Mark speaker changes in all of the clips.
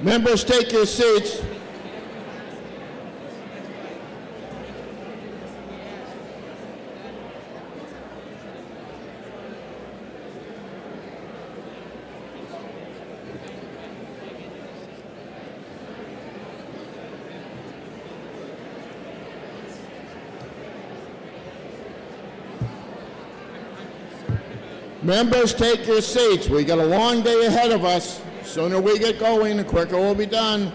Speaker 1: Members, take your seats. Members, take your seats. We got a long day ahead of us. Sooner we get going, the quicker we'll be done.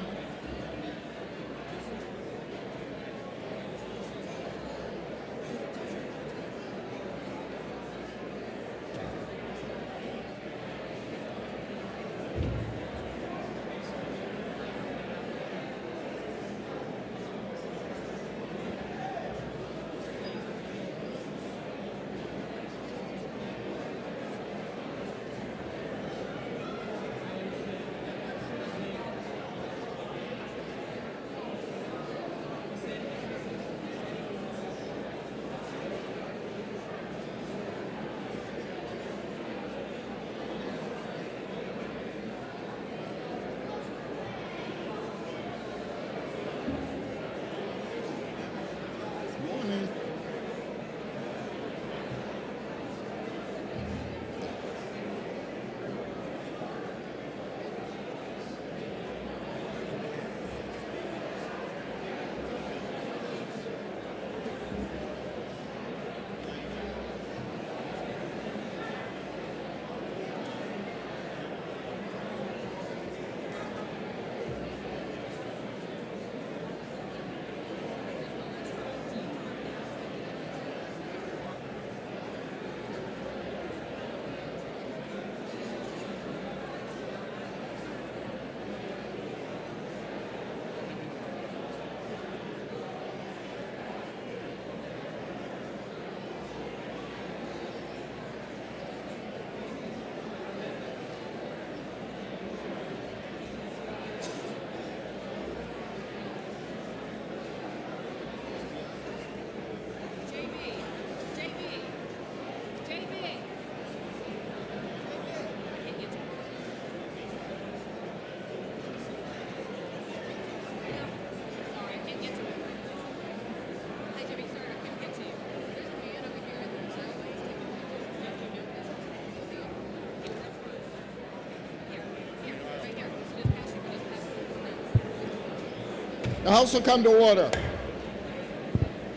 Speaker 1: The House will come to order.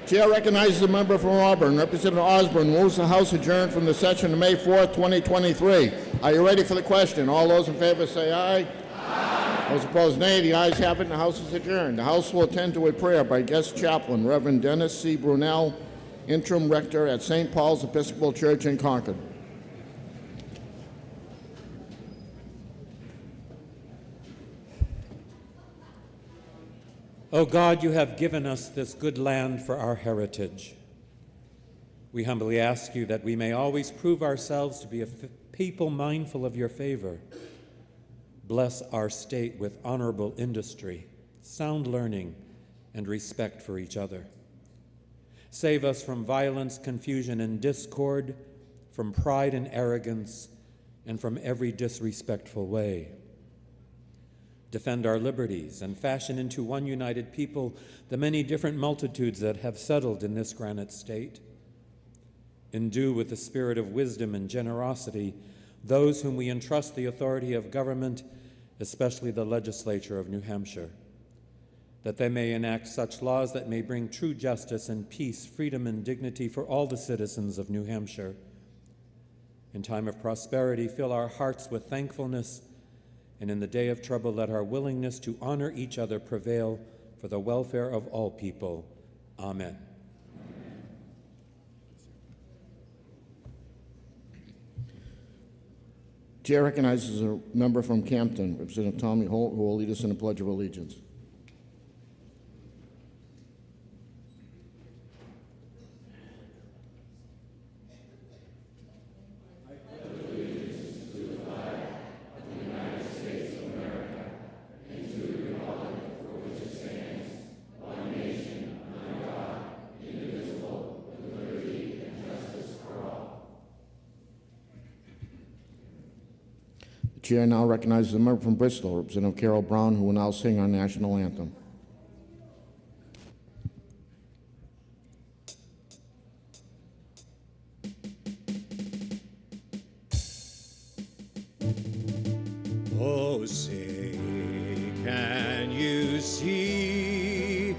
Speaker 1: Chair recognizes the member from Auburn. Representative Osborne moves the House adjourned from the session of May 4th, 2023. Are you ready for the question? All those in favor say aye. Aye. Those opposed, nay. The ayes have it, and the House is adjourned. The House will attend to a prayer by guest chaplain, Reverend Denis C. Brunelle, interim rector at St. Paul's Episcopal Church in Concord.
Speaker 2: O God, you have given us this good land for our heritage. We humbly ask you that we may always prove ourselves to be a people mindful of your favor. Bless our state with honorable industry, sound learning, and respect for each other. Save us from violence, confusion, and discord, from pride and arrogance, and from every disrespectful way. Defend our liberties and fashion into one united people the many different multitudes that have settled in this granite state. Endue with the spirit of wisdom and generosity those whom we entrust the authority of government, especially the legislature of New Hampshire, that they may enact such laws that may bring true justice and peace, freedom and dignity for all the citizens of New Hampshire. In time of prosperity, fill our hearts with thankfulness, and in the day of trouble, let our willingness to honor each other prevail for the welfare of all people. Amen.
Speaker 1: Chair recognizes a member from Campton, Representative Tommy Holt, who will lead us in the Pledge of Allegiance. The Chair now recognizes the member from Bristol, Representative Carroll Brown, who will now sing our national anthem.
Speaker 3: Oh, say, can you see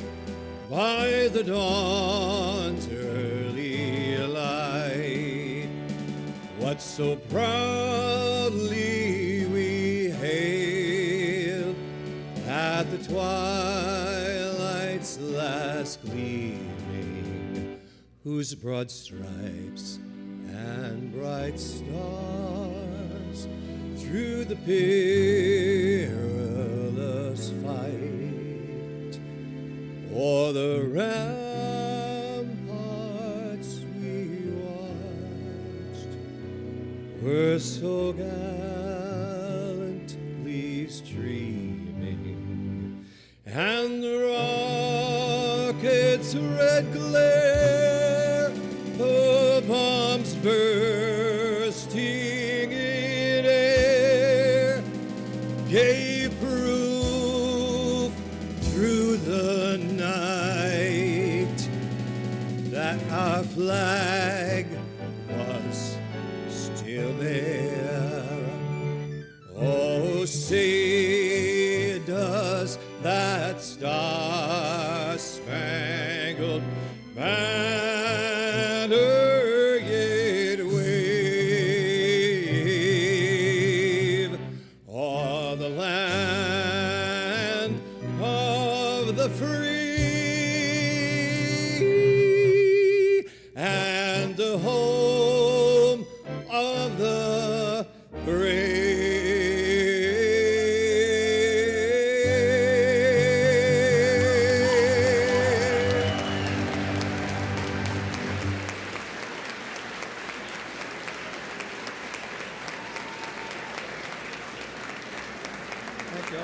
Speaker 3: by the dawn's early light what so proudly we hailed at the twilight's last gleaming, whose broad stripes and bright stars through the perilous fight o'er the ramparts we watched were so gallantly streaming, and the rocket's red glare, the bombs bursting in air, gave proof through the night that our flag was still there. Oh, say does that star-spangled banner yet wave o'er the land of the free and the home of the brave? Thank you.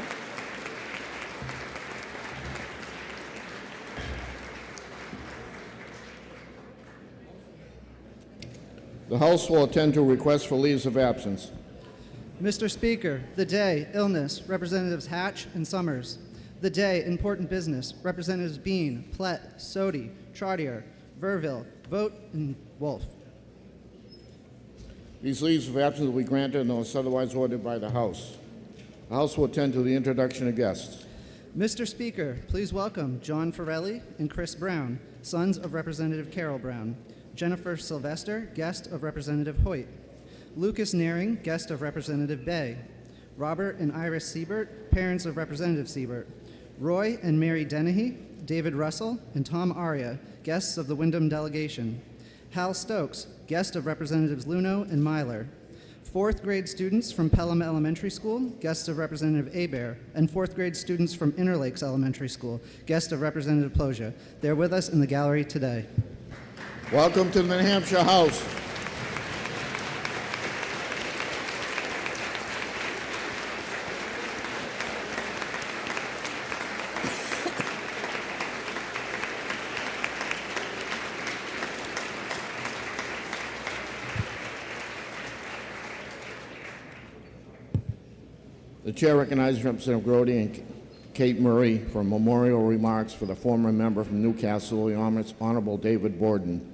Speaker 1: The House will attend to requests for leaves of absence.
Speaker 4: Mr. Speaker, the day, illness, Representatives Hatch and Summers. The day, important business, Representatives Bean, Plett, Sodi, Trottier, Verville, Vogt, and Wolf.
Speaker 1: These leaves of absence will be granted unless otherwise ordered by the House. The House will attend to the introduction of guests.
Speaker 4: Mr. Speaker, please welcome John Farrelly and Chris Brown, sons of Representative Carroll Brown. Jennifer Sylvester, guest of Representative Hoyt. Lucas Naring, guest of Representative Bay. Robert and Iris Siebert, parents of Representative Siebert. Roy and Mary Dennehy, David Russell, and Tom Aria, guests of the Wyndham delegation. Hal Stokes, guest of Representatives Luno and Myler. Fourth grade students from Pelham Elementary School, guests of Representative Hebert, and fourth grade students from Interlakes Elementary School, guest of Representative Plosia. They're with us in the gallery today.
Speaker 1: Welcome to the New Hampshire House. The chair recognizes Representative Grody and Kate Murray for memorial remarks for the former member from Newcastle, the Honorable David Borden.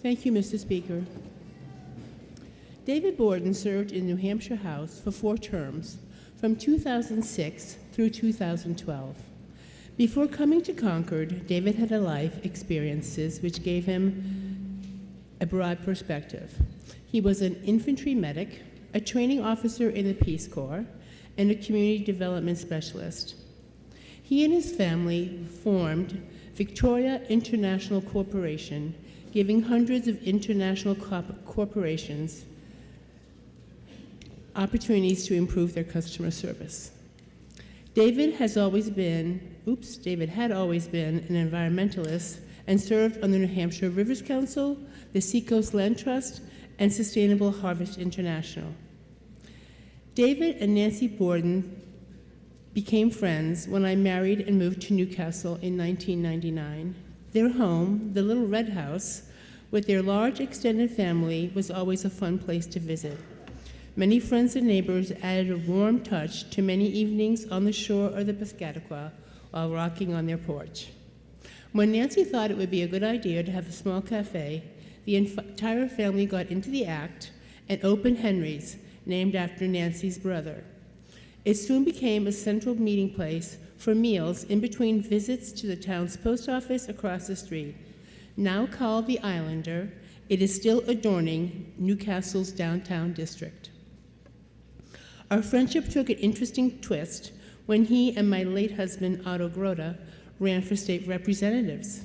Speaker 5: Thank you, Mr. Speaker. David Borden served in New Hampshire House for 4 terms, from 2006 through 2012. Before coming to Concord, David had a life experiences which gave him a broad perspective. He was an infantry medic, a training officer in the Peace Corps, and a community development specialist. He and his family formed Victoria International Corporation, giving hundreds of international corporations opportunities to improve their customer service. David had always been an environmentalist and served on the New Hampshire Rivers Council, the Seacoast Land Trust, and Sustainable Harvest International. David and Nancy Borden became friends when I married and moved to Newcastle in 1999. Their home, the Little Red House, with their large extended family, was always a fun place to visit. Many friends and neighbors added a warm touch to many evenings on the shore of the Piscataqua while rocking on their porch. When Nancy thought it would be a good idea to have a small cafe, the entire family got into the act and opened Henry's, named after Nancy's brother. It soon became a central meeting place for meals in between visits to the town's post office across the street. Now called the Islander, it is still adorning Newcastle's downtown district. Our friendship took an interesting twist when he and my late husband, Otto Grota, ran for state representatives.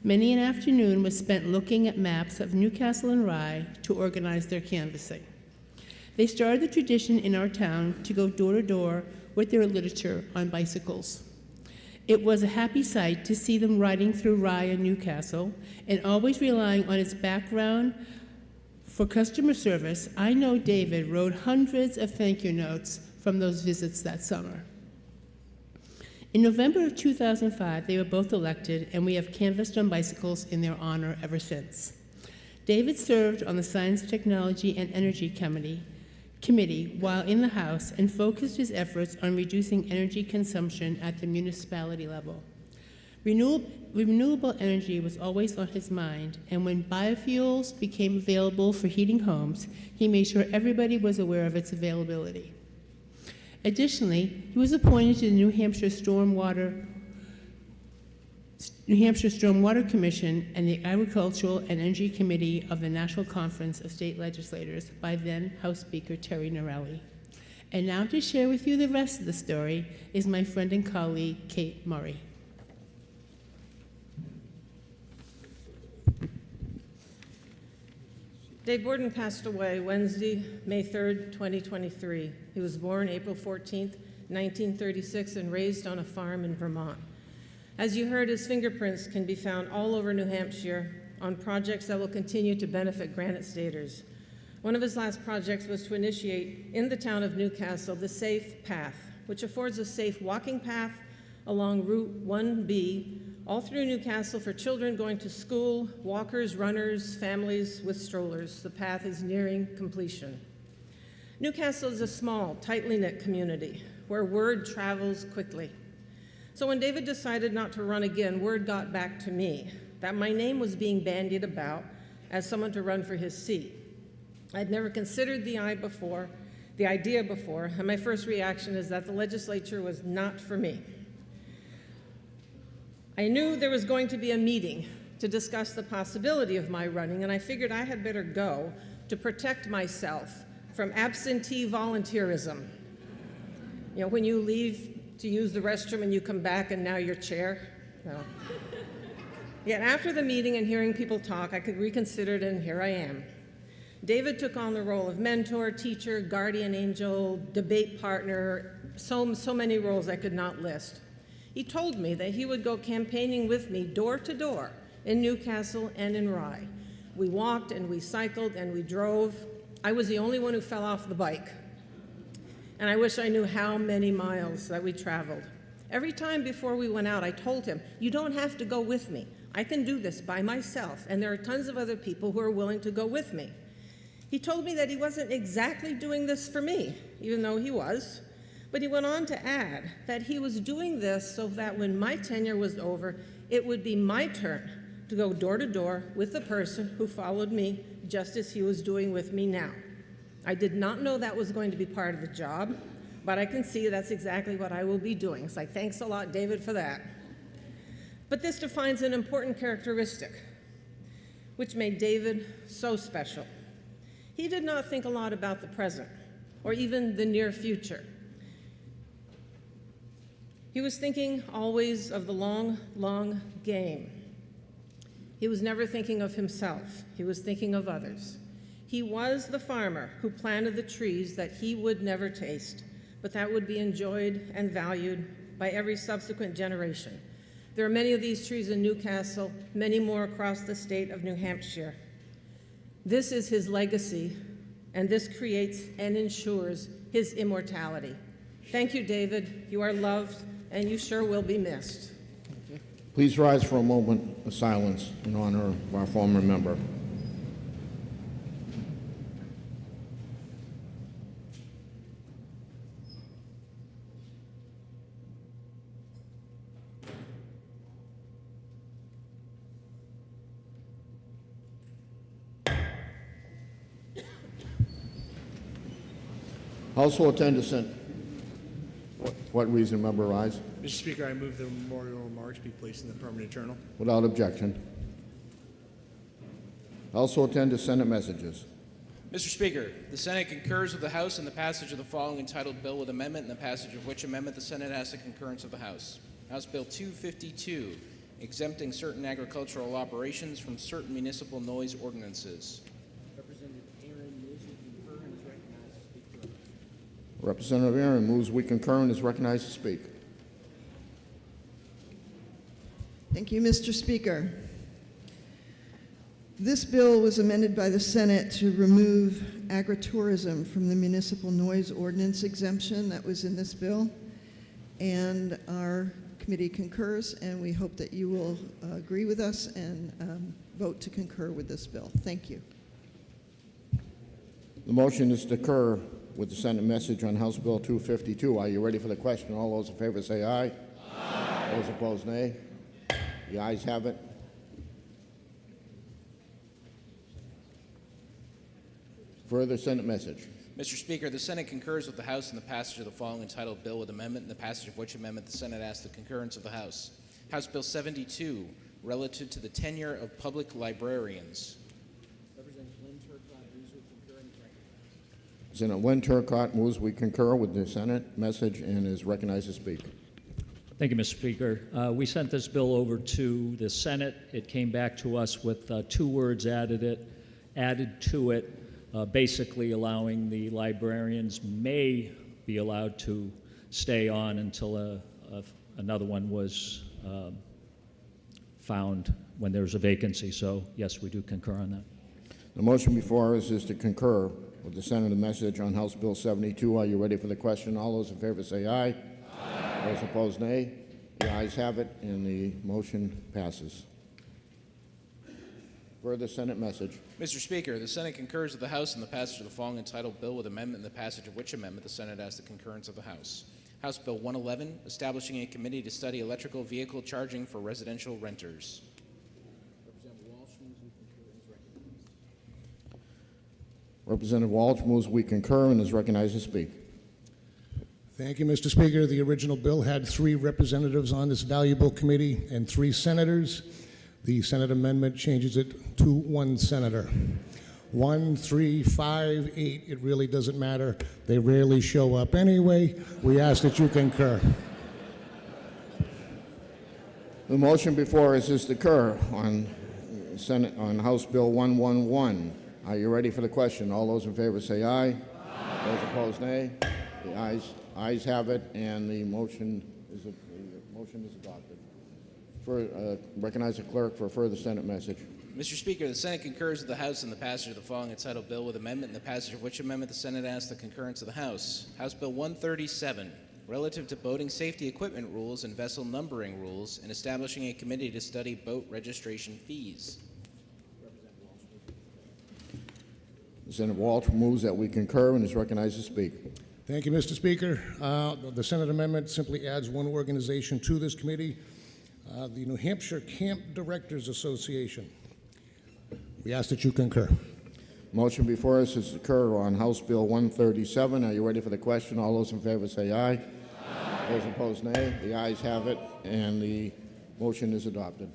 Speaker 5: Many an afternoon was spent looking at maps of Newcastle and Rye to organize their canvassing. They started the tradition in our town to go door to door with their literature on bicycles. It was a happy sight to see them riding through Rye and Newcastle and always relying on its background for customer service. I know David wrote hundreds of thank you notes from those visits that summer. In November of 2005, they were both elected, and we have canvassed on bicycles in their honor ever since. David served on the Science, Technology, and Energy Committee while in the House and focused his efforts on reducing energy consumption at the municipality level. Renewable energy was always on his mind, and when biofuels became available for heating homes, he made sure everybody was aware of its availability. Additionally, he was appointed to the New Hampshire Stormwater Commission and the Agricultural and Energy Committee of the National Conference of State Legislators by then House Speaker Terry Norelli. And now to share with you the rest of the story is my friend and colleague, Kate Murray.
Speaker 6: Dave Borden passed away Wednesday, May 3rd, 2023. He was born April 14th, 1936, and raised on a farm in Vermont. As you heard, his fingerprints can be found all over New Hampshire on projects that will continue to benefit Granite Staters. One of his last projects was to initiate in the town of Newcastle the Safe Path, which affords a safe walking path along Route 1B all through Newcastle for children going to school, walkers, runners, families with strollers. The path is nearing completion. Newcastle is a small, tightly knit community where word travels quickly. So when David decided not to run again, word got back to me that my name was being bandied about as someone to run for his seat. I'd never considered the idea before, and my first reaction is that the legislature was not for me. I knew there was going to be a meeting to discuss the possibility of my running, and I figured I had better go to protect myself from absentee volunteerism. You know, when you leave to use the restroom and you come back and now you're chair. No. Yet after the meeting and hearing people talk, I could reconsider it, and here I am. David took on the role of mentor, teacher, guardian angel, debate partner, so many roles I could not list. He told me that he would go campaigning with me door to door in Newcastle and in Rye. We walked and we cycled and we drove. I was the only one who fell off the bike. And I wish I knew how many miles that we traveled. Every time before we went out, I told him, you don't have to go with me. I can do this by myself, and there are tons of other people who are willing to go with me. He told me that he wasn't exactly doing this for me, even though he was. But he went on to add that he was doing this so that when my tenure was over, it would be my turn to go door to door with the person who followed me, just as he was doing with me now. I did not know that was going to be part of the job, but I can see that's exactly what I will be doing. It's like, thanks a lot, David, for that. But this defines an important characteristic, which made David so special. He did not think a lot about the present, or even the near future. He was thinking always of the long, long game. He was never thinking of himself. He was thinking of others. He was the farmer who planted the trees that he would never taste, but that would be enjoyed and valued by every subsequent generation. There are many of these trees in Newcastle, many more across the state of New Hampshire. This is his legacy, and this creates and ensures his immortality. Thank you, David. You are loved, and you sure will be missed. Thank you.
Speaker 1: Please rise for a moment of silence in honor of our former member. House will attend dissent. What reason, member rise?
Speaker 7: Mr. Speaker, I move the memorial remarks be placed in the permanent journal.
Speaker 1: Without objection. House will attend to Senate messages.
Speaker 8: Mr. Speaker, the Senate concurs with the House in the passage of the following entitled bill with amendment, and the passage of which amendment the Senate asks the concurrence of the House. House Bill 252, exempting certain agricultural operations from certain municipal noise ordinances.
Speaker 1: Representative Aaron moves we concur and is recognized to speak.
Speaker 9: Thank you, Mr. Speaker. This bill was amended by the Senate to remove agritourism from the municipal noise ordinance exemption that was in this bill. And our committee concurs, and we hope that you will agree with us and vote to concur with this bill. Thank you.
Speaker 1: The motion is to concur with the Senate message on House Bill 252. Are you ready for the question? All those in favor say aye. Aye. Those opposed, nay. The ayes have it. Further Senate message.
Speaker 8: Mr. Speaker, the Senate concurs with the House in the passage of the following entitled bill with amendment, and the passage of which amendment the Senate asks the concurrence of the House. House Bill 72, relative to the tenure of public librarians.
Speaker 1: Senator Lynn Turcott moves we concur with the Senate message and is recognized to speak.
Speaker 10: Thank you, Mr. Speaker. We sent this bill over to the Senate. It came back to us with 2 words added to it, basically allowing the librarians may be allowed to stay on until another one was found when there's a vacancy. So, yes, we do concur on that.
Speaker 1: The motion before us is to concur with the Senate message on House Bill 72. Are you ready for the question? All those in favor say aye. Aye. Those opposed, nay. The ayes have it, and the motion passes. Further Senate message.
Speaker 8: Mr. Speaker, the Senate concurs with the House in the passage of the following entitled bill with amendment, and the passage of which amendment the Senate asks the concurrence of the House. House Bill 111, establishing a committee to study electrical vehicle charging for residential renters.
Speaker 1: Representative Walsh moves we concur and is recognized to speak.
Speaker 7: Thank you, Mr. Speaker. The original bill had 3 representatives on this valuable committee and 3 senators. The Senate amendment changes it to 1 senator. 1, 3, 5, 8, it really doesn't matter. They rarely show up anyway. We ask that you concur.
Speaker 1: The motion before us is to concur on House Bill 111. Are you ready for the question? All those in favor say aye. Aye. Those opposed, nay. The ayes have it, and the motion is adopted. Recognize the clerk for a further Senate message.
Speaker 8: Mr. Speaker, the Senate concurs with the House in the passage of the following entitled bill with amendment, and the passage of which amendment the Senate asks the concurrence of the House. House Bill 137, relative to boating safety equipment rules and vessel numbering rules, and establishing a committee to study boat registration fees.
Speaker 1: Senator Walsh moves that we concur and is recognized to speak.
Speaker 7: Thank you, Mr. Speaker. The Senate amendment simply adds 1 organization to this committee, the New Hampshire Camp Directors Association. We ask that you concur.
Speaker 1: Motion before us is to concur on House Bill 137. Are you ready for the question? All those in favor say aye. Aye. Those opposed, nay. The ayes have it, and the motion is adopted.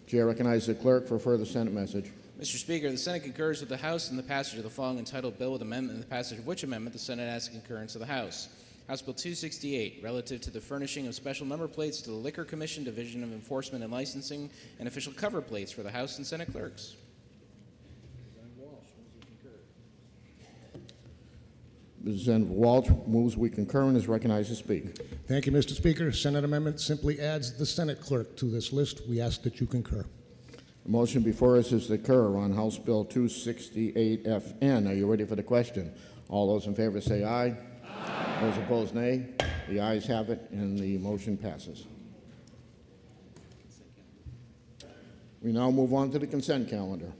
Speaker 1: Chair recognizes the clerk for a further Senate message.
Speaker 8: Mr. Speaker, the Senate concurs with the House in the passage of the following entitled bill with amendment, and the passage of which amendment the Senate asks the concurrence of the House. House Bill 268, relative to the furnishing of special number plates to the Liquor Commission, Division of Enforcement and Licensing, and official cover plates for the House and Senate clerks.
Speaker 1: Representative Walsh moves we concur and is recognized to speak.
Speaker 7: Thank you, Mr. Speaker. Senate amendment simply adds the Senate clerk to this list. We ask that you concur.
Speaker 1: The motion before us is to concur on House Bill 268 FN. Are you ready for the question? All those in favor say aye. Aye. Those opposed, nay. The ayes have it, and the motion passes. We now move on to the consent calendar.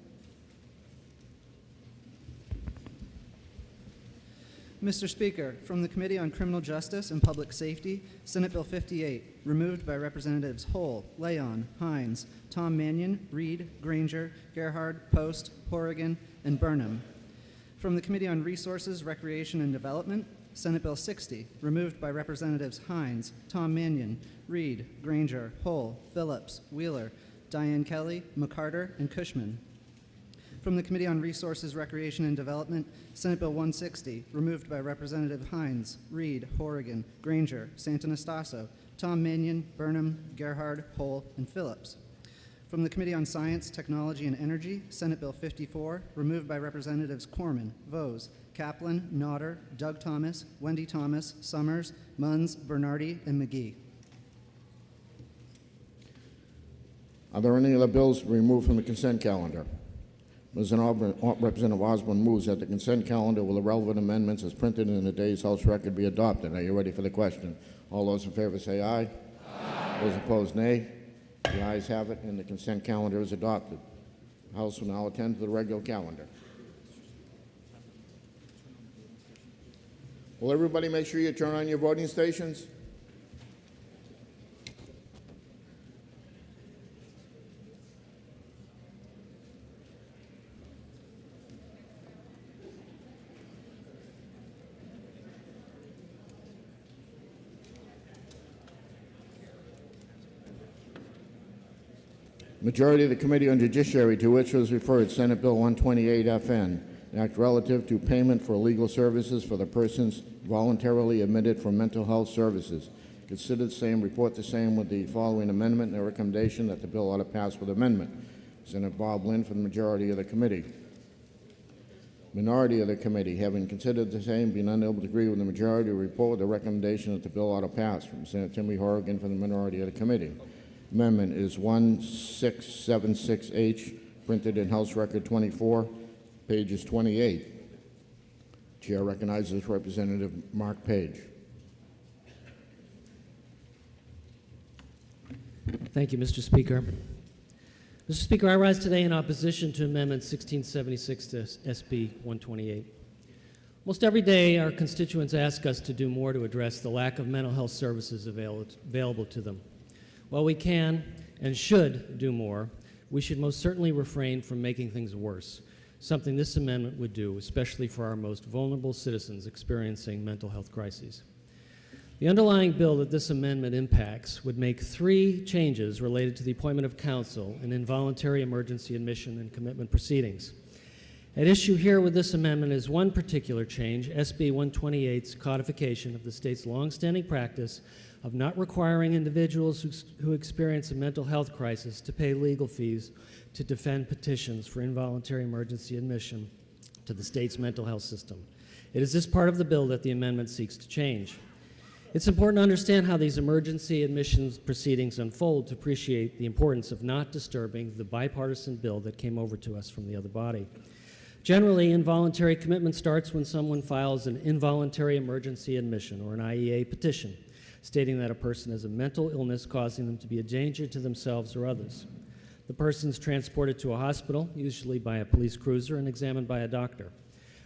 Speaker 4: Mr. Speaker, from the Committee on Criminal Justice and Public Safety, Senate Bill 58, removed by Representatives Hull, Leon, Hines, Tom Mannion, Reed, Granger, Gerhard, Post, Horrigan, and Burnham. From the Committee on Resources, Recreation, and Development, Senate Bill 60, removed by Representatives Hines, Tom Mannion, Reed, Granger, Hull, Phillips, Wheeler, Diane Kelly, McCarter, and Cushman. From the Committee on Resources, Recreation, and Development, Senate Bill 160, removed by Representative Hines, Reed, Horrigan, Granger, Santanastaso, Tom Mannion, Burnham, Gerhard, Hull, and Phillips. From the Committee on Science, Technology, and Energy, Senate Bill 54, removed by Representatives Corman, Vose, Kaplan, Nodder, Doug Thomas, Wendy Thomas, Summers, Munns, Bernardi, and McGee.
Speaker 1: Are there any other bills removed from the consent calendar? Representative Osborne moves that the consent calendar with the relevant amendments as printed in the day's House record be adopted. Are you ready for the question? All those in favor say aye. Aye. Those opposed, nay. The ayes have it, and the consent calendar is adopted. The House will now attend to the regular calendar. Will everybody make sure you turn on your voting stations? Majority of the Committee on Judiciary, to which was referred Senate Bill 128 FN, an act relative to payment for legal services for the persons voluntarily admitted from mental health services. Consider the same, report the same with the following amendment and a recommendation that the bill ought to pass with amendment. Senator Bob Lynn for the majority of the committee. Minority of the committee, having considered the same, being unable to agree with the majority, report with the recommendation that the bill ought to pass. From Senator Timothy Horrigan for the minority of the committee. Amendment is 1676H, printed in House Record 24, pages 28. Chair recognizes Representative Mark Page.
Speaker 11: Thank you, Mr. Speaker. Mr. Speaker, I rise today in opposition to Amendment 1676 to SB 128. Almost every day, our constituents ask us to do more to address the lack of mental health services available to them. While we can and should do more, we should most certainly refrain from making things worse, something this amendment would do, especially for our most vulnerable citizens experiencing mental health crises. The underlying bill that this amendment impacts would make 3 changes related to the appointment of counsel in involuntary emergency admission and commitment proceedings. At issue here with this amendment is one particular change, SB 128's codification of the state's longstanding practice of not requiring individuals who experience a mental health crisis to pay legal fees to defend petitions for involuntary emergency admission to the state's mental health system. It is this part of the bill that the amendment seeks to change. It's important to understand how these emergency admissions proceedings unfold to appreciate the importance of not disturbing the bipartisan bill that came over to us from the other body. Generally, involuntary commitment starts when someone files an involuntary emergency admission or an IEA petition, stating that a person has a mental illness causing them to be a danger to themselves or others. The person is transported to a hospital, usually by a police cruiser, and examined by a doctor.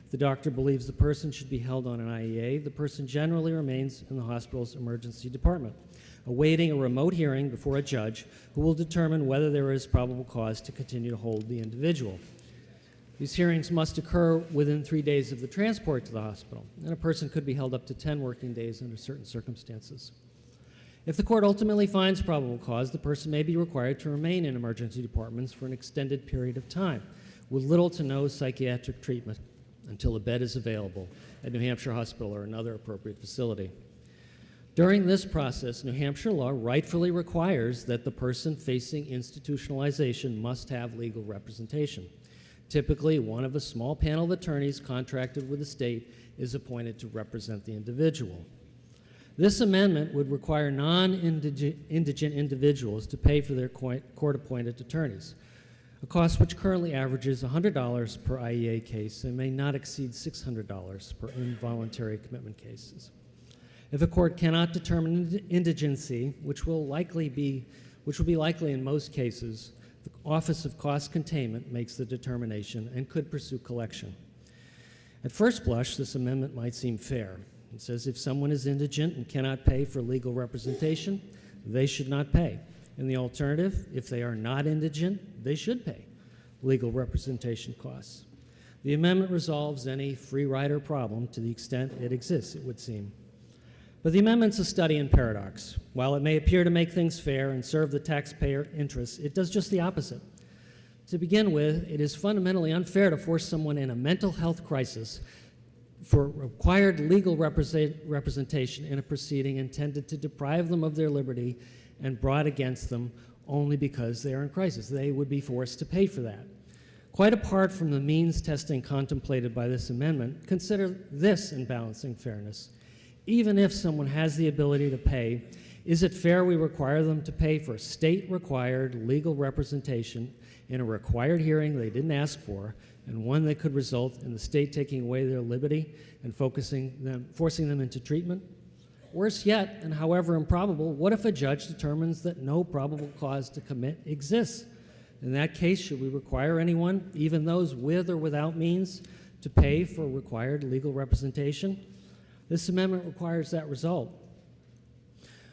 Speaker 11: If the doctor believes the person should be held on an IEA, the person generally remains in the hospital's emergency department, awaiting a remote hearing before a judge who will determine whether there is probable cause to continue to hold the individual. These hearings must occur within 3 days of the transport to the hospital, and a person could be held up to 10 working days under certain circumstances. If the court ultimately finds probable cause, the person may be required to remain in emergency departments for an extended period of time, with little to no psychiatric treatment until a bed is available at New Hampshire Hospital or another appropriate facility. During this process, New Hampshire law rightfully requires that the person facing institutionalization must have legal representation. Typically, one of a small panel of attorneys contracted with the state is appointed to represent the individual. This amendment would require non-indigent individuals to pay for their court-appointed attorneys, a cost which currently averages $100 per IEA case and may not exceed $600 per involuntary commitment cases. If a court cannot determine indigency, which will be likely in most cases, The Office of Cost Containment makes the determination and could pursue collection. At first blush, this amendment might seem fair. It says if someone is indigent and cannot pay for legal representation, they should not pay. In the alternative, if they are not indigent, they should pay legal representation costs. The amendment resolves any free rider problem to the extent it exists, it would seem. But the amendment's a study in paradox. While it may appear to make things fair and serve the taxpayer interests, it does just the opposite. To begin with, it is fundamentally unfair to force someone in a mental health crisis for required legal representation in a proceeding intended to deprive them of their liberty and brought against them only because they are in crisis. They would be forced to pay for that. Quite apart from the means testing contemplated by this amendment, consider this in balancing fairness. Even if someone has the ability to pay, is it fair we require them to pay for state-required legal representation in a required hearing they didn't ask for, and one that could result in the state taking away their liberty and forcing them into treatment? Worse yet, and however improbable, what if a judge determines that no probable cause to commit exists? In that case, should we require anyone, even those with or without means, to pay for required legal representation? This amendment requires that result.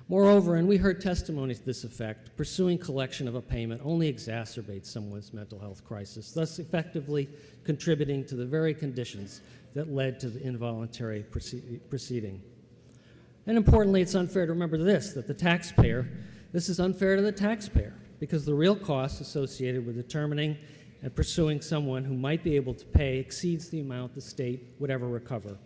Speaker 11: Moreover, and we heard testimony to this effect, pursuing collection of a payment only exacerbates someone's mental health crisis, thus effectively contributing to the very conditions that led to the involuntary proceeding. And importantly, it's unfair to remember this is unfair to the taxpayer, because the real cost associated with determining and pursuing someone who might be able to pay exceeds the amount the state would ever recover.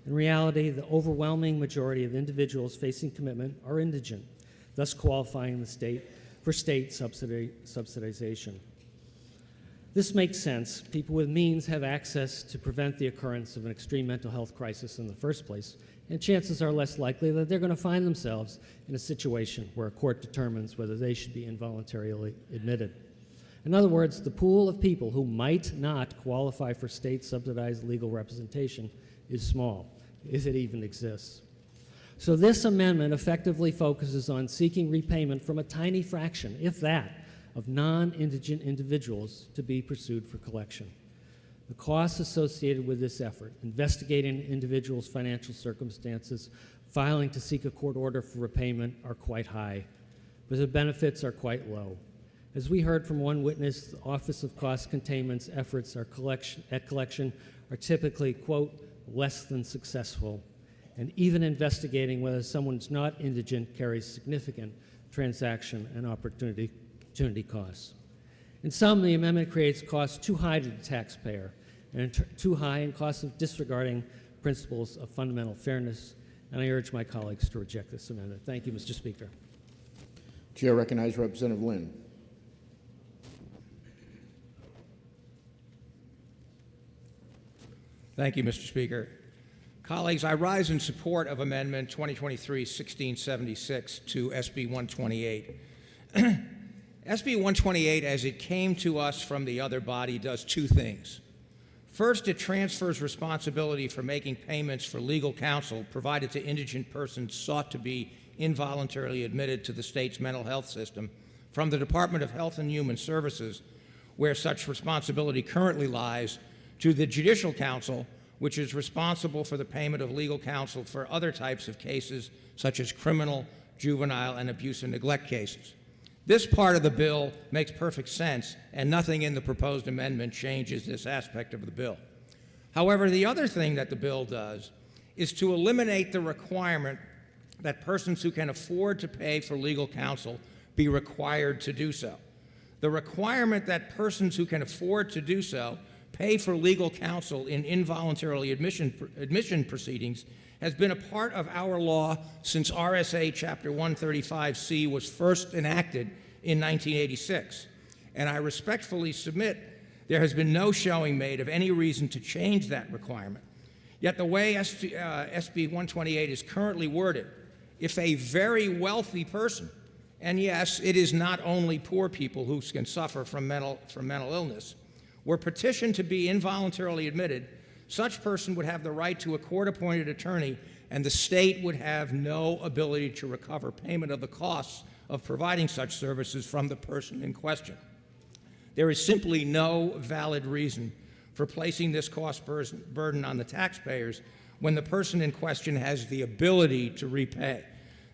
Speaker 11: In reality, the overwhelming majority of individuals facing commitment are indigent, thus qualifying the state for state subsidization. This makes sense. People with means have access to prevent the occurrence of an extreme mental health crisis in the first place, and chances are less likely that they're going to find themselves in a situation where a court determines whether they should be involuntarily admitted. In other words, the pool of people who might not qualify for state-subsidized legal representation is small, if it even exists. So this amendment effectively focuses on seeking repayment from a tiny fraction, if that, of non-indigent individuals to be pursued for collection. The costs associated with this effort, investigating individuals' financial circumstances, filing to seek a court order for repayment, are quite high, but the benefits are quite low. As we heard from one witness, the Office of Cost Containment's efforts at collection are typically, quote, less than successful, and even investigating whether someone's not indigent carries significant transaction and opportunity costs. In sum, the amendment creates costs too high to the taxpayer and too high in costs of disregarding principles of fundamental fairness, and I urge my colleagues to reject this amendment. Thank you, Mr. Speaker.
Speaker 1: Chair recognizes Representative Lynn.
Speaker 3: Thank you, Mr. Speaker. Colleagues, I rise in support of Amendment 2023-1676 to SB 128. SB 128, as it came to us from the other body, does two things. First, it transfers responsibility for making payments for legal counsel provided to indigent persons sought to be involuntarily admitted to the state's mental health system from the Department of Health and Human Services, where such responsibility currently lies, to the Judicial Council, which is responsible for the payment of legal counsel for other types of cases, such as criminal, juvenile, and abuse and neglect cases. This part of the bill makes perfect sense, and nothing in the proposed amendment changes this aspect of the bill. However, the other thing that the bill does is to eliminate the requirement that persons who can afford to pay for legal counsel be required to do so. The requirement that persons who can afford to do so pay for legal counsel in involuntarily admission proceedings has been a part of our law since RSA Chapter 135C was first enacted in 1986. And I respectfully submit there has been no showing made of any reason to change that requirement. Yet the way SB 128 is currently worded, if a very wealthy person, and yes, it is not only poor people who can suffer from mental illness, were petitioned to be involuntarily admitted, such person would have the right to a court-appointed attorney, and the state would have no ability to recover payment of the costs of providing such services from the person in question. There is simply no valid reason for placing this cost burden on the taxpayers when the person in question has the ability to repay.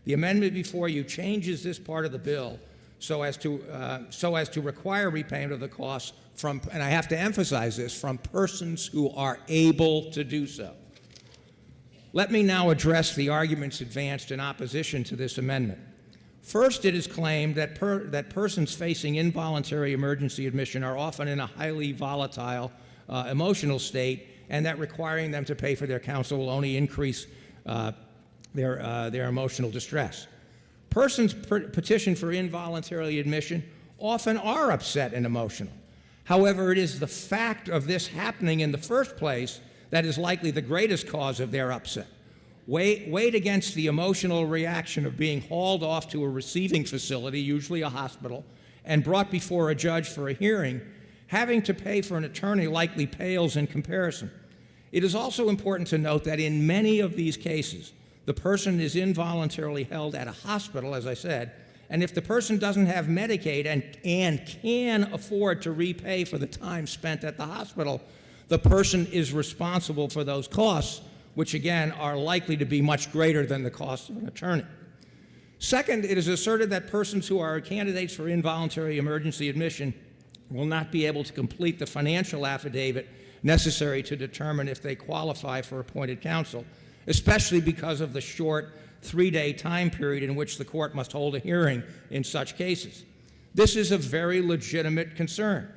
Speaker 3: The amendment before you changes this part of the bill so as to require repayment of the costs from, and I have to emphasize this, from persons who are able to do so. Let me now address the arguments advanced in opposition to this amendment. First, it is claimed that persons facing involuntary emergency admission are often in a highly volatile emotional state, and that requiring them to pay for their counsel will only increase their emotional distress. Persons petitioned for involuntary admission often are upset and emotional. However, it is the fact of this happening in the first place that is likely the greatest cause of their upset. Weighed against the emotional reaction of being hauled off to a receiving facility, usually a hospital, and brought before a judge for a hearing, having to pay for an attorney likely pales in comparison. It is also important to note that in many of these cases, the person is involuntarily held at a hospital, as I said, and if the person doesn't have Medicaid and can afford to repay for the time spent at the hospital, the person is responsible for those costs, which again are likely to be much greater than the cost of an attorney. Second, it is asserted that persons who are candidates for involuntary emergency admission will not be able to complete the financial affidavit necessary to determine if they qualify for appointed counsel, especially because of the short 3-day time period in which the court must hold a hearing in such cases. This is a very legitimate concern,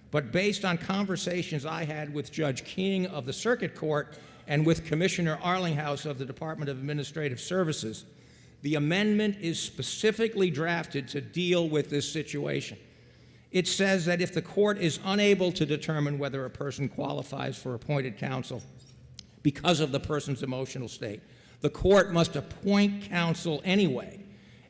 Speaker 3: but based on conversations I had with Judge King of the Circuit Court and with Commissioner Arlinghouse of the Department of Administrative Services, the amendment is specifically drafted to deal with this situation. It says that if the court is unable to determine whether a person qualifies for appointed counsel because of the person's emotional state, the court must appoint counsel anyway,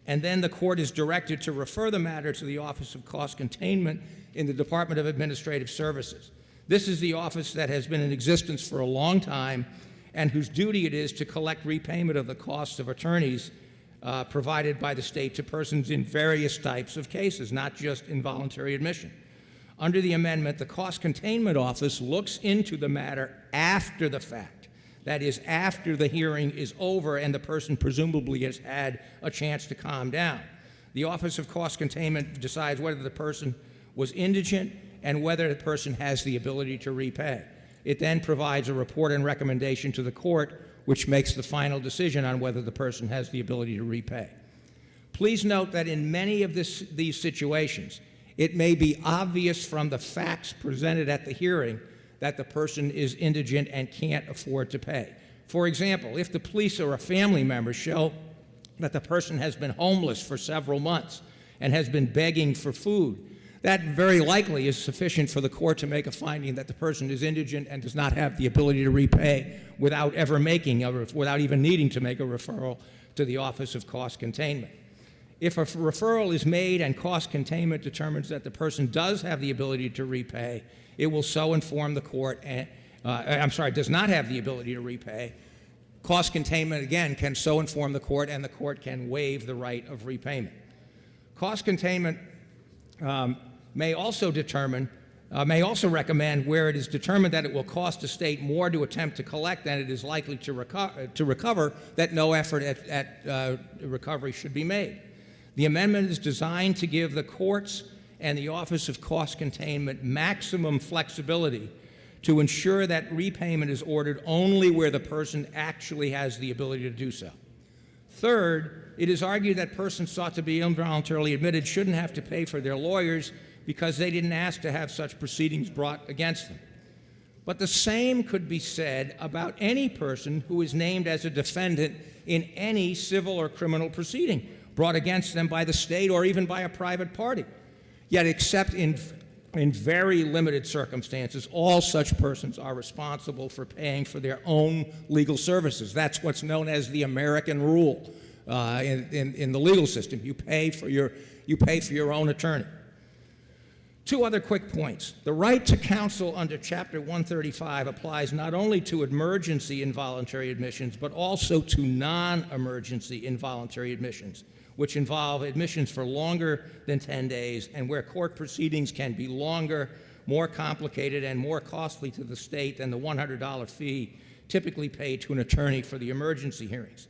Speaker 3: and then the court is directed to refer the matter to the Office of Cost Containment in the Department of Administrative Services. This is the office that has been in existence for a long time and whose duty it is to collect repayment of the costs of attorneys provided by the state to persons in various types of cases, not just involuntary admission. Under the amendment, the Cost Containment Office looks into the matter after the fact. That is, after the hearing is over and the person presumably has had a chance to calm down. The Office of Cost Containment decides whether the person was indigent and whether the person has the ability to repay. It then provides a report and recommendation to the court, which makes the final decision on whether the person has the ability to repay. Please note that in many of these situations, it may be obvious from the facts presented at the hearing that the person is indigent and can't afford to pay. For example, if the police or a family member show that the person has been homeless for several months and has been begging for food, that very likely is sufficient for the court to make a finding that the person is indigent and does not have the ability to repay without even needing to make a referral to the Office of Cost Containment. If a referral is made and cost containment determines that the person does have the ability to repay, it will so inform the court, does not have the ability to repay. Cost containment, again, can so inform the court, and the court can waive the right of repayment. Cost containment may also recommend where it is determined that it will cost the state more to attempt to collect than it is likely to recover, that no effort at recovery should be made. The amendment is designed to give the courts and the Office of Cost Containment maximum flexibility to ensure that repayment is ordered only where the person actually has the ability to do so. Third, it is argued that persons sought to be involuntarily admitted shouldn't have to pay for their lawyers because they didn't ask to have such proceedings brought against them. But the same could be said about any person who is named as a defendant in any civil or criminal proceeding brought against them by the state or even by a private party. Yet, except in very limited circumstances, all such persons are responsible for paying for their own legal services. That's what's known as the American rule in the legal system. You pay for your own attorney. Two other quick points. The right to counsel under Chapter 135 applies not only to emergency involuntary admissions, but also to non-emergency involuntary admissions, which involve admissions for longer than 10 days and where court proceedings can be longer, more complicated, and more costly to the state than the $100 fee typically paid to an attorney for the emergency hearings.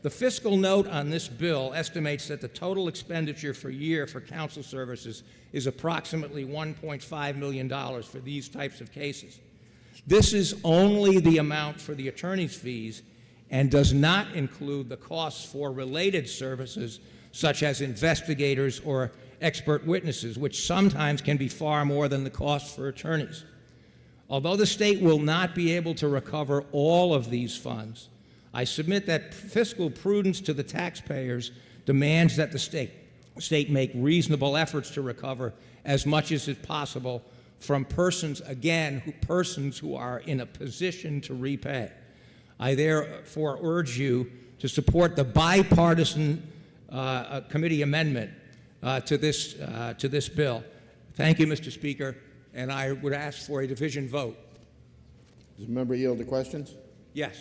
Speaker 3: The fiscal note on this bill estimates that the total expenditure per year for counsel services is approximately $1.5 million for these types of cases. This is only the amount for the attorney's fees and does not include the costs for related services such as investigators or expert witnesses, which sometimes can be far more than the costs for attorneys. Although the state will not be able to recover all of these funds, I submit that fiscal prudence to the taxpayers demands that the state make reasonable efforts to recover as much as is possible from persons who are in a position to repay. I therefore urge you to support the bipartisan committee amendment to this bill. Thank you, Mr. Speaker, and I would ask for a division vote.
Speaker 1: Does the member yield to questions?
Speaker 3: Yes.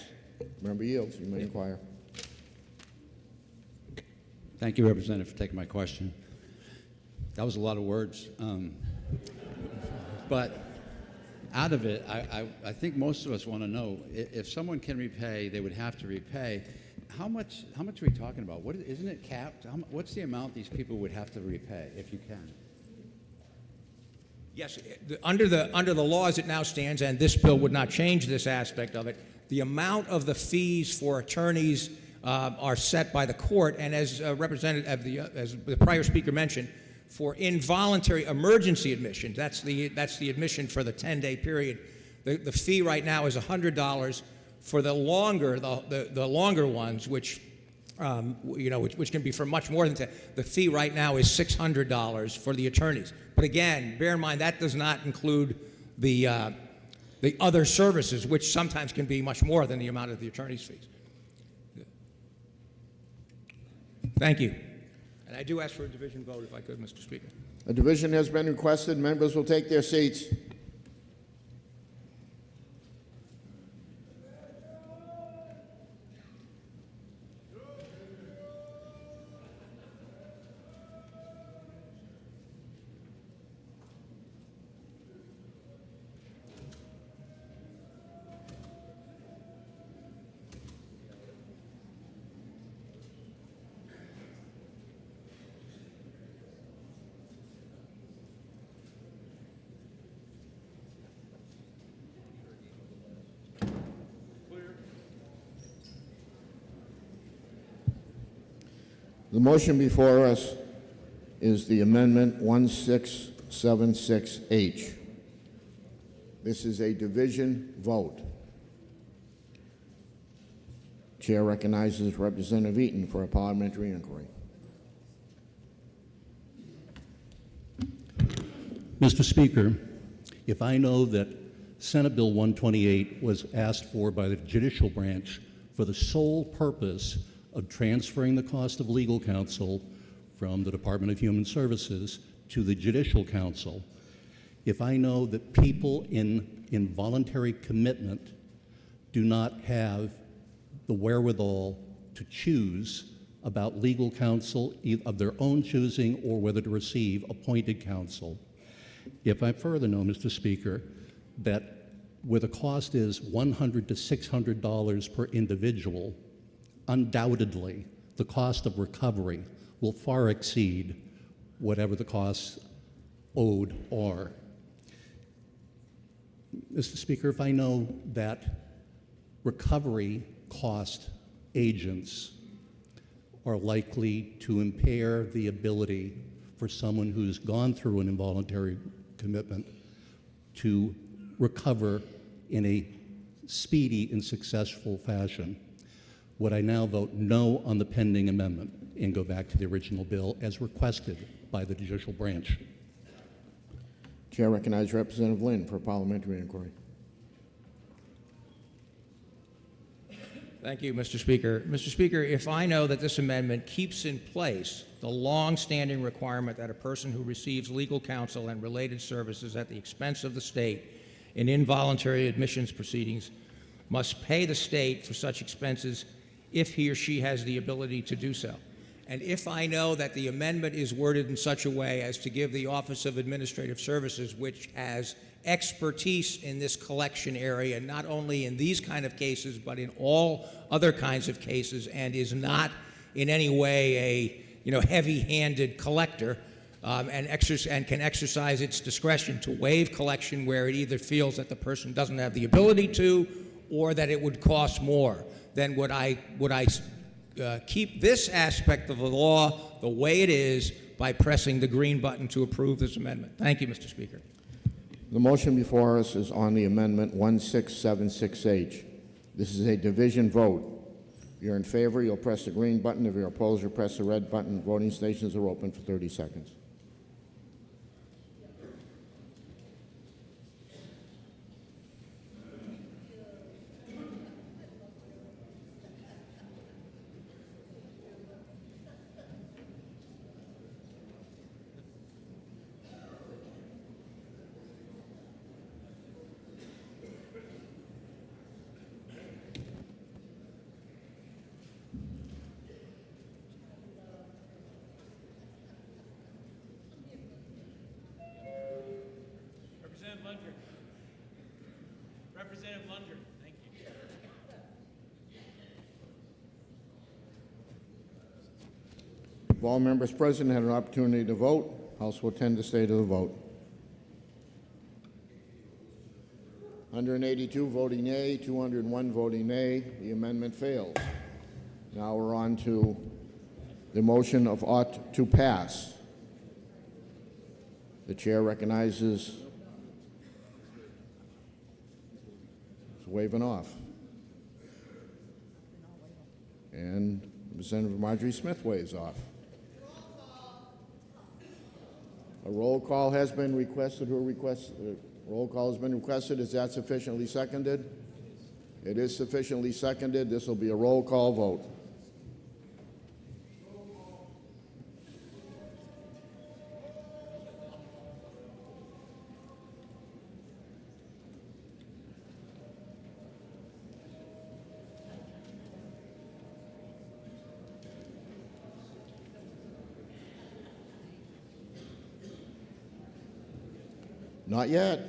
Speaker 1: Member yields. You may inquire.
Speaker 12: Thank you, Representative, for taking my question. That was a lot of words. But out of it, I think most of us want to know, if someone can repay, they would have to repay. How much are we talking about? Isn't it capped? What's the amount these people would have to repay, if you can?
Speaker 3: Yes, under the law as it now stands, and this bill would not change this aspect of it, the amount of the fees for attorneys are set by the court, and as as the prior speaker mentioned, for involuntary emergency admission, that's the admission for the 10-day period. The fee right now is $100. For the longer ones, which which can be for much more than 10, the fee right now is $600 for the attorneys. But again, bear in mind that does not include the other services, which sometimes can be much more than the amount of the attorney's fees. Thank you. And I do ask for a division vote if I could, Mr. Speaker.
Speaker 1: A division has been requested. Members will take their seats. The motion before us is the amendment 1676H. This is a division vote. Chair recognizes Representative Eaton for a parliamentary inquiry.
Speaker 13: Mr. Speaker, if I know that Senate Bill 128 was asked for by the judicial branch for the sole purpose of transferring the cost of legal counsel from the Department of Human Services to the Judicial Council, if I know that people in involuntary commitment do not have the wherewithal to choose about legal counsel of their own choosing or whether to receive appointed counsel, if I further know, Mr. Speaker, that where the cost is $100 to $600 per individual, undoubtedly, the cost of recovery will far exceed whatever the costs owed are. Mr. Speaker, if I know that recovery cost agents are likely to impair the ability for someone who's gone through an involuntary commitment to recover in a speedy and successful fashion, would I now vote no on the pending amendment and go back to the original bill as requested by the judicial branch?
Speaker 1: Chair recognizes Representative Lynn for a parliamentary inquiry.
Speaker 3: Thank you, Mr. Speaker. Mr. Speaker, if I know that this amendment keeps in place the long-standing requirement that a person who receives legal counsel and related services at the expense of the state in involuntary admissions proceedings must pay the state for such expenses if he or she has the ability to do so. And if I know that the amendment is worded in such a way as to give the Office of Administrative Services, which has expertise in this collection area, not only in these kind of cases, but in all other kinds of cases, and is not in any way a heavy-handed collector, and can exercise its discretion to waive collection where it either feels that the person doesn't have the ability to, or that it would cost more, then would I keep this aspect of the law the way it is by pressing the green button to approve this amendment. Thank you, Mr. Speaker.
Speaker 1: The motion before us is on the amendment 1676H. This is a division vote. If you're in favor, you'll press the green button. If you're opposed, you'll press the red button. Voting stations are open for 30 seconds.
Speaker 14: Representative Lunder, thank you.
Speaker 1: If all members present had an opportunity to vote, House will attend the state of the vote. 182 voting yea, 201 voting nay. The amendment fails. Now we're on to the motion of ought to pass. The chair recognizes waving off. And Representative Marjorie Smith waves off. A roll call has been requested. Roll call has been requested. Is that sufficiently seconded? It is sufficiently seconded. This will be a roll call vote. Not yet.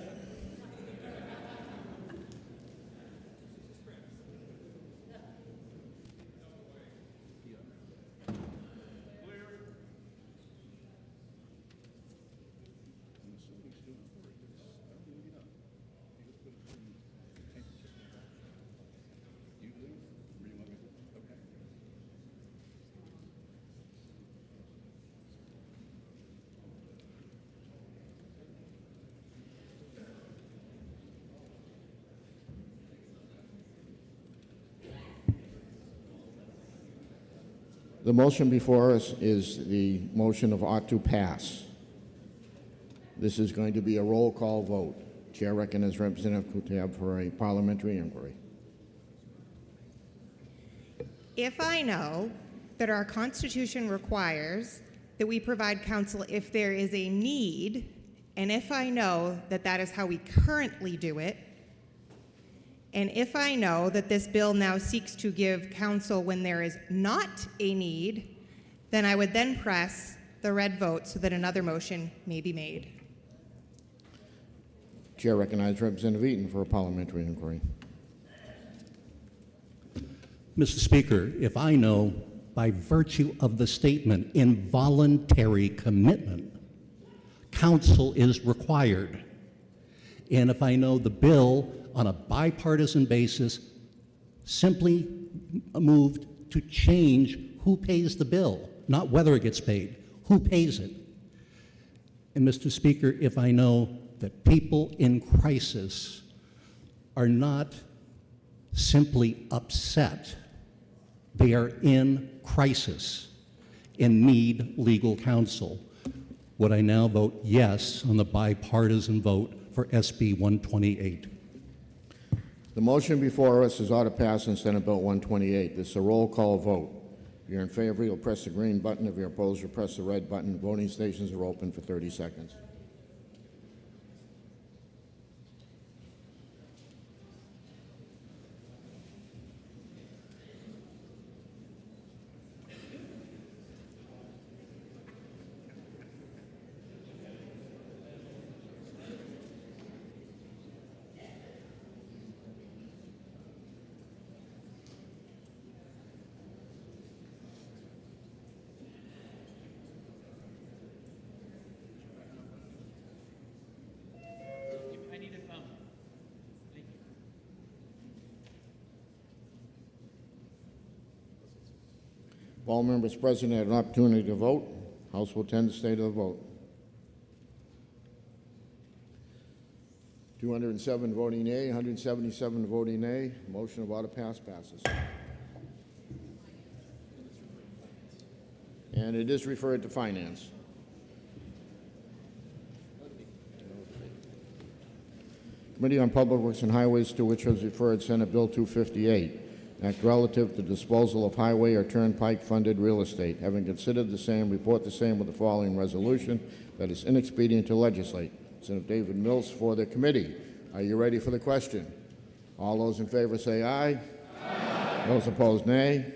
Speaker 1: The motion before us is the motion of ought to pass. This is going to be a roll call vote. Chair recognizes Representative Kutab for a parliamentary inquiry.
Speaker 15: If I know that our Constitution requires that we provide counsel if there is a need, and if I know that that is how we currently do it, and if I know that this bill now seeks to give counsel when there is not a need, then I would then press the red vote so that another motion may be made.
Speaker 1: Chair recognizes Representative Eaton for a parliamentary inquiry.
Speaker 13: Mr. Speaker, if I know by virtue of the statement involuntary commitment, counsel is required, and if I know the bill on a bipartisan basis simply moved to change who pays the bill, not whether it gets paid, who pays it. And Mr. Speaker, if I know that people in crisis are not simply upset, they are in crisis and need legal counsel, would I now vote yes on the bipartisan vote for SB 128?
Speaker 1: The motion before us is ought to pass on Senate Bill 128. This is a roll call vote. If you're in favor, you'll press the green button. If you're opposed, you'll press the red button. Voting stations are open for 30 seconds. If all members present had an opportunity to vote, House will tend to state of the vote. 207 voting yea, 177 voting nay. Motion of ought to pass passes. And it is referred to Finance. Committee on Public Works and Highways, to which was referred Senate Bill 258. Act relative to disposal of highway or turnpike-funded real estate. Having considered the same, report the same with the following resolution, that it's inexpedient to legislate. Senator David Mills for the committee. Are you ready for the question? All those in favor say aye. Aye. Those opposed, nay.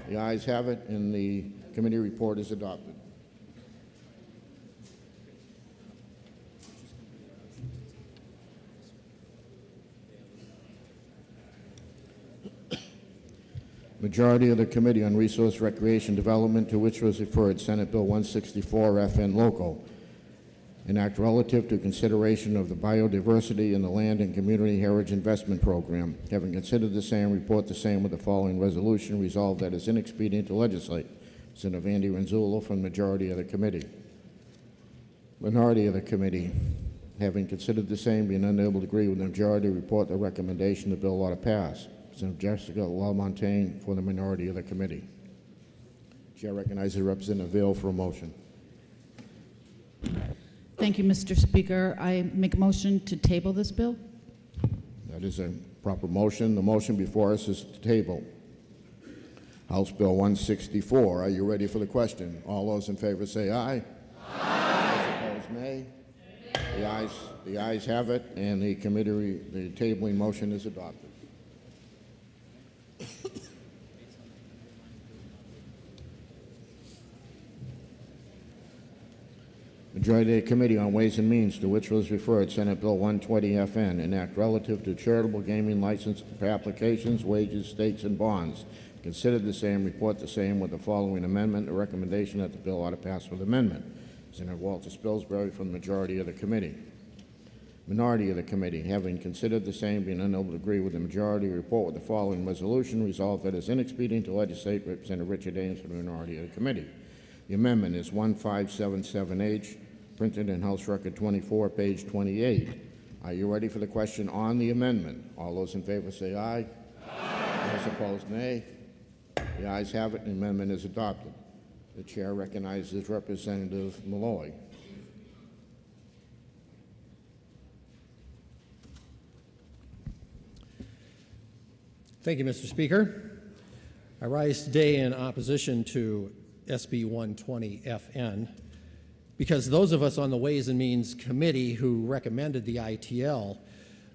Speaker 1: The ayes have it, and the committee report is adopted. Majority of the Committee on Resource Recreation Development, to which was referred Senate Bill 164 FN Local, an act relative to consideration of the biodiversity in the Land and Community Heritage Investment Program. Having considered the same, report the same with the following resolution. Resolved that it's inexpedient to legislate. Senator Andy Renzullo from the majority of the committee. Minority of the committee, having considered the same, being unable to agree with the majority, report the recommendation the bill ought to pass. Senator Jessica LaMontagne for the minority of the committee. Chair recognizes Representative Vail for a motion.
Speaker 14: Thank you, Mr. Speaker. I make a motion to table this bill.
Speaker 1: That is a proper motion. The motion before us is to table House Bill 164. Are you ready for the question? All those in favor say aye. Aye. Those opposed, nay. The ayes have it, and the tabling motion is adopted. Majority of the Committee on Ways and Means, to which was referred Senate Bill 120 FN, an act relative to charitable gaming license applications, wages, stakes, and bonds. Consider the same, report the same with the following amendment, a recommendation that the bill ought to pass with amendment. Senator Walter Spilsbury from the majority of the committee. Minority of the committee, having considered the same, being unable to agree with the majority, report with the following resolution. Resolved that it's inexpedient to legislate. Representative Richard Ames from the minority of the committee. The amendment is 1577H, printed in House Record 24, page 28. Are you ready for the question on the amendment? All those in favor say aye. Aye. Those opposed, nay. The ayes have it, and the amendment is adopted. The chair recognizes Representative Malloy.
Speaker 16: Thank you, Mr. Speaker. I rise today in opposition to SB 120 FN because those of us on the Ways and Means Committee who recommended the ITL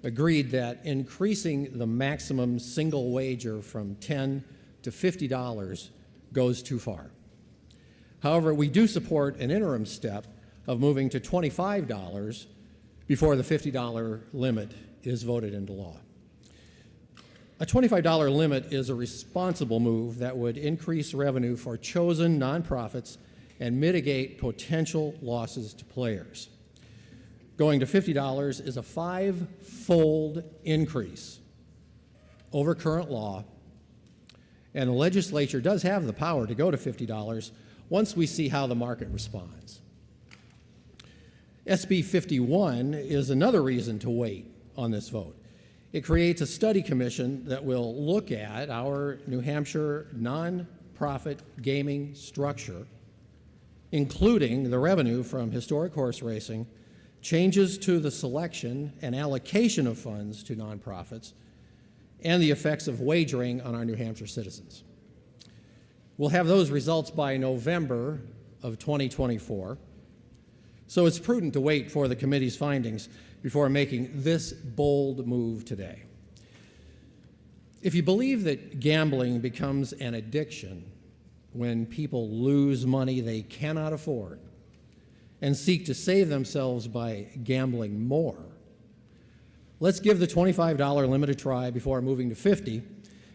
Speaker 16: agreed that increasing the maximum single wager from $10 to $50 goes too far. However, we do support an interim step of moving to $25 before the $50 limit is voted into law. A $25 limit is a responsible move that would increase revenue for chosen nonprofits and mitigate potential losses to players. Going to $50 is a five-fold increase over current law, and the legislature does have the power to go to $50 once we see how the market responds. SB 51 is another reason to wait on this vote. It creates a study commission that will look at our New Hampshire nonprofit gaming structure, including the revenue from historic horse racing, changes to the selection and allocation of funds to nonprofits, and the effects of wagering on our New Hampshire citizens. We'll have those results by November of 2024, so it's prudent to wait for the committee's findings before making this bold move today. If you believe that gambling becomes an addiction when people lose money they cannot afford and seek to save themselves by gambling more, let's give the $25 limit a try before moving to $50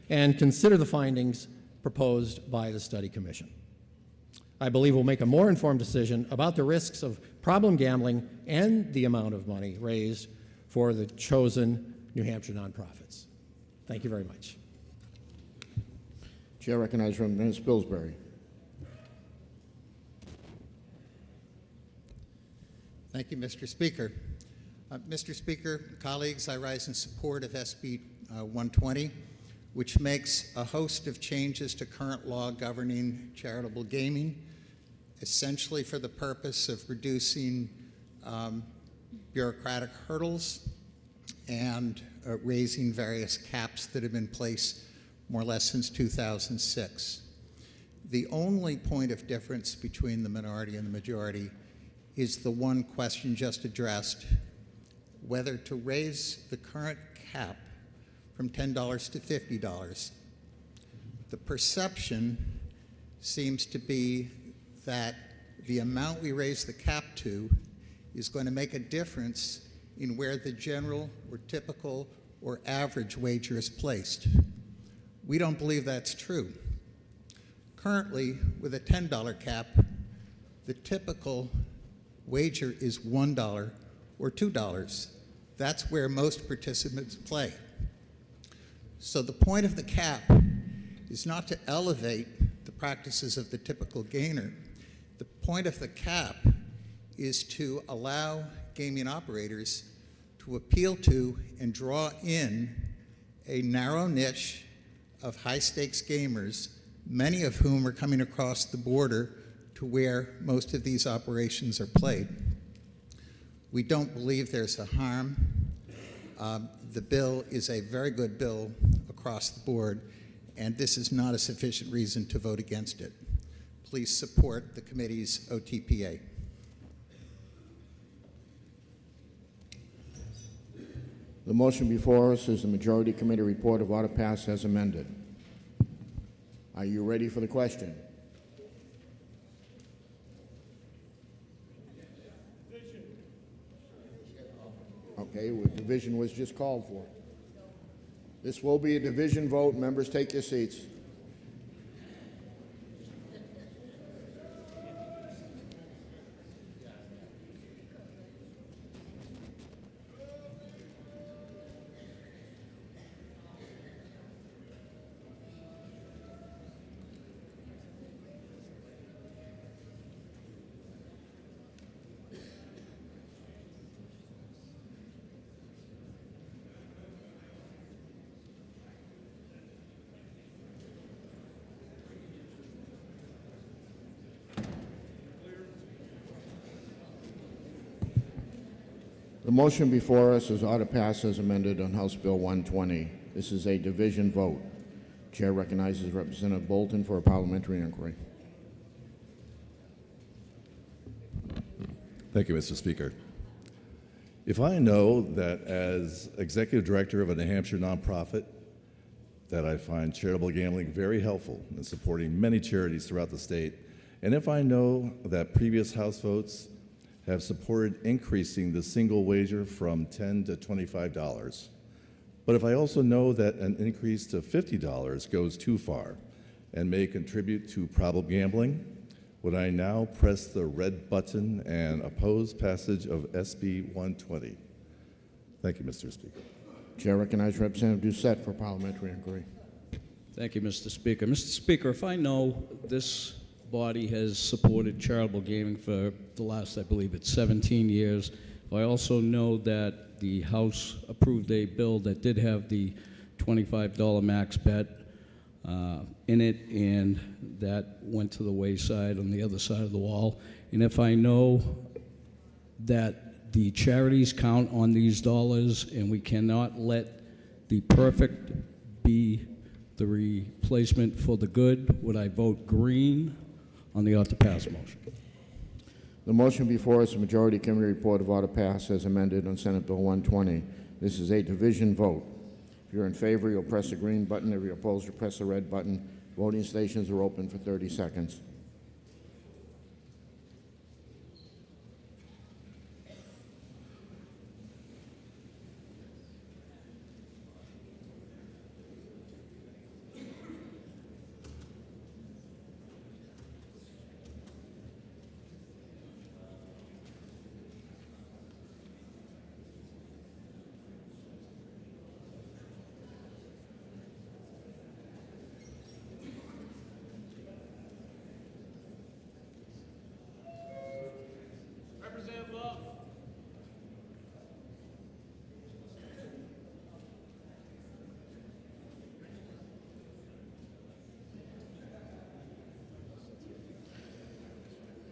Speaker 16: and consider the findings proposed by the study commission. I believe we'll make a more informed decision about the risks of problem gambling and the amount of money raised for the chosen New Hampshire nonprofits. Thank you very much.
Speaker 1: Chair recognizes Representative Spilsbury.
Speaker 17: Thank you, Mr. Speaker. Mr. Speaker, colleagues, I rise in support of SB 120, which makes a host of changes to current law governing charitable gaming, essentially for the purpose of reducing bureaucratic hurdles and raising various caps that have been placed more or less since 2006. The only point of difference between the minority and the majority is the one question just addressed, whether to raise the current cap from $10 to $50. The perception seems to be that the amount we raise the cap to is going to make a difference in where the general or typical or average wager is placed. We don't believe that's true. Currently, with a $10 cap, the typical wager is $1 or $2. That's where most participants play. So the point of the cap is not to elevate the practices of the typical gainer. The point of the cap is to allow gaming operators to appeal to and draw in a narrow niche of high-stakes gamers, many of whom are coming across the border to where most of these operations are played. We don't believe there's a harm. The bill is a very good bill across the board, and this is not a sufficient reason to vote against it. Please support the committee's OTPA.
Speaker 1: The motion before us is the Majority Committee report of order passed as amended. Are you ready for the question? Okay, division was just called for. This will be a division vote. Members, take your seats. The motion before us is order passed as amended on House Bill 120. This is a division vote. Chair recognizes Representative Bolton for a parliamentary inquiry.
Speaker 18: Thank you, Mr. Speaker. If I know that as executive director of a New Hampshire nonprofit that I find charitable gambling very helpful in supporting many charities throughout the state, and if I know that previous House votes have supported increasing the single wager from $10 to $25. But if I also know that an increase to $50 goes too far and may contribute to problem gambling, would I now press the red button and oppose passage of SB 120? Thank you, Mr. Speaker.
Speaker 1: Chair recognizes Representative Doucette for parliamentary inquiry.
Speaker 19: Thank you, Mr. Speaker. Mr. Speaker, if I know this body has supported charitable gaming for the last, I believe it's 17 years. I also know that the House approved a bill that did have the $25 max bet in it, and that went to the wayside on the other side of the wall. And if I know that the charities count on these dollars, and we cannot let the perfect be the replacement for the good. Would I vote green on the ought to pass motion?
Speaker 1: The motion before us, the majority committee report of ought to pass as amended on Senate Bill 120. This is a division vote. If you're in favor, you'll press the green button. If you're opposed, you'll press the red button. Voting stations are open for 30 seconds.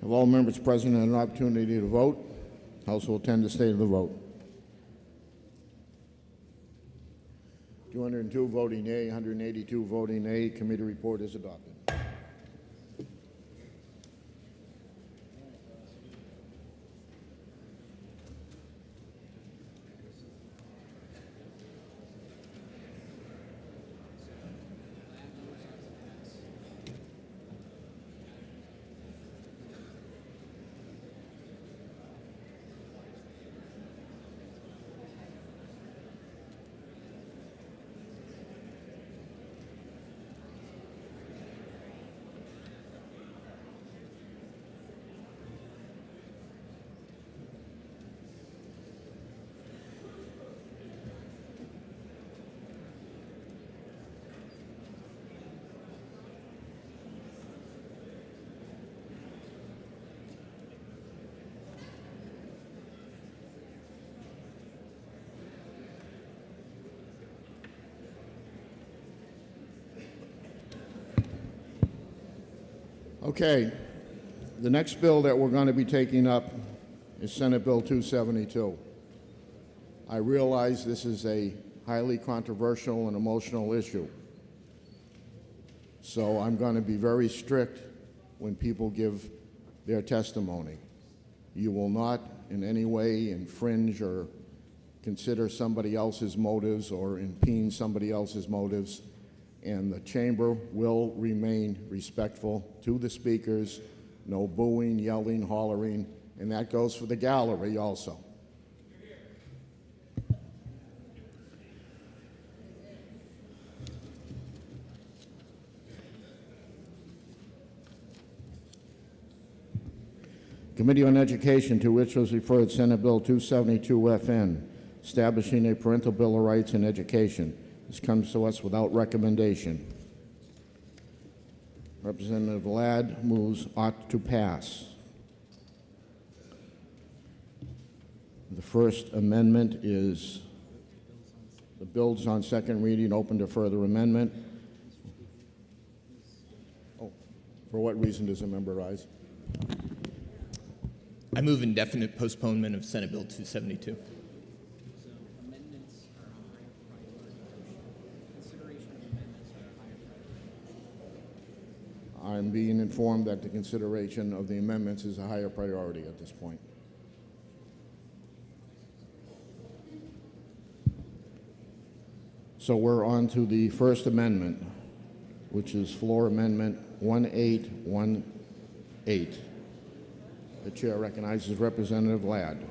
Speaker 1: Have all members present had an opportunity to vote? House will attend the state of the vote. 202 voting yea, 182 voting nay. Committee report is adopted. Okay, the next bill that we're going to be taking up is Senate Bill 272. I realize this is a highly controversial and emotional issue, so I'm going to be very strict when people give their testimony. You will not in any way infringe or consider somebody else's motives or impede somebody else's motives, and the chamber will remain respectful to the speakers. No booing, yelling, hollering, and that goes for the gallery also. Committee on Education, to which was referred Senate Bill 272 FN, establishing a parental bill of rights in education. This comes to us without recommendation. Representative Ladd moves ought to pass. The first amendment is the bill's on second reading, open to further amendment. Oh, for what reason does a member rise?
Speaker 20: I move indefinite postponement of Senate Bill 272.
Speaker 1: I'm being informed that the consideration of the amendments is a higher priority at this point. So we're on to the First Amendment, which is Floor Amendment 1818. The chair recognizes Representative Ladd.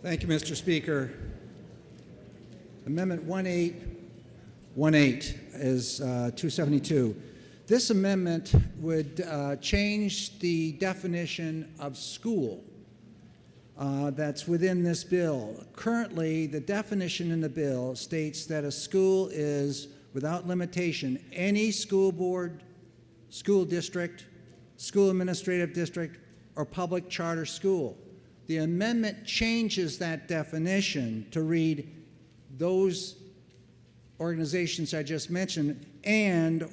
Speaker 21: Thank you, Mr. Speaker. Amendment 1818 is 272. This amendment would change the definition of school that's within this bill. Currently, the definition in the bill states that a school is, without limitation, any school board, school district, school administrative district, or public charter school. The amendment changes that definition to read those organizations I just mentioned and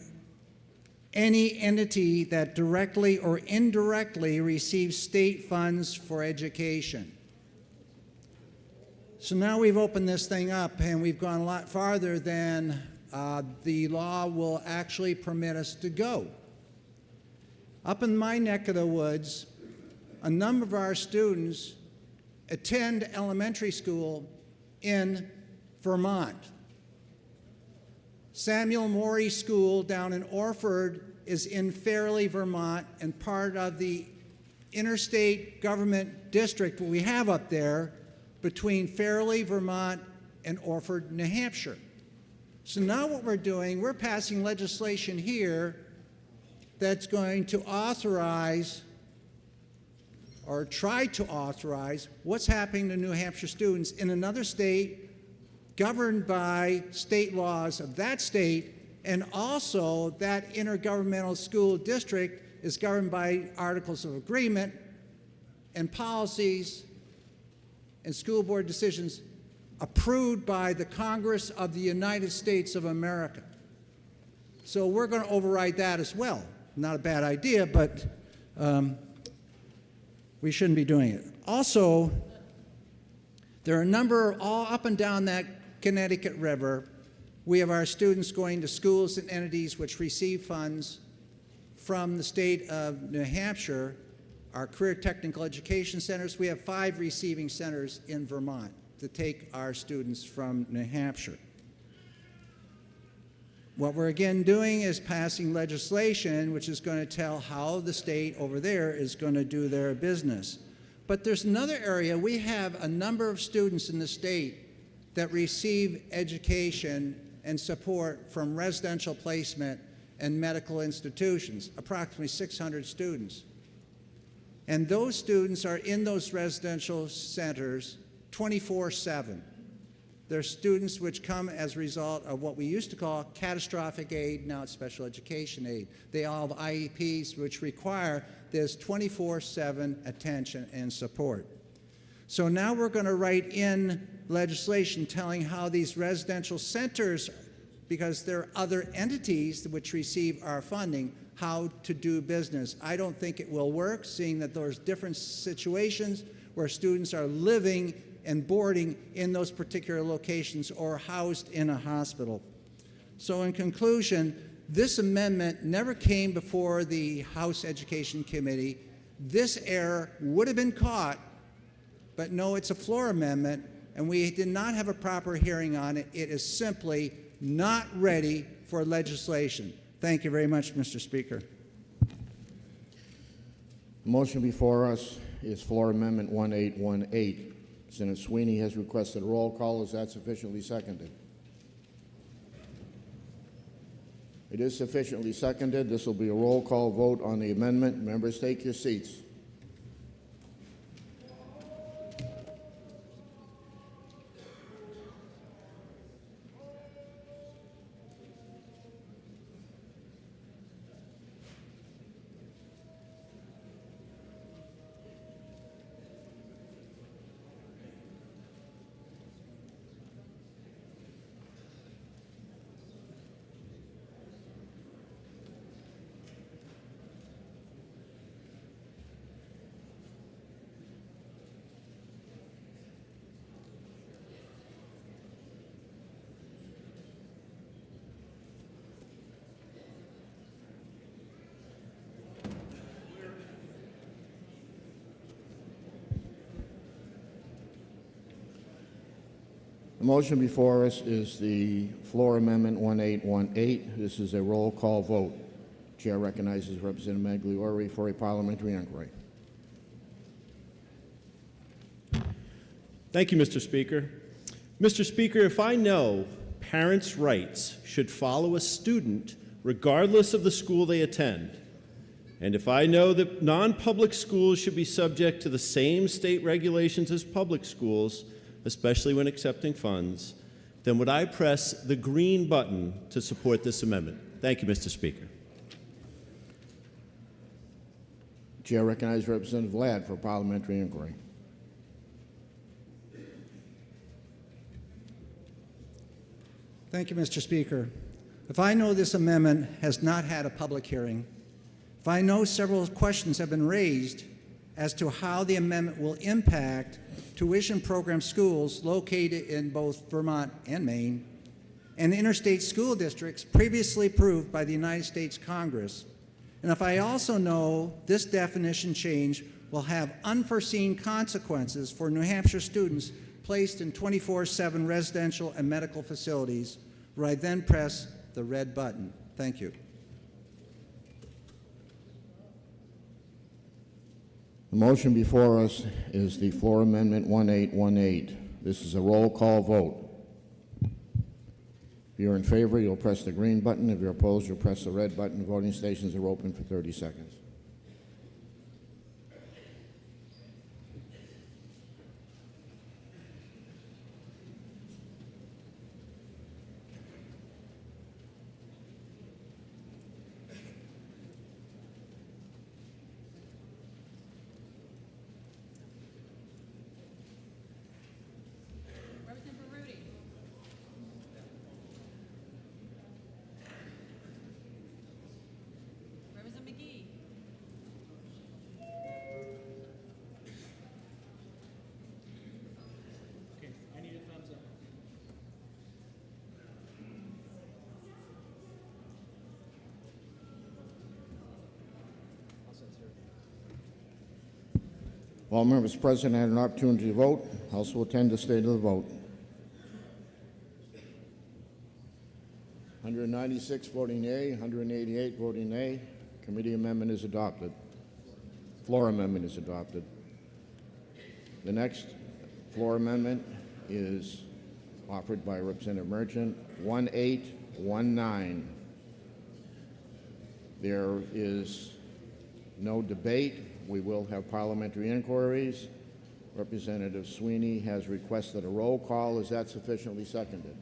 Speaker 21: any entity that directly or indirectly receives state funds for education. So now we've opened this thing up and we've gone a lot farther than the law will actually permit us to go. Up in my neck of the woods, a number of our students attend elementary school in Vermont. Samuel Morey School down in Orford is in Fairleigh, Vermont, and part of the interstate government district we have up there between Fairleigh, Vermont, and Orford, New Hampshire. So now what we're doing, we're passing legislation here that's going to authorize or try to authorize what's happening to New Hampshire students in another state governed by state laws of that state, and also that intergovernmental school district is governed by articles of agreement and policies and school board decisions approved by the Congress of the United States of America. So we're going to override that as well. Not a bad idea, but we shouldn't be doing it. Also, there are a number all up and down that Connecticut River. We have our students going to schools and entities which receive funds from the state of New Hampshire. Our career technical education centers, we have 5 receiving centers in Vermont to take our students from New Hampshire. What we're again doing is passing legislation which is going to tell how the state over there is going to do their business. But there's another area. We have a number of students in the state that receive education and support from residential placement and medical institutions, approximately 600 students. And those students are in those residential centers 24/7. They're students which come as a result of what we used to call catastrophic aid, now it's special education aid. They all have IEPs which require this 24/7 attention and support. So now we're going to write in legislation telling how these residential centers, because there are other entities which receive our funding, how to do business. I don't think it will work, seeing that there's different situations where students are living and boarding in those particular locations or housed in a hospital. So in conclusion, this amendment never came before the House Education Committee. This error would have been caught, but no, it's a floor amendment, and we did not have a proper hearing on it. It is simply not ready for legislation. Thank you very much, Mr. Speaker.
Speaker 1: The motion before us is Floor Amendment 1818. Senator Sweeney has requested a roll call. Is that sufficiently seconded? It is sufficiently seconded. This will be a roll call vote on the amendment. Members, take your seats. The motion before us is the Floor Amendment 1818. This is a roll call vote. Chair recognizes Representative Magliore for a parliamentary inquiry.
Speaker 2: Thank you, Mr. Speaker. Mr. Speaker, if I know parents' rights should follow a student regardless of the school they attend, and if I know that non-public schools should be subject to the same state regulations as public schools, especially when accepting funds, then would I press the green button to support this amendment? Thank you, Mr. Speaker.
Speaker 1: Chair recognizes Representative Ladd for parliamentary inquiry.
Speaker 21: Thank you, Mr. Speaker. If I know this amendment has not had a public hearing, if I know several questions have been raised as to how the amendment will impact tuition program schools located in both Vermont and Maine, and interstate school districts previously approved by the United States Congress, and if I also know this definition change will have unforeseen consequences for New Hampshire students placed in 24/7 residential and medical facilities, where I then press the red button. Thank you.
Speaker 1: The motion before us is the floor amendment 1818. This is a roll call vote. If you're in favor, you'll press the green button. If you're opposed, you'll press the red button. Voting stations are open for 30 seconds. All members present had an opportunity to vote. House will attend the state of the vote. 196 voting yea, 188 voting nay. Committee amendment is adopted. Floor amendment is adopted. The next floor amendment is offered by Representative Merchant, 1819. There is no debate. We will have parliamentary inquiries. Representative Sweeney has requested a roll call. Is that sufficiently seconded?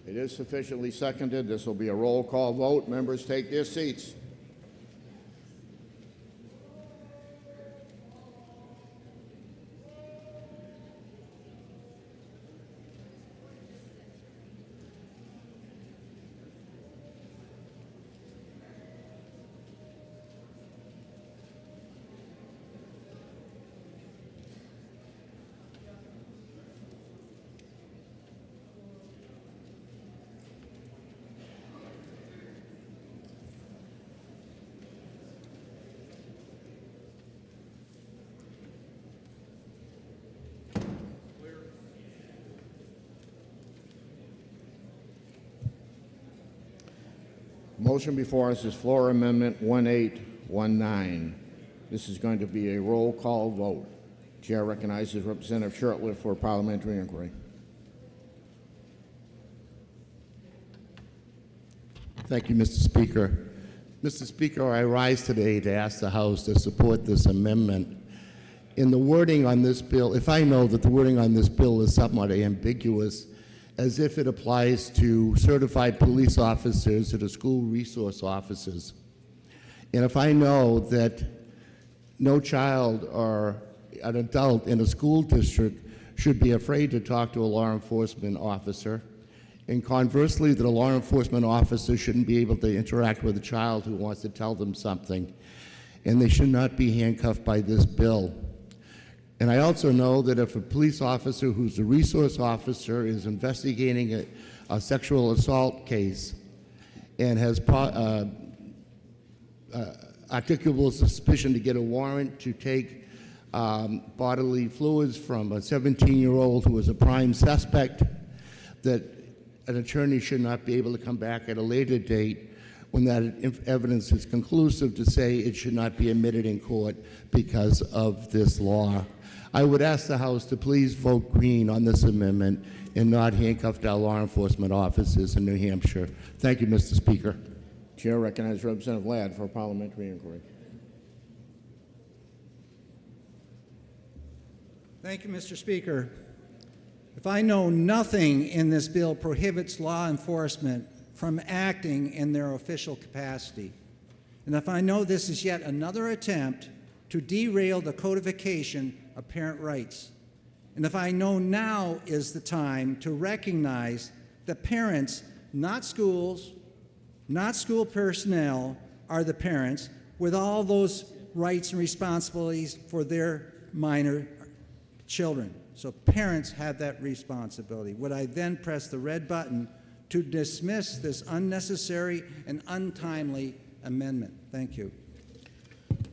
Speaker 1: It is sufficiently seconded. This will be a roll call vote. Members take their seats. Motion before us is floor amendment 1819. This is going to be a roll call vote. Chair recognizes Representative Shurtleff for parliamentary inquiry.
Speaker 5: Thank you, Mr. Speaker. Mr. Speaker, I rise today to ask the House to support this amendment. In the wording on this bill, if I know that the wording on this bill is somewhat ambiguous, as if it applies to certified police officers or to school resource officers. And if I know that no child or an adult in a school district should be afraid to talk to a law enforcement officer, and conversely, that a law enforcement officer shouldn't be able to interact with a child who wants to tell them something, and they should not be handcuffed by this bill. And I also know that if a police officer who's a resource officer is investigating a sexual assault case and has articulable suspicion to get a warrant to take bodily fluids from a 17-year-old who is a prime suspect, that an attorney should not be able to come back at a later date when that evidence is conclusive to say it should not be admitted in court because of this law. I would ask the House to please vote green on this amendment and not handcuff our law enforcement officers in New Hampshire. Thank you, Mr. Speaker.
Speaker 1: Chair recognizes Representative Ladd for parliamentary inquiry.
Speaker 21: Thank you, Mr. Speaker. If I know nothing in this bill prohibits law enforcement from acting in their official capacity, and if I know this is yet another attempt to derail the codification of parent rights, And if I know now is the time to recognize that parents, not schools, not school personnel, are the parents with all those rights and responsibilities for their minor children. So parents have that responsibility. Would I then press the red button to dismiss this unnecessary and untimely amendment? Thank you.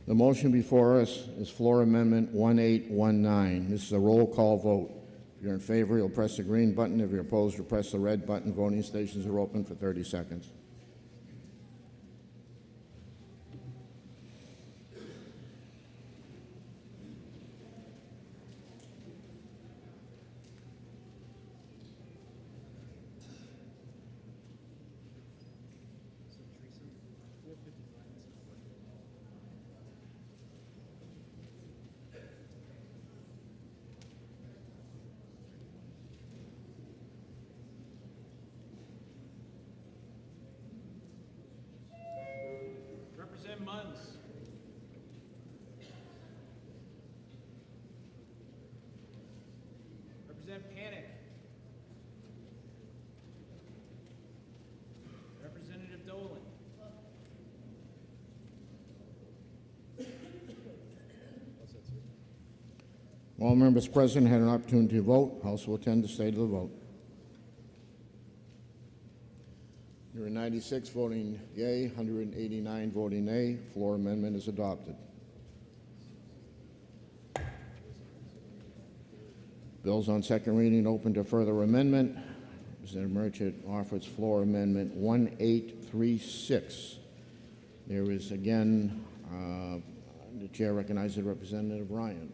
Speaker 1: The motion before us is Floor Amendment 1819. This is a roll call vote. If you're in favor, you'll press the green button. If you're opposed, you'll press the red button. Voting stations are open for 30 seconds.
Speaker 3: Representative Munns. Representative Panic. Representative Dolan.
Speaker 1: All members present had an opportunity to vote. House will attend the state of the vote. There are 96 voting yea, 189 voting nay. Floor amendment is adopted. Bills on second reading open to further amendment. Representative Merchant offers floor amendment 1836. There is again, the chair recognizes Representative Ryan.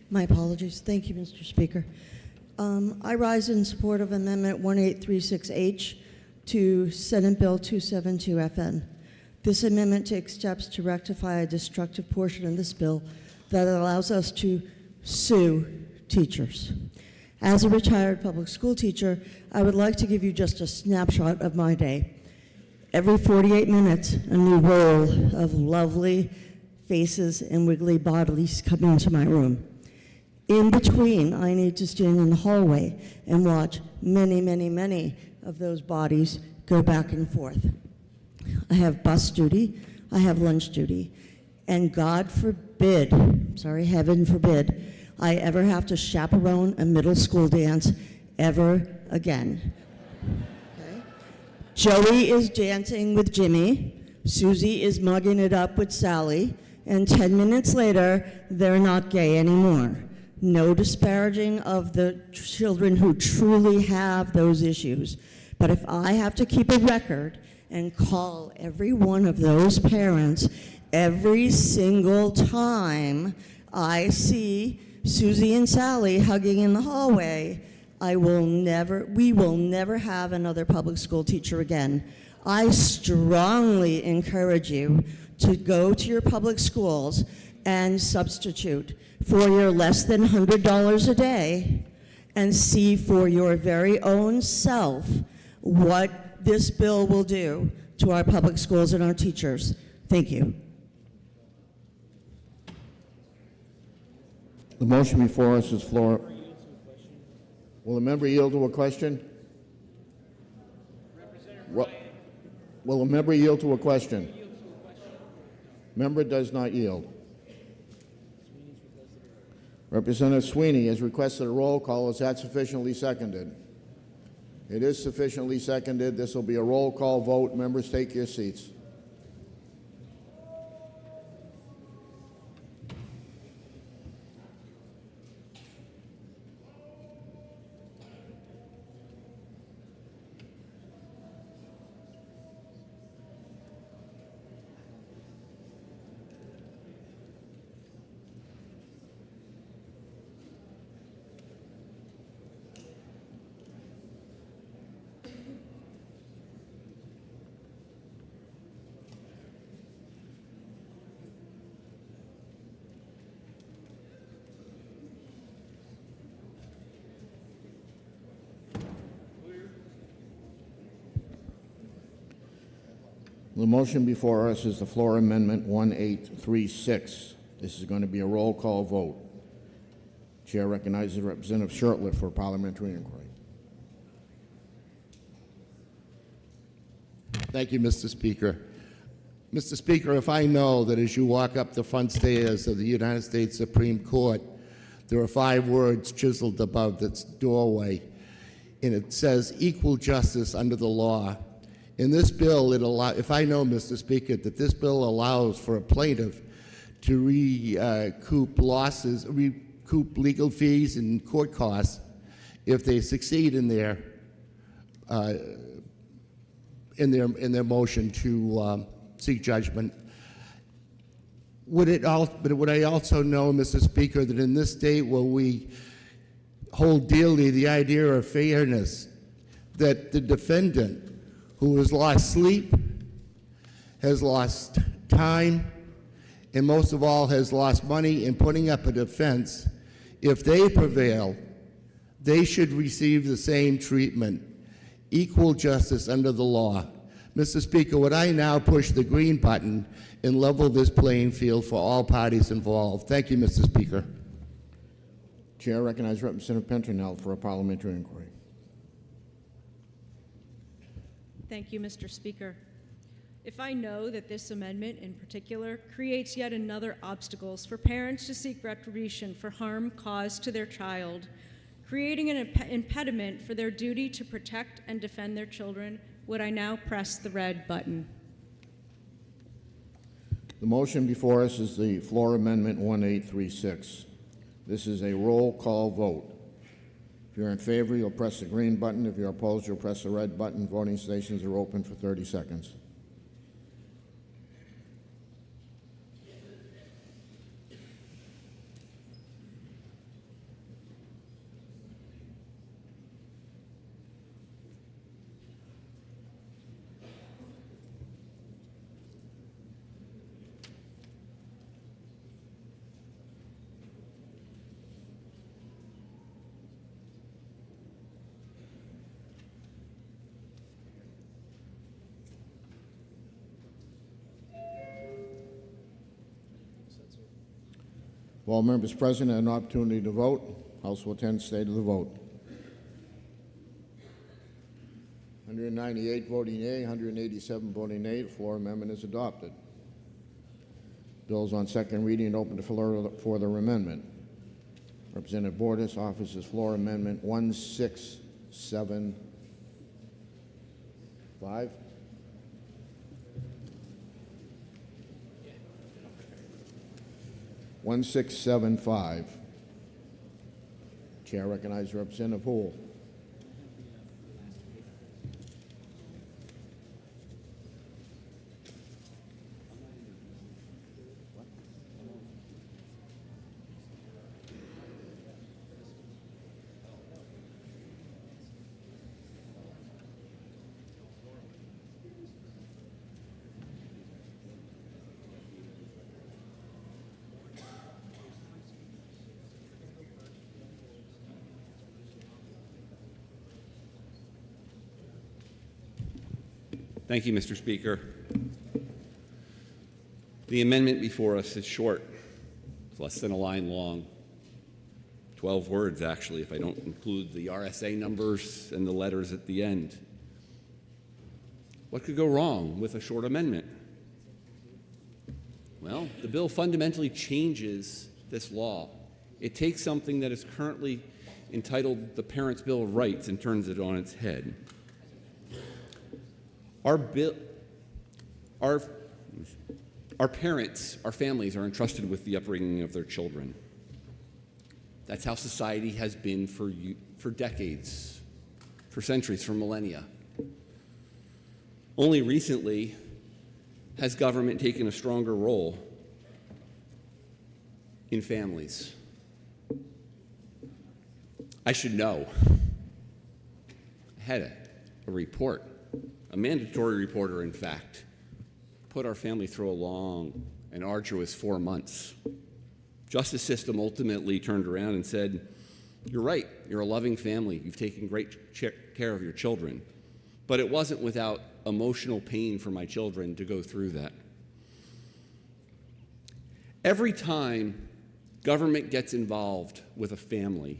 Speaker 6: My apologies. Thank you, Mr. Speaker. I rise in support of Amendment 1836H to Senate Bill 272FN. This amendment takes steps to rectify a destructive portion of this bill that allows us to sue teachers. As a retired public school teacher, I would like to give you just a snapshot of my day. Every 48 minutes, a new roll of lovely faces and wiggly bodies come into my room. In between, I need to stand in the hallway and watch many, many, many of those bodies go back and forth. I have bus duty, I have lunch duty, and God forbid, sorry, heaven forbid, I ever have to chaperone a middle school dance ever again. Okay? Joey is dancing with Jimmy, Susie is mugging it up with Sally, and 10 minutes later, they're not gay anymore. No disparaging of the children who truly have those issues. But if I have to keep a record and call every one of those parents every single time I see Susie and Sally hugging in the hallway, we will never have another public school teacher again. I strongly encourage you to go to your public schools and substitute for your less than $100 a day and see for your very own self what this bill will do to our public schools and our teachers. Thank you.
Speaker 1: The motion before us is floor. Will the member yield to a question? Will a member yield to a question? Member does not yield. Representative Sweeney has requested a roll call. Is that sufficiently seconded? It is sufficiently seconded. This will be a roll call vote. Members, take your seats. The motion before us is the floor amendment 1836. This is going to be a roll call vote. Chair recognizes Representative Shurtleff for parliamentary inquiry.
Speaker 5: Thank you, Mr. Speaker. Mr. Speaker, if I know that as you walk up the front stairs of the United States Supreme Court, there are 5 words chiseled above its doorway, and it says equal justice under the law. In this bill, if I know, Mr. Speaker, that this bill allows for a plaintiff to recoup legal fees and court costs if they succeed in their motion to seek judgment. Would I also know, Mr. Speaker, that in this state where we hold dearly the idea of fairness, that the defendant who has lost sleep, has lost time, and most of all has lost money in putting up a defense, if they prevail, they should receive the same treatment, equal justice under the law. Mr. Speaker, would I now push the green button and level this playing field for all parties involved? Thank you, Mr. Speaker.
Speaker 1: Chair recognizes Representative Petronel for a parliamentary inquiry.
Speaker 9: Thank you, Mr. Speaker. If I know that this amendment in particular creates yet another obstacles for parents to seek retribution for harm caused to their child, creating an impediment for their duty to protect and defend their children, would I now press the red button?
Speaker 1: The motion before us is the floor amendment 1836. This is a roll call vote. If you're in favor, you'll press the green button. If you're opposed, you'll press the red button. Voting stations are open for 30 seconds. If all members present have an opportunity to vote, House will attend state of the vote. 198 voting yea, 187 voting nay. The floor amendment is adopted. Bills on second reading and open to floor for the amendment. Representative Bordas offers his floor amendment 1675. Chair recognizes Representative Houle.
Speaker 22: Thank you, Mr. Speaker. The amendment before us is short. It's less than a line long. 12 words, actually, if I don't include the RSA numbers and the letters at the end. What could go wrong with a short amendment? Well, the bill fundamentally changes this law. It takes something that is currently entitled the Parents' Bill of Rights and turns it on its head. Our parents, our families are entrusted with the upbringing of their children. That's how society has been for decades, for centuries, for millennia. Only recently has government taken a stronger role in families. I should know. I had a report. A mandatory reporter, in fact, put our family through a long and arduous 4 months. Justice system ultimately turned around and said, "You're right, you're a loving family, you've taken great care of your children, but it wasn't without emotional pain for my children to go through that. Every time government gets involved with a family,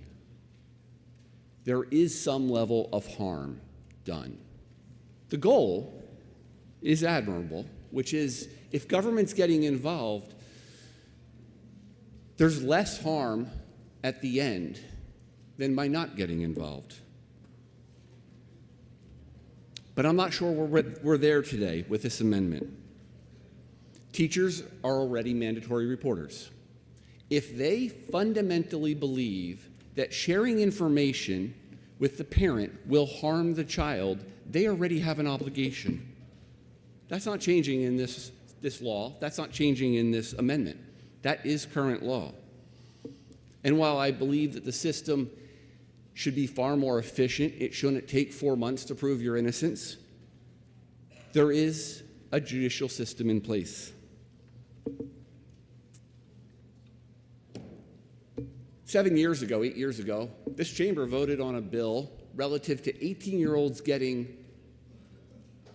Speaker 22: there is some level of harm done. The goal is admirable, which is if government's getting involved, there's less harm at the end than by not getting involved. But I'm not sure we're there today with this amendment. Teachers are already mandatory reporters. If they fundamentally believe that sharing information with the parent will harm the child, they already have an obligation. That's not changing in this law. That's not changing in this amendment. That is current law. And while I believe that the system should be far more efficient, it shouldn't take 4 months to prove your innocence, there is a judicial system in place. 8 years ago, this chamber voted on a bill relative to 18-year-olds getting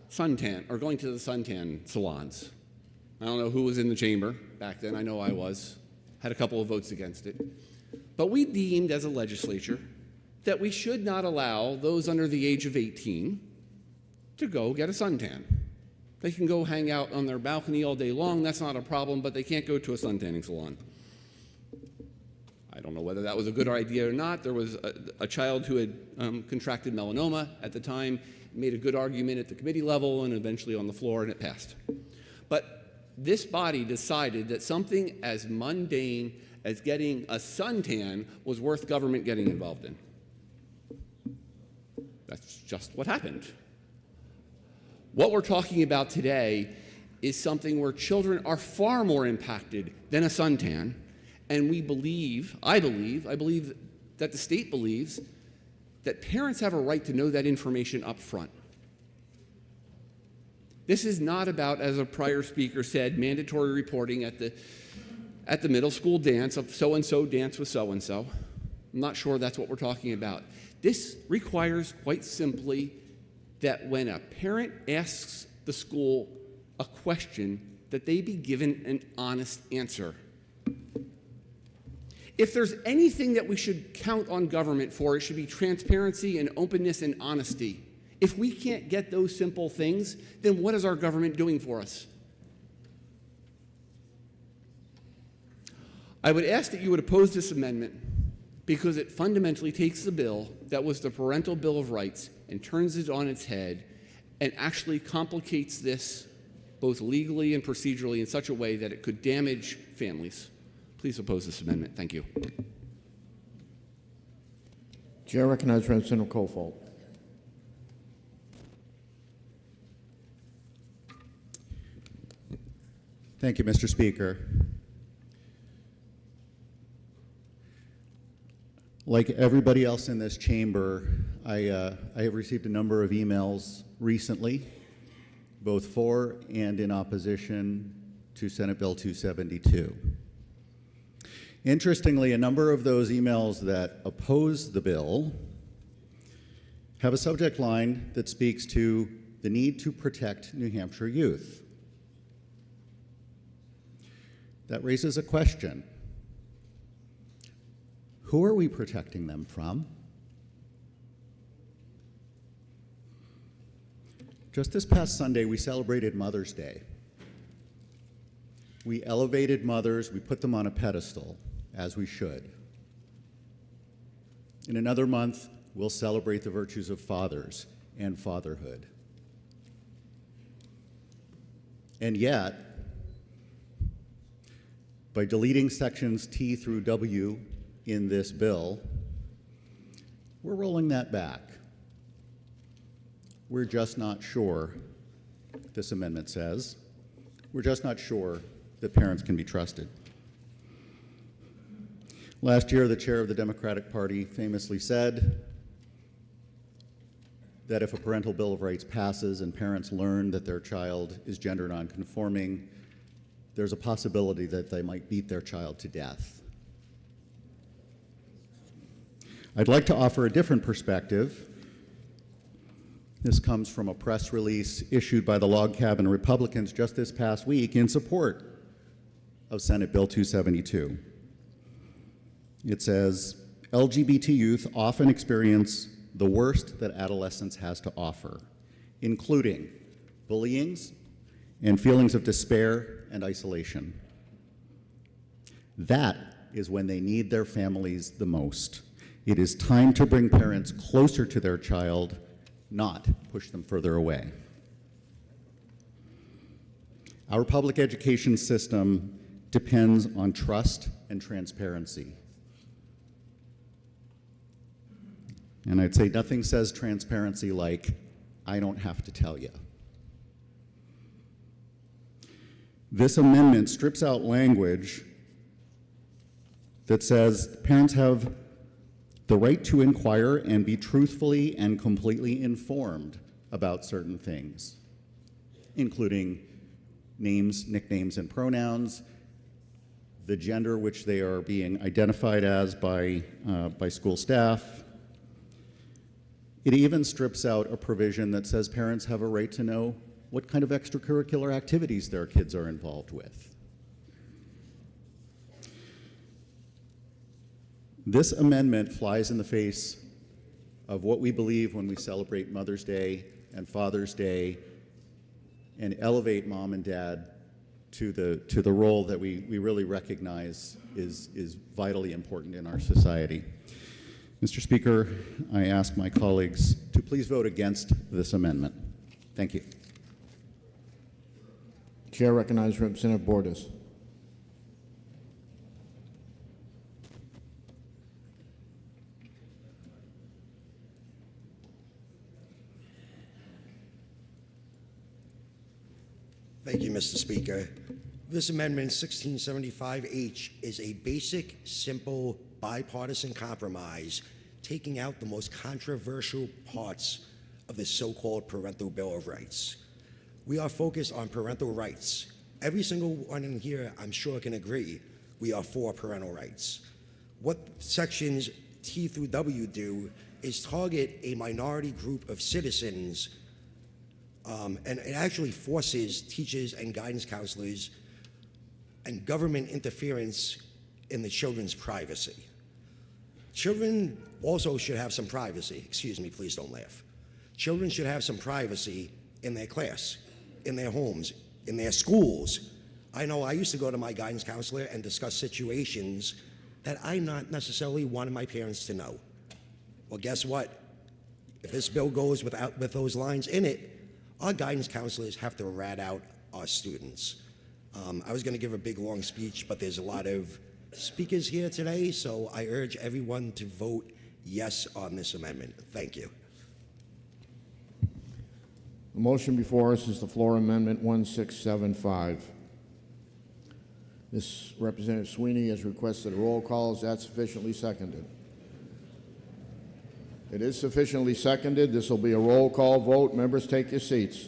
Speaker 22: suntan, or going to the suntan salons. I don't know who was in the chamber back then. I know I was. Had a couple of votes against it. But we deemed as a legislature that we should not allow those under the age of 18 to go get a suntan. They can go hang out on their balcony all day long. That's not a problem, but they can't go to a suntanning salon. I don't know whether that was a good idea or not. There was a child who had contracted melanoma at the time, made a good argument at the committee level and eventually on the floor, and it passed. But this body decided that something as mundane as getting a suntan was worth government getting involved in. That's just what happened. What we're talking about today is something where children are far more impacted than a suntan, and I believe that the state believes that parents have a right to know that information up front. This is not about, as a prior speaker said, mandatory reporting at the middle school dance of so-and-so dance with so-and-so. I'm not sure that's what we're talking about. This requires, quite simply, that when a parent asks the school a question, that they be given an honest answer. If there's anything that we should count on government for, it should be transparency and openness and honesty. If we can't get those simple things, then what is our government doing for us? I would ask that you would oppose this amendment because it fundamentally takes the bill that was the Parental Bill of Rights and turns it on its head and actually complicates this both legally and procedurally in such a way that it could damage families. Please oppose this amendment. Thank you.
Speaker 1: Chair recognizes Representative Kofold.
Speaker 8: Thank you, Mr. Speaker. Like everybody else in this chamber, I have received a number of emails recently, both for and in opposition to Senate Bill 272. Interestingly, a number of those emails that oppose the bill have a subject line that speaks to the need to protect New Hampshire youth. That raises a question. Who are we protecting them from? Just this past Sunday, we celebrated Mother's Day. We elevated mothers, we put them on a pedestal, as we should. In another month, we'll celebrate the virtues of fathers and fatherhood. And yet, by deleting sections T through W in this bill, we're rolling that back. We're just not sure, this amendment says, we're just not sure that parents can be trusted. Last year, the chair of the Democratic Party famously said that if a parental bill of rights passes and parents learn that their child is gender nonconforming, there's a possibility that they might beat their child to death. I'd like to offer a different perspective This comes from a press release issued by the Log Cabin Republicans just this past week in support of Senate Bill 272. It says, LGBT youth often experience the worst that adolescence has to offer, including bullyings and feelings of despair and isolation. That is when they need their families the most. It is time to bring parents closer to their child, not push them further away. Our public education system depends on trust and transparency. And I'd say nothing says transparency like, I don't have to tell you. This amendment strips out language that says parents have the right to inquire and be truthfully and completely informed about certain things, including names, nicknames, and pronouns, the gender which they are being identified as by school staff. It even strips out a provision that says parents have a right to know what kind of extracurricular activities their kids are involved with. This amendment flies in the face of what we believe when we celebrate Mother's Day and Father's Day and elevate mom and dad to the role that we really recognize is vitally important in our society. Mr. Speaker, I ask my colleagues to please vote against this amendment. Thank you.
Speaker 1: Chair recognizes Representative Borders.
Speaker 7: Thank you, Mr. Speaker. This amendment, 1675H, is a basic, simple, bipartisan compromise, taking out the most controversial parts of the so-called Parental Bill of Rights. We are focused on parental rights. Every single one in here, I'm sure, can agree we are for parental rights. What sections T through W do is target a minority group of citizens, and it actually forces teachers and guidance counselors and government interference in the children's privacy. Children also should have some privacy. Excuse me, please don't laugh. Children should have some privacy in their class, in their homes, in their schools. I know I used to go to my guidance counselor and discuss situations that I not necessarily wanted my parents to know. Well, guess what? If this bill goes with those lines in it, our guidance counselors have to rat out our students. I was going to give a big, long speech, but there's a lot of speakers here today, so I urge everyone to vote yes on this amendment. Thank you.
Speaker 1: The motion before us is the floor amendment 1675. This Representative Sweeney has requested a roll call. Is that sufficiently seconded? It is sufficiently seconded. This will be a roll call vote. Members, take your seats.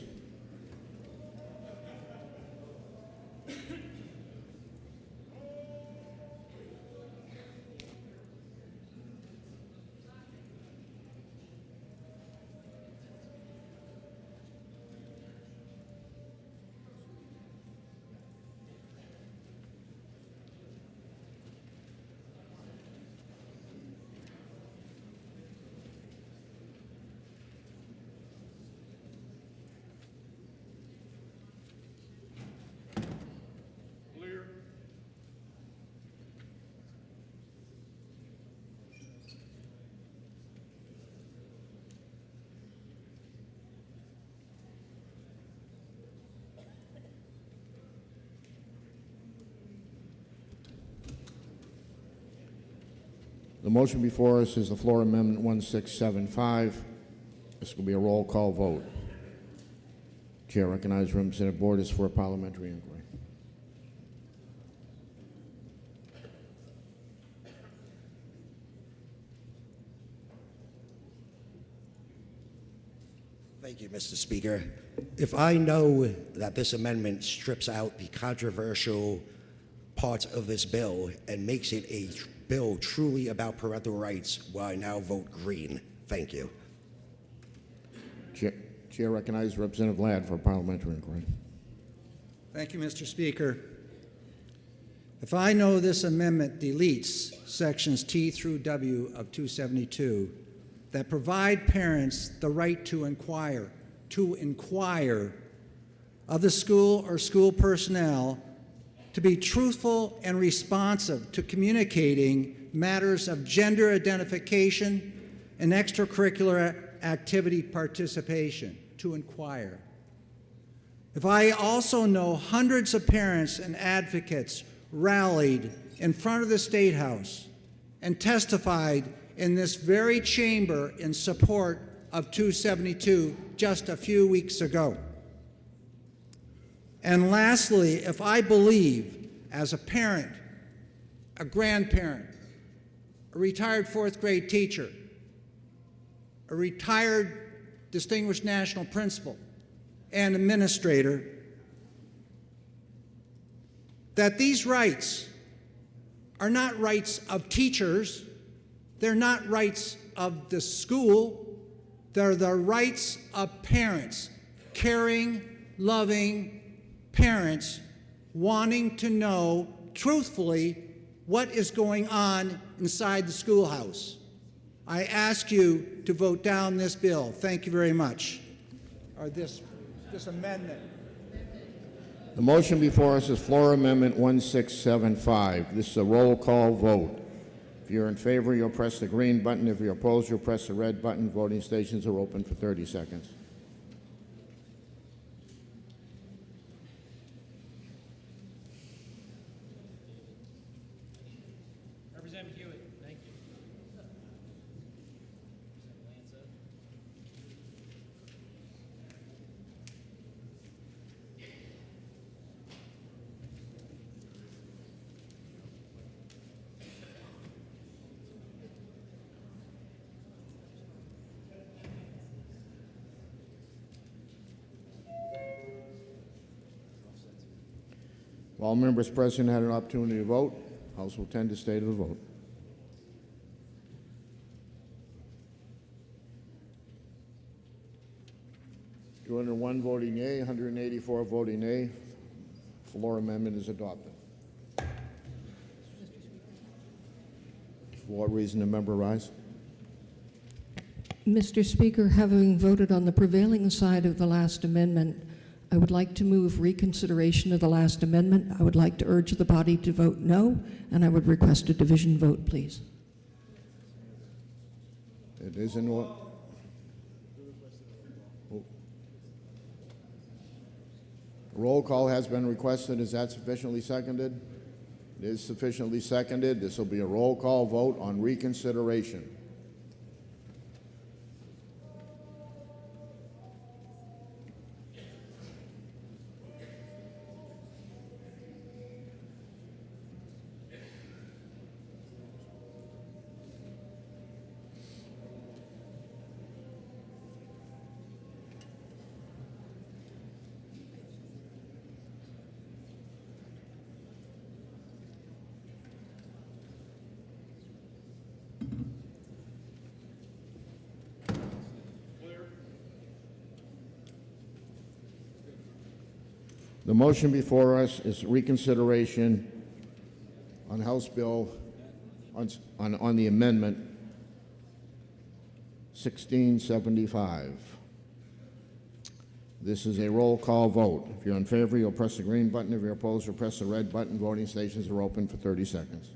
Speaker 1: The motion before us is the floor amendment 1675. This will be a roll call vote. Chair recognizes Representative Borders for a parliamentary inquiry.
Speaker 7: Thank you, Mr. Speaker. If I know that this amendment strips out the controversial parts of this bill and makes it a bill truly about parental rights, will I now vote green? Thank you.
Speaker 1: Chair Chair recognizes Representative Ladd for a parliamentary inquiry.
Speaker 21: Thank you, Mr. Speaker. If I know this amendment deletes sections T through W of 272 that provide parents the right to inquire of the school or school personnel to be truthful and responsive to communicating matters of gender identification and extracurricular activity participation, to inquire. If I also know hundreds of parents and advocates rallied in front of the State House and testified in this very chamber in support of 272 just a few weeks ago. And lastly, if I believe as a parent, a grandparent, a retired fourth grade teacher, a retired distinguished national principal, and administrator, that these rights are not rights of teachers, they're not rights of the school, they're the rights of parents, caring, loving parents wanting to know truthfully what is going on inside the schoolhouse. I ask you to vote down this bill. Thank you very much. Or this amendment.
Speaker 1: The motion before us is Floor Amendment 1675. This is a roll call vote. If you're in favor, you'll press the green button. If you're opposed, you'll press the red button. Voting stations are open for 30 seconds.
Speaker 11: Representative Hewitt, thank you.
Speaker 1: While members present had an opportunity to vote, House will tend to stay to the vote. (201) voting yea, 184 voting nay. Floor amendment is adopted. For what reason the member rise?
Speaker 4: Mr. Speaker, having voted on the prevailing side of the last amendment, I would like to move reconsideration of the last amendment. I would like to urge the body to vote no, and I would request a division vote, please.
Speaker 1: It is in order. Roll call has been requested. Is that sufficiently seconded? It is sufficiently seconded. This will be a roll call vote on reconsideration. The motion before us is reconsideration on House Bill, on the amendment 1675. This is a roll call vote. If you're in favor, you'll press the green button. If you're opposed, you'll press the red button. Voting stations are open for 30 seconds.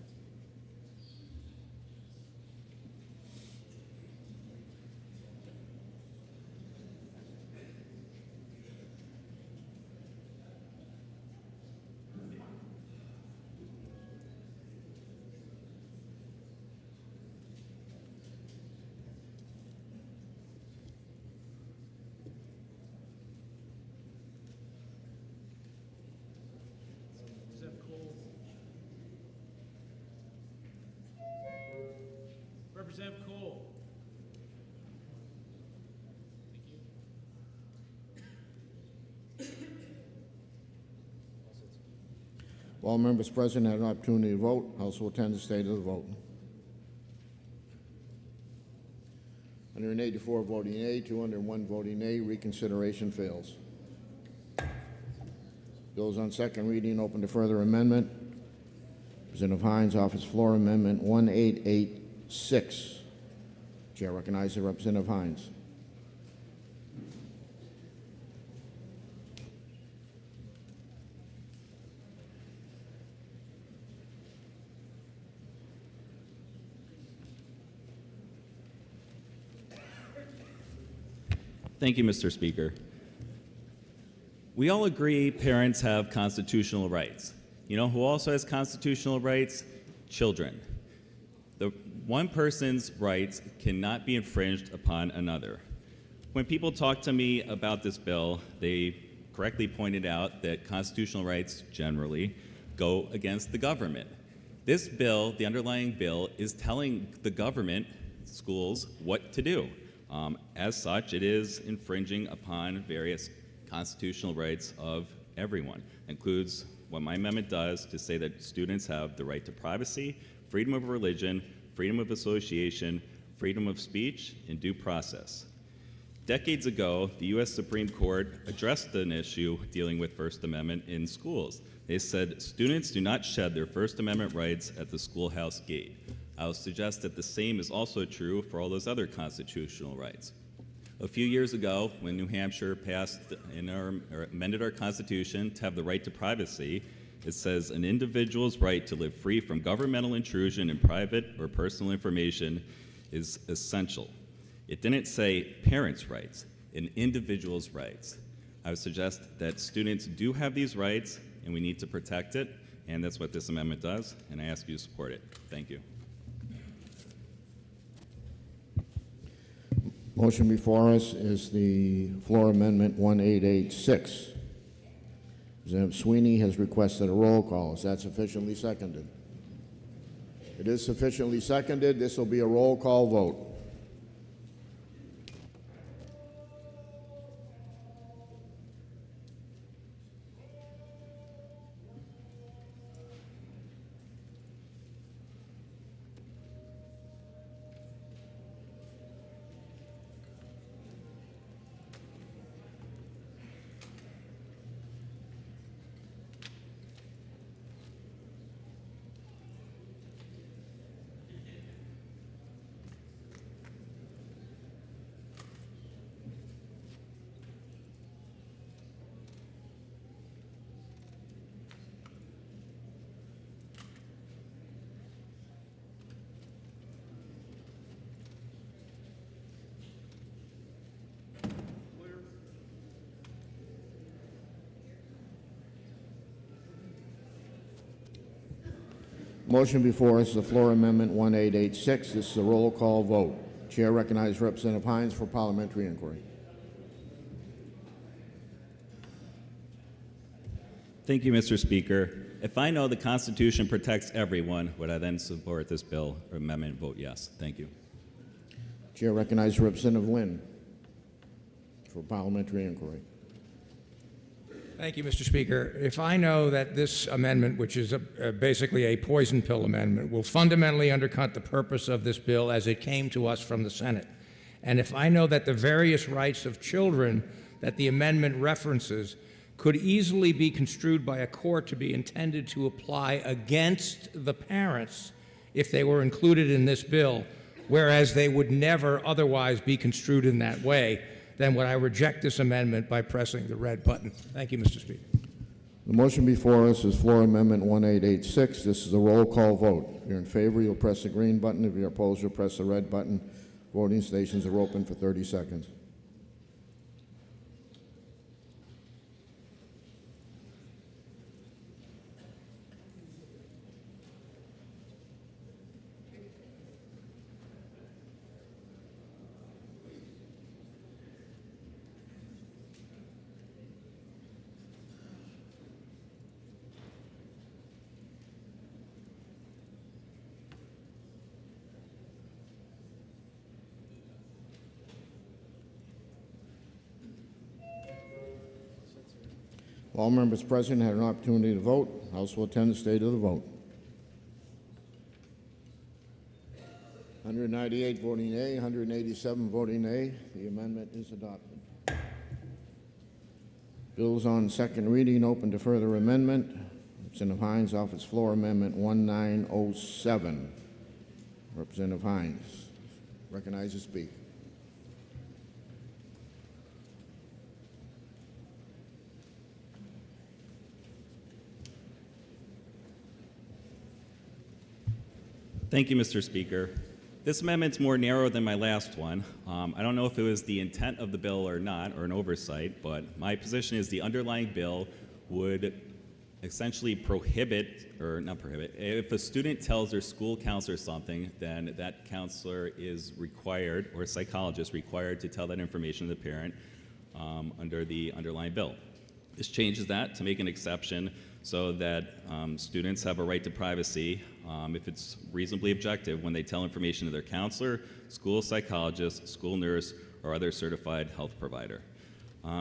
Speaker 11: Representative Cole.
Speaker 1: While members present had an opportunity to vote, House will tend to stay to the vote. 184 voting aye, 201 voting nay. Reconsideration fails. Bills on second reading open to further amendment. Representative Hines offers floor amendment 1886. Chair recognizes Representative Hines.
Speaker 10: Thank you, Mr. Speaker. We all agree parents have constitutional rights. You know who also has constitutional rights? Children. The one person's rights cannot be infringed upon another. When people talk to me about this bill, they correctly pointed out that constitutional rights generally go against the government. This bill, the underlying bill, is telling the government, schools, what to do. As such, it is infringing upon various constitutional rights of everyone. It includes what my amendment does to say that students have the right to privacy, freedom of religion, freedom of association, freedom of speech, and due process. Decades ago, the U.S. Supreme Court addressed an issue dealing with First Amendment in schools. They said students do not shed their First Amendment rights at the schoolhouse gate. I will suggest that the same is also true for all those other constitutional rights. A few years ago, when New Hampshire passed or amended our Constitution to have the right to privacy, it says an individual's right to live free from governmental intrusion in private or personal information is essential. It didn't say parents' rights, an individual's rights. I would suggest that students do have these rights, and we need to protect it, and that's what this amendment does, and I ask you to support it. Thank you.
Speaker 1: Motion before us is the floor amendment 1886. Representative Sweeney has requested a roll call. Is that sufficiently seconded? It is sufficiently seconded. This will be a roll call vote. Motion before us is the floor amendment 1886. This is a roll call vote. Chair recognizes Representative Hines for parliamentary inquiry.
Speaker 10: Thank you, Mr. Speaker. If I know the Constitution protects everyone, would I then support this bill or amendment and vote yes? Thank you.
Speaker 1: Chair recognizes Representative Lynn for parliamentary inquiry.
Speaker 3: Thank you, Mr. Speaker. If I know that this amendment, which is basically a poison pill amendment, will fundamentally undercut the purpose of this bill as it came to us from the Senate, and if I know that the various rights of children that the amendment references could easily be construed by a court to be intended to apply against the parents if they were included in this bill, whereas they would never otherwise be construed in that way, then would I reject this amendment by pressing the red button. Thank you, Mr. Speaker.
Speaker 1: The motion before us is floor amendment 1886. This is a roll call vote. If you're in favor, you'll press the green button. If you're opposed, you'll press the red button. Voting stations are open for 30 seconds. All members present had an opportunity to vote. House will attend the state of the vote. 198 voting aye, 187 voting nay. The amendment is adopted. Bills on second reading open to further amendment. Representative Hines offers floor amendment 1907. Representative Hines, recognized to speak.
Speaker 10: Thank you, Mr. Speaker. This amendment's more narrow than my last one. I don't know if it was the intent of the bill or not, or an oversight, but my position is the underlying bill would essentially prohibit, or not prohibit, if a student tells their school counselor something, then that counselor is required, or psychologist required, to tell that information to the parent under the underlying bill. This changes that to make an exception so that students have a right to privacy if it's reasonably objective when they tell information to their counselor, school psychologist, school nurse, or other certified health provider.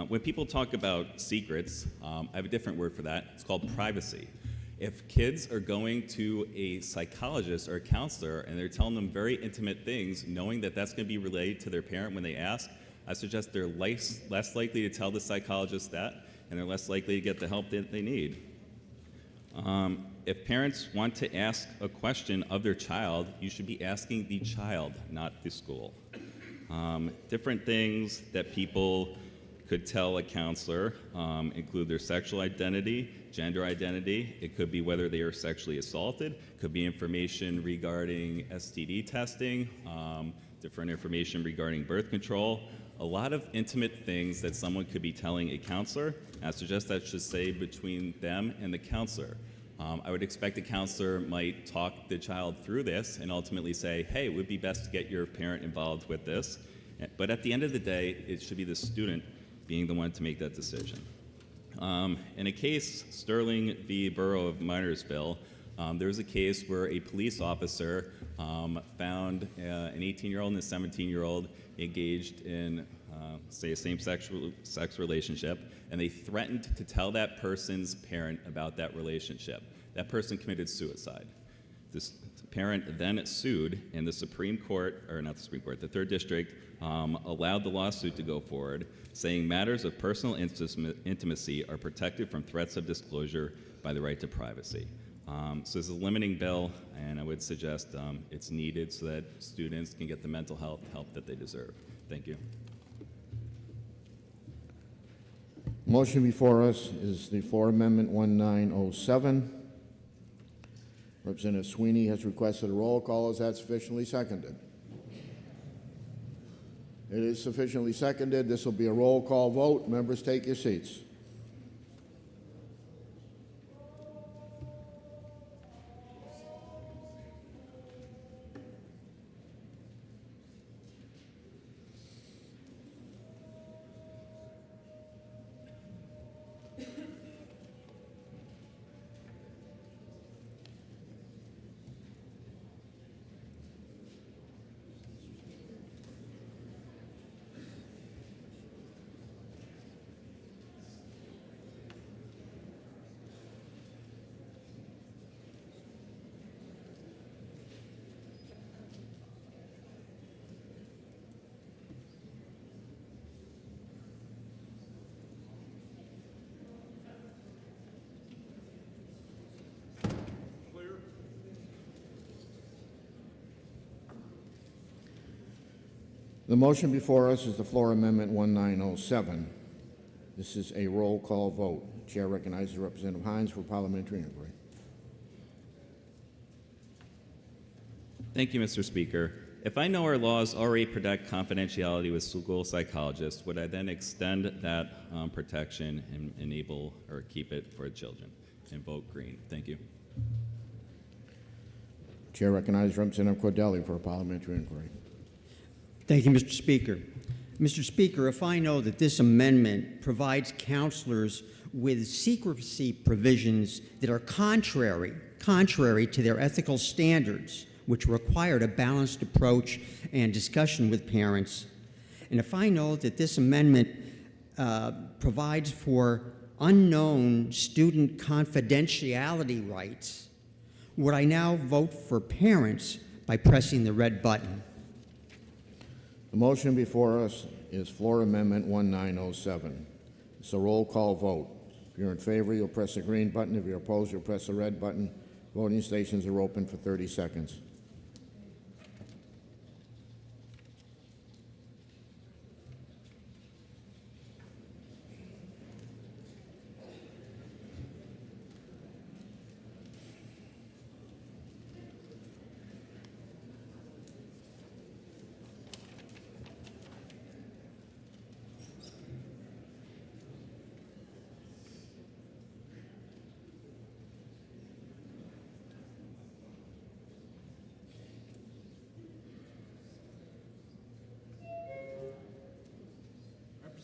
Speaker 10: When people talk about secrets, I have a different word for that. It's called privacy. If kids are going to a psychologist or a counselor and they're telling them very intimate things, knowing that that's going to be relayed to their parent when they ask, I suggest they're less likely to tell the psychologist that, and they're less likely to get the help that they need. If parents want to ask a question of their child, you should be asking the child, not the school. Different things that people could tell a counselor include their sexual identity, gender identity. It could be whether they are sexually assaulted. Could be information regarding STD testing, different information regarding birth control. A lot of intimate things that someone could be telling a counselor. I suggest that should stay between them and the counselor. I would expect the counselor might talk the child through this and ultimately say, hey, it would be best to get your parent involved with this. But at the end of the day, it should be the student being the one to make that decision. In a case, Sterling v. Borough of Minersville, there was a case where a police officer found an 18-year-old and a 17-year-old engaged in, say, a same-sex relationship, and they threatened to tell that person's parent about that relationship. That person committed suicide. This parent then sued, and the Supreme Court, or not the Supreme Court, the Third District allowed the lawsuit to go forward, saying matters of personal intimacy are protected from threats of disclosure by the right to privacy. So this is a limiting bill, and I would suggest it's needed so that students can get the mental health help that they deserve. Thank you.
Speaker 1: Motion before us is the floor amendment 1907. Representative Sweeney has requested a roll call. Is that sufficiently seconded? It is sufficiently seconded. This will be a roll call vote. Members, take your seats. The motion before us is the floor amendment 1907. This is a roll call vote. Chair recognizes Representative Hines for parliamentary inquiry.
Speaker 10: Thank you, Mr. Speaker. If I know our laws already protect confidentiality with school psychologists, would I then extend that protection and enable or keep it for children? And vote green. Thank you.
Speaker 1: Chair recognizes Representative Cordelli for a parliamentary inquiry.
Speaker 12: Thank you, Mr. Speaker. Mr. Speaker, if I know that this amendment provides counselors with secrecy provisions that are contrary to their ethical standards, which required a balanced approach and discussion with parents, and if I know that this amendment provides for unknown student confidentiality rights, would I now vote for parents by pressing the red button.
Speaker 1: The motion before us is Floor Amendment 1907. It's a roll call vote. If you're in favor, you'll press the green button. If you're opposed, you'll press the red button. Voting stations are open for 30 seconds.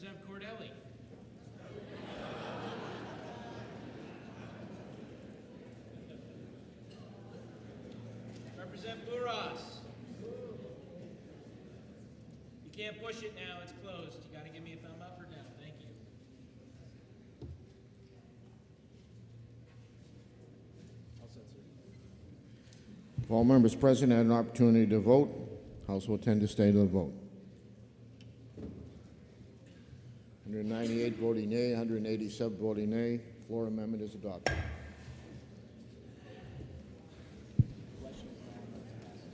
Speaker 11: Representative Cordelli. Representative Buras. You can't push it now, it's closed. You gotta give me a thumb up or down, thank you.
Speaker 1: If all members present had an opportunity to vote, House will attend to state of the vote. 198 voting yea, 187 voting nay. Floor amendment is adopted.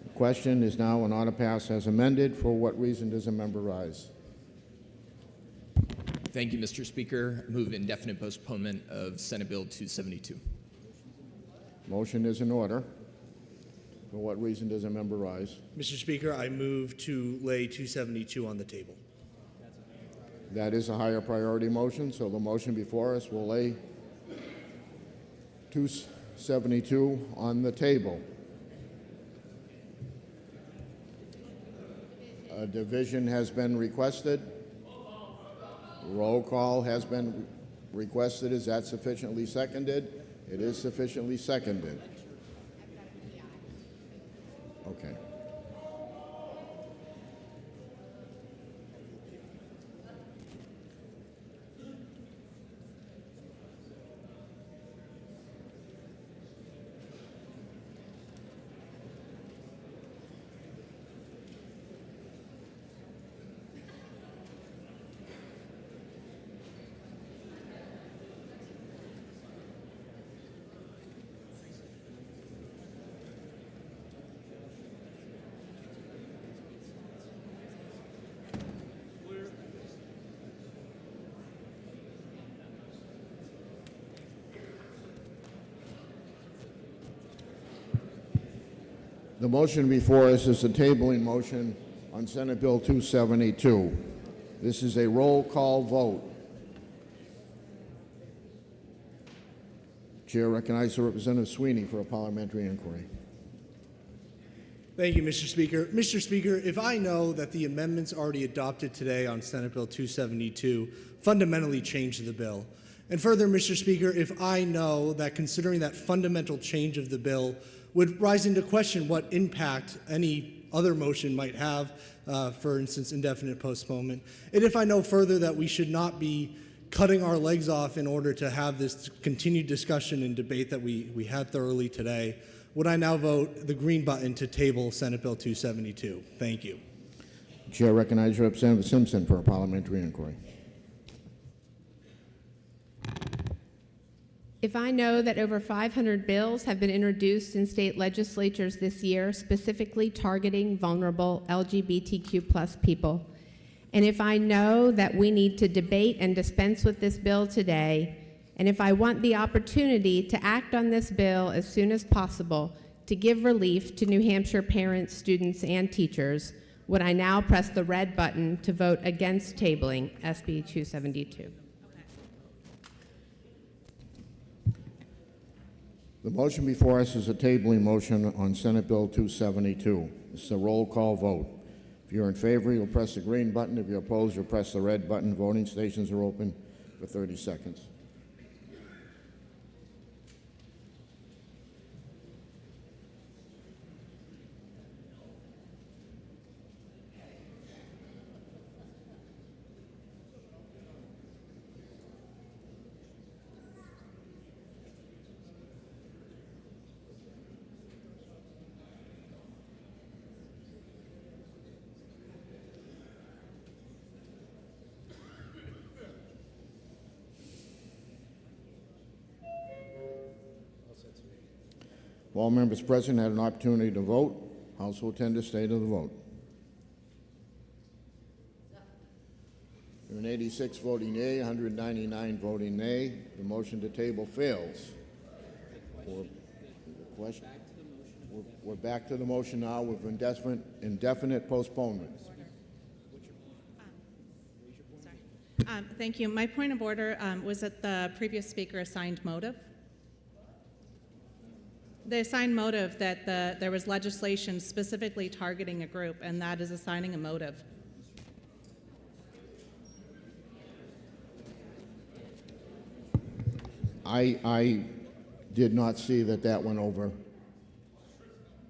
Speaker 1: The question is now on order pass as amended. For what reason does a member rise?
Speaker 20: Thank you, Mr. Speaker. Move indefinite postponement of Senate Bill 272.
Speaker 1: Motion is in order. For what reason does a member rise?
Speaker 13: Mr. Speaker, I move to lay 272 on the table.
Speaker 1: That is a higher priority motion, so the motion before us will lay 272 on the table. A division has been requested. Roll call has been requested. Is that sufficiently seconded? It is sufficiently seconded. Okay. The motion before us is a tabling motion on Senate Bill 272. This is a roll call vote. Chair recognizes Representative Sweeney for a parliamentary inquiry.
Speaker 13: Thank you, Mr. Speaker. Mr. Speaker, if I know that the amendments already adopted today on Senate Bill 272 fundamentally change the bill, and further, Mr. Speaker, if I know that considering that fundamental change of the bill would rise into question what impact any other motion might have, for instance, indefinite postponement, and if I know further that we should not be cutting our legs off in order to have this continued discussion and debate that we had thoroughly today, would I now vote the green button to table Senate Bill 272? Thank you.
Speaker 1: Chair recognizes Representative Simpson for a parliamentary inquiry.
Speaker 15: If I know that over 500 bills have been introduced in state legislatures this year, specifically targeting vulnerable LGBTQ+ people, and if I know that we need to debate and dispense with this bill today, and if I want the opportunity to act on this bill as soon as possible to give relief to New Hampshire parents, students, and teachers, would I now press the red button to vote against tabling SB 272?
Speaker 1: The motion before us is a tabling motion on Senate Bill 272. It's a roll call vote. If you're in favor, you'll press the green button. If you're opposed, you'll press the red button. Voting stations are open for 30 seconds. All members present had an opportunity to vote. House will attend the state of the vote. There are 86 voting yea, 199 voting nay. The motion to table fails. We're back to the motion now with indefinite postponement.
Speaker 14: Thank you. My point of order was that the previous speaker assigned motive. They assigned motive that there was legislation specifically targeting a group, and that is assigning a motive.
Speaker 1: I did not see that went over,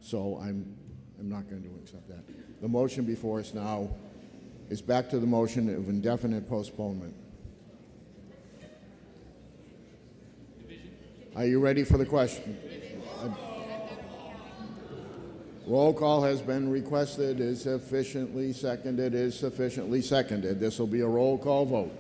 Speaker 1: so I'm not going to accept that. The motion before us now is back to the motion of indefinite postponement. Are you ready for the question? Roll call has been requested, is sufficiently seconded, is sufficiently seconded. This will be a roll call vote.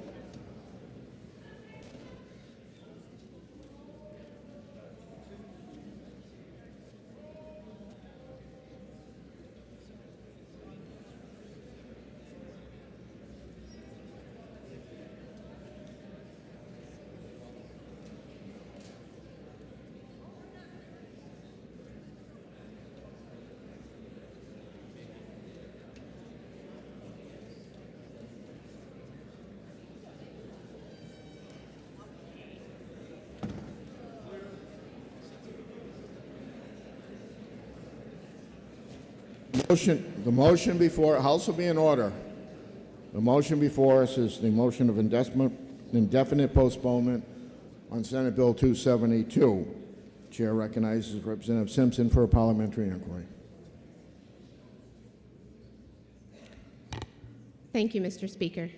Speaker 1: The motion before House will be in order. The motion before us is the motion of indefinite postponement on Senate Bill 272. Chair recognizes Representative Simpson for a parliamentary inquiry.
Speaker 15: Thank you, Mr. Speaker.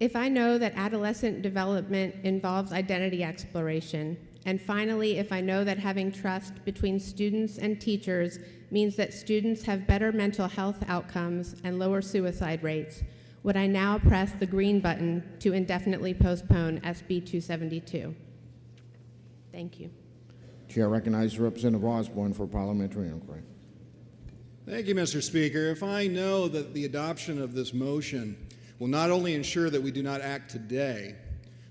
Speaker 15: If I know that adolescent development involves identity exploration, and finally, if I know that having trust between students and teachers means that students have better mental health outcomes and lower suicide rates, would I now press the green button to indefinitely postpone SB 272? Thank you.
Speaker 1: Chair recognizes Representative Osborne for parliamentary inquiry.
Speaker 16: Thank you, Mr. Speaker. If I know that the adoption of this motion will not only ensure that we do not act today,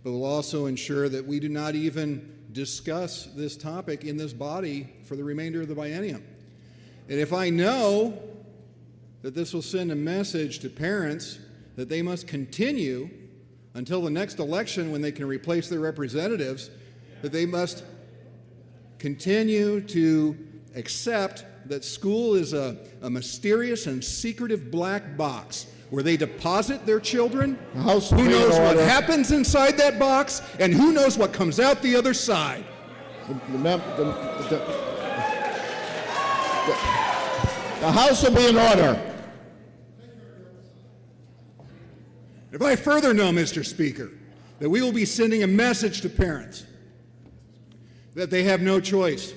Speaker 16: but will also ensure that we do not even discuss this topic in this body for the remainder of the biennium. And if I know that this will send a message to parents that they must continue until the next election when they can replace their representatives, that they must continue to accept that school is a mysterious and secretive black box where they deposit their children. Who knows what happens inside that box, and who knows what comes out the other side.
Speaker 1: The House will be in order.
Speaker 16: If I further know, Mr. Speaker, that we will be sending a message to parents that they have no choice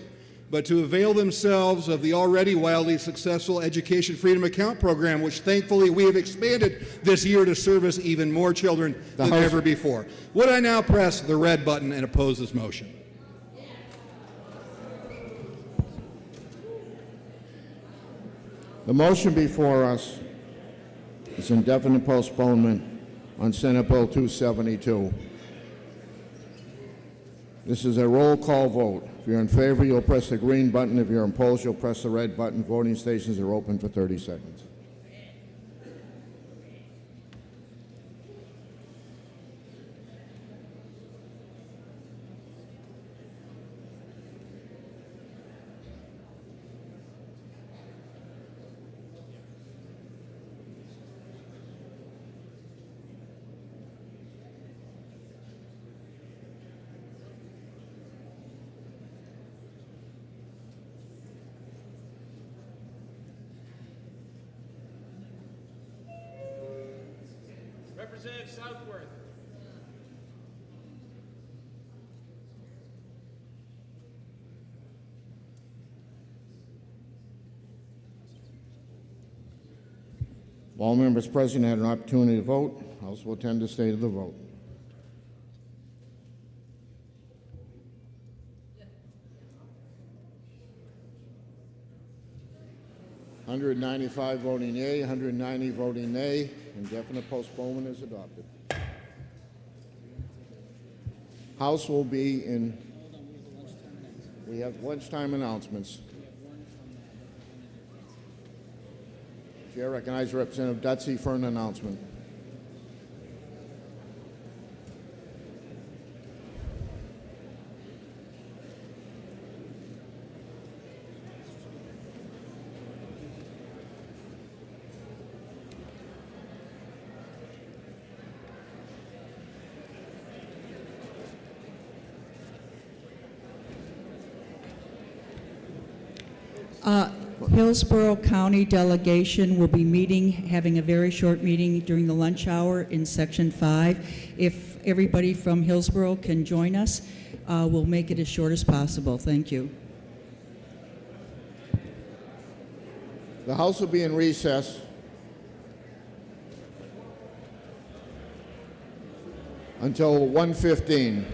Speaker 16: but to avail themselves of the already wildly successful Education Freedom Account program, which thankfully we have expanded this year to service even more children than ever before. Would I now press the red button and oppose this motion?
Speaker 1: The motion before us is indefinite postponement on Senate Bill 272. This is a roll call vote. If you're in favor, you'll press the green button. If you're opposed, you'll press the red button. Voting stations are open for 30 seconds.
Speaker 2: Representative Southworth.
Speaker 1: All members present had an opportunity to vote. House will attend the state of the vote. 195 voting yea, 190 voting nay. Indefinite postponement is adopted. House will be in, we have lunchtime announcements. Chair recognizes Representative Dutsey for an announcement.
Speaker 17: Hillsborough County delegation will be meeting, having a very short meeting during the lunch hour in Section 5. If everybody from Hillsborough can join us, we'll make it as short as possible. Thank you.
Speaker 1: The House will be in recess until 1:15.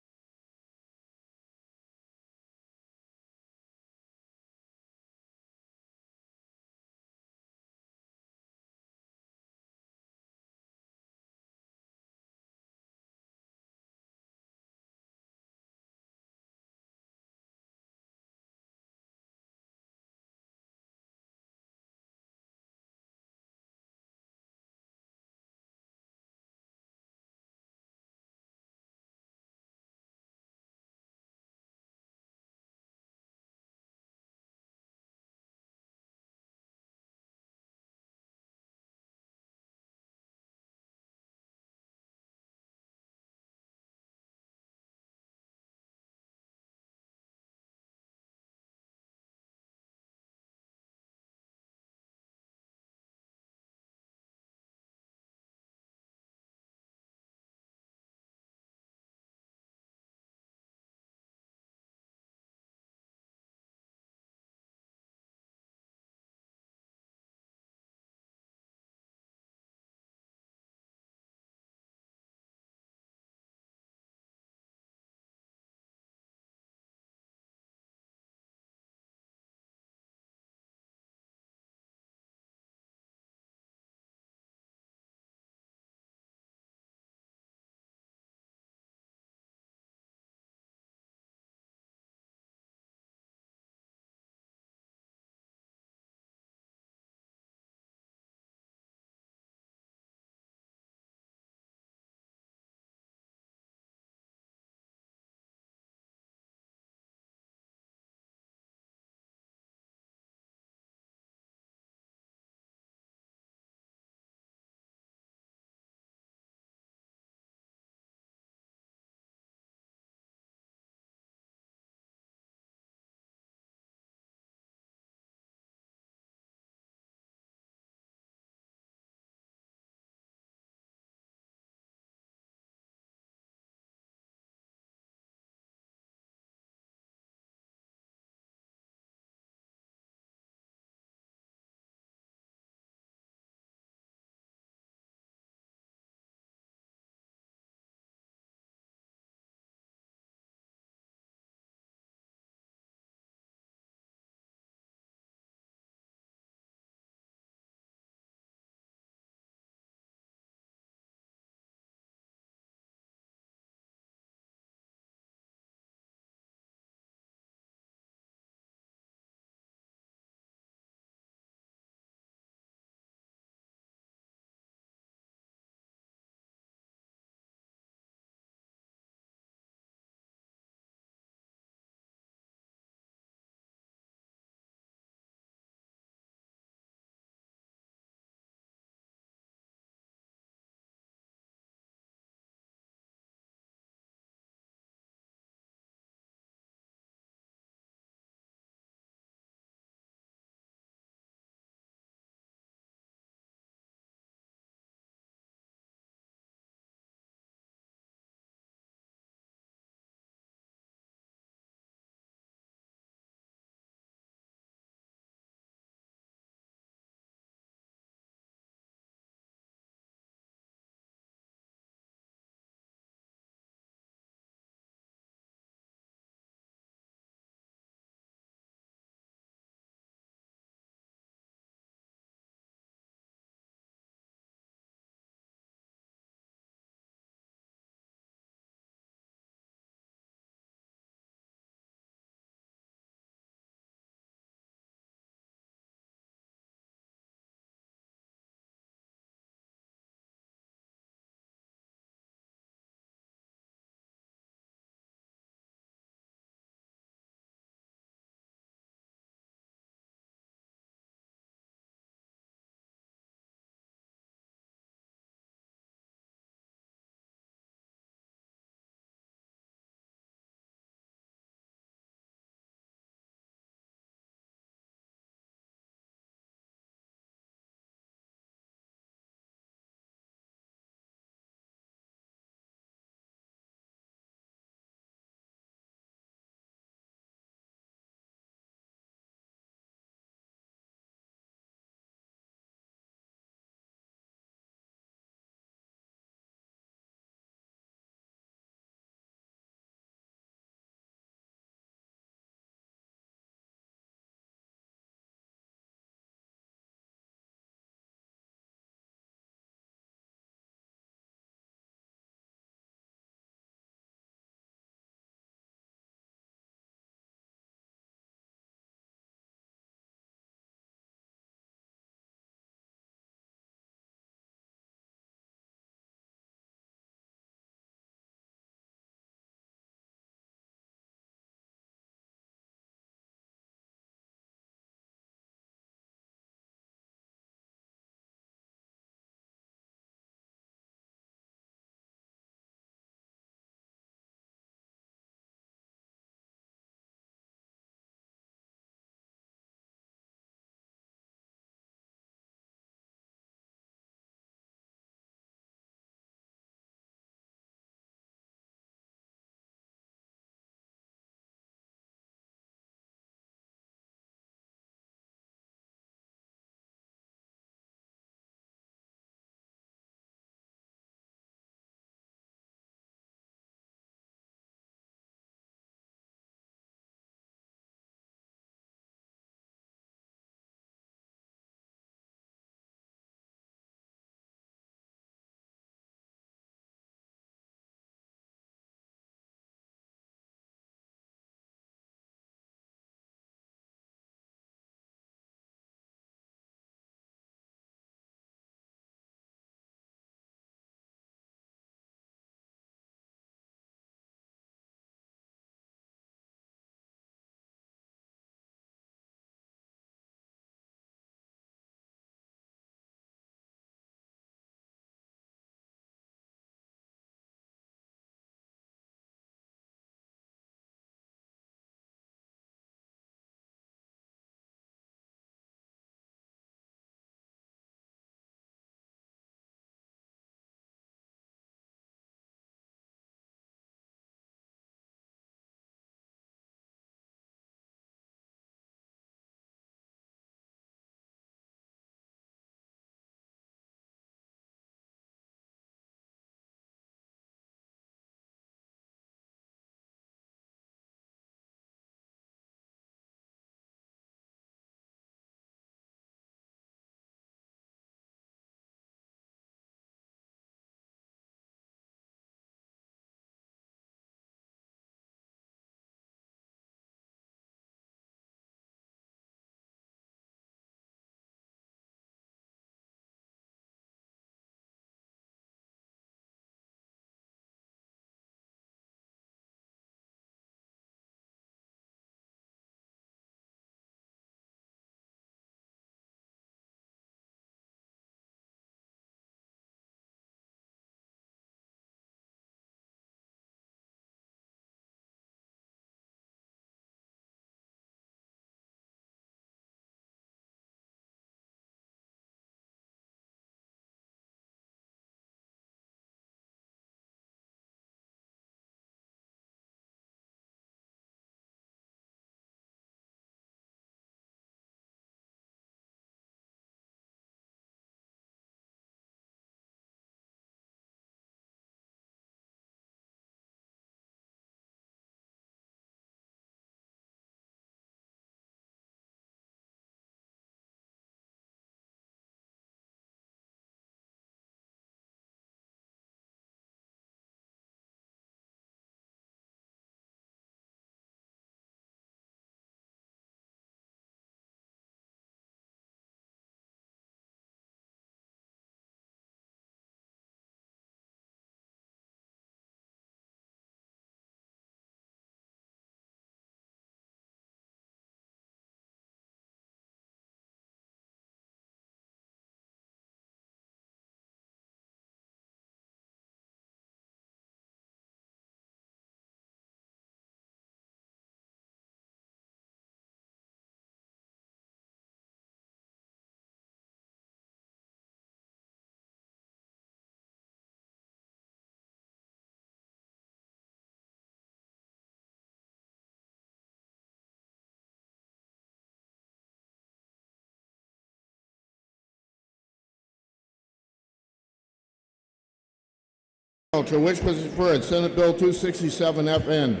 Speaker 1: Agriculture, which was referred, Senate Bill 267 FN.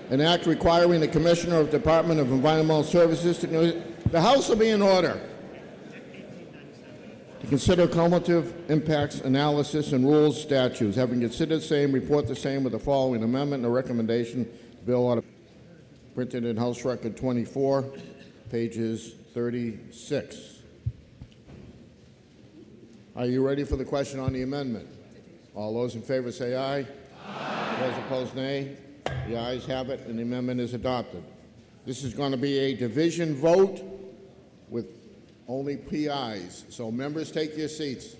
Speaker 1: An act requiring the Commissioner of Department of Environmental Services to... The House will be in order. To consider cumulative impacts analysis and rules statutes. Having considered the same, report the same with the following amendment and a recommendation. The bill ought to be printed in House Record 24, pages 36. Are you ready for the question on the amendment? All those in favor say aye. Aye. Those opposed, nay. The ayes have it, and the amendment is adopted. This is going to be a division vote with only PIs. So members, take your seats.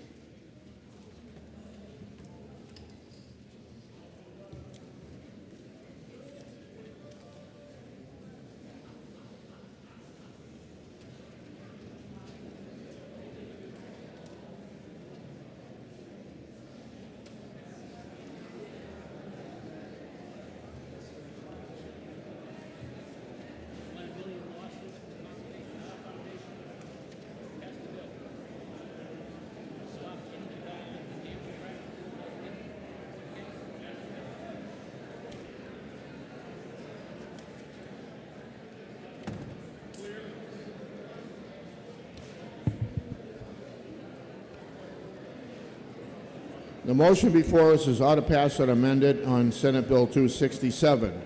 Speaker 1: The motion before us is ought to pass and amended on Senate Bill 267.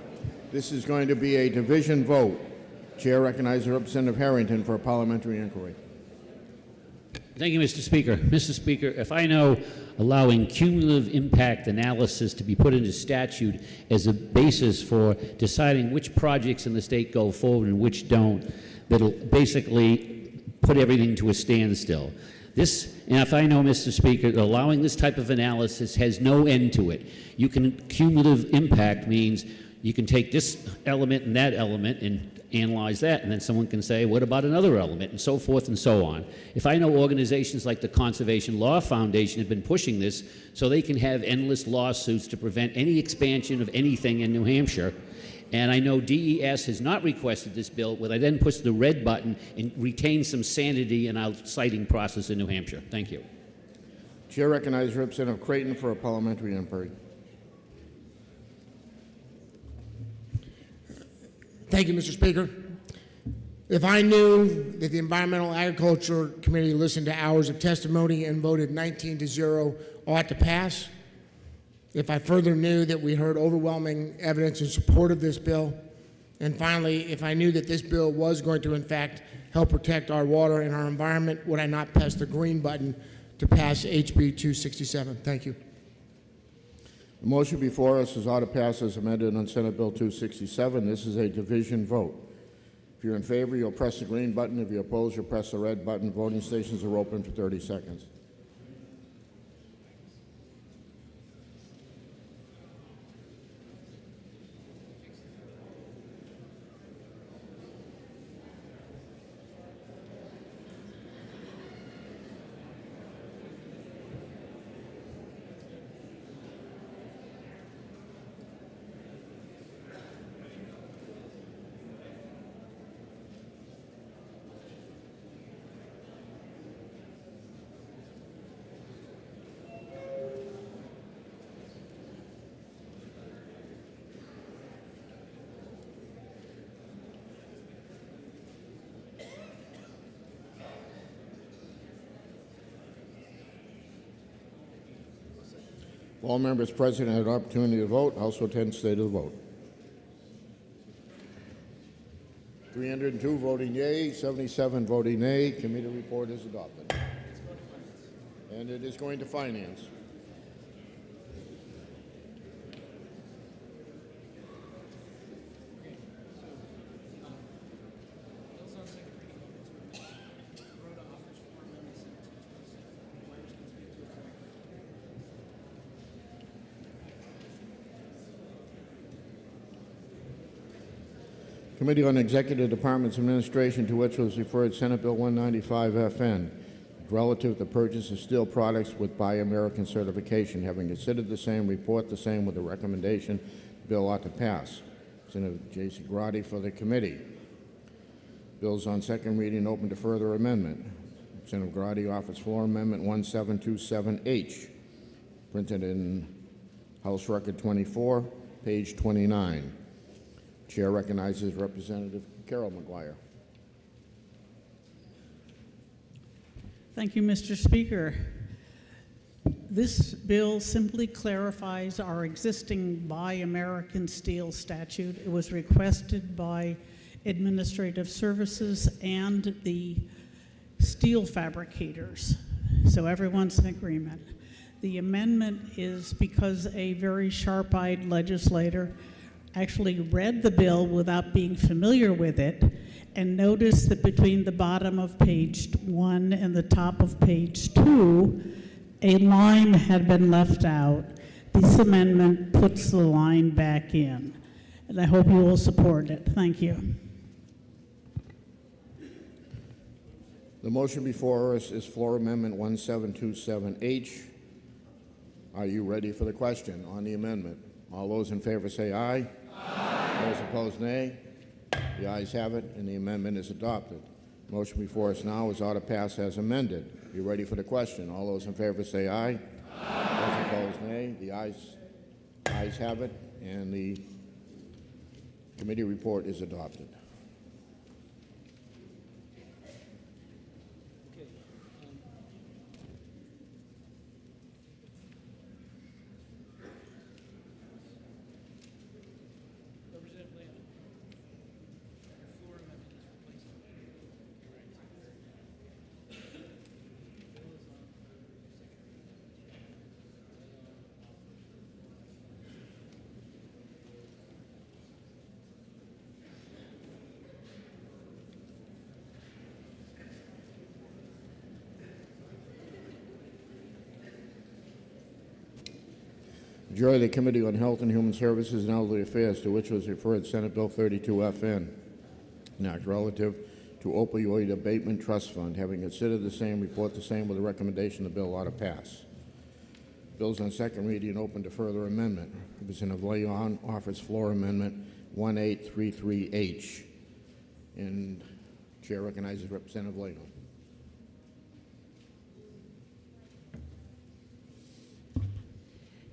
Speaker 1: This is going to be a division vote. Chair recognizes Representative Harrington for a parliamentary inquiry.
Speaker 18: Thank you, Mr. Speaker. Mr. Speaker, if I know allowing cumulative impact analysis to be put into statute as a basis for deciding which projects in the state go forward and which don't, that'll basically put everything to a standstill. And if I know, Mr. Speaker, allowing this type of analysis has no end to it. Cumulative impact means you can take this element and that element and analyze that, and then someone can say, what about another element, and so forth and so on. If I know organizations like the Conservation Law Foundation have been pushing this so they can have endless lawsuits to prevent any expansion of anything in New Hampshire, and I know DES has not requested this bill, where I then push the red button and retain some sanity in our citing process in New Hampshire. Thank you.
Speaker 1: Chair recognizes Representative Creighton for a parliamentary inquiry.
Speaker 19: Thank you, Mr. Speaker. If I knew that the Environmental Agriculture Committee listened to hours of testimony and voted 19-0 ought to pass, if I further knew that we heard overwhelming evidence in support of this bill, and finally, if I knew that this bill was going to, in fact, help protect our water and our environment, would I not press the green button to pass HB 267? Thank you.
Speaker 1: The motion before us is ought to pass as amended on Senate Bill 267. This is a division vote. If you're in favor, you'll press the green button. If you oppose, you'll press the red button. Voting stations are open for 30 seconds. All members present had an opportunity to vote. House will attend state of the vote. 302 voting yea, 77 voting nay. Committee report is adopted. And it is going to finance. Committee on Executive Department's Administration, to which was referred Senate Bill 195 FN, relative to the purchase of steel products with Buy American certification. Having considered the same, report the same with a recommendation the bill ought to pass. Senator J.C. Grotti for the committee. Bills on second reading open to further amendment. Senator Grotti offers floor amendment 1727H. printed in House Record 24, page 29. Chair recognizes Representative Carroll McGuire.
Speaker 5: Thank you, Mr. Speaker. This bill simply clarifies our existing Buy American Steel statute. It was requested by Administrative Services and the steel fabricators, so everyone's in agreement. The amendment is because a very sharp-eyed legislator actually read the bill without being familiar with it and noticed that between the bottom of page 1 and the top of page 2, a line had been left out. This amendment puts the line back in, and I hope you will support it. Thank you.
Speaker 1: The motion before us is Floor Amendment 1727H. Are you ready for the question on the amendment? All those in favor say aye. Aye. Those opposed, nay. The ayes have it, and the amendment is adopted. Motion before us now is ought to pass as amended. You ready for the question? All those in favor say aye. Aye. Those opposed, nay. The ayes have it, and the committee report is adopted. Adjourn the Committee on Health and Human Services and Elderly Affairs, to which was referred Senate Bill 32FN, an act relative to opioid abatement trust fund. Having considered the same, report the same with a recommendation the bill ought to pass. Bills on second reading and open to further amendment. Representative Leon offers floor amendment 1833H. And Chair recognizes Representative Leon.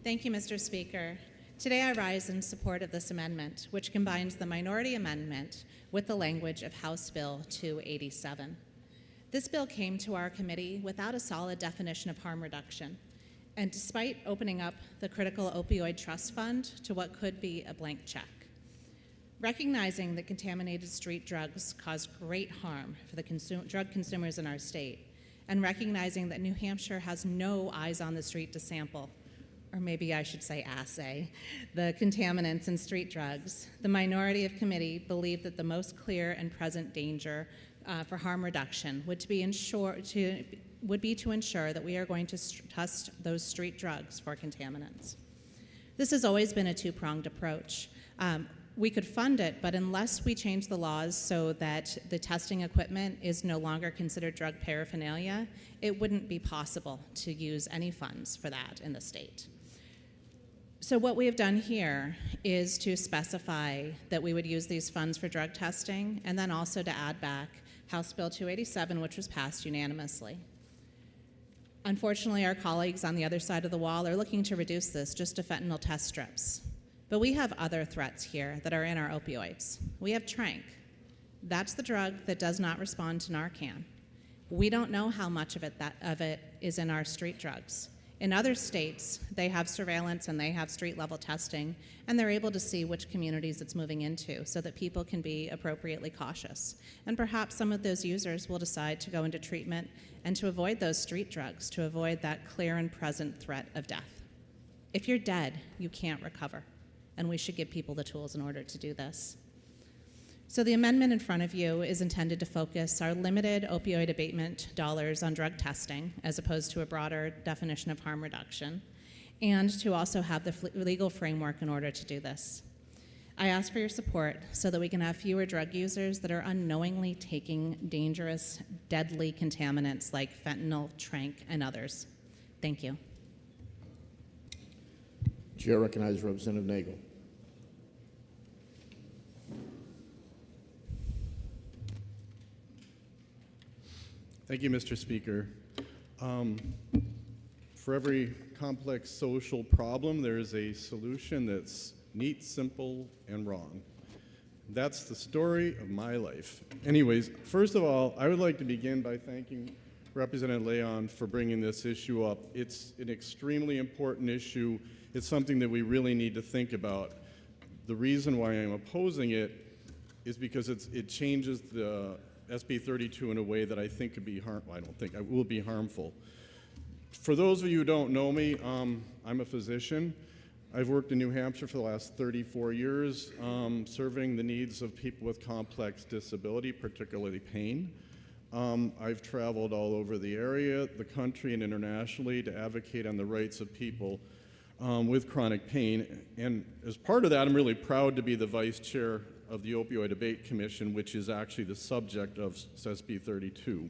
Speaker 14: Thank you, Mr. Speaker. Today I rise in support of this amendment, which combines the minority amendment with the language of House Bill 287. This bill came to our committee without a solid definition of harm reduction, and despite opening up the critical opioid trust fund to what could be a blank check. Recognizing that contaminated street drugs cause great harm for the drug consumers in our state, and recognizing that New Hampshire has no eyes on the street to sample, or maybe I should say assay, the contaminants in street drugs, the minority of committee believed that the most clear and present danger for harm reduction would be to ensure that we are going to test those street drugs for contaminants. This has always been a two-pronged approach. We could fund it, but unless we change the laws so that the testing equipment is no longer considered drug paraphernalia, it wouldn't be possible to use any funds for that in the state. So what we have done here is to specify that we would use these funds for drug testing, and then also to add back House Bill 287, which was passed unanimously. Unfortunately, our colleagues on the other side of the wall are looking to reduce this just to fentanyl test strips. But we have other threats here that are in our opioids. We have Tranq. That's the drug that does not respond to Narcan. We don't know how much of it is in our street drugs. In other states, they have surveillance and they have street-level testing, and they're able to see which communities it's moving into so that people can be appropriately cautious. And perhaps some of those users will decide to go into treatment and to avoid those street drugs, to avoid that clear and present threat of death. If you're dead, you can't recover, and we should give people the tools in order to do this. So the amendment in front of you is intended to focus our limited opioid abatement dollars on drug testing, as opposed to a broader definition of harm reduction, and to also have the legal framework in order to do this. I ask for your support so that we can have fewer drug users that are unknowingly taking dangerous, deadly contaminants like fentanyl, Tranq, and others. Thank you.
Speaker 1: Chair recognizes Representative Nagel.
Speaker 6: Thank you, Mr. Speaker. For every complex social problem, there is a solution that's neat, simple, and wrong. That's the story of my life. Anyways, first of all, I would like to begin by thanking Representative Leon for bringing this issue up. It's an extremely important issue. It's something that we really need to think about. The reason why I'm opposing it is because it changes the SB 32 in a way that I think could be will be harmful. For those of you who don't know me, I'm a physician. I've worked in New Hampshire for the last 34 years, serving the needs of people with complex disability, particularly pain. I've traveled all over the area, the country, and internationally to advocate on the rights of people with chronic pain. And as part of that, I'm really proud to be the vice chair of the Opioid Debate Commission, which is actually the subject of SB 32.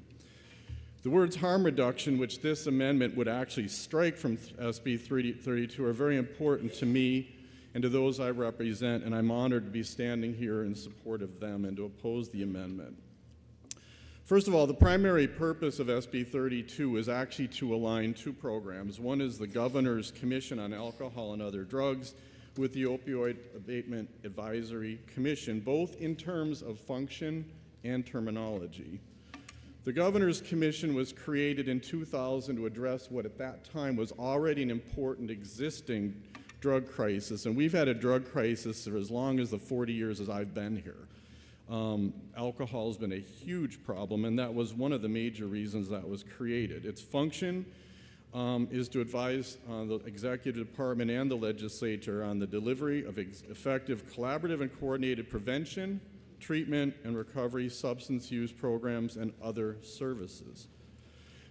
Speaker 6: The words harm reduction, which this amendment would actually strike from SB 32, are very important to me and to those I represent, and I'm honored to be standing here in support of them and to oppose the amendment. First of all, the primary purpose of SB 32 is actually to align two programs. One is the Governor's Commission on Alcohol and Other Drugs with the Opioid Abatement Advisory Commission, both in terms of function and terminology. The Governor's Commission was created in 2000 to address what at that time was already an important existing drug crisis, and we've had a drug crisis for as long as the 40 years as I've been here. Alcohol has been a huge problem, and that was one of the major reasons that was created. Its function is to advise the Executive Department and the Legislature on the delivery of effective collaborative and coordinated prevention, treatment, and recovery substance use programs and other services.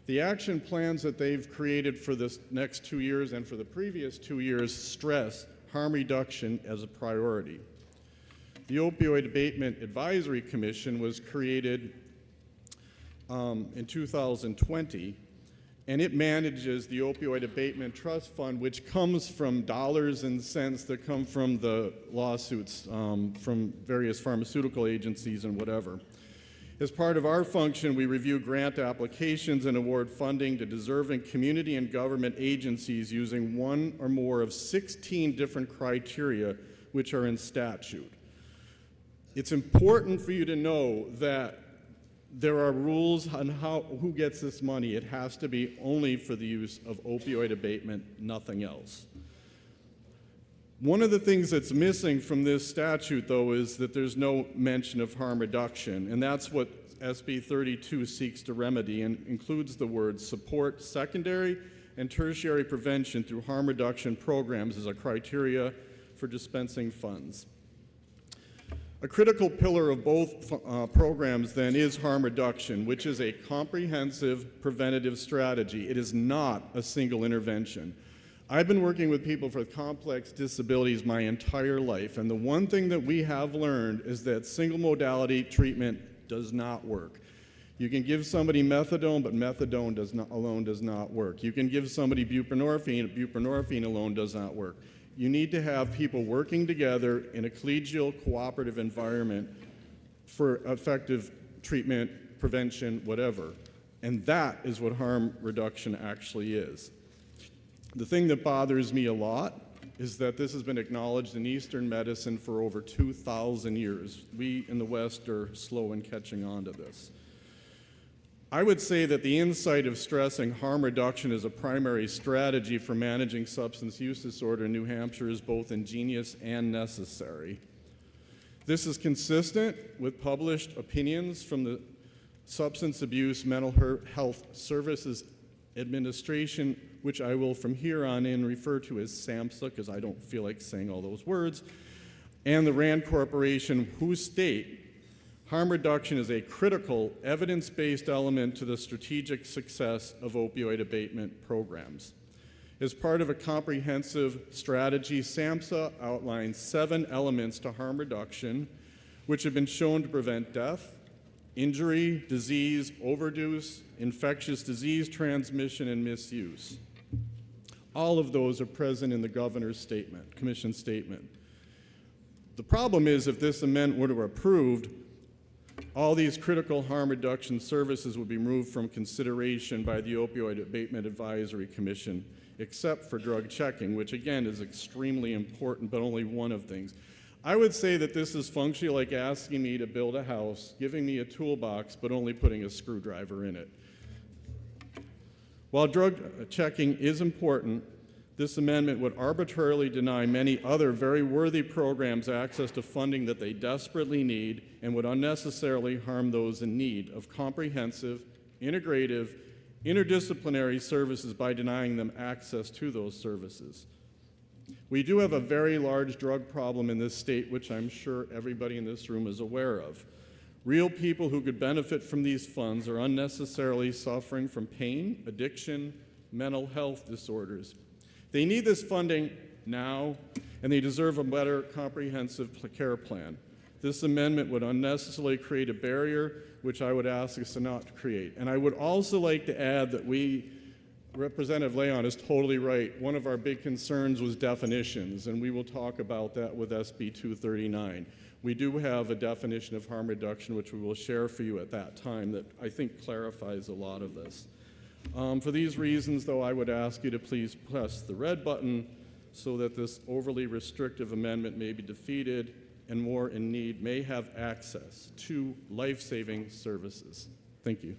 Speaker 6: The action plans that they've created for this next 2 years and for the previous 2 years stress harm reduction as a priority. The Opioid Abatement Advisory Commission was created in 2020, and it manages the Opioid Abatement Trust Fund, which comes from dollars and cents that come from the lawsuits from various pharmaceutical agencies and whatever. As part of our function, we review grant applications and award funding to deserving community and government agencies using one or more of 16 different criteria which are in statute. It's important for you to know that there are rules on who gets this money. It has to be only for the use of opioid abatement, nothing else. One of the things that's missing from this statute, though, is that there's no mention of harm reduction, and that's what SB 32 seeks to remedy and includes the words support secondary and tertiary prevention through harm reduction programs as a criteria for dispensing funds. A critical pillar of both programs, then, is harm reduction, which is a comprehensive preventative strategy. It is not a single intervention. I've been working with people with complex disabilities my entire life, and the one thing that we have learned is that single modality treatment does not work. You can give somebody methadone, but methadone alone does not work. You can give somebody buprenorphine, buprenorphine alone does not work. You need to have people working together in a collegial, cooperative environment for effective treatment, prevention, whatever. And that is what harm reduction actually is. The thing that bothers me a lot is that this has been acknowledged in Eastern medicine for over 2,000 years. We in the West are slow in catching on to this. I would say that the insight of stressing harm reduction as a primary strategy for managing substance use disorder in New Hampshire is both ingenious and necessary. This is consistent with published opinions from the Substance Abuse Mental Health Services Administration, which I will from here on in refer to as SAMHSA because I don't feel like saying all those words, and the RAND Corporation, who state harm reduction is a critical evidence-based element to the strategic success of opioid abatement programs. As part of a comprehensive strategy, SAMHSA outlines 7 elements to harm reduction, which have been shown to prevent death, injury, disease, overdose, infectious disease transmission, and misuse. All of those are present in the Governor's statement, Commission statement. The problem is if this amendment were approved, all these critical harm reduction services would be removed from consideration by the Opioid Abatement Advisory Commission, except for drug checking, which again is extremely important, but only one of things. I would say that this is functionally like asking me to build a house, giving me a toolbox, but only putting a screwdriver in it. While drug checking is important, this amendment would arbitrarily deny many other very worthy programs access to funding that they desperately need and would unnecessarily harm those in need of comprehensive, integrative, interdisciplinary services by denying them access to those services. We do have a very large drug problem in this state, which I'm sure everybody in this room is aware of. Real people who could benefit from these funds are unnecessarily suffering from pain, addiction, mental health disorders. They need this funding now, and they deserve a better comprehensive care plan. This amendment would unnecessarily create a barrier, which I would ask us not to create. And I would also like to add that Representative Leon is totally right. One of our big concerns was definitions, and we will talk about that with SB 239. We do have a definition of harm reduction, which we will share for you at that time, that I think clarifies a lot of this. For these reasons, though, I would ask you to please press the red button so that this overly restrictive amendment may be defeated and more in need may have access to life-saving services. Thank you.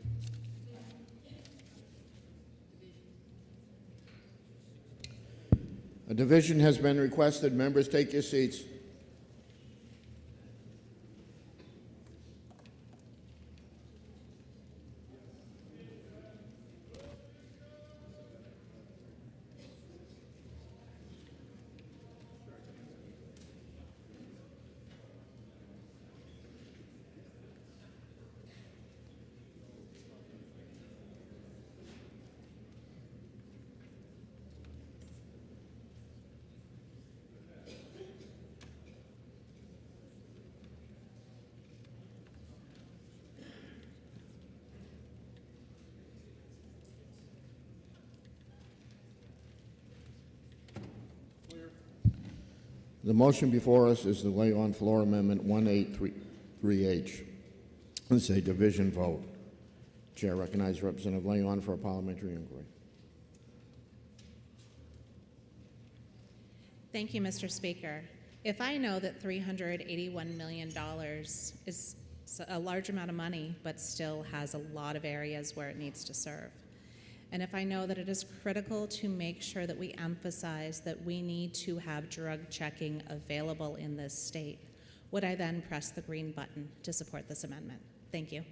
Speaker 1: A division has been requested. Members, take your seats. The motion before us is the lay on floor amendment 1833H. This is a division vote. Chair recognizes Representative Leon for a parliamentary inquiry.
Speaker 14: Thank you, Mr. Speaker. If I know that $381 million is a large amount of money, but still has a lot of areas where it needs to serve, and if I know that it is critical to make sure that we emphasize that we need to have drug checking available in this state, would I then press the green button to support this amendment? Thank you.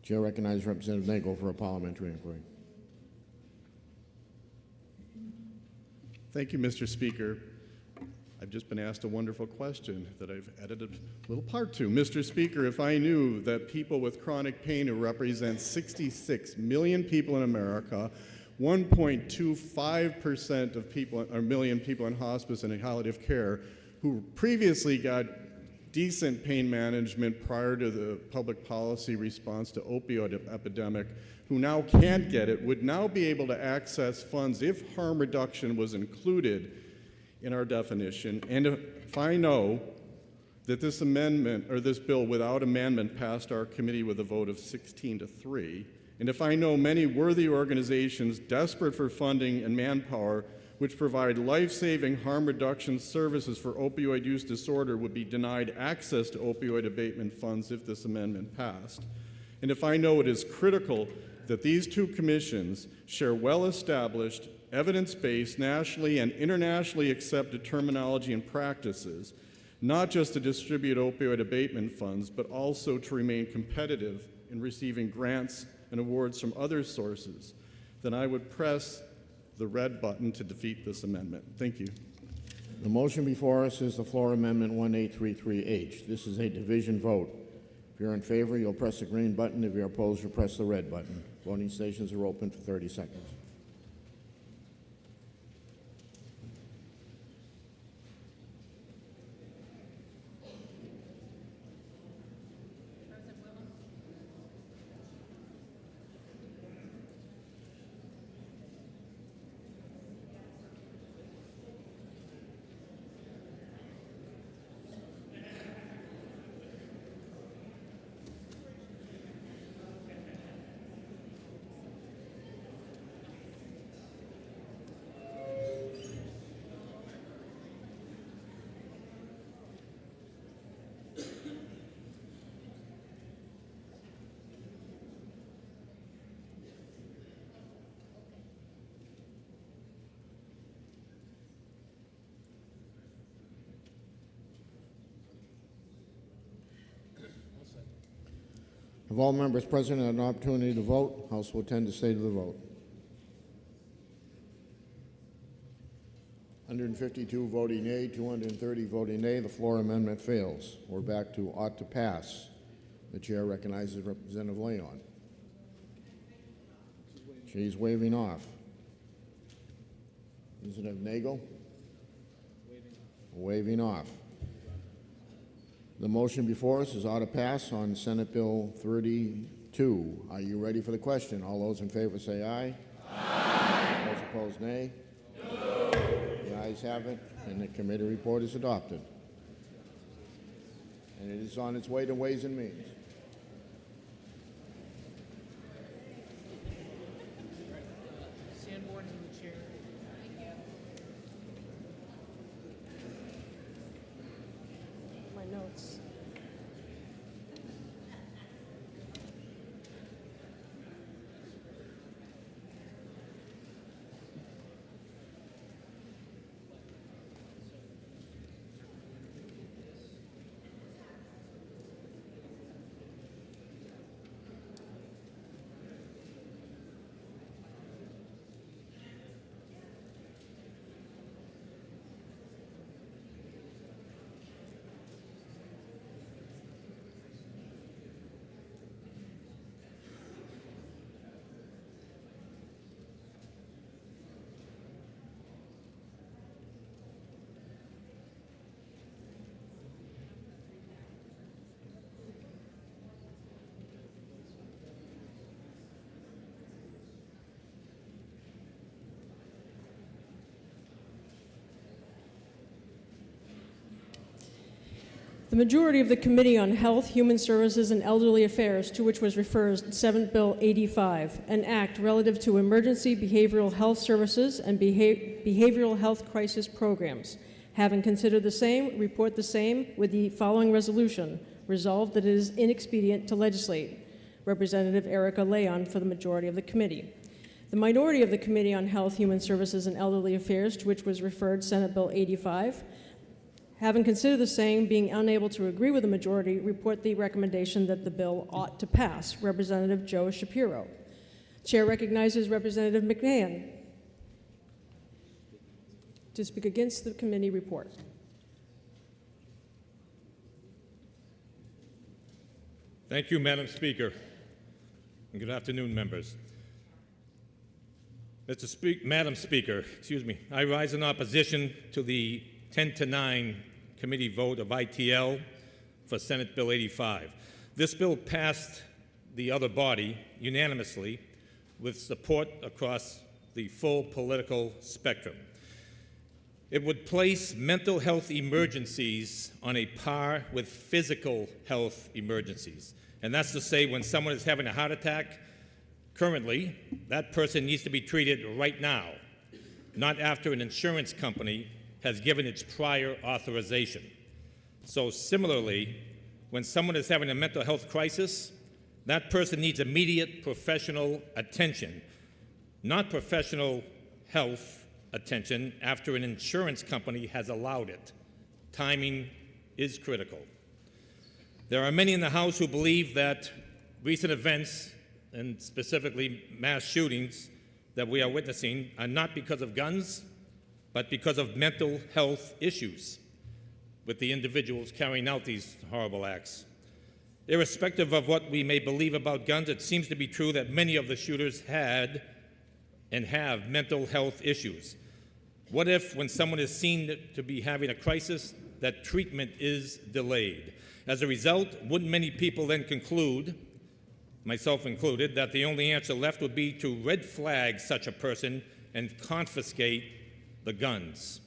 Speaker 1: Chair recognizes Representative Nagel for a parliamentary inquiry.
Speaker 6: Thank you, Mr. Speaker. I've just been asked a wonderful question that I've added a little part to. Mr. Speaker, if I knew that people with chronic pain, who represent 66 million people in America, 1.25% of people, or million people in hospice and in palliative care, who previously got decent pain management prior to the public policy response to opioid epidemic, who now can't get it, would now be able to access funds if harm reduction was included in our definition. And if I know that this amendment, or this bill without amendment, passed our committee with a vote of 16-3, and if I know many worthy organizations desperate for funding and manpower which provide life-saving harm reduction services for opioid use disorder would be denied access to opioid abatement funds if this amendment passed, and if I know it is critical that these two commissions share well-established, evidence-based, nationally and internationally accepted terminology and practices, not just to distribute opioid abatement funds, but also to remain competitive in receiving grants and awards from other sources, then I would press the red button to defeat this amendment. Thank you.
Speaker 1: The motion before us is the floor amendment 1833H. This is a division vote. If you're in favor, you'll press the green button. If you're opposed, you'll press the red button. Voting stations are open for 30 seconds. Have all members present had an opportunity to vote? House will attend the state of the vote. 152 voting yea, 230 voting nay. The floor amendment fails. We're back to ought to pass. The chair recognizes Representative Leon. She's waving off. Representative Nagel? Waving off. The motion before us is ought to pass on Senate Bill 32. Are you ready for the question? All those in favor say aye. Aye. Those opposed, nay. No. The ayes have it, and the committee report is adopted. And it is on its way to Ways and Means.
Speaker 5: Sanborn in the chair. My notes.
Speaker 9: The majority of the Committee on Health, Human Services, and Elderly Affairs, to which was referred Senate Bill 85, an act relative to emergency behavioral health services and behavioral health crisis programs. Having considered the same, report the same with the following resolution. Resolved that it is inexpedient to legislate. Representative Erica Leon for the majority of the committee. The minority of the Committee on Health, Human Services, and Elderly Affairs, to which was referred Senate Bill 85, having considered the same, being unable to agree with the majority, report the recommendation that the bill ought to pass. Representative Joe Shapiro. Chair recognizes Representative McMahon to speak against the committee report.
Speaker 22: Thank you, Madam Speaker, and good afternoon, members. Madam Speaker, I rise in opposition to the 10-9 committee vote of ITL for Senate Bill 85. This bill passed the other body unanimously with support across the full political spectrum. It would place mental health emergencies on a par with physical health emergencies. And that's to say, when someone is having a heart attack, currently, that person needs to be treated right now, not after an insurance company has given its prior authorization. So similarly, when someone is having a mental health crisis, that person needs immediate professional attention, not professional health attention after an insurance company has allowed it. Timing is critical. There are many in the House who believe that recent events, and specifically mass shootings that we are witnessing, are not because of guns, but because of mental health issues with the individuals carrying out these horrible acts. Irrespective of what we may believe about guns, it seems to be true that many of the shooters had and have mental health issues. What if, when someone is seen to be having a crisis, that treatment is delayed? As a result, wouldn't many people then conclude, myself included, that the only answer left would be to red flag such a person and confiscate the guns?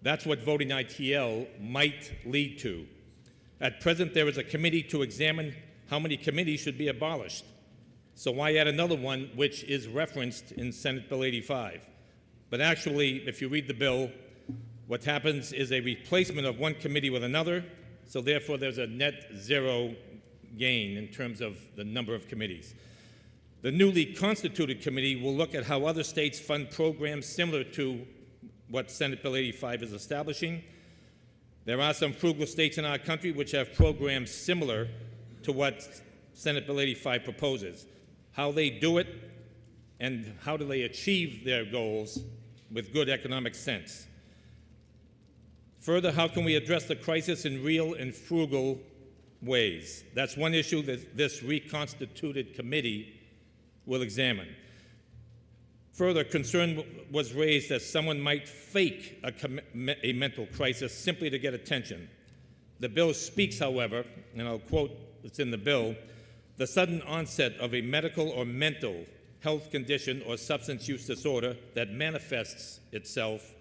Speaker 22: That's what voting ITL might lead to. At present, there is a committee to examine how many committees should be abolished. So why add another one which is referenced in Senate Bill 85? But actually, if you read the bill, what happens is a replacement of one committee with another, so therefore there's a net zero gain in terms of the number of committees. The newly constituted committee will look at how other states fund programs similar to what Senate Bill 85 is establishing. There are some frugal states in our country which have programs similar to what Senate Bill 85 proposes, how they do it, and how do they achieve their goals with good economic sense. Further, how can we address the crisis in real and frugal ways? That's one issue that this reconstituted committee will examine. Further, concern was raised that someone might fake a mental crisis simply to get attention. The bill speaks, however, and I'll quote, it's in the bill, the sudden onset of a medical or mental health condition or substance use disorder that manifests itself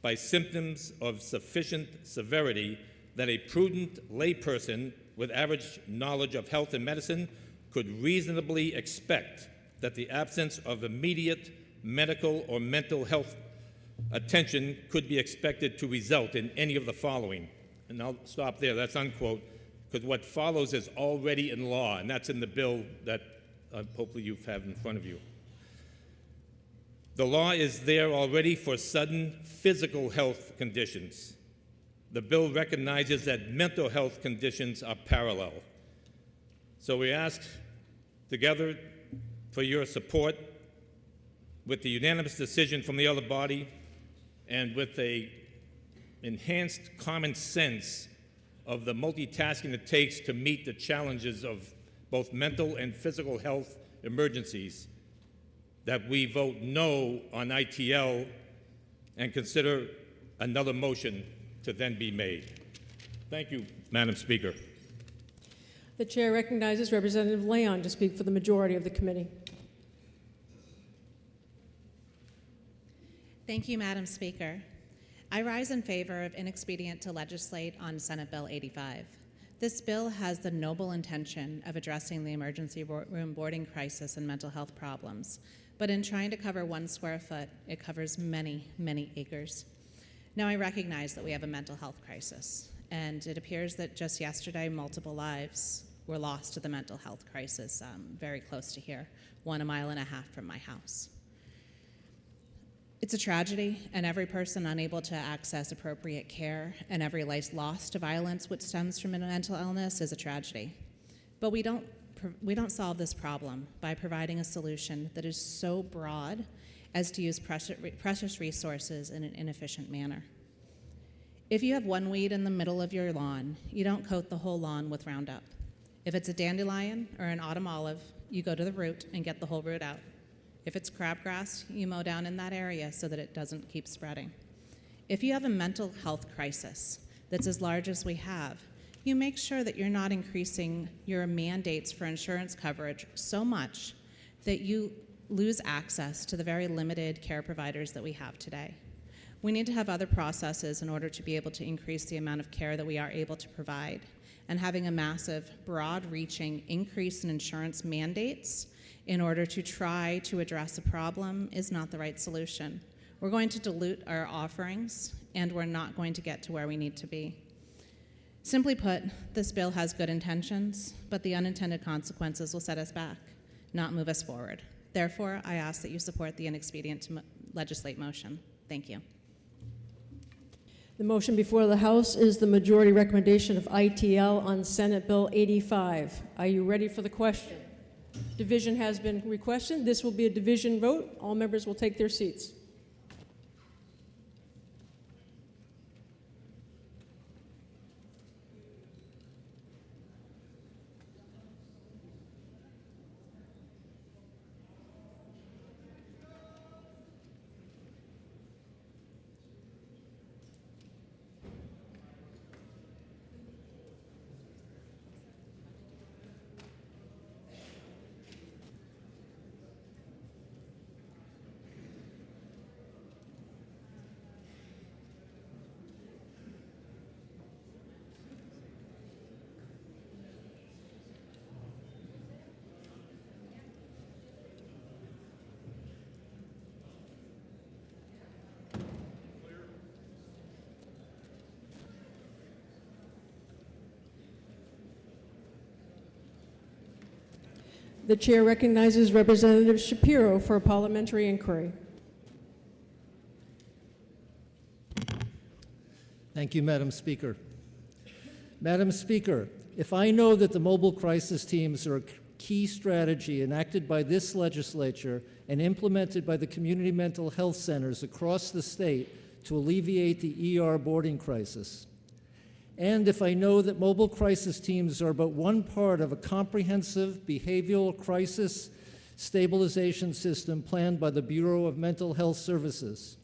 Speaker 22: by symptoms of sufficient severity that a prudent layperson with average knowledge of health and medicine could reasonably expect that the absence of immediate medical or mental health attention could be expected to result in any of the following. And I'll stop there, that's unquote, because what follows is already in law, and that's in the bill that hopefully you have in front of you. The law is there already for sudden physical health conditions. The bill recognizes that mental health conditions are parallel. So we ask together for your support with the unanimous decision from the other body and with a enhanced common sense of the multitasking it takes to meet the challenges of both mental and physical health emergencies, that we vote no on ITL and consider another motion to then be made. Thank you, Madam Speaker.
Speaker 9: The chair recognizes Representative Leon to speak for the majority of the committee.
Speaker 14: Thank you, Madam Speaker. I rise in favor of inexpedient to legislate on Senate Bill 85. This bill has the noble intention of addressing the emergency room boarding crisis and mental health problems, but in trying to cover 1 square foot, it covers many, many acres. Now, I recognize that we have a mental health crisis, and it appears that just yesterday, multiple lives were lost to the mental health crisis very close to here, 1.5 miles from my house. It's a tragedy, and every person unable to access appropriate care and every life lost to violence which stems from a mental illness is a tragedy. But we don't solve this problem by providing a solution that is so broad as to use precious resources in an inefficient manner. If you have one weed in the middle of your lawn, you don't coat the whole lawn with Roundup. If it's a dandelion or an autumn olive, you go to the root and get the whole root out. If it's crabgrass, you mow down in that area so that it doesn't keep spreading. If you have a mental health crisis that's as large as we have, you make sure that you're not increasing your mandates for insurance coverage so much that you lose access to the very limited care providers that we have today. We need to have other processes in order to be able to increase the amount of care that we are able to provide. And having a massive, broad-reaching increase in insurance mandates in order to try to address a problem is not the right solution. We're going to dilute our offerings, and we're not going to get to where we need to be. Simply put, this bill has good intentions, but the unintended consequences will set us back, not move us forward. Therefore, I ask that you support the inexpedient to legislate motion. Thank you.
Speaker 9: The motion before the House is the majority recommendation of ITL on Senate Bill 85. Are you ready for the question? Division has been requested. This will be a division vote. All members will take their seats. The chair recognizes Representative Shapiro for a parliamentary inquiry.
Speaker 7: Thank you, Madam Speaker. Madam Speaker,
Speaker 11: if I know that the mobile crisis teams are a key strategy enacted by this legislature and implemented by the community mental health centers across the state to alleviate the ER boarding crisis, and if I know that mobile crisis teams are but one part of a comprehensive behavioral crisis stabilization system planned by the Bureau of Mental Health Services,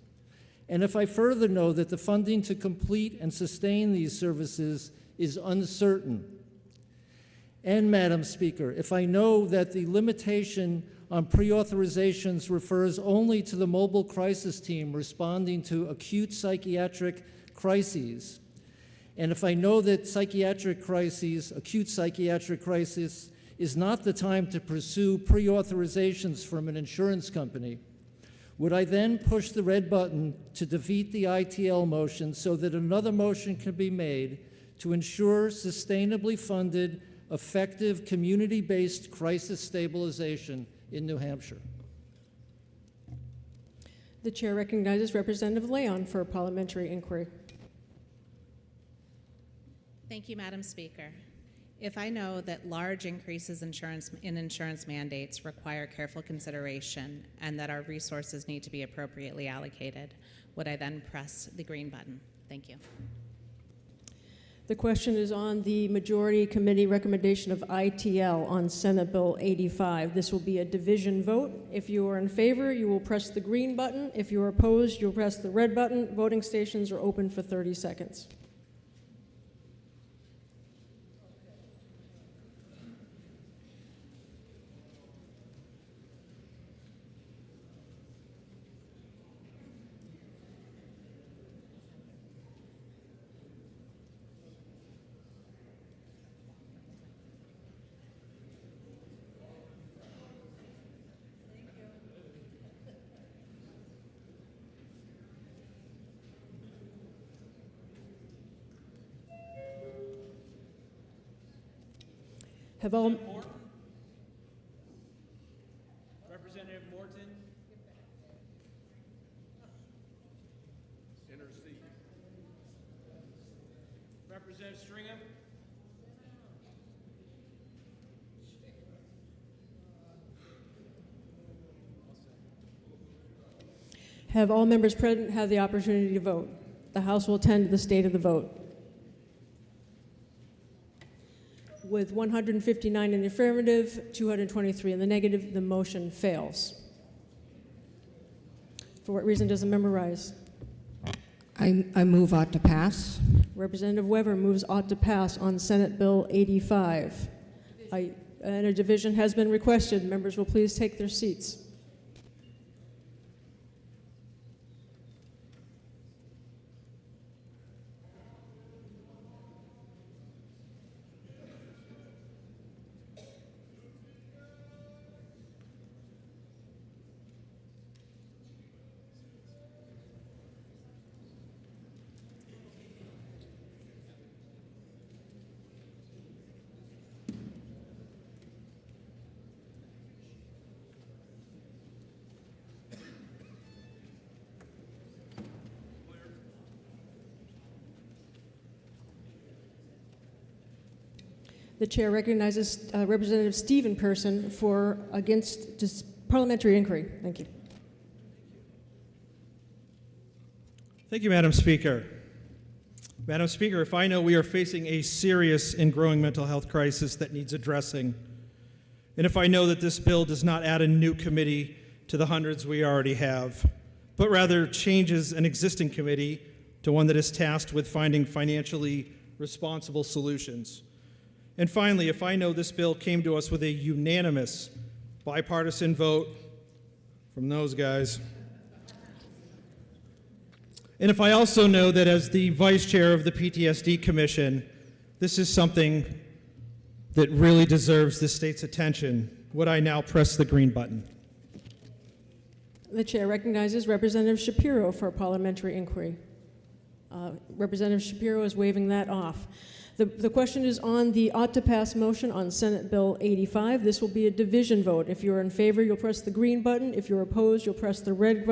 Speaker 11: and if I further know that the funding to complete and sustain these services is uncertain, and Madam Speaker, if I know that the limitation on pre-authorizations refers only to the mobile crisis team responding to acute psychiatric crises, and if I know that acute psychiatric crisis, is not the time to pursue pre-authorizations from an insurance company, would I then push the red button to defeat the ITL motion so that another motion can be made to ensure sustainably funded, effective, community-based crisis stabilization in New Hampshire?
Speaker 9: The chair recognizes Representative Leon for a parliamentary inquiry.
Speaker 14: Thank you, Madam Speaker. If I know that large increases in insurance mandates require careful consideration and that our resources need to be appropriately allocated, would I then press the green button? Thank you.
Speaker 9: The question is on the majority committee recommendation of ITL on Senate Bill 85. This will be a division vote. If you are in favor, you will press the green button. If you are opposed, you'll press the red button. Voting stations are open for 30 seconds. Have all
Speaker 2: Representative Morton. Intercede. Representative Stringham.
Speaker 9: Have all members present had the opportunity to vote? The House will attend to the state of the vote. With 159 in the affirmative, 223 in the negative, the motion fails. For what reason does the member rise?
Speaker 4: I move ought to pass.
Speaker 9: Representative Weber moves ought to pass on Senate Bill 85. And a division has been requested. Members will please take their seats. The chair recognizes Representative Stephen Person for parliamentary inquiry. Thank you.
Speaker 7: Thank you, Madam Speaker. Madam Speaker, if I know we are facing a serious and growing mental health crisis that needs addressing, and if I know that this bill does not add a new committee to the hundreds we already have, but rather changes an existing committee to one that is tasked with finding financially responsible solutions, and finally, if I know this bill came to us with a unanimous bipartisan vote from those guys, and if I also know that as the vice chair of the PTSD Commission, this is something that really deserves the state's attention, would I now press the green button?
Speaker 9: The chair recognizes Representative Shapiro for parliamentary inquiry. Representative Shapiro is waving that off. The question is on the ought to pass motion on Senate Bill 85. This will be a division vote. If you're in favor, you'll press the green button. If you're opposed, you'll press the red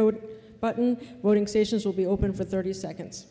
Speaker 9: button. Voting stations will be open for 30 seconds.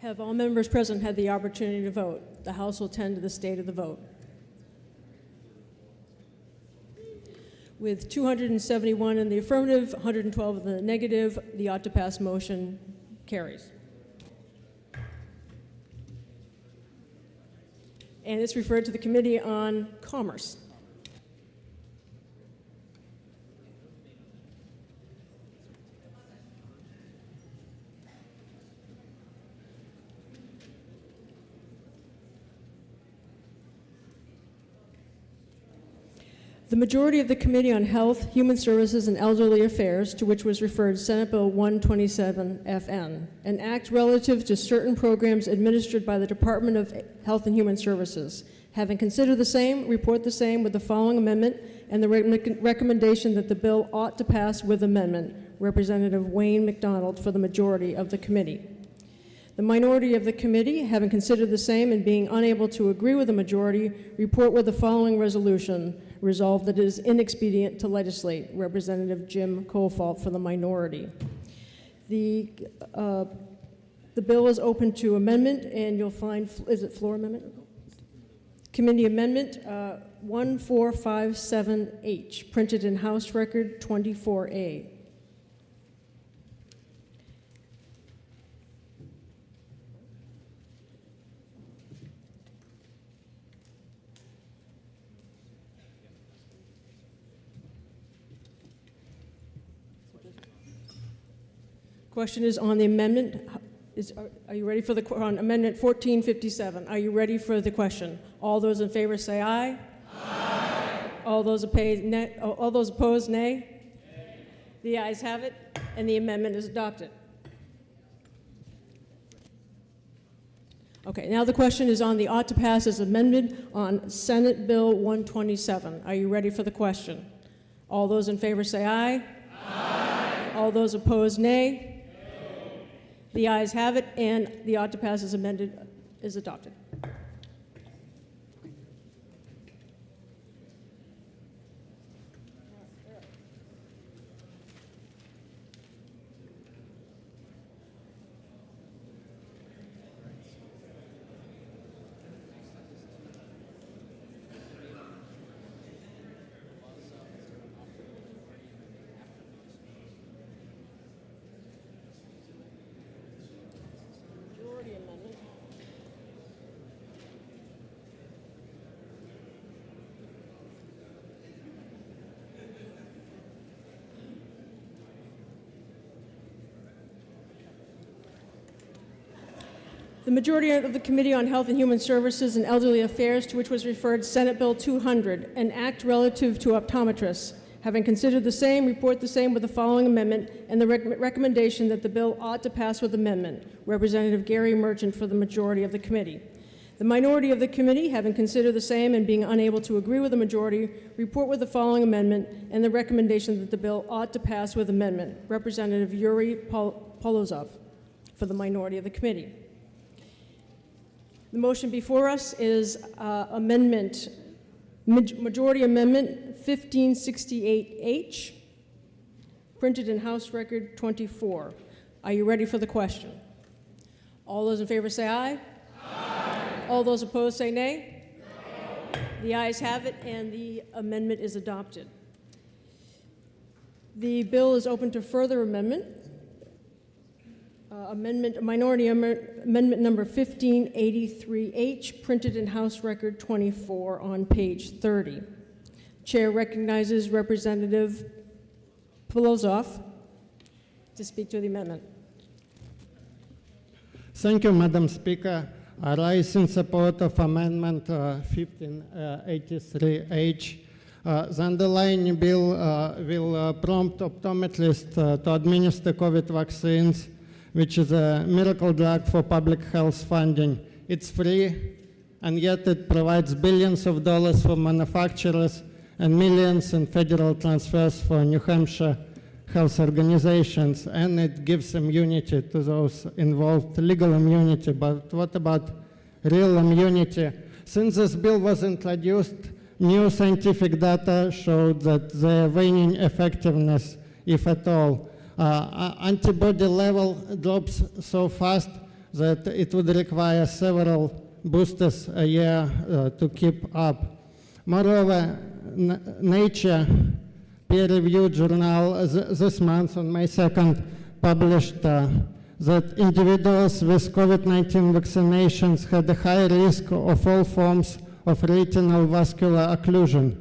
Speaker 9: Have all members present had the opportunity to vote? The House will tend to the state of the vote. With 271 in the affirmative, 112 in the negative, the ought to pass motion carries. And it's referred to the Committee on Commerce. The majority of the Committee on Health, Human Services, and Elderly Affairs, to which was referred Senate Bill 127 FN, an act relative to certain programs administered by the Department of Health and Human Services, having considered the same, report the same with the following amendment and the recommendation that the bill ought to pass with amendment. Representative Wayne McDonald for the majority of the committee. The minority of the committee, having considered the same and being unable to agree with the majority, report with the following resolution. Resolved that it is inexpedient to legislate. Representative Jim Colfault for the minority. The bill is open to amendment, and you'll find, is it floor amendment? Committee Amendment 1457H, printed in House Record 24A. Question is on the amendment. Are you ready for the on amendment 1457? Are you ready for the question? All those in favor say aye. Aye. All those opposed, nay. All those opposed, nay. Nay. The ayes have it, and the amendment is adopted. Okay, now the question is on the ought to pass as amended on Senate Bill 127. Are you ready for the question? All those in favor say aye. Aye. All those opposed, nay. The ayes have it, and the ought to pass as amended is adopted. The majority of the Committee on Health and Human Services and Elderly Affairs, to which was referred Senate Bill 200, an act relative to optometrists, having considered the same, report the same with the following amendment and the recommendation that the bill ought to pass with amendment. Representative Gary Merchant for the majority of the committee. The minority of the committee, having considered the same and being unable to agree with the majority, report with the following amendment and the recommendation that the bill ought to pass with amendment. Representative Yuri Polozov for the minority of the committee. The motion before us is Majority Amendment 1568H, printed in House Record 24. Are you ready for the question? All those in favor say aye. Aye. All those opposed say nay. No. The ayes have it, and the amendment is adopted. The bill is open to further amendment. Minority Amendment number 1583H, printed in House Record 24 on page 30. Chair recognizes Representative Polozov to speak to the amendment.
Speaker 8: Thank you, Madam Speaker. I rise in support of Amendment 1583H. The underlying bill will prompt optometrists to administer COVID vaccines, which is a miracle drug for public health funding. It's free, and yet it provides billions of dollars for manufacturers and millions in federal transfers for New Hampshire health organizations, and it gives immunity to those involved, legal immunity. But what about real immunity? Since this bill was introduced, new scientific data showed that they're waning effectiveness, if at all. Antibody level drops so fast that it would require several boosters a year to keep up. Moreover, Nature peer-reviewed journal this month on May 2nd published that individuals with COVID-19 vaccinations had a high risk of all forms of retinal vascular occlusion.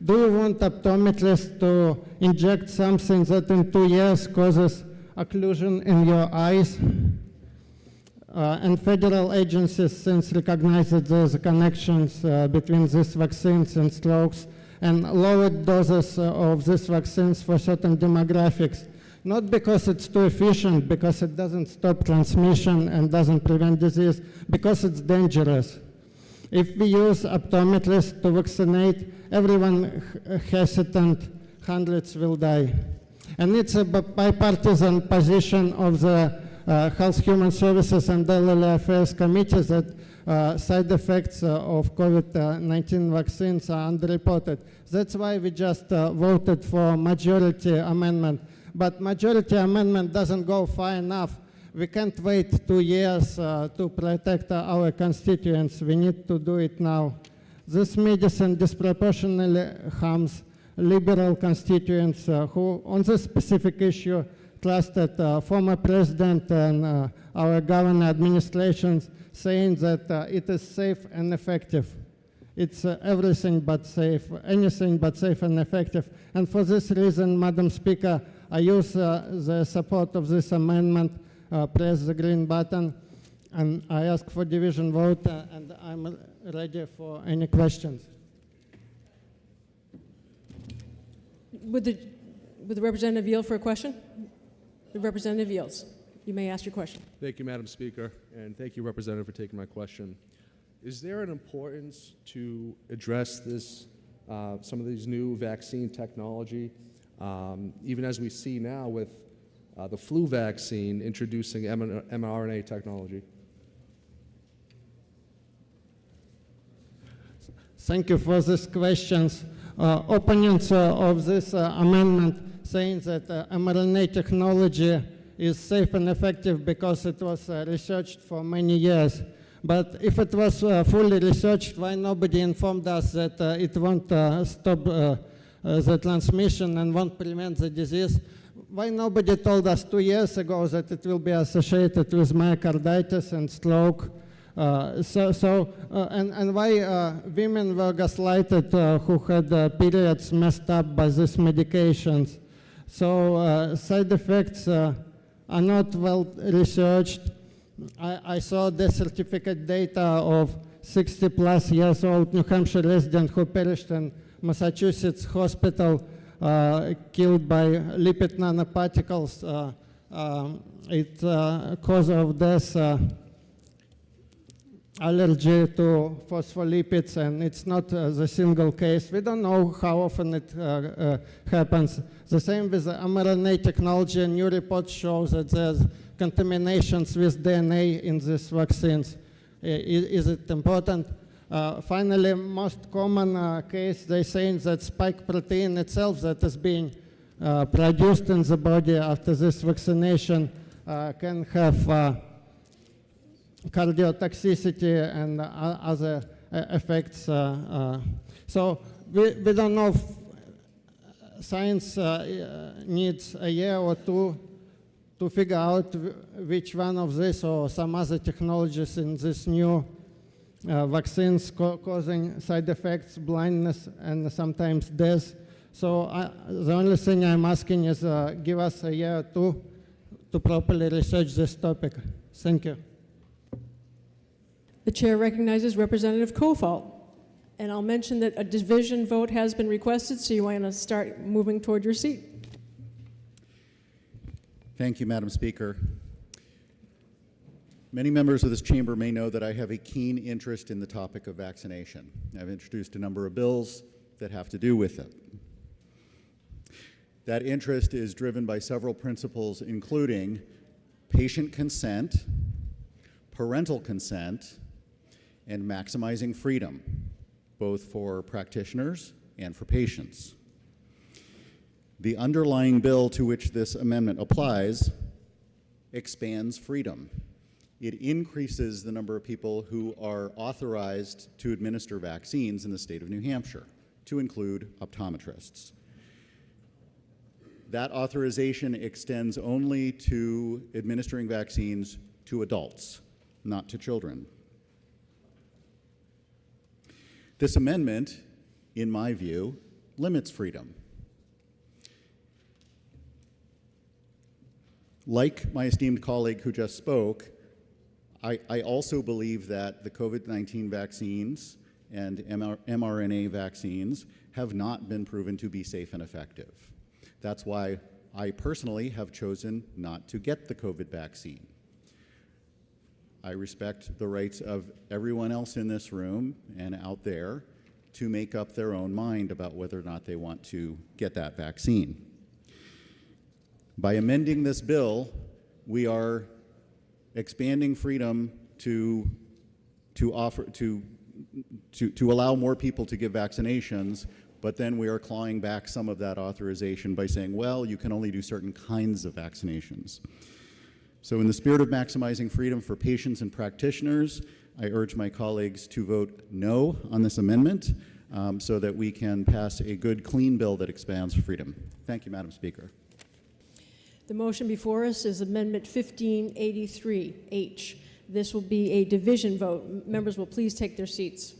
Speaker 8: Do you want optometrists to inject something that in 2 years causes occlusion in your eyes? And federal agencies since recognize that there's connections between these vaccines and strokes, and lowered doses of these vaccines for certain demographics. Not because it's too efficient, because it doesn't stop transmission and doesn't prevent disease, because it's dangerous. If we use optometrists to vaccinate, everyone hesitant, hundreds will die. And it's a bipartisan position of the Health, Human Services and Elderly Affairs Committee that side effects of COVID-19 vaccines are underreported. That's why we just voted for majority amendment. But majority amendment doesn't go far enough. We can't wait 2 years to protect our constituents. We need to do it now. This medicine disproportionately harms liberal constituents who, on this specific issue, trusted former president and our governor administrations, saying that it is safe and effective. It's everything but safe, anything but safe and effective. And for this reason, Madam Speaker, I use the support of this amendment, press the green button, and I ask for division vote, and I'm ready for any questions.
Speaker 9: Would the representative yield for a question? The representative yields. You may ask your question.
Speaker 3: Thank you, Madam Speaker, and thank you, Representative, for taking my question. Is there an importance to address this, some of these new vaccine technology, even as we see now with the flu vaccine introducing mRNA technology?
Speaker 8: Thank you for these questions. Opponents of this amendment saying that mRNA technology is safe and effective because it was researched for many years. But if it was fully researched, why nobody informed us that it won't stop the transmission and won't prevent the disease? Why nobody told us 2 years ago that it will be associated with myocarditis and stroke? And why women were gaslighted who had periods messed up by these medications? So side effects are not well researched. I saw death certificate data of 60+ years old New Hampshire resident who perished in Massachusetts hospital, killed by lipid nanoparticles. Cause of death allergy to phospholipids, and it's not the single case. We don't know how often it happens. The same with the mRNA technology. A new report shows that there's contaminations with DNA in these vaccines. Is it important? Finally, most common case, they're saying that spike protein itself that is being produced in the body after this vaccination can have cardiotoxicity and other effects. So we don't know if science needs a year or two to figure out which one of this or some other technologies in this new vaccines causing side effects, blindness, and sometimes death. So the only thing I'm asking is give us a year or two to properly research this topic. Thank you.
Speaker 9: The chair recognizes Representative Kofalt. And I'll mention that a division vote has been requested, so you want to start moving toward your seat.
Speaker 21: Thank you, Madam Speaker. Many members of this chamber may know that I have a keen interest in the topic of vaccination. I've introduced a number of bills that have to do with it. That interest is driven by several principles, including patient consent, parental consent, and maximizing freedom, both for practitioners and for patients. The underlying bill to which this amendment applies expands freedom It increases the number of people who are authorized to administer vaccines in the state of New Hampshire, to include optometrists. That authorization extends only to administering vaccines to adults, not to children. This amendment, in my view, limits freedom. Like my esteemed colleague who just spoke, I also believe that the COVID-19 vaccines and mRNA vaccines have not been proven to be safe and effective. That's why I personally have chosen not to get the COVID vaccine. I respect the rights of everyone else in this room and out there to make up their own mind about whether or not they want to get that vaccine. By amending this bill, we are expanding freedom to allow more people to give vaccinations, but then we are clawing back some of that authorization by saying, well, you can only do certain kinds of vaccinations. So in the spirit of maximizing freedom for patients and practitioners, I urge my colleagues to vote no on this amendment so that we can pass a good, clean bill that expands freedom. Thank you, Madam Speaker.
Speaker 9: The motion before us is Amendment 1583H. This will be a division vote. Members will please take their seats.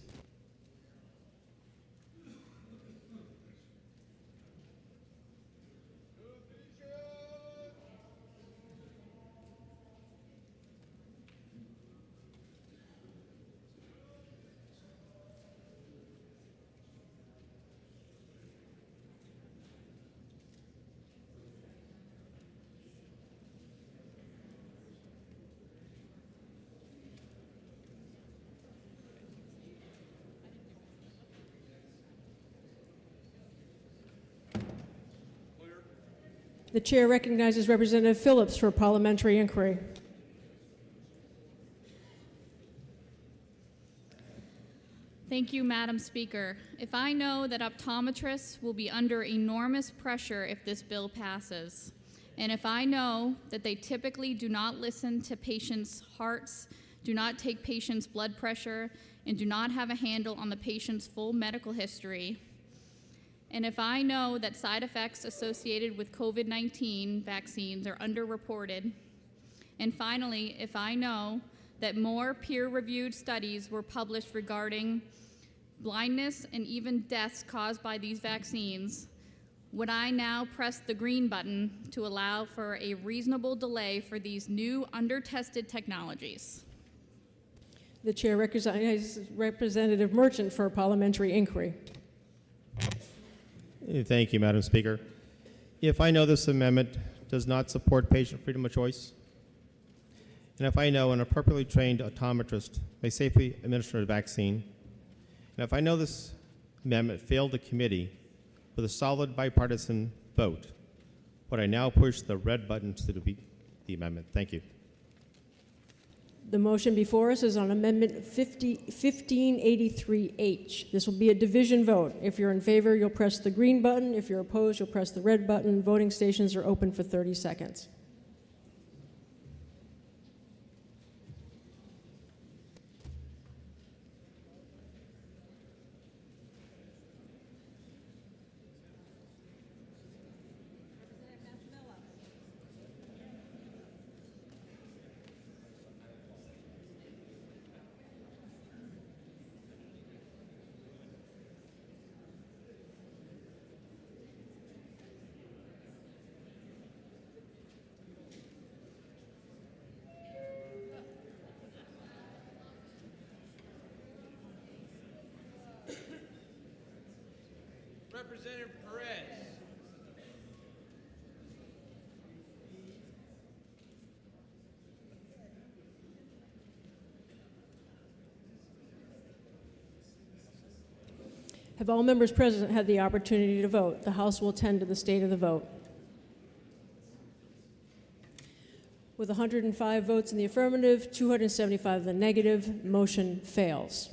Speaker 9: The chair recognizes Representative Phillips for parliamentary inquiry.
Speaker 10: Thank you, Madam Speaker. If I know that optometrists will be under enormous pressure if this bill passes, and if I know that they typically do not listen to patients' hearts, do not take patients' blood pressure, and do not have a handle on the patient's full medical history, and if I know that side effects associated with COVID-19 vaccines are underreported, and finally, if I know that more peer-reviewed studies were published regarding blindness and even deaths caused by these vaccines, would I now press the green button to allow for a reasonable delay for these new under-tested technologies?
Speaker 9: The chair recognizes Representative Merchant for parliamentary inquiry.
Speaker 12: Thank you, Madam Speaker. If I know this amendment does not support patient freedom of choice, and if I know an appropriately trained optometrist may safely administer a vaccine, and if I know this amendment failed the committee with a solid bipartisan vote, would I now push the red button to defeat the amendment? Thank you.
Speaker 9: The motion before us is on Amendment 1583H. This will be a division vote. If you're in favor, you'll press the green button. If you're opposed, you'll press the red button. Voting stations are open for 30 seconds.
Speaker 23: Representative Perez.
Speaker 9: Have all members present had the opportunity to vote? The House will attend to the state of the vote. With 105 votes in the affirmative, 275 in the negative, motion fails.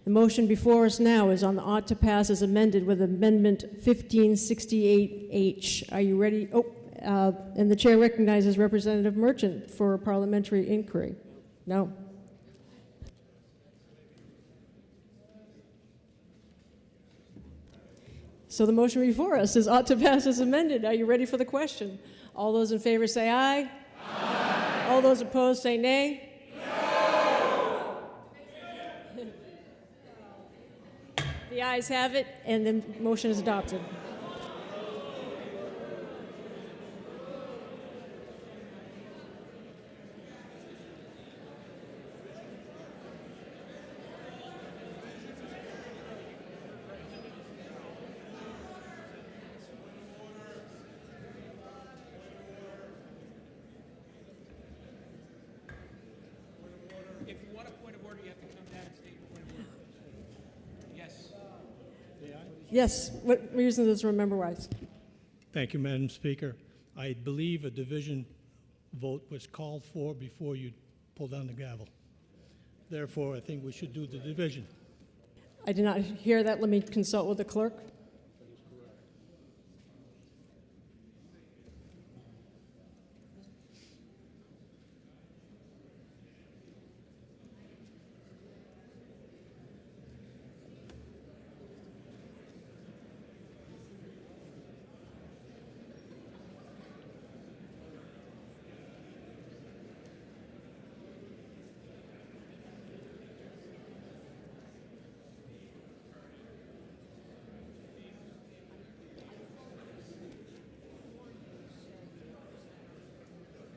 Speaker 9: The motion before us now is on the ought to pass as amended with Amendment 1568H. Are you ready? And the chair recognizes Representative Merchant for parliamentary inquiry. No. So the motion before us is ought to pass as amended. Are you ready for the question? All those in favor say aye. Aye. All those opposed say nay. No. The ayes have it, and the motion is adopted.
Speaker 23: If you want a point of order, you have to come down and state your point of order. Yes.
Speaker 9: Yes. What reason does remember wise?
Speaker 13: Thank you, Madam Speaker. I believe a division vote was called for before you pulled down the gavel. Therefore, I think we should do the division.
Speaker 9: I did not hear that. Let me consult with the clerk.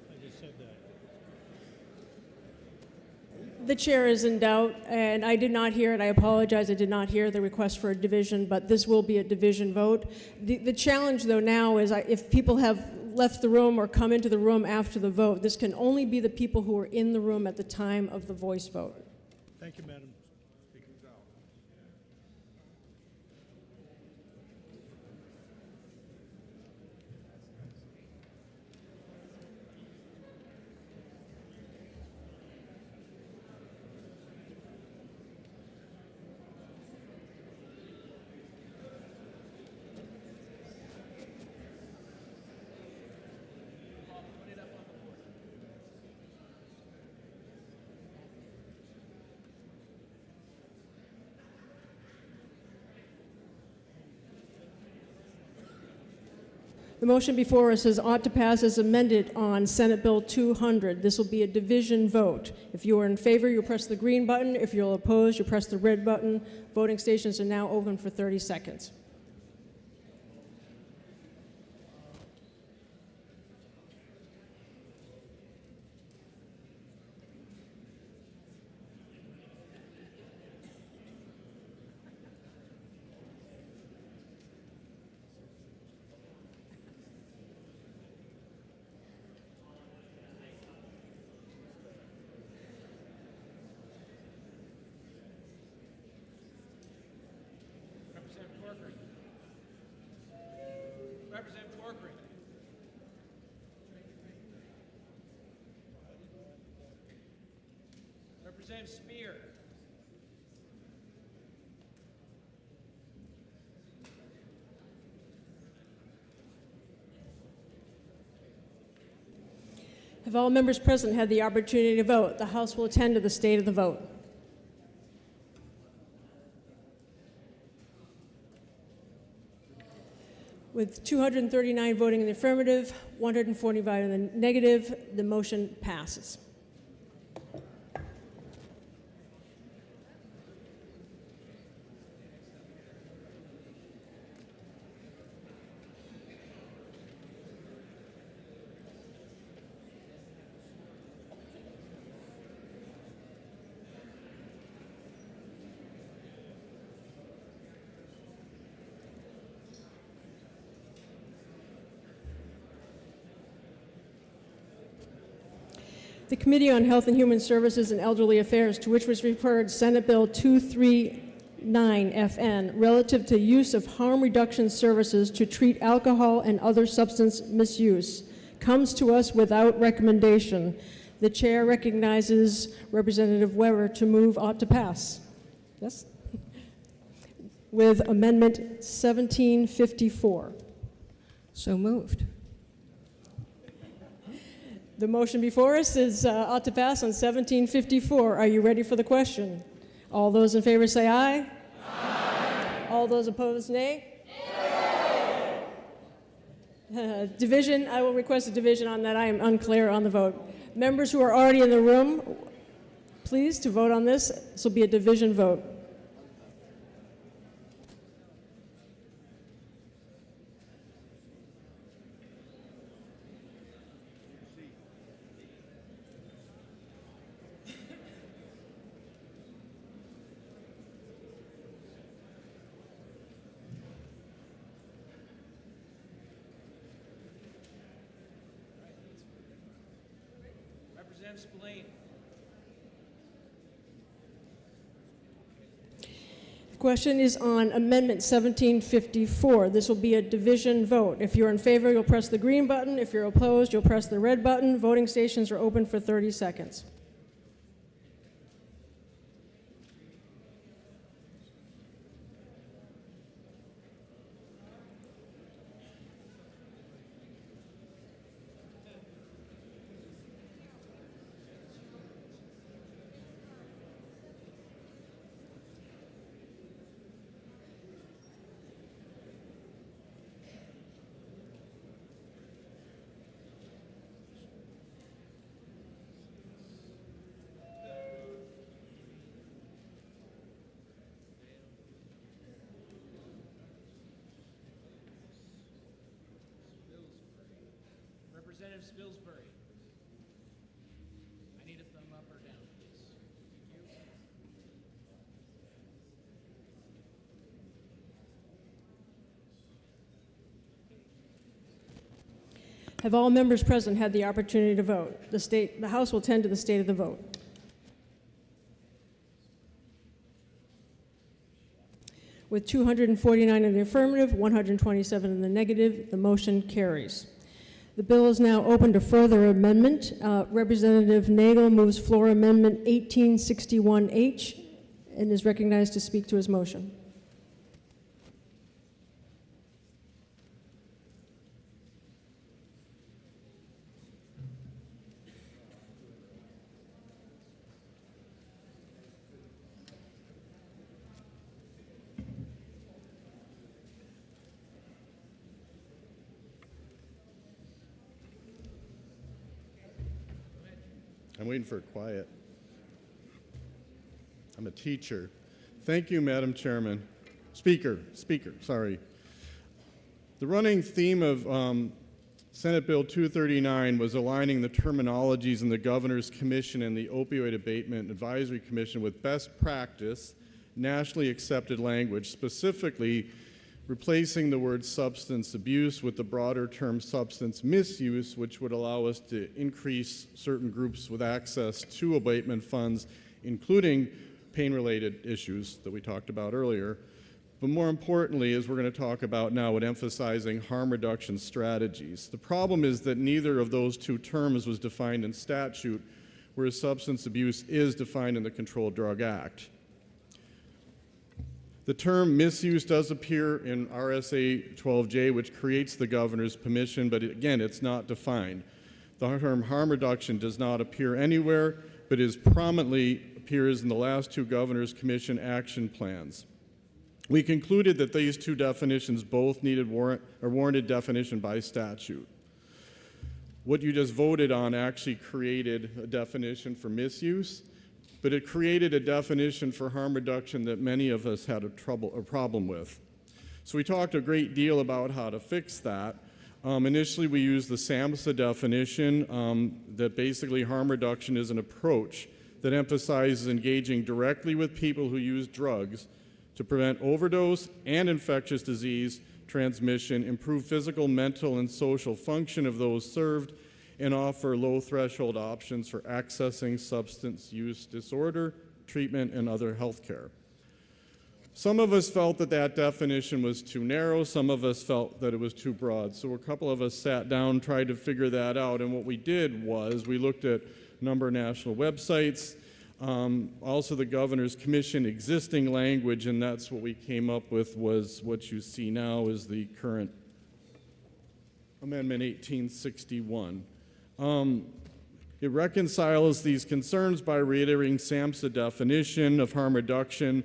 Speaker 13: I just said that.
Speaker 9: The chair is in doubt, and I did not hear it. I apologize. I did not hear the request for a division, but this will be a division vote. The challenge, though, now is if people have left the room or come into the room after the vote, this can only be the people who were in the room at the time of the voice vote.
Speaker 13: Thank you, Madam Speaker.
Speaker 9: The motion before us is ought to pass as amended on Senate Bill 200. This will be a division vote. If you are in favor, you press the green button. If you're opposed, you press the red button. Voting stations are now open for 30 seconds.
Speaker 23: Representative Corcoran. Representative Corcoran. Representative Spear.
Speaker 9: Have all members present had the opportunity to vote? The House will attend to the state of the vote. With 239 voting in the affirmative, 145 in the negative, the motion passes. The Committee on Health and Human Services and Elderly Affairs, to which was referred Senate Bill 239 FN, relative to use of harm reduction services to treat alcohol and other substance misuse, comes to us without recommendation. The chair recognizes Representative Weber to move ought to pass. Yes? With Amendment 1754.
Speaker 4: So moved.
Speaker 9: The motion before us is ought to pass on 1754. Are you ready for the question? All those in favor say aye. Aye. All those opposed, nay. Division, I will request a division on that. I am unclear on the vote. Members who are already in the room, please, to vote on this. This will be a division vote.
Speaker 23: Representative Spillane.
Speaker 9: The question is on Amendment 1754. This will be a division vote. If you're in favor, you'll press the green button. If you're opposed, you'll press the red button. Voting stations are open for 30 seconds.
Speaker 23: Representative Spilsbury. I need a thumb up or down, please. Thank you.
Speaker 9: Have all members present had the opportunity to vote? The House will tend to the state of the vote. With 249 in the affirmative, 127 in the negative, the motion carries. The bill is now open to further amendment. Representative Nagel moves floor amendment 1861H and is recognized to speak to his motion.
Speaker 6: I'm waiting for quiet. I'm a teacher. Thank you, Madam Chairman. Speaker, sorry. The running theme of Senate Bill 239 was aligning the terminologies in the Governor's Commission and the Opioid Abatement Advisory Commission with best practice, nationally accepted language, specifically replacing the word substance abuse with the broader term substance misuse, which would allow us to increase certain groups with access to abatement funds, including pain-related issues that we talked about earlier. But more importantly, as we're going to talk about now, with emphasizing harm reduction strategies. The problem is that neither of those two terms was defined in statute, whereas substance abuse is defined in the Controlled Drug Act. The term misuse does appear in RSA 12J, which creates the governor's permission, but again, it's not defined. The term harm reduction does not appear anywhere, but prominently appears in the last two governor's commission action plans. We concluded that these two definitions both needed warranted definition by statute. What you just voted on actually created a definition for misuse, but it created a definition for harm reduction that many of us had a problem with. So we talked a great deal about how to fix that. Initially, we used the SAMHSA definition that basically harm reduction is an approach that emphasizes engaging directly with people who use drugs to prevent overdose and infectious disease transmission, improve physical, mental, and social function of those served, and offer low-threshold options for accessing substance use disorder, treatment, and other health care. Some of us felt that that definition was too narrow. Some of us felt that it was too broad. So a couple of us sat down, tried to figure that out, and what we did was we looked at a number of national websites, also the Governor's Commission existing language, and that's what we came up with was what you see now is the current Amendment 1861. It reconciles these concerns by reiterating SAMHSA definition of harm reduction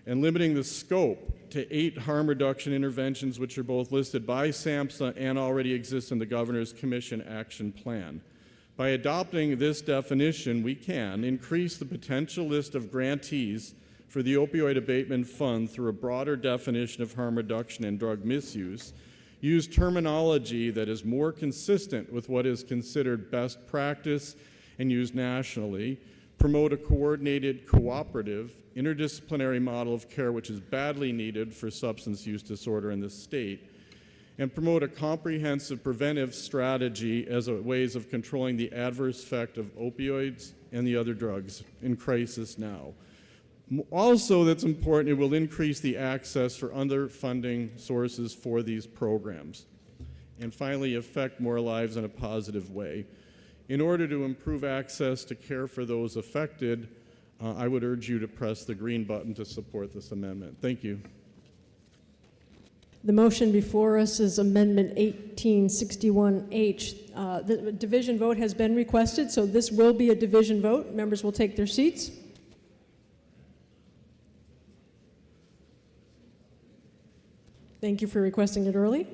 Speaker 6: and limiting the scope to 8 harm reduction interventions, which are both listed by SAMHSA and already exist in the Governor's Commission Action Plan. By adopting this definition, we can increase the potential list of grantees for the Opioid Abatement Fund through a broader definition of harm reduction and drug misuse, use terminology that is more consistent with what is considered best practice and used nationally, promote a coordinated, cooperative, interdisciplinary model of care which is badly needed for substance use disorder in this state, and promote a comprehensive preventive strategy as ways of controlling the adverse effect of opioids and the other drugs in crisis now. Also, that's important, it will increase the access for other funding sources for these programs. And finally, affect more lives in a positive way. In order to improve access to care for those affected, I would urge you to press the green button to support this amendment. Thank you.
Speaker 9: The motion before us is Amendment 1861H. The division vote has been requested, so this will be a division vote. Members will take their seats. Thank you for requesting it early.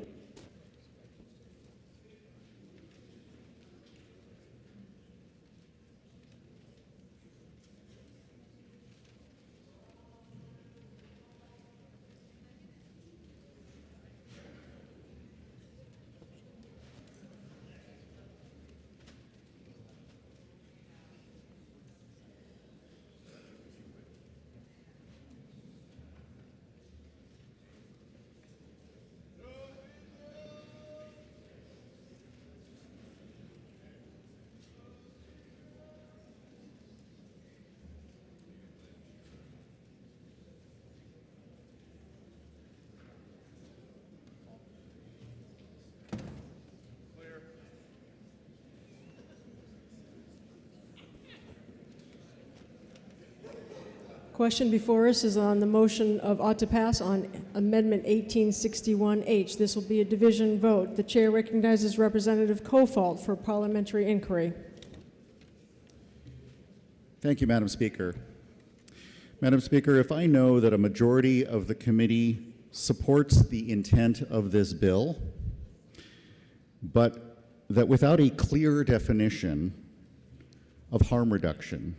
Speaker 9: Question before us is on the motion of ought to pass on Amendment 1861H. This will be a division vote. The chair recognizes Representative Kofalt for parliamentary inquiry.
Speaker 21: Thank you, Madam Speaker. Madam Speaker, if I know that a majority of the committee supports the intent of this bill, but that without a clear definition of harm reduction,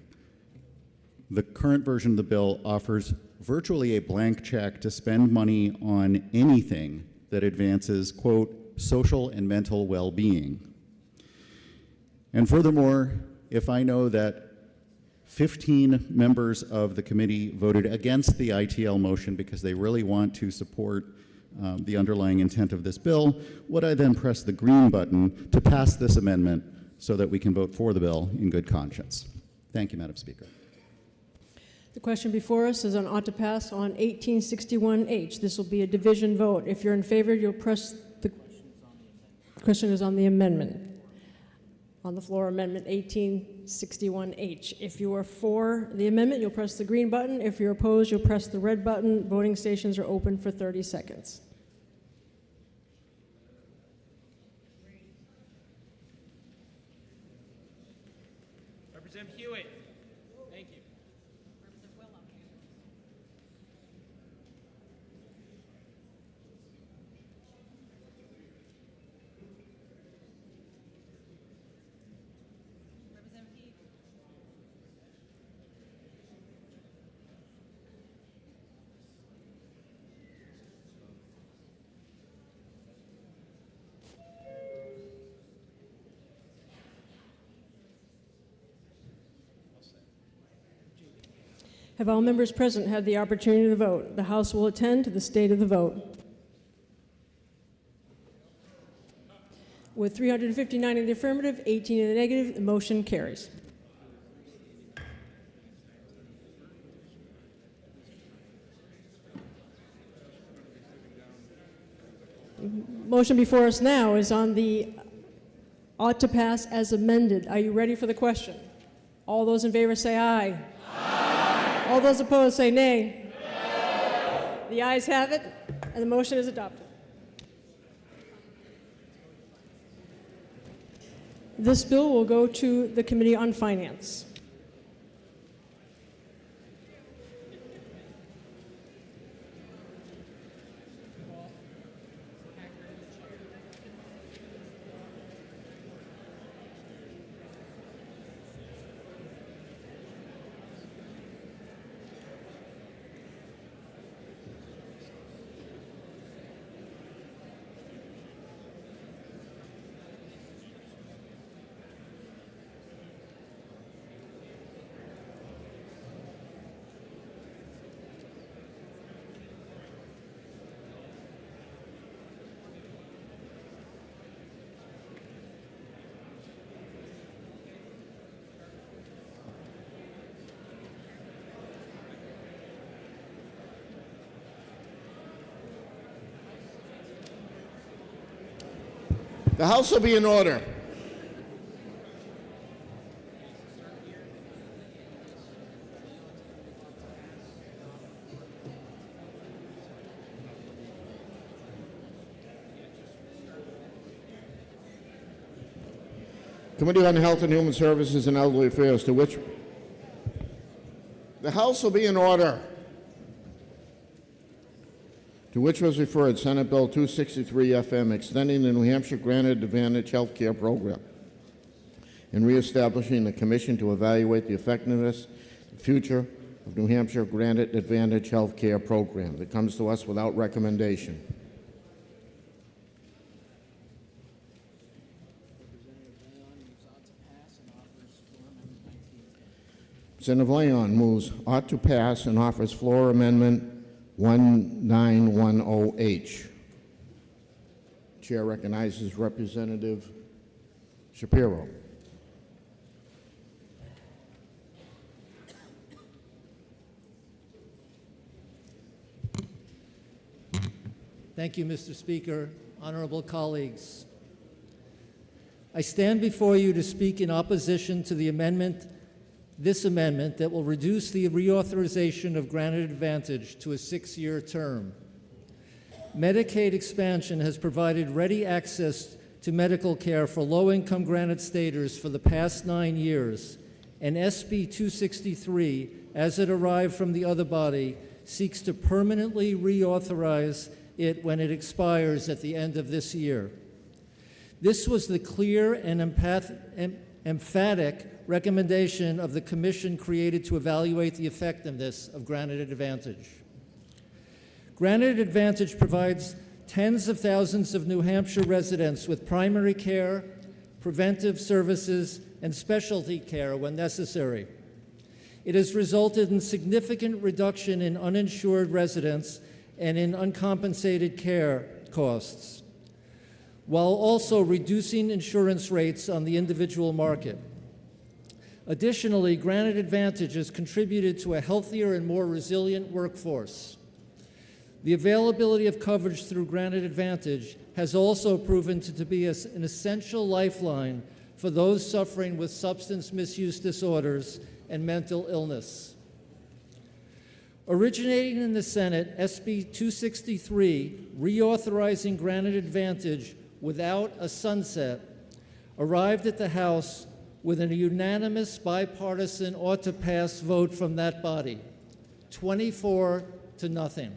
Speaker 21: the current version of the bill offers virtually a blank check to spend money on anything that advances, quote, social and mental well-being. And furthermore, if I know that 15 members of the committee voted against the ITL motion because they really want to support the underlying intent of this bill, would I then press the green button to pass this amendment so that we can vote for the bill in good conscience? Thank you, Madam Speaker.
Speaker 9: The question before us is on ought to pass on 1861H. This will be a division vote. If you're in favor, you'll press the question is on the amendment. On the floor, Amendment 1861H. If you are for the amendment, you'll press the green button. If you're opposed, you'll press the red button. Voting stations are open for 30 seconds.
Speaker 23: Representative Hewitt. Thank you.
Speaker 9: Have all members present had the opportunity to vote? The House will attend to the state of the vote. With 359 in the affirmative, 18 in the negative, the motion carries. Motion before us now is on the ought to pass as amended. Are you ready for the question? All those in favor say aye. All those opposed say nay. No. The ayes have it, and the motion is adopted. This bill will go to the Committee on Finance.
Speaker 1: The House will be in order. Committee on Health and Human Services and Elderly Affairs, to which the House will be in order. To which was referred Senate Bill 263 FM, extending the New Hampshire Granted Advantage Health Care Program and reestablishing the Commission to evaluate the effectiveness and future of New Hampshire Granted Advantage Health Care Program. That comes to us without recommendation. Representative Leon moves ought to pass and offers floor amendment 1910H. Chair recognizes Representative Shapiro.
Speaker 15: Thank you, Mr. Speaker. Honorable colleagues, I stand before you to speak in opposition to this amendment that will reduce the reauthorization of Granted Advantage to a 6-year term. Medicaid expansion has provided ready access to medical care for low-income Granted staters for the past 9 years, and SB 263, as it arrived from the other body, seeks to permanently reauthorize it when it expires at the end of this year. This was the clear and emphatic recommendation of the Commission created to evaluate the effectiveness of Granted Advantage. Granted Advantage provides tens of thousands of New Hampshire residents with primary care, preventive services, and specialty care when necessary. It has resulted in significant reduction in uninsured residents and in uncompensated care costs, while also reducing insurance rates on the individual market. Additionally, Granted Advantage has contributed to a healthier and more resilient workforce. The availability of coverage through Granted Advantage has also proven to be an essential lifeline for those suffering with substance misuse disorders and mental illness. Originating in the Senate, SB 263, reauthorizing Granted Advantage without a sunset, arrived at the House with a unanimous bipartisan ought-to-pass vote from that body, 24 to nothing.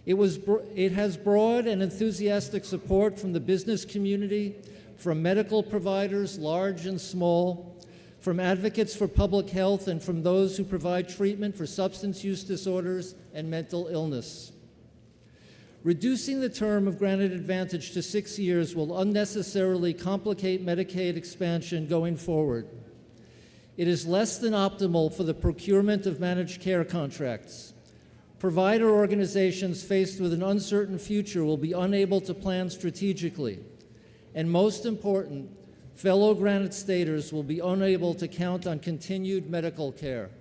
Speaker 15: It has broad and enthusiastic support from the business community, from medical providers, large and small, from advocates for public health, and from those who provide treatment for substance use disorders and mental illness. Reducing the term of Granted Advantage to 6 years will unnecessarily complicate Medicaid expansion going forward. It is less than optimal for the procurement of managed care contracts. Provider organizations faced with an uncertain future will be unable to plan strategically. And most important, fellow Granted staters will be unable to count on continued medical care.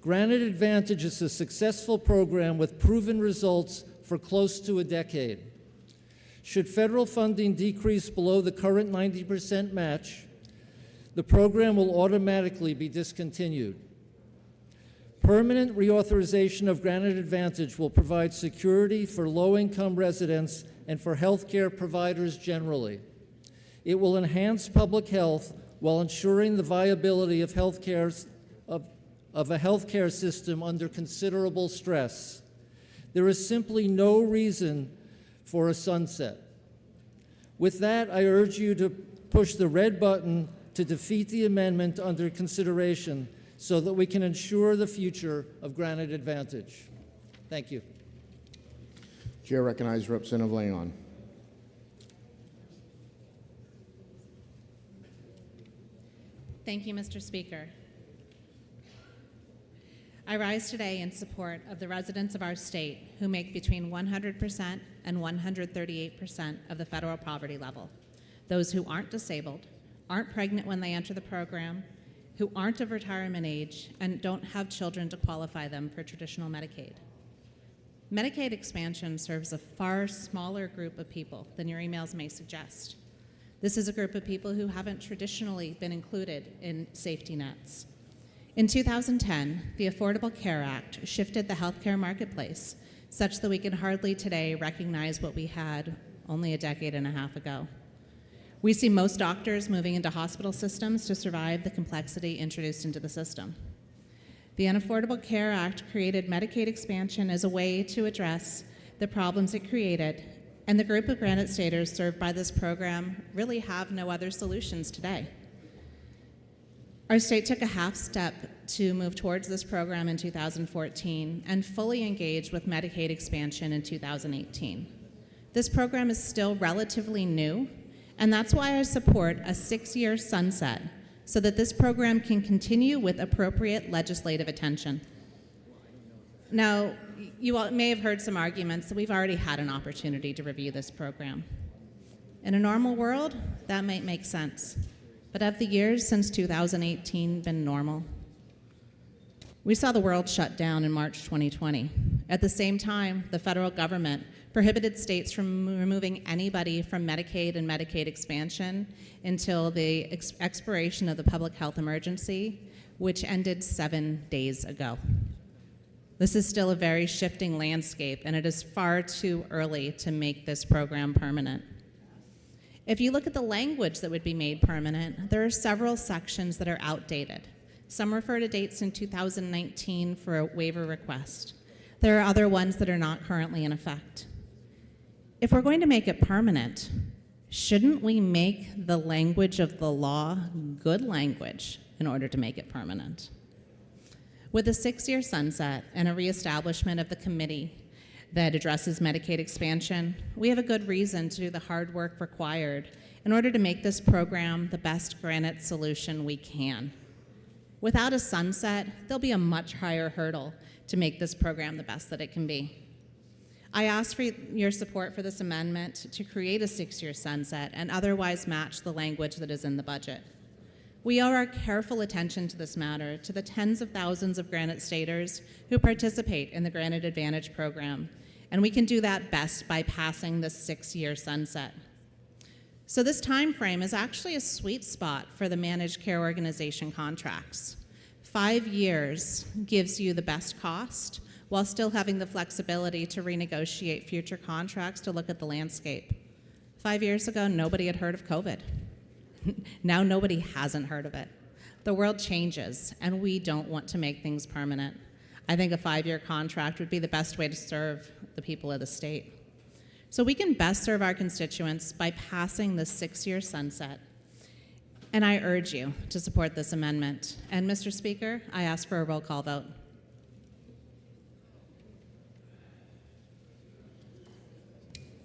Speaker 15: Granted Advantage is a successful program with proven results for close to a decade. Should federal funding decrease below the current 90% match, the program will automatically be discontinued. Permanent reauthorization of Granted Advantage will provide security for low-income residents and for healthcare providers generally. It will enhance public health while ensuring the viability of a healthcare system under considerable stress. There is simply no reason for a sunset. With that, I urge you to push the red button to defeat the amendment under consideration so that we can ensure the future of Granite Advantage. Thank you.
Speaker 1: Chair recognizes Representative Leon.
Speaker 14: Thank you, Mr. Speaker. I rise today in support of the residents of our state who make between 100% and 138% of the federal poverty level. Those who aren't disabled, aren't pregnant when they enter the program, who aren't of retirement age, and don't have children to qualify them for traditional Medicaid. Medicaid expansion serves a far smaller group of people than your emails may suggest. This is a group of people who haven't traditionally been included in safety nets. In 2010, the Affordable Care Act shifted the healthcare marketplace such that we can hardly today recognize what we had only a decade and a half ago. We see most doctors moving into hospital systems to survive the complexity introduced into the system. The Unaffordable Care Act created Medicaid expansion as a way to address the problems it created, and the group of Granite Staters served by this program really have no other solutions today. Our state took a half step to move towards this program in 2014 and fully engaged with Medicaid expansion in 2018. This program is still relatively new, and that's why I support a 6-year sunset so that this program can continue with appropriate legislative attention. Now, you all may have heard some arguments that we've already had an opportunity to review this program. In a normal world, that might make sense. But have the years since 2018 been normal? We saw the world shut down in March 2020. At the same time, the federal government prohibited states from removing anybody from Medicaid and Medicaid expansion until the expiration of the public health emergency, which ended 7 days ago. This is still a very shifting landscape, and it is far too early to make this program permanent. If you look at the language that would be made permanent, there are several sections that are outdated. Some refer to dates in 2019 for a waiver request. There are other ones that are not currently in effect. If we're going to make it permanent, shouldn't we make the language of the law good language in order to make it permanent? With a 6-year sunset and a reestablishment of the committee that addresses Medicaid expansion, we have a good reason to do the hard work required in order to make this program the best Granite solution we can. Without a sunset, there'll be a much higher hurdle to make this program the best that it can be. I ask for your support for this amendment to create a 6-year sunset and otherwise match the language that is in the budget. We owe our careful attention to this matter to the tens of thousands of Granite Staters who participate in the Granite Advantage program, and we can do that best by passing this 6-year sunset. So this time frame is actually a sweet spot for the managed care organization contracts. 5 years gives you the best cost while still having the flexibility to renegotiate future contracts to look at the landscape. 5 years ago, nobody had heard of COVID. Now nobody hasn't heard of it. The world changes, and we don't want to make things permanent. I think a 5-year contract would be the best way to serve the people of the state. So we can best serve our constituents by passing the 6-year sunset. And I urge you to support this amendment. And Mr. Speaker, I ask for a roll call vote.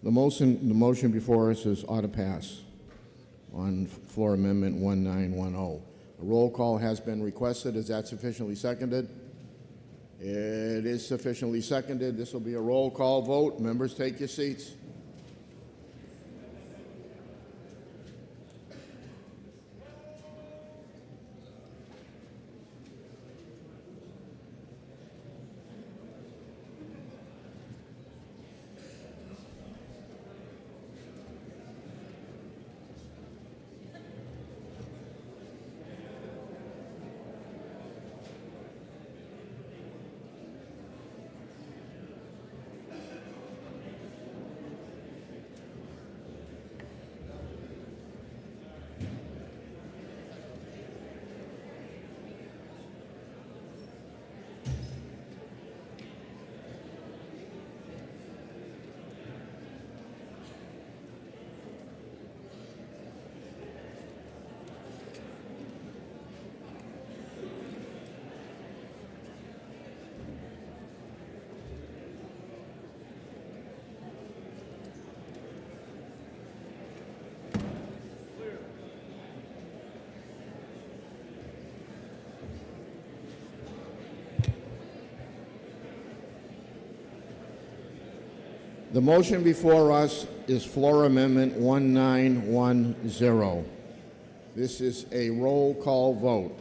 Speaker 1: The motion before us is ought to pass on floor amendment 1910. A roll call has been requested. Is that sufficiently seconded? It is sufficiently seconded. This will be a roll call vote. Members, take your seats. The motion before us is Floor Amendment 1910. This is a roll call vote.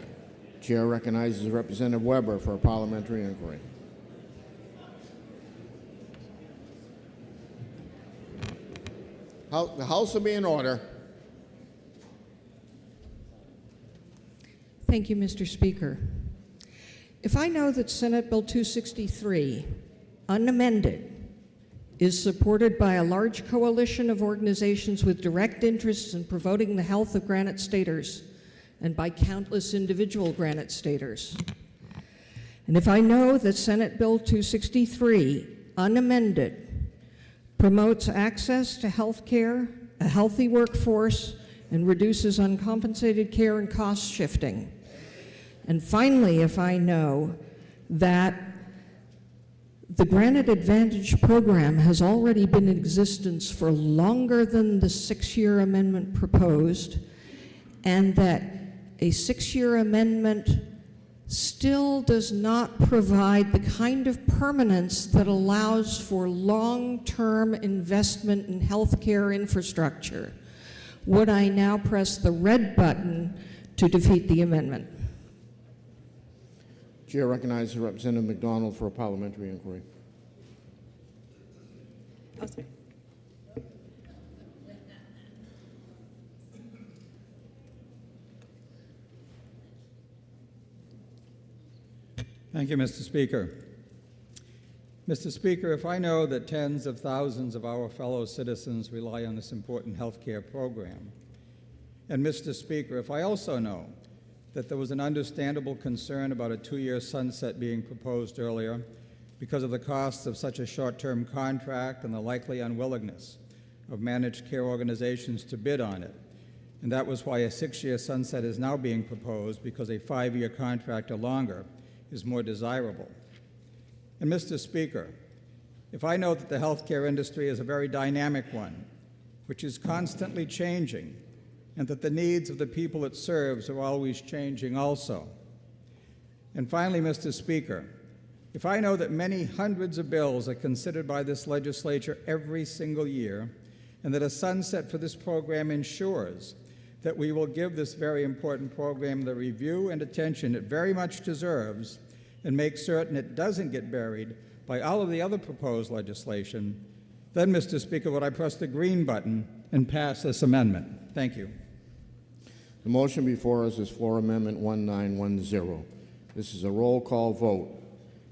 Speaker 1: Chair recognizes Representative Weber for a parliamentary inquiry. The House will be in order.
Speaker 4: Thank you, Mr. Speaker. If I know that Senate Bill 263, unamended, is supported by a large coalition of organizations with direct interests in promoting the health of Granite Staters and by countless individual Granite Staters, and if I know that Senate Bill 263, unamended, promotes access to health care, a healthy workforce, and reduces uncompensated care and cost shifting. And finally, if I know that the Granite Advantage program has already been in existence for longer than the 6-year amendment proposed, and that a 6-year amendment still does not provide the kind of permanence that allows for long-term investment in healthcare infrastructure, would I now press the red button to defeat the amendment?
Speaker 1: Chair recognizes Representative McDonald for a parliamentary inquiry.
Speaker 14: Oh, sorry.
Speaker 16: Thank you, Mr. Speaker. Mr. Speaker, if I know that tens of thousands of our fellow citizens rely on this important health care program, and Mr. Speaker, if I also know that there was an understandable concern about a 2-year sunset being proposed earlier because of the costs of such a short-term contract and the likely unwillingness of managed care organizations to bid on it, and that was why a 6-year sunset is now being proposed because a 5-year contract or longer is more desirable. And Mr. Speaker, if I know that the healthcare industry is a very dynamic one, which is constantly changing, and that the needs of the people it serves are always changing also. And finally, Mr. Speaker, if I know that many hundreds of bills are considered by this legislature every single year, and that a sunset for this program ensures that we will give this very important program the review and attention it very much deserves, and make certain it doesn't get buried by all of the other proposed legislation, then, Mr. Speaker, would I press the green button and pass this amendment? Thank you.
Speaker 1: The motion before us is Floor Amendment 1910. This is a roll call vote.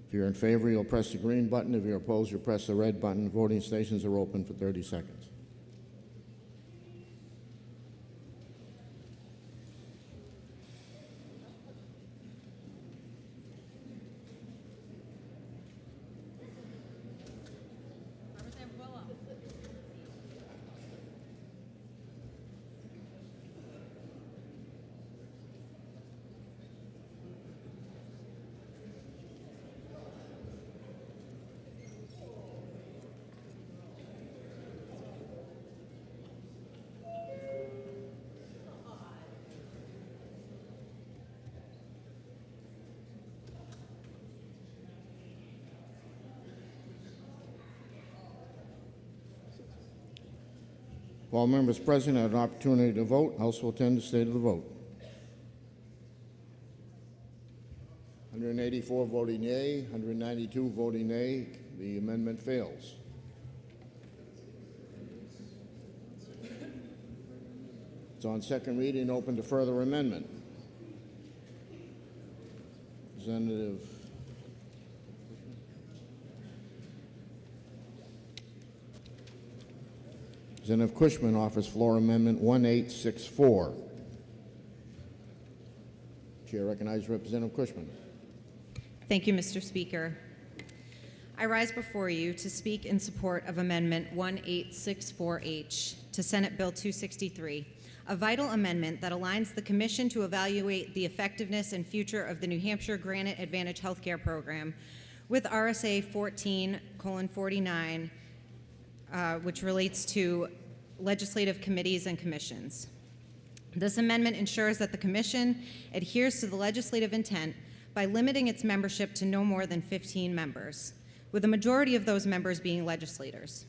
Speaker 1: If you're in favor, you'll press the green button. If you're opposed, you'll press the red button. Voting stations are open for 30 seconds. While members present have an opportunity to vote, House will attend the state of the vote. 184 voting yea, 192 voting nay. The amendment fails. It's on second reading, open to further amendment. Representative Cushman offers Floor Amendment 1864. Chair recognizes Representative Cushman.
Speaker 17: Thank you, Mr. Speaker. I rise before you to speak in support of Amendment 1864H to Senate Bill 263, a vital amendment that aligns the Commission to evaluate the effectiveness and future of the New Hampshire Granite Advantage Healthcare Program with RSA 14:49, which relates to legislative committees and commissions. This amendment ensures that the Commission adheres to the legislative intent by limiting its membership to no more than 15 members, with a majority of those members being legislators.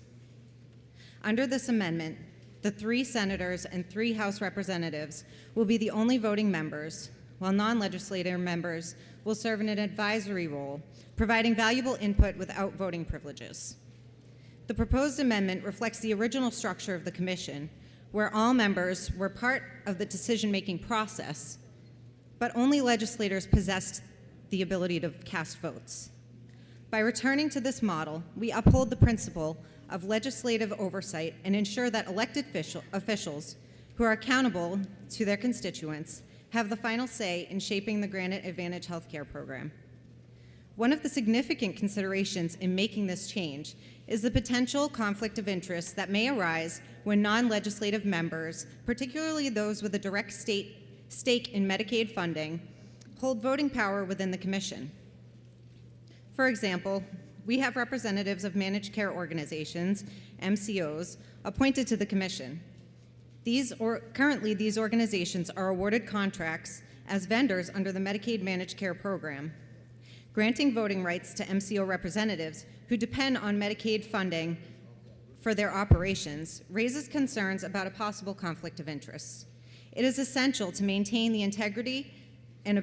Speaker 17: Under this amendment, the 3 senators and 3 House representatives will be the only voting members, while non-legislative members will serve in an advisory role, providing valuable input without voting privileges. The proposed amendment reflects the original structure of the commission, where all members were part of the decision-making process, but only legislators possessed the ability to cast votes. By returning to this model, we uphold the principle of legislative oversight and ensure that elected officials who are accountable to their constituents have the final say in shaping the Granite Advantage healthcare program. One of the significant considerations in making this change is the potential conflict of interest that may arise when non-legislative members, particularly those with a direct stake in Medicaid funding, hold voting power within the commission. For example, we have representatives of managed care organizations, MCOs, appointed to the commission. Currently, these organizations are awarded contracts as vendors under the Medicaid managed care program. Granting voting rights to MCO representatives who depend on Medicaid funding for their operations raises concerns about a possible conflict of interest. It is essential to maintain the integrity and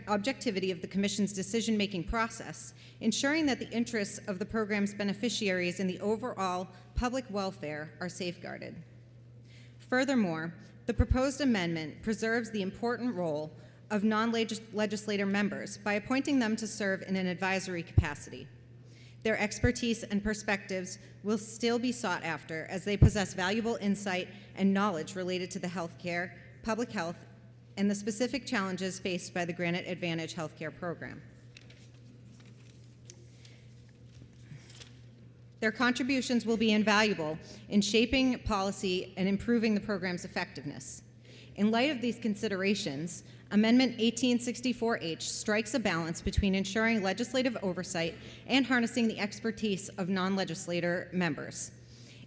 Speaker 17: objectivity of the Commission's decision-making process, ensuring that the interests of the program's beneficiaries and the overall public welfare are safeguarded. Furthermore, the proposed amendment preserves the important role of non-legislator members by appointing them to serve in an advisory capacity. Their expertise and perspectives will still be sought after as they possess valuable insight and knowledge related to the healthcare, public health, and the specific challenges faced by the Granite Advantage healthcare program. Their contributions will be invaluable in shaping policy and improving the program's effectiveness. In light of these considerations, Amendment 1864H strikes a balance between ensuring legislative oversight and harnessing the expertise of non-legislator members.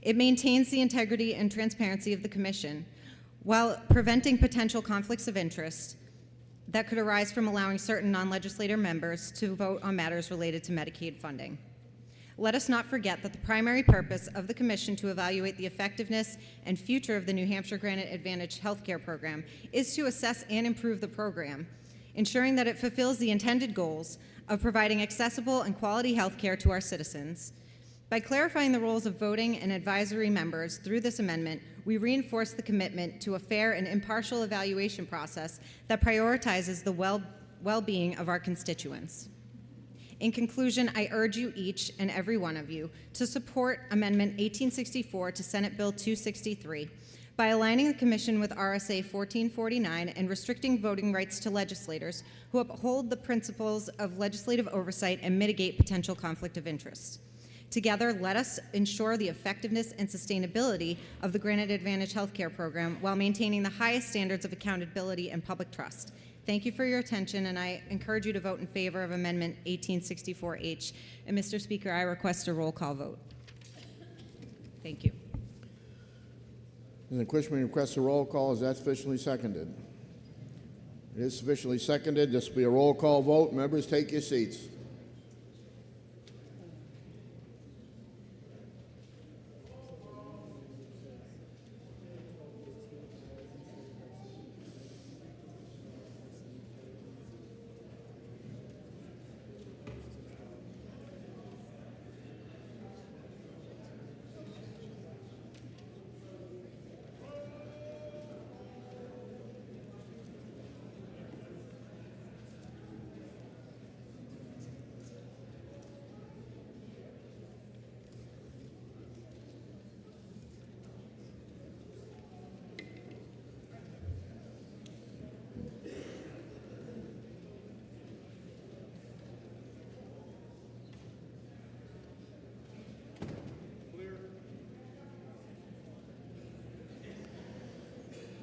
Speaker 17: It maintains the integrity and transparency of the Commission while preventing potential conflicts of interest that could arise from allowing certain non-legislator members to vote on matters related to Medicaid funding. Let us not forget that the primary purpose of the Commission to evaluate the effectiveness and future of the New Hampshire Granite Advantage healthcare program is to assess and improve the program, ensuring that it fulfills the intended goals of providing accessible and quality healthcare to our citizens. By clarifying the roles of voting and advisory members through this amendment, we reinforce the commitment to a fair and impartial evaluation process that prioritizes the well-being of our constituents. In conclusion, I urge you each and every one of you to support Amendment 1864 to Senate Bill 263 by aligning the Commission with RSA 1449 and restricting voting rights to legislators who uphold the principles of legislative oversight and mitigate potential conflict of interest. Together, let us ensure the effectiveness and sustainability of the Granite Advantage healthcare program while maintaining the highest standards of accountability and public trust. Thank you for your attention, and I encourage you to vote in favor of Amendment 1864H. And Mr. Speaker, I request a roll call vote. Thank you.
Speaker 1: And the question requests a roll call. Is that sufficiently seconded? It is sufficiently seconded. This will be a roll call vote. Members, take your seats.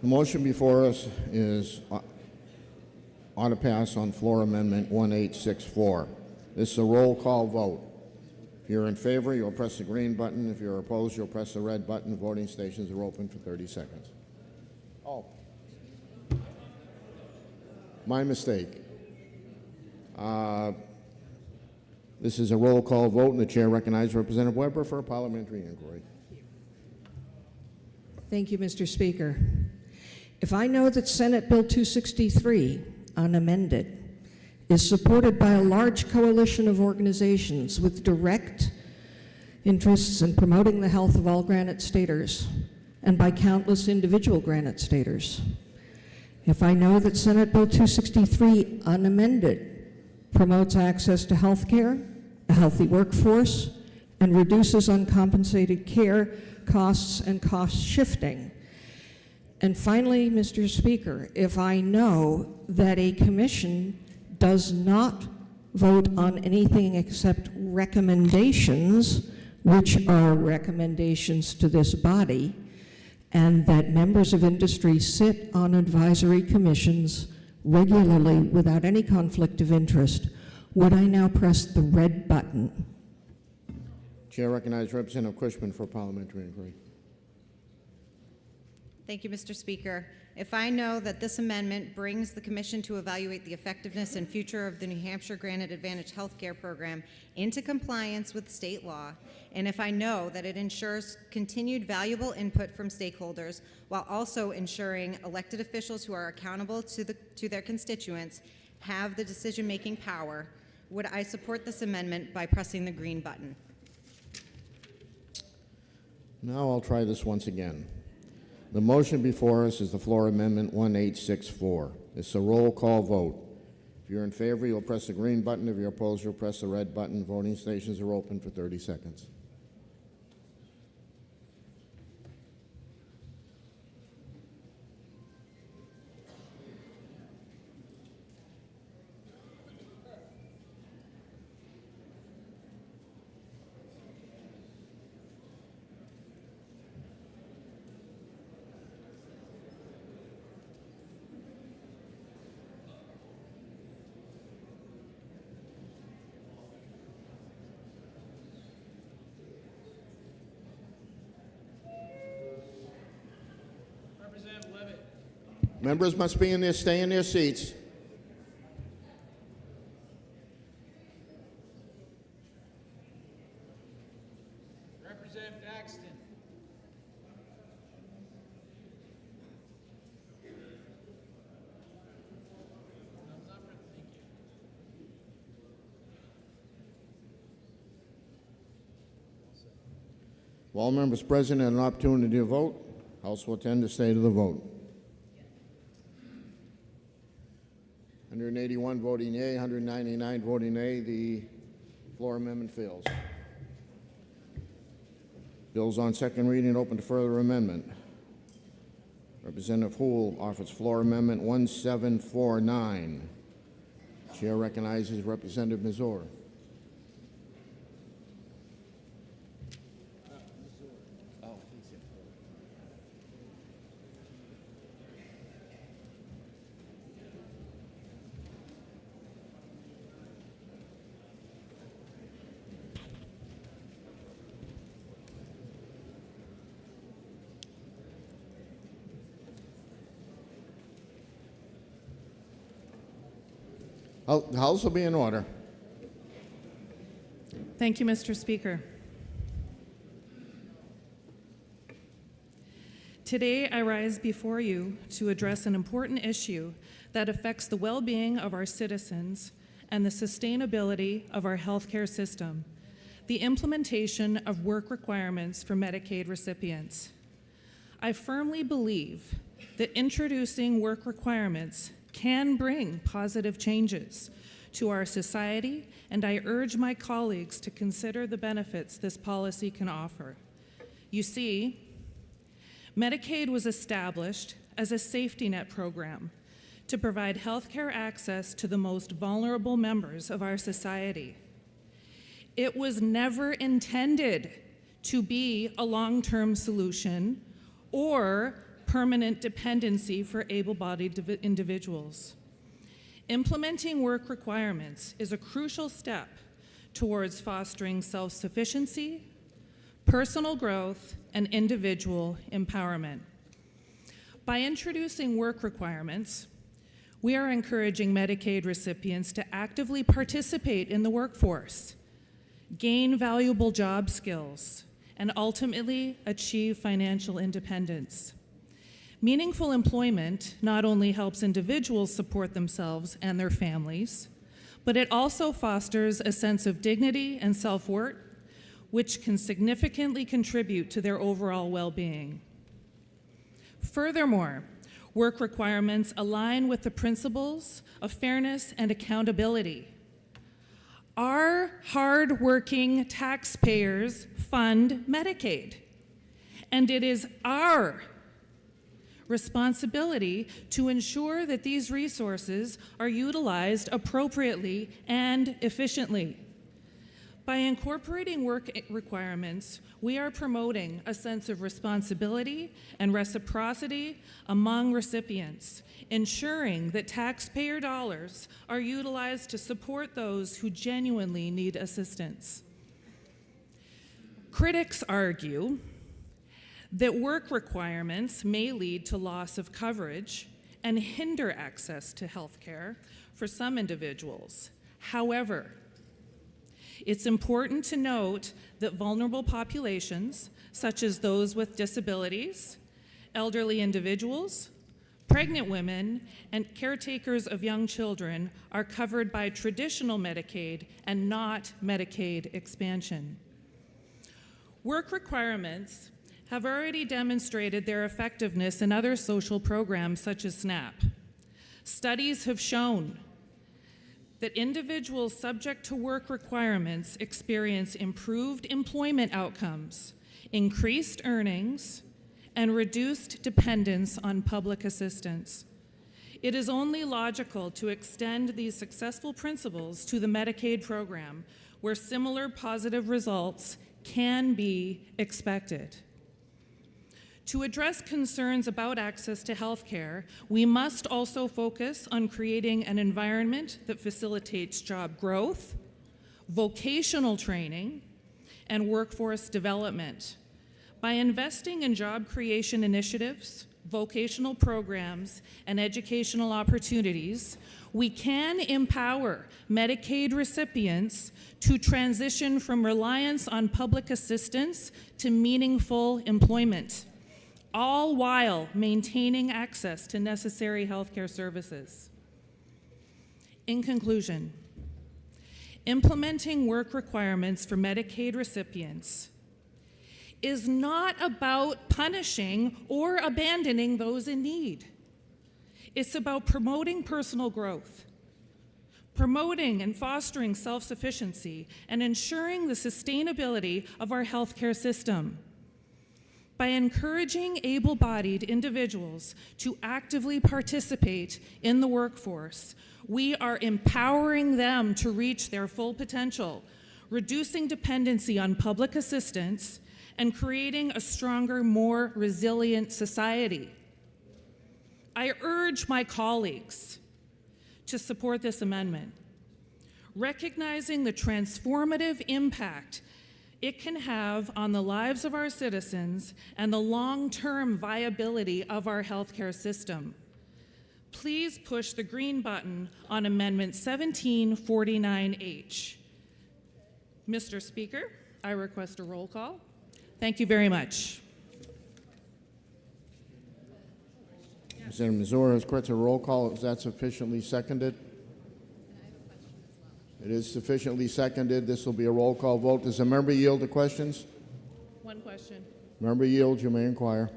Speaker 1: The motion before us is on a pass on floor amendment 1864. This is a roll call vote. If you're in favor, you'll press the green button. If you're opposed, you'll press the red button. Voting stations are open for 30 seconds. Oh. My mistake. This is a roll call vote, and the chair recognizes Representative Weber for a parliamentary inquiry.
Speaker 4: Thank you, Mr. Speaker. If I know that Senate Bill 263, unamended, is supported by a large coalition of organizations with direct interests in promoting the health of all Granite Staters and by countless individual Granite Staters, if I know that Senate Bill 263, unamended, promotes access to health care, a healthy workforce, and reduces uncompensated care costs and cost shifting. And finally, Mr. Speaker, if I know that a commission does not vote on anything except recommendations, which are recommendations to this body, and that members of industry sit on advisory commissions regularly without any conflict of interest, would I now press the red button?
Speaker 1: Chair recognizes Representative Cushman for parliamentary inquiry.
Speaker 17: Thank you, Mr. Speaker. If I know that this amendment brings the Commission to evaluate the effectiveness and future of the New Hampshire Granite Advantage Healthcare Program into compliance with state law, and if I know that it ensures continued valuable input from stakeholders while also ensuring elected officials who are accountable to their constituents have the decision-making power, would I support this amendment by pressing the green button?
Speaker 1: Now I'll try this once again. The motion before us is the floor amendment 1864. It's a roll call vote. If you're in favor, you'll press the green button. If you're opposed, you'll press the red button. Voting stations are open for 30 seconds. Members must stay in their seats.
Speaker 23: Representative Axton.
Speaker 1: Will all members present have an opportunity to vote? House will attend to state of the vote. 181 voting yea, 199 voting nay. The floor amendment fails. Bill's on second reading, open to further amendment. Representative Houle offers floor amendment 1749. Chair recognizes Representative Mazur. The House will be in order.
Speaker 18: Thank you, Mr. Speaker. Today, I rise before you to address an important issue that affects the well-being of our citizens and the sustainability of our healthcare system, the implementation of work requirements for Medicaid recipients. I firmly believe that introducing work requirements can bring positive changes to our society, and I urge my colleagues to consider the benefits this policy can offer. You see, Medicaid was established as a safety net program to provide healthcare access to the most vulnerable members of our society. It was never intended to be a long-term solution or permanent dependency for able-bodied individuals. Implementing work requirements is a crucial step towards fostering self-sufficiency, personal growth, and individual empowerment. By introducing work requirements, we are encouraging Medicaid recipients to actively participate in the workforce, gain valuable job skills, and ultimately achieve financial independence. Meaningful employment not only helps individuals support themselves and their families, but it also fosters a sense of dignity and self-worth, which can significantly contribute to their overall well-being. Furthermore, work requirements align with the principles of fairness and accountability. Our hard-working taxpayers fund Medicaid, and it is our responsibility to ensure that these resources are utilized appropriately and efficiently. By incorporating work requirements, we are promoting a sense of responsibility and reciprocity among recipients, ensuring that taxpayer dollars are utilized to support those who genuinely need assistance. Critics argue that work requirements may lead to loss of coverage and hinder access to health care for some individuals. However, it's important to note that vulnerable populations, such as those with disabilities, elderly individuals, pregnant women, and caretakers of young children, are covered by traditional Medicaid and not Medicaid expansion. Work requirements have already demonstrated their effectiveness in other social programs such as SNAP. Studies have shown that individuals subject to work requirements experience improved employment outcomes, increased earnings, and reduced dependence on public assistance. It is only logical to extend these successful principles to the Medicaid program, where similar positive results can be expected. To address concerns about access to health care, we must also focus on creating an environment that facilitates job growth, vocational training, and workforce development. By investing in job creation initiatives, vocational programs, and educational opportunities, we can empower Medicaid recipients to transition from reliance on public assistance to meaningful employment, all while maintaining access to necessary healthcare services. In conclusion, implementing work requirements for Medicaid recipients is not about punishing or abandoning those in need. It's about promoting personal growth, promoting and fostering self-sufficiency, and ensuring the sustainability of our healthcare system. By encouraging able-bodied individuals to actively participate in the workforce, we are empowering them to reach their full potential, reducing dependency on public assistance, and creating a stronger, more resilient society. I urge my colleagues to support this amendment, recognizing the transformative impact it can have on the lives of our citizens and the long-term viability of our healthcare system. Please push the green button on Amendment 1749H. Mr. Speaker, I request a roll call. Thank you very much.
Speaker 1: Senator Missouri has requested a roll call. Is that sufficiently seconded? It is sufficiently seconded. This will be a roll call vote. Does a member yield to questions?
Speaker 18: One question.
Speaker 1: Member yields, you may inquire.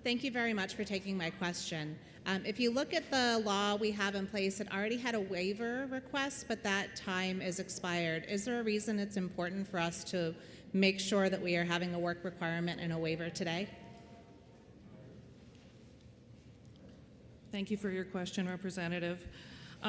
Speaker 14: Thank you very much for taking my question. If you look at the law we have in place, it already had a waiver request, but that time is expired. Is there a reason it's important for us to make sure that we are having a work requirement and a waiver today?
Speaker 18: Thank you for your question, Representative.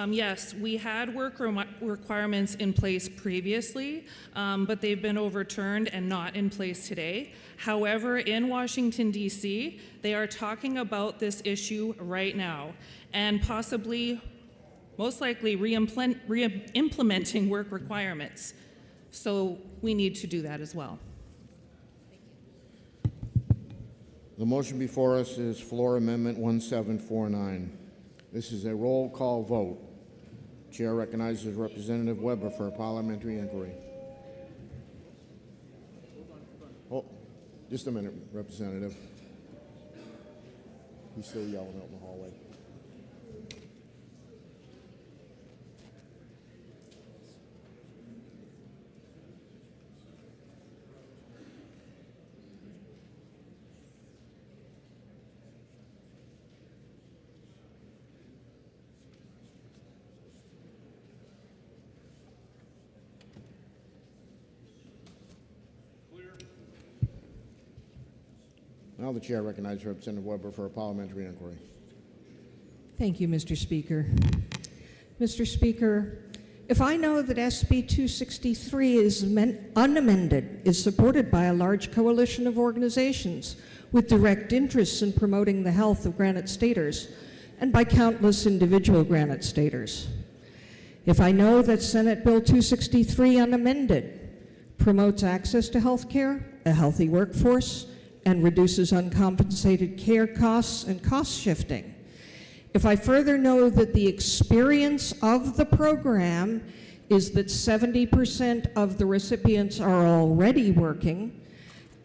Speaker 18: Yes, we had work requirements in place previously, but they've been overturned and not in place today. However, in Washington, D.C., they are talking about this issue right now and possibly, most likely, re-implementing work requirements. So we need to do that as well.
Speaker 1: The motion before us is Floor Amendment 1749. This is a roll call vote. Chair recognizes Representative Weber for a parliamentary inquiry. Just a minute, Representative. He's still yelling out in the hallway. Now the chair recognizes Representative Weber for a parliamentary inquiry.
Speaker 4: Thank you, Mr. Speaker. Mr. Speaker, if I know that SB 263 is unamended, is supported by a large coalition of organizations with direct interests in promoting the health of Granite Staters and by countless individual Granite Staters, if I know that Senate Bill 263 unamended promotes access to health care, a healthy workforce, and reduces uncompensated care costs and cost shifting, if I further know that the experience of the program is that 70% of the recipients are already working,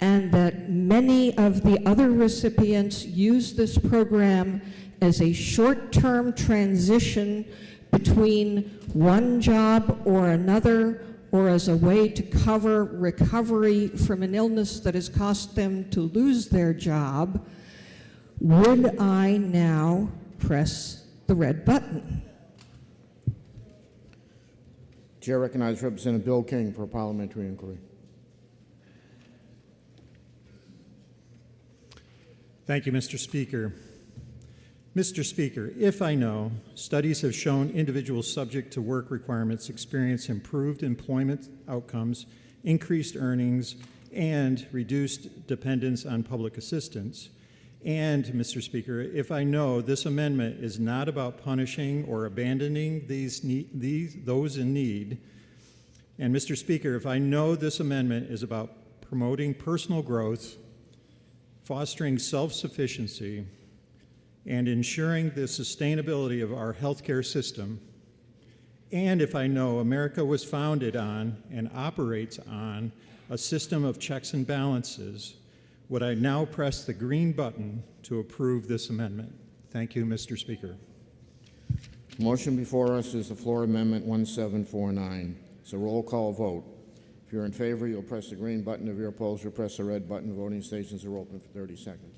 Speaker 4: and that many of the other recipients use this program as a short-term transition between one job or another, or as a way to cover recovery from an illness that has caused them to lose their job, would I now press the red button?
Speaker 1: Chair recognizes Representative Bill King for a parliamentary inquiry.
Speaker 5: Thank you, Mr. Speaker. Mr. Speaker, if I know, studies have shown individuals subject to work requirements experience improved employment outcomes, increased earnings, and reduced dependence on public assistance. And, Mr. Speaker, if I know this amendment is not about punishing or abandoning those in need, and, Mr. Speaker, if I know this amendment is about promoting personal growth, fostering self-sufficiency, and ensuring the sustainability of our healthcare system, and if I know America was founded on and operates on a system of checks and balances, would I now press the green button to approve this amendment? Thank you, Mr. Speaker.
Speaker 1: Motion before us is the floor amendment 1749. It's a roll call vote. If you're in favor, you'll press the green button. If you're opposed, you'll press the red button. Voting stations are open for 30 seconds.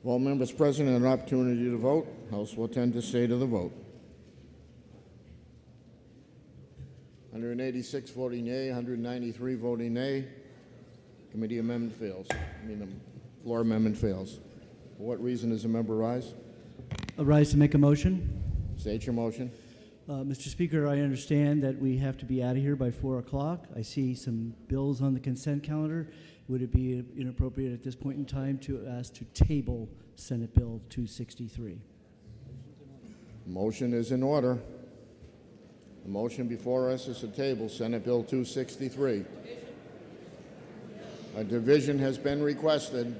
Speaker 1: All members present have an opportunity to vote. House will attend to state of the vote. 186 voting yea, 193 voting nay. Committee amendment fails. The floor amendment fails. For what reason does the member rise?
Speaker 19: I rise to make a motion.
Speaker 1: State your motion.
Speaker 19: Mr. Speaker, I understand that we have to be out of here by 4 o'clock. I see some bills on the consent calendar. Would it be inappropriate at this point in time to ask to table Senate Bill 263?
Speaker 1: Motion is in order. The motion before us is to table Senate Bill 263. A division has been requested.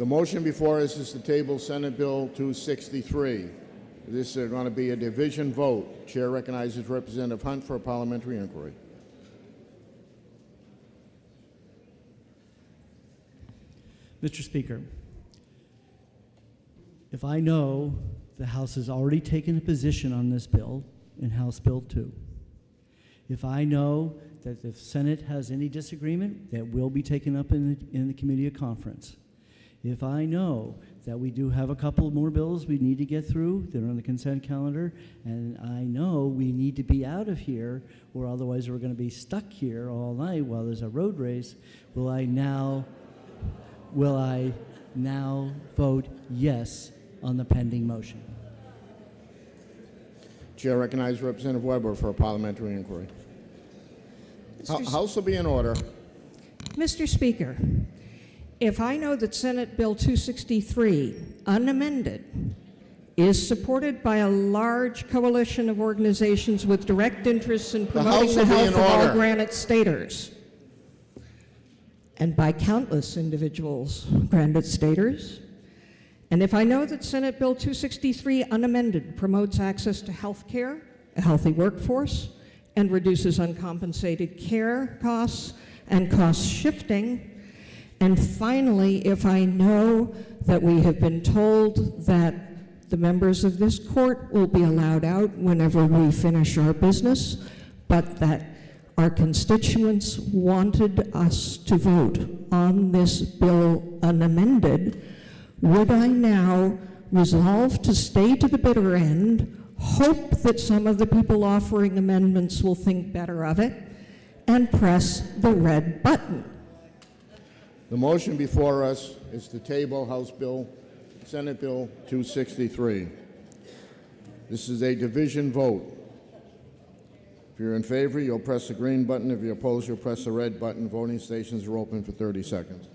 Speaker 1: The motion before us is to table Senate Bill 263. This is going to be a division vote. Chair recognizes Representative Hunt for a parliamentary inquiry.
Speaker 19: Mr. Speaker, if I know the House has already taken a position on this bill in House Bill 2, if I know that the Senate has any disagreement, that will be taken up in the committee of conference. If I know that we do have a couple more bills we need to get through that are on the consent calendar, and I know we need to be out of here, or otherwise we're going to be stuck here all night while there's a road race, will I now vote yes on the pending motion?
Speaker 1: Chair recognizes Representative Weber for a parliamentary inquiry. House will be in order.
Speaker 4: Mr. Speaker, if I know that Senate Bill 263, unamended, is supported by a large coalition of organizations with direct interests in promoting the health of all Granite Staters, and by countless individuals, Granite Staters, and if I know that Senate Bill 263, unamended, promotes access to health care, a healthy workforce, and reduces uncompensated care costs and cost shifting, and finally, if I know that we have been told that the members of this court will be allowed out whenever we finish our business, but that our constituents wanted us to vote on this bill unamended, would I now resolve to stay to the bitter end, hope that some of the people offering amendments will think better of it, and press the red button?
Speaker 1: The motion before us is to table Senate Bill 263. This is a division vote. If you're in favor, you'll press the green button. If you're opposed, you'll press the red button. Voting stations are open for 30 seconds.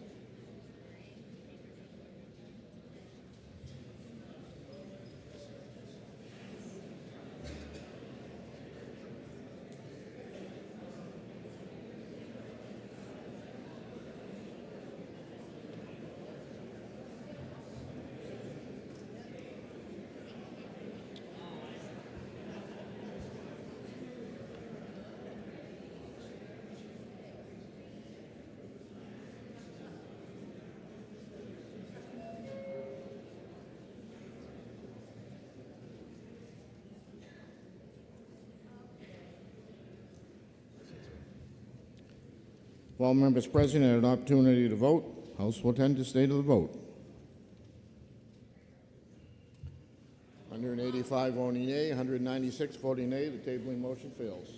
Speaker 1: If all members present had an opportunity to vote, House will tend to stay to the vote. 185 voting yea, 196 voting nay. The tabling motion fails.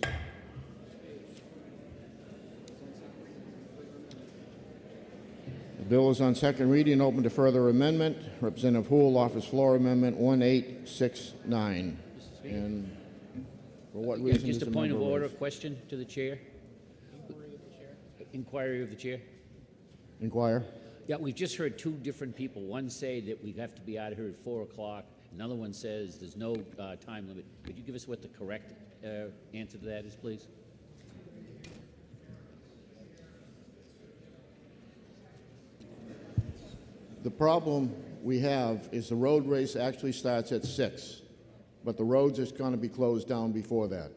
Speaker 1: The bill is on second reading, open to further amendment. Representative Houle offers floor amendment 1869. And for what reason?
Speaker 11: Just a point of order, question to the chair. Inquiry of the chair.
Speaker 1: Inquire.
Speaker 11: Yeah, we've just heard two different people. One say that we have to be out of here at 4 o'clock. Another one says there's no time limit. Could you give us what the correct answer to that is, please?
Speaker 1: The problem we have is the road race actually starts at 6, but the roads is going to be closed down before that,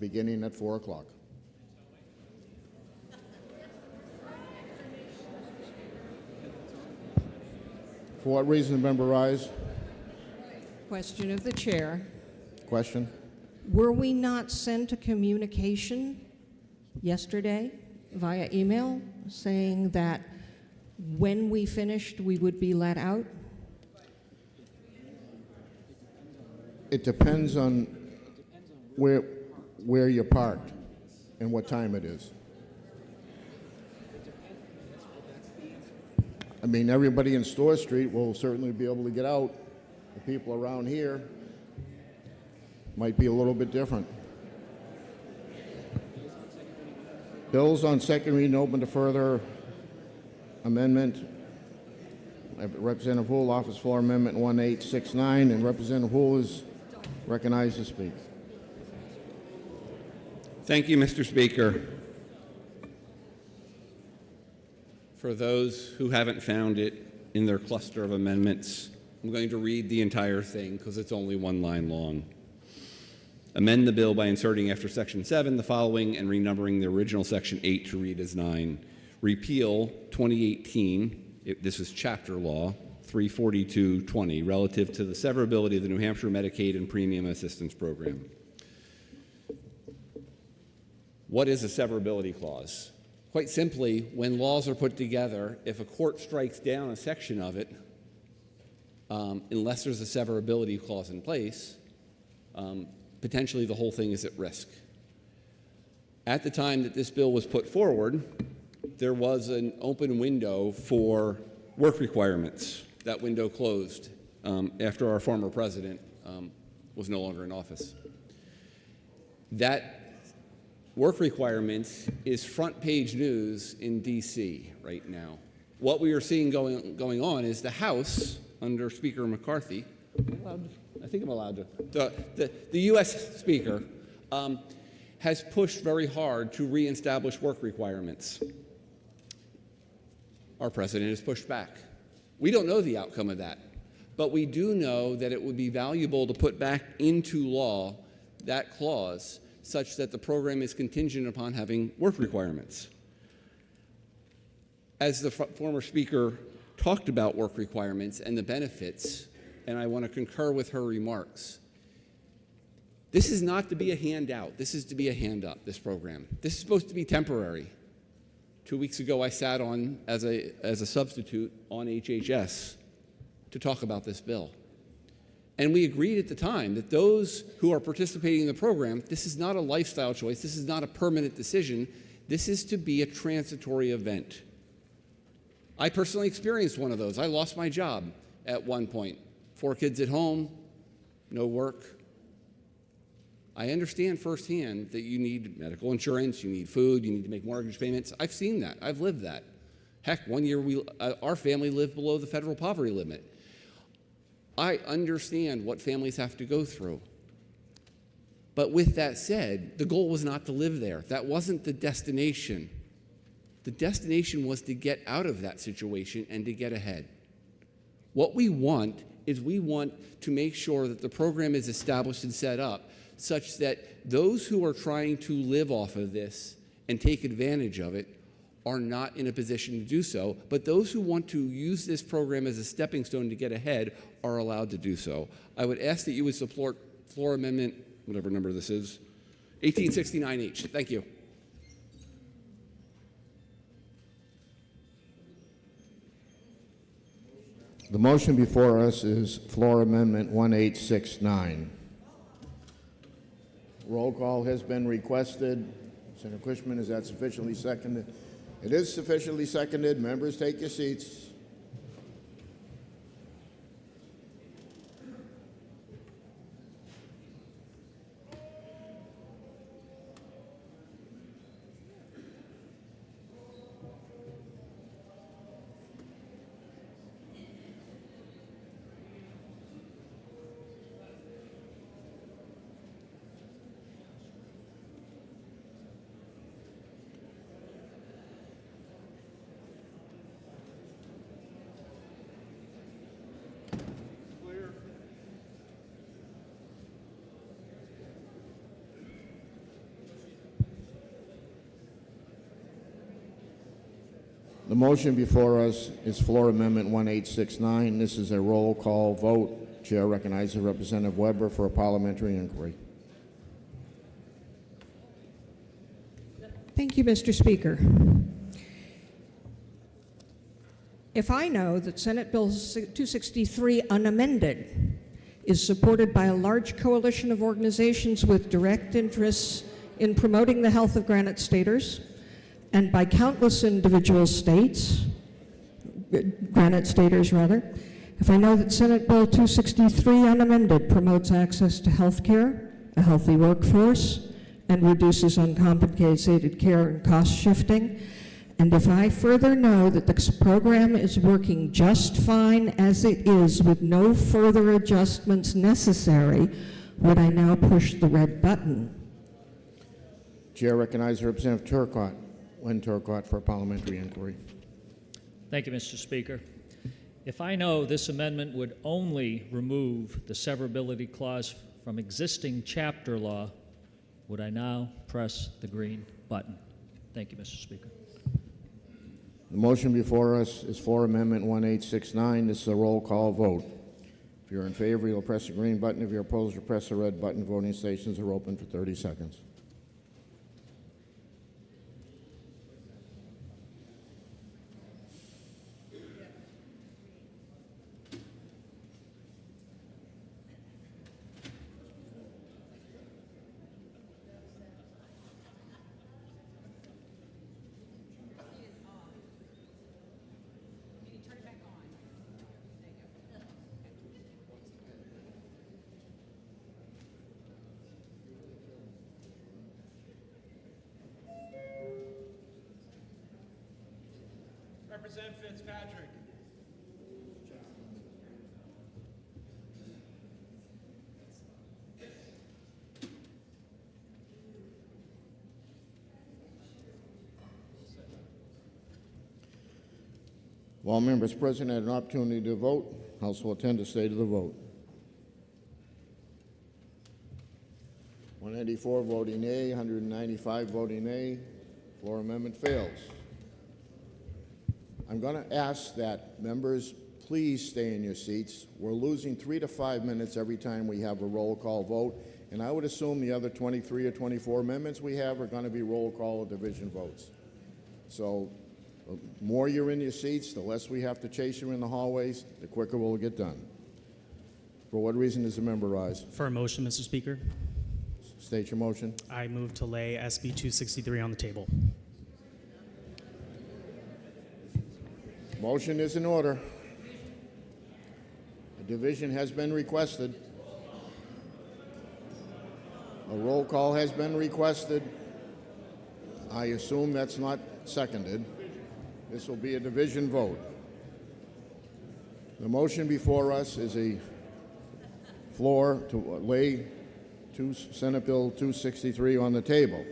Speaker 1: beginning at 4 o'clock. For what reason, the member rise?
Speaker 4: Question of the chair.
Speaker 1: Question.
Speaker 4: Were we not sent a communication yesterday via email saying that when we finished we would be let out?
Speaker 1: It depends on where you're parked and what time it is. I mean, everybody in Store Street will certainly be able to get out. The people around here might be a little bit different. Bills on second reading open to further amendment. Representative Houle offers floor amendment 1869, and Representative Houle is recognized to speak.
Speaker 20: Thank you, Mr. Speaker.
Speaker 2: For those who haven't found it in their cluster of amendments, I'm going to read the entire thing because it's only one line long. Amend the bill by inserting after Section 7 the following and renumbering the original Section 8 to read as 9. Repeal 2018, this is chapter law, 34220, relative to the severability of the New Hampshire Medicaid and Premium Assistance Program. What is a severability clause? Quite simply, when laws are put together, if a court strikes down a section of it, unless there's a severability clause in place, potentially the whole thing is at risk. At the time that this bill was put forward, there was an open window for work requirements. That window closed after our former president was no longer in office. That work requirements is front page news in D.C. right now. What we are seeing going on is the House, under Speaker McCarthy, I think I'm allowed to, the U.S. Speaker has pushed very hard to reestablish work requirements. Our president has pushed back. We don't know the outcome of that, but we do know that it would be valuable to put back into law that clause such that the program is contingent upon having work requirements. As the former speaker talked about work requirements and the benefits, and I want to concur with her remarks, this is not to be a handout. This is to be a hand-up, this program. This is supposed to be temporary. 2 weeks ago, I sat on as a substitute on HHS to talk about this bill. And we agreed at the time that those who are participating in the program, this is not a lifestyle choice. This is not a permanent decision. This is to be a transitory event. I personally experienced one of those. I lost my job at one point. 4 kids at home, no work. I understand firsthand that you need medical insurance, you need food, you need to make mortgage payments. I've seen that. I've lived that. Heck, one year our family lived below the federal poverty limit. I understand what families have to go through. But with that said, the goal was not to live there. That wasn't the destination. The destination was to get out of that situation and to get ahead. What we want is we want to make sure that the program is established and set up such that those who are trying to live off of this and take advantage of it are not in a position to do so, but those who want to use this program as a stepping stone to get ahead are allowed to do so. I would ask that you would support floor amendment, whatever number this is, 1869H. Thank you.
Speaker 1: The motion before us is floor amendment 1869. Roll call has been requested. Senator Cushman, is that sufficiently seconded? It is sufficiently seconded. Members, take your seats. The motion before us is floor amendment 1869. This is a roll call vote. Chair recognizes Representative Weber for a parliamentary inquiry.
Speaker 4: Thank you, Mr. Speaker. If I know that Senate Bill 263 unamended is supported by a large coalition of organizations with direct interests in promoting the health of Granite Staters, and by countless individual states, Granite Staters rather, if I know that Senate Bill 263 unamended promotes access to health care, a healthy workforce, and reduces uncompensated care and cost shifting, and if I further know that the program is working just fine as it is with no further adjustments necessary, would I now push the red button?
Speaker 1: Chair recognizes Representative Turcotte. When Turcotte for a parliamentary inquiry.
Speaker 7: Thank you, Mr. Speaker. If I know this amendment would only remove the severability clause from existing chapter law, would I now press the green button? Thank you, Mr. Speaker.
Speaker 1: The motion before us is for Amendment 1869. This is a roll call vote. If you're in favor, you'll press the green button. If you're opposed, you'll press the red button. Voting stations are open for 30 seconds.
Speaker 23: Representative Fitzpatrick.
Speaker 1: While members present had an opportunity to vote, House will attend to state of the vote. 184 voting aye, 195 voting nay. Floor amendment fails. I'm going to ask that members please stay in your seats. We're losing 3 to 5 minutes every time we have a roll call vote, and I would assume the other 23 or 24 amendments we have are going to be roll call or division votes. So the more you're in your seats, the less we have to chase you in the hallways, the quicker we'll get done. For what reason does the member rise?
Speaker 20: For a motion, Mr. Speaker.
Speaker 1: State your motion.
Speaker 20: I move to lay SB 263 on the table.
Speaker 1: Motion is in order. A division has been requested. A roll call has been requested. I assume that's not seconded. This will be a division vote. The motion before us is a floor to lay Senate Bill 263 on the table.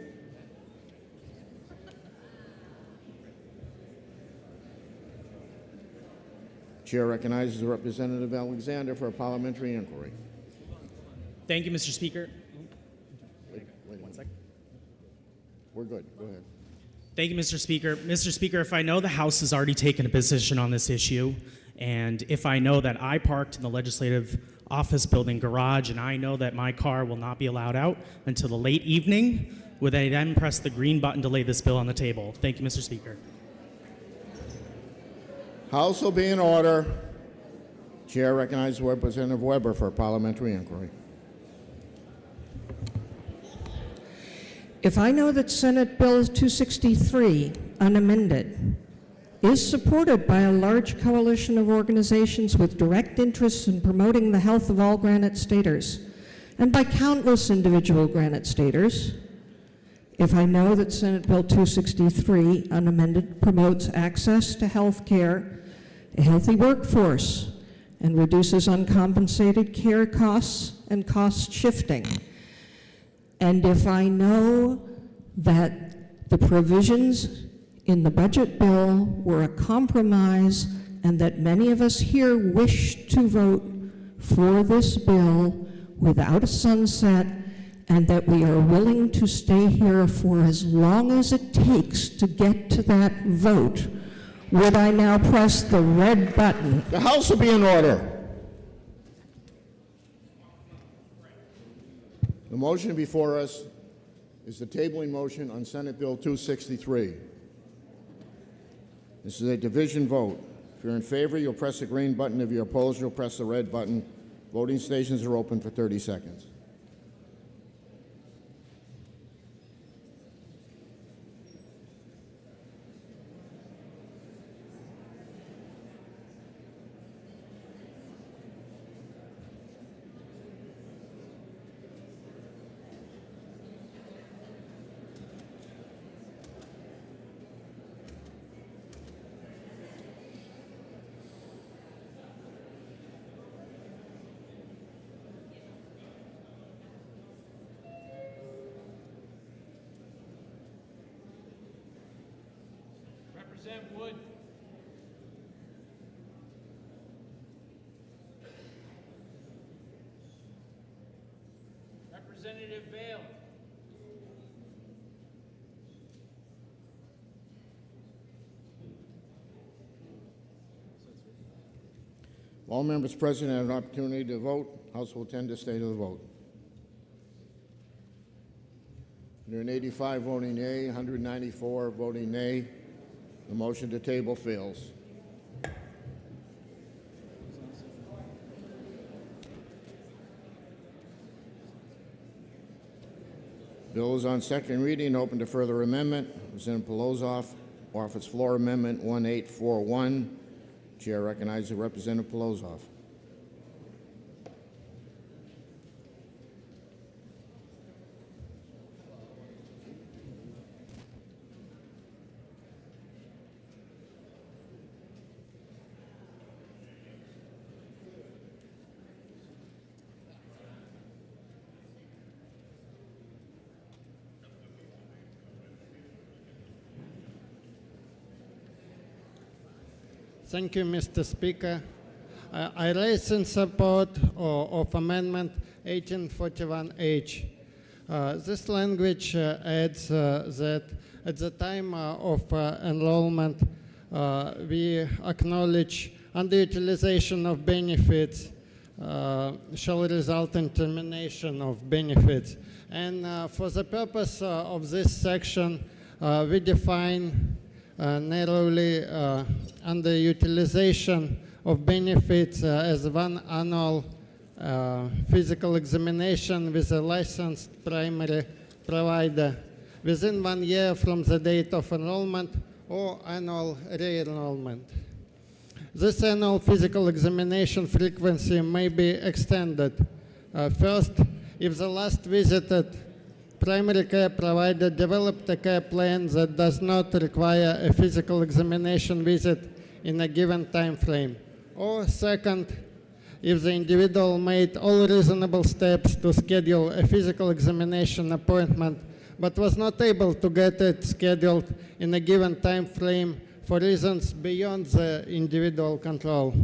Speaker 1: Chair recognizes Representative Alexander for a parliamentary inquiry.
Speaker 20: Thank you, Mr. Speaker.
Speaker 1: Wait 1 second. We're good. Go ahead.
Speaker 20: Thank you, Mr. Speaker. Mr. Speaker, if I know the House has already taken a position on this issue, and if I know that I parked in the legislative office building garage and I know that my car will not be allowed out until the late evening, would I then press the green button to lay this bill on the table? Thank you, Mr. Speaker.
Speaker 1: House will be in order. Chair recognizes Representative Weber for a parliamentary inquiry.
Speaker 4: If I know that Senate Bill 263, unamended, is supported by a large coalition of organizations with direct interests in promoting the health of all Granite Staters, and by countless individual Granite Staters, if I know that Senate Bill 263, unamended, promotes access to health care, a healthy workforce, and reduces uncompensated care costs and cost shifting, and if I know that the provisions in the budget bill were a compromise and that many of us here wish to vote for this bill without a sunset, and that we are willing to stay here for as long as it takes to get to that vote, would I now press the red button?
Speaker 1: The House will be in order. The motion before us is the tabling motion on Senate Bill 263. This is a division vote. If you're in favor, you'll press the green button. If you're opposed, you'll press the red button. Voting stations are open for 30 seconds.
Speaker 23: Representative Wood. Representative Vale.
Speaker 1: All members present have an opportunity to vote. House will attend the state of the vote. 185 voting yea, 194 voting nay. The motion to table fails. Bill is on second reading, open to further amendment. Representative Pelosi offers floor amendment 1841. Chair recognizes Representative Pelosi.
Speaker 3: Thank you, Mr. Speaker. I raise in support of Amendment 1841H. This language adds that at the time of enrollment, we acknowledge underutilization of benefits shall result in termination of benefits. And for the purpose of this section, we define narrowly underutilization of benefits as one annual physical examination with a licensed primary provider within 1 year from the date of enrollment or annual re-enrollment. This annual physical examination frequency may be extended. First, if the last visited primary care provider developed a care plan that does not require a physical examination visit in a given time frame. Or second, if the individual made all reasonable steps to schedule a physical examination appointment but was not able to get it scheduled in a given time frame for reasons beyond the individual control.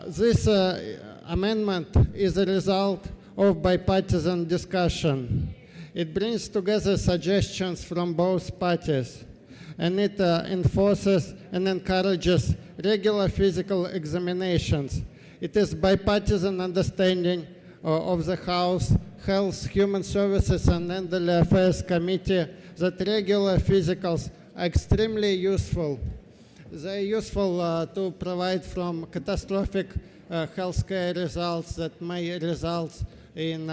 Speaker 3: This amendment is a result of bipartisan discussion. It brings together suggestions from both parties, and it enforces and encourages regular physical examinations. It is bipartisan understanding of the House Health, Human Services and Elderly Affairs Committee that regular physicals are extremely useful. They are useful to provide from catastrophic healthcare results that may result in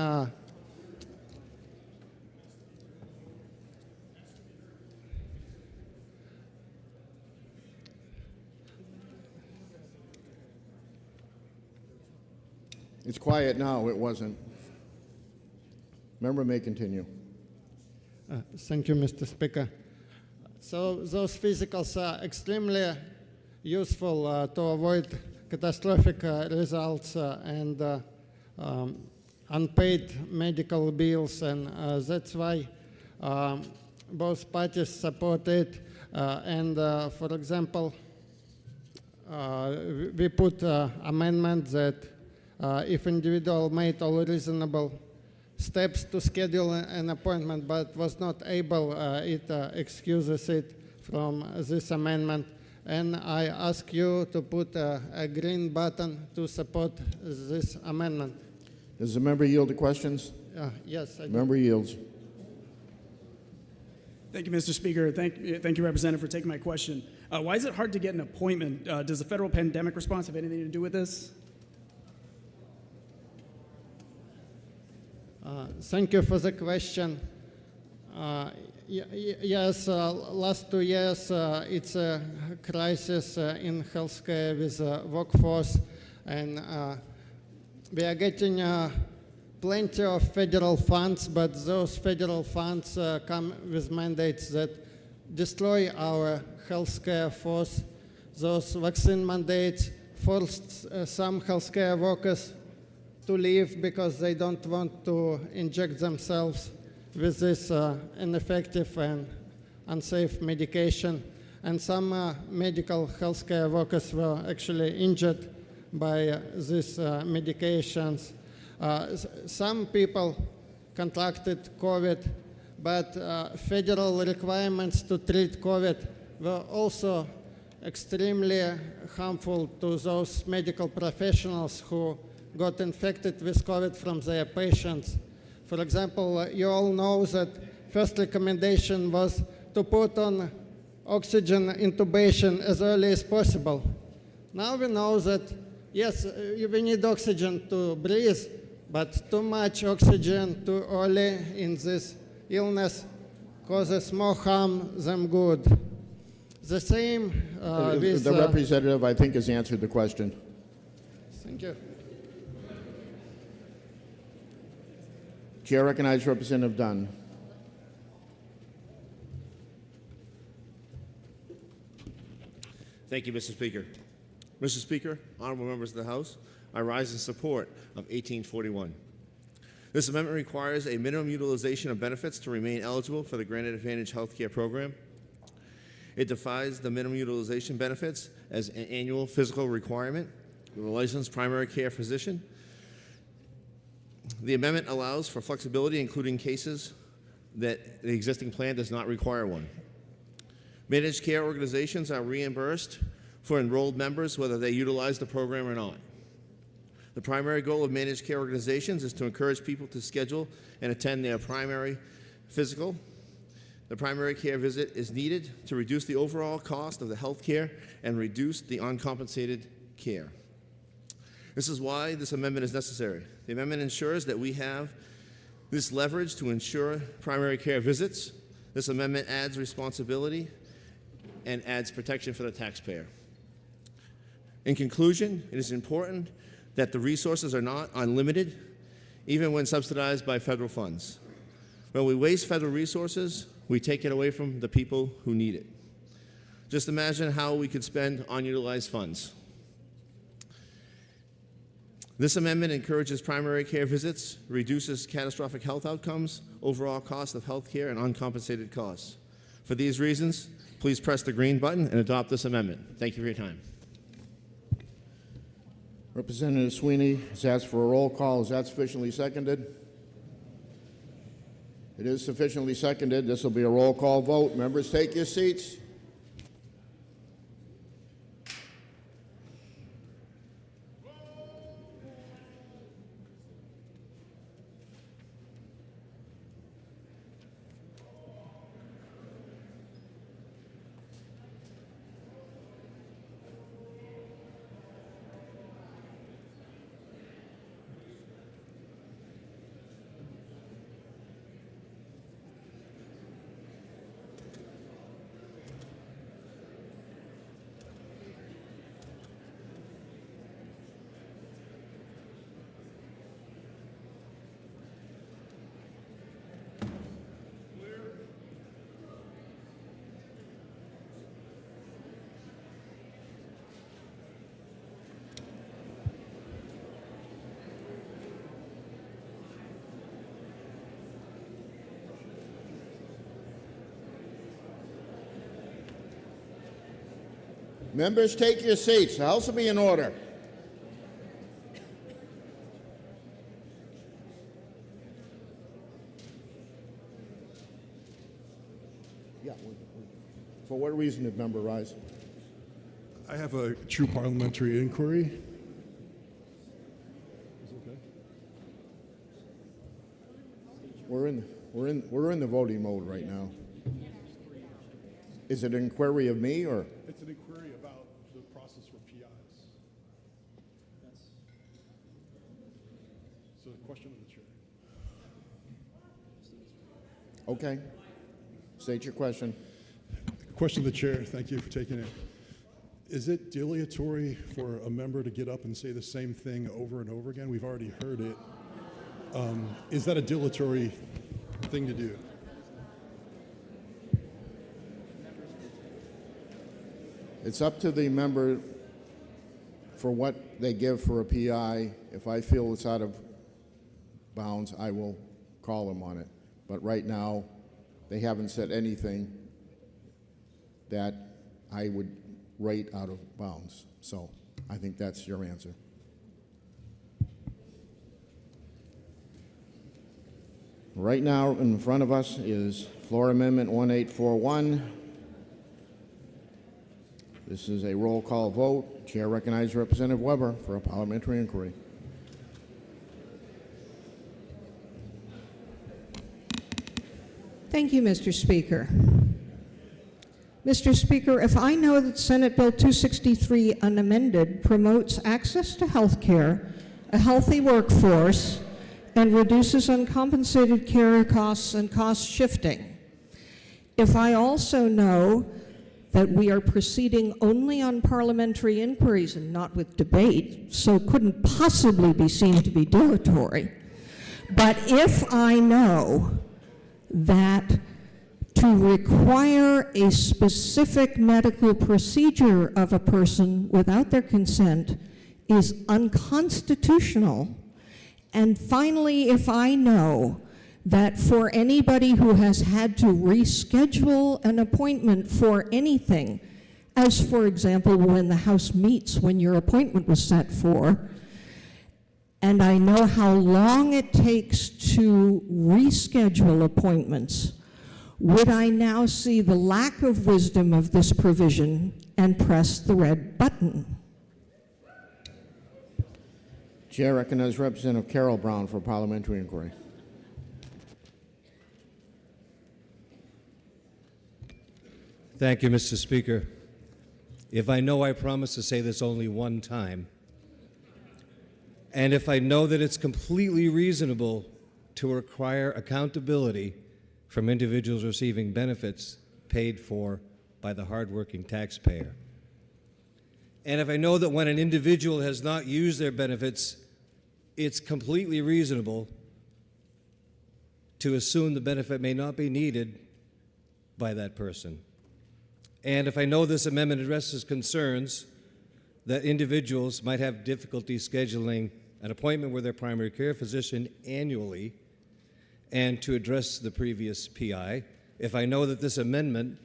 Speaker 1: It's quiet now. It wasn't. Member may continue.
Speaker 3: Thank you, Mr. Speaker. So those physicals are extremely useful to avoid catastrophic results and unpaid medical bills, and that's why both parties support it. And for example, we put amendment that if individual made all reasonable steps to schedule an appointment but was not able, it excuses it from this amendment. And I ask you to put a green button to support this amendment.
Speaker 1: Does the member yield to questions?
Speaker 3: Yes, I do.
Speaker 1: Member yields.
Speaker 8: Thank you, Mr. Speaker. Thank you, Representative, for taking my question. Why is it hard to get an appointment? Does the federal pandemic response have anything to do with this?
Speaker 3: Thank you for the question. Yes, last 2 years it's a crisis in healthcare with workforce, and we are getting plenty of federal funds, but those federal funds come with mandates that destroy our healthcare force. Those vaccine mandates forced some healthcare workers to leave because they don't want to inject themselves with this ineffective and unsafe medication. And some medical healthcare workers were actually injured by these medications. Some people contracted COVID, but federal requirements to treat COVID were also extremely harmful to those medical professionals who got infected with COVID from their patients. For example, you all know that first recommendation was to put on oxygen intubation as early as possible. Now we know that, yes, we need oxygen to breathe, but too much oxygen too early in this illness causes more harm than good. The same with...
Speaker 1: The representative, I think, has answered the question.
Speaker 3: Thank you.
Speaker 1: Chair recognizes Representative Dunn.
Speaker 10: Thank you, Mr. Speaker. Mr. Speaker, honorable members of the House, I rise in support of 1841. This amendment requires a minimum utilization of benefits to remain eligible for the Granted Advantage Health Care Program. It defines the minimum utilization benefits as an annual physical requirement of a licensed primary care physician. The amendment allows for flexibility, including cases that the existing plan does not require one. Managed care organizations are reimbursed for enrolled members whether they utilize the program or not. The primary goal of managed care organizations is to encourage people to schedule and attend their primary physical. The primary care visit is needed to reduce the overall cost of the health care and reduce the uncompensated care. This is why this amendment is necessary. The amendment ensures that we have this leverage to ensure primary care visits. This amendment adds responsibility and adds protection for the taxpayer. In conclusion, it is important that the resources are not unlimited, even when subsidized by federal funds. When we waste federal resources, we take it away from the people who need it. Just imagine how we could spend unutilized funds. This amendment encourages primary care visits, reduces catastrophic health outcomes, overall cost of health care, and uncompensated costs. For these reasons, please press the green button and adopt this amendment. Thank you for your time.
Speaker 1: Representative Sweeney has asked for a roll call. Is that sufficiently seconded? It is sufficiently seconded. This will be a roll call vote. Members, take your seats. Members, take your seats. The House will be in order. Yeah. For what reason did member rise?
Speaker 12: I have a true parliamentary inquiry.
Speaker 1: We're in the voting mode right now. Is it an inquiry of me or?
Speaker 12: It's an inquiry about the process for PIs. So the question of the chair.
Speaker 1: Okay. State your question.
Speaker 12: Question of the chair. Thank you for taking it. Is it dilatory for a member to get up and say the same thing over and over again? We've already heard it. Is that a dilatory thing to do?
Speaker 1: It's up to the member for what they give for a PI. If I feel it's out of bounds, I will call them on it. But right now, they haven't said anything that I would rate out of bounds. So I think that's your answer. Right now, in front of us is Floor Amendment 1841. This is a roll call vote. Chair recognizes Representative Weber for a parliamentary inquiry.
Speaker 4: Thank you, Mr. Speaker. Mr. Speaker, if I know that Senate Bill 263 unamended promotes access to health care, a healthy workforce, and reduces uncompensated care costs and cost shifting, if I also know that we are proceeding only on parliamentary inquiries and not with debate, so couldn't possibly be seen to be dilatory, but if I know that to require a specific medical procedure of a person without their consent is unconstitutional. And finally, if I know that for anybody who has had to reschedule an appointment for anything, as for example when the House meets when your appointment was set for, and I know how long it takes to reschedule appointments, would I now see the lack of wisdom of this provision and press the red button?
Speaker 1: Chair recognizes Representative Carroll Brown for a parliamentary inquiry.
Speaker 6: Thank you, Mr. Speaker. If I know I promise to say this only one time, and if I know that it's completely reasonable to require accountability from individuals receiving benefits paid for by the hardworking taxpayer, and if I know that when an individual has not used their benefits, it's completely reasonable to assume the benefit may not be needed by that person. And if I know this amendment addresses concerns that individuals might have difficulty scheduling an appointment with their primary care physician annually, and to address the previous PI, if I know that this amendment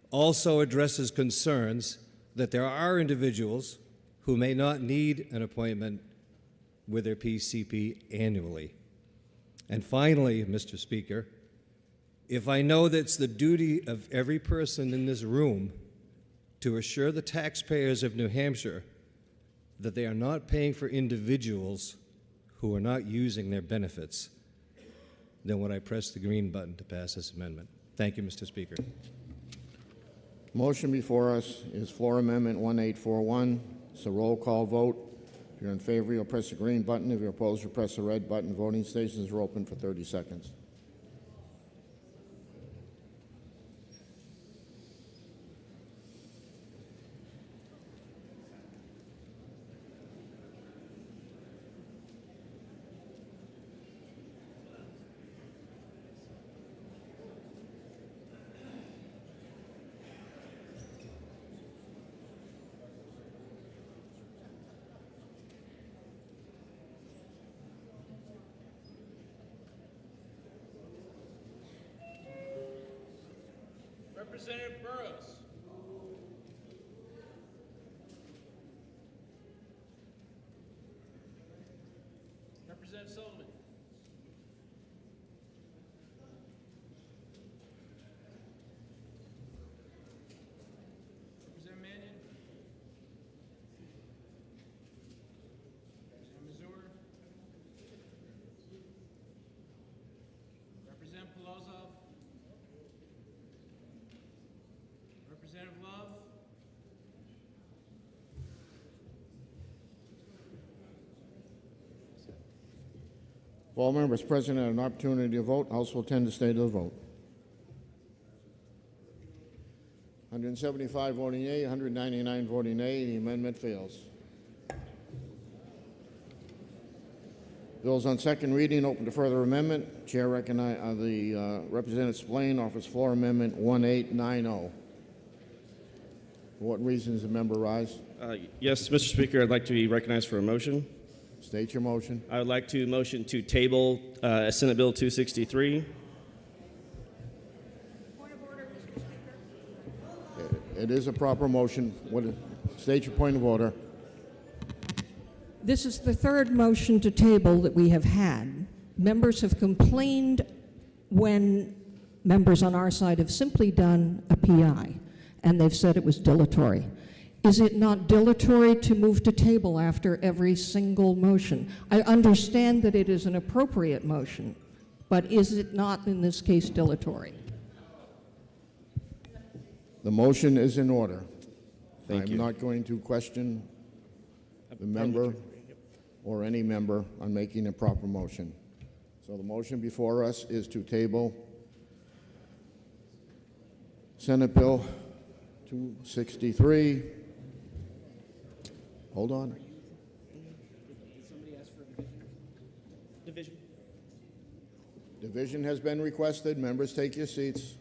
Speaker 6: also addresses concerns that there are individuals who may not need an appointment with their PCP annually. And finally, Mr. Speaker, if I know that it's the duty of every person in this room to assure the taxpayers of New Hampshire that they are not paying for individuals who are not using their benefits, then would I press the green button to pass this amendment? Thank you, Mr. Speaker.
Speaker 1: Motion before us is Floor Amendment 1841. It's a roll call vote. If you're in favor, you'll press the green button. If you're opposed, you'll press the red button. Voting stations are open for 30 seconds.
Speaker 23: Representative Burrows. Representative Sullivan. Representative Mannion. Representative Mazur. Representative Polozov. Representative Love.
Speaker 1: If all members present had an opportunity to vote, House will tend to stay to the vote. 175 voting yea, 199 voting nay. The amendment fails. Bills on second reading open to further amendment. Chair recognizes the Representative Splain offers Floor Amendment 1890. For what reasons the member rise?
Speaker 13: Yes, Mr. Speaker, I'd like to be recognized for a motion.
Speaker 1: State your motion.
Speaker 13: I would like to motion to table Senate Bill 263.
Speaker 1: It is a proper motion. State your point of order.
Speaker 4: This is the third motion to table that we have had. Members have complained when members on our side have simply done a PI and they've said it was dilatory. Is it not dilatory to move to table after every single motion? I understand that it is an appropriate motion, but is it not in this case dilatory?
Speaker 1: The motion is in order.
Speaker 13: Thank you.
Speaker 1: I'm not going to question the member or any member on making a proper motion. So the motion before us is to table Senate Bill 263. Hold on.
Speaker 11: Did somebody ask for division?
Speaker 1: Division has been requested. Members, take your seats.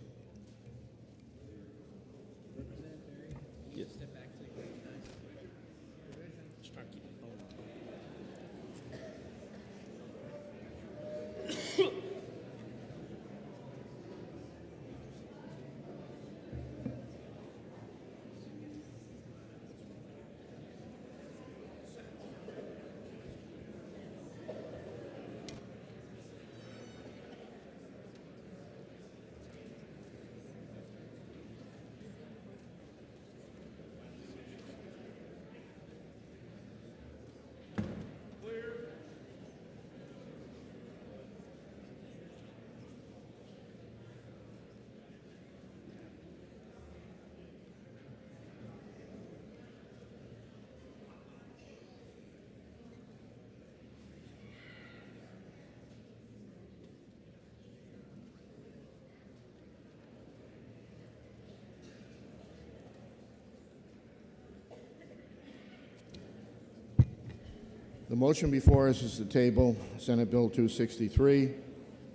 Speaker 1: The motion before us is to table Senate Bill 263.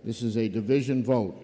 Speaker 1: This is a division vote.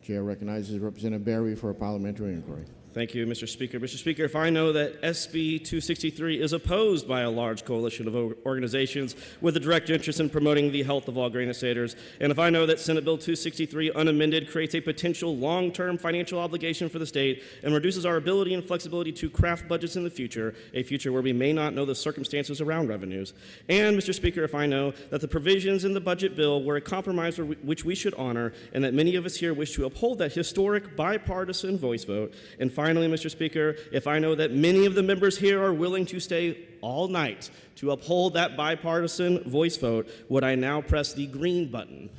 Speaker 1: Chair recognizes Representative Berry for a parliamentary inquiry.
Speaker 13: Thank you, Mr. Speaker. Mr. Speaker, if I know that SB 263 is opposed by a large coalition of organizations with a direct interest in promoting the health of all grain estates, and if I know that Senate Bill 263 unamended creates a potential long-term financial obligation for the state and reduces our ability and flexibility to craft budgets in the future, a future where we may not know the circumstances around revenues, and Mr. Speaker, if I know that the provisions in the budget bill were a compromise which we should honor, and that many of us here wish to uphold that historic bipartisan voice vote, and finally, Mr. Speaker, if I know that many of the members here are willing to stay all night to uphold that bipartisan voice vote, would I now press the green button?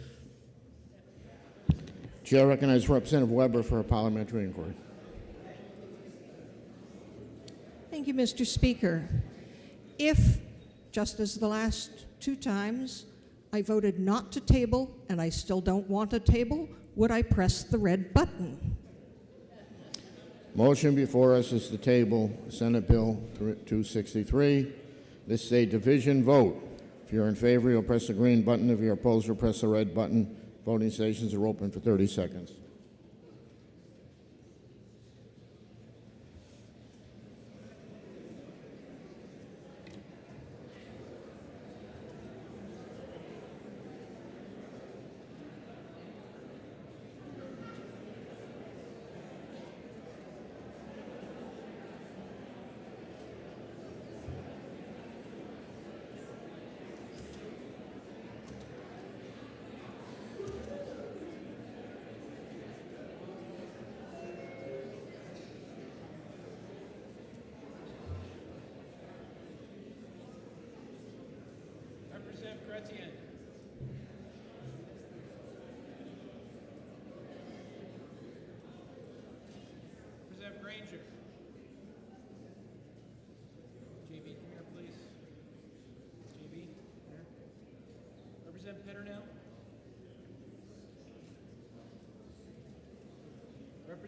Speaker 1: Chair recognizes Representative Weber for a parliamentary inquiry.
Speaker 4: Thank you, Mr. Speaker. If, just as the last two times, I voted not to table and I still don't want to table, would I press the red button?
Speaker 1: Motion before us is to table Senate Bill 263. This is a division vote. If you're in favor, you'll press the green button. If you're opposed, you'll press the red button. Voting stations are open for 30 seconds.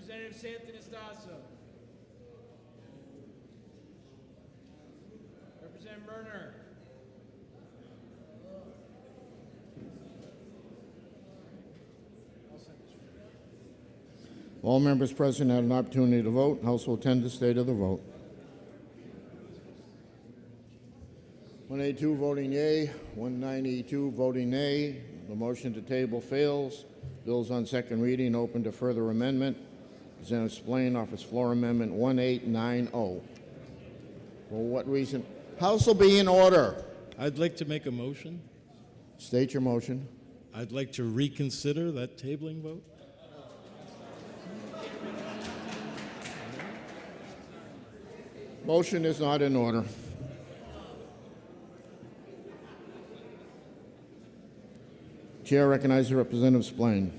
Speaker 9: Representative Santanastasa. Representative Murner.
Speaker 1: All members present had an opportunity to vote. House will attend the state of the vote. 182 voting yea, 192 voting nay. The motion to table fails. Bills on second reading open to further amendment. Representative Splain offers floor amendment 1890. For what reason? House will be in order.
Speaker 21: I'd like to make a motion.
Speaker 1: State your motion.
Speaker 15: I'd like to reconsider that tabling vote.
Speaker 1: Motion is not in order. Chair recognizes Representative Splain.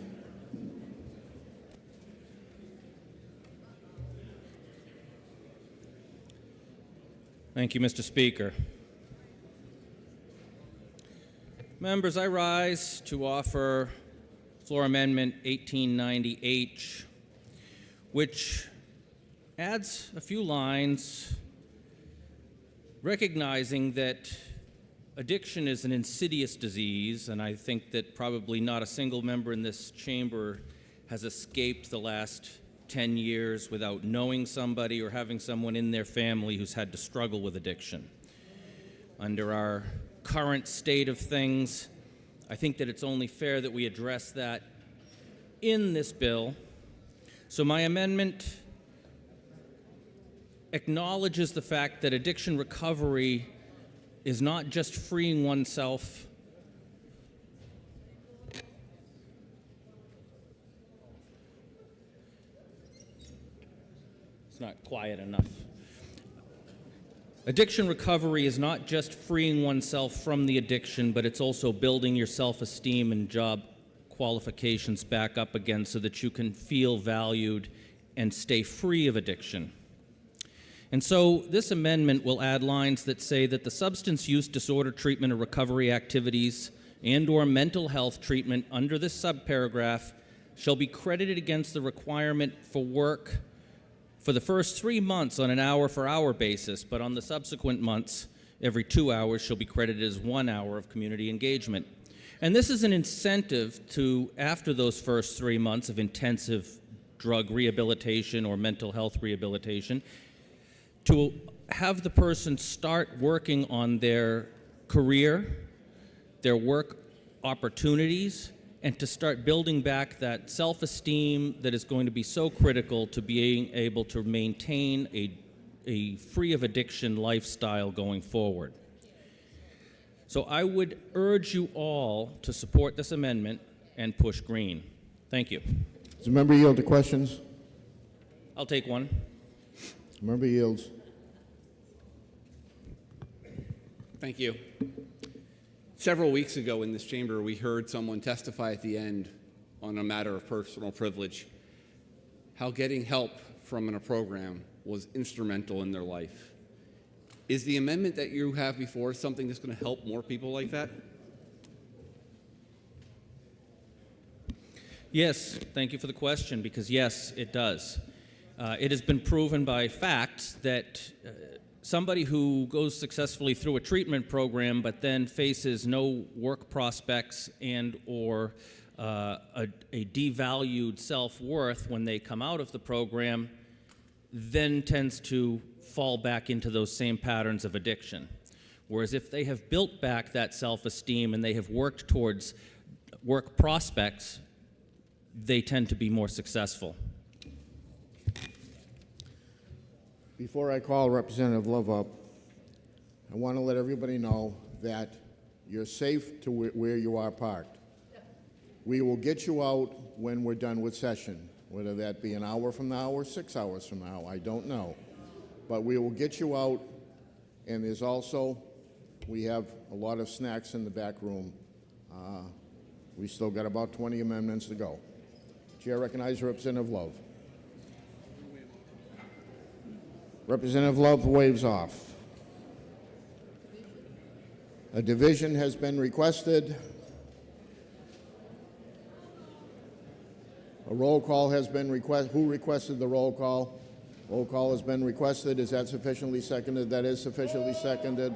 Speaker 21: Thank you, Mr. Speaker. Members, I rise to offer Floor Amendment 1890H, which adds a few lines recognizing that addiction is an insidious disease, and I think that probably not a single member in this chamber has escaped the last 10 years without knowing somebody or having someone in their family who's had to struggle with addiction. Under our current state of things, I think that it's only fair that we address that in this bill. So my amendment acknowledges the fact that addiction recovery is not just freeing oneself It's not quiet enough. Addiction recovery is not just freeing oneself from the addiction, but it's also building your self-esteem and job qualifications back up again so that you can feel valued and stay free of addiction. And so this amendment will add lines that say that the substance use disorder treatment or recovery activities and/or mental health treatment under this subparagraph shall be credited against the requirement for work for the first 3 months on an hour-for-hour basis, but on the subsequent months, every 2 hours shall be credited as 1 hour of community engagement. And this is an incentive to, after those first 3 months of intensive drug rehabilitation or mental health rehabilitation, to have the person start working on their career, their work opportunities, and to start building back that self-esteem that is going to be so critical to being able to maintain a free of addiction lifestyle going forward. So I would urge you all to support this amendment and push green. Thank you.
Speaker 1: Does the member yield to questions?
Speaker 21: I'll take one.
Speaker 1: The member yields.
Speaker 2: Thank you. Several weeks ago in this chamber, we heard someone testify at the end on a matter of personal privilege, how getting help from a program was instrumental in their life. Is the amendment that you have before something that's going to help more people like that?
Speaker 21: Yes, thank you for the question, because yes, it does. It has been proven by facts that somebody who goes successfully through a treatment program but then faces no work prospects and or a devalued self-worth when they come out of the program then tends to fall back into those same patterns of addiction. Whereas if they have built back that self-esteem and they have worked towards work prospects, they tend to be more successful.
Speaker 1: Before I call Representative Love up, I want to let everybody know that you're safe to where you are parked. We will get you out when we're done with session, whether that be an hour from now or 6 hours from now, I don't know. But we will get you out, and there's also, we have a lot of snacks in the back room. We still got about 20 amendments to go. Chair recognizes Representative Love. Representative Love waves off. A division has been requested. A roll call has been requested. Who requested the roll call? Roll call has been requested. Is that sufficiently seconded? That is sufficiently seconded.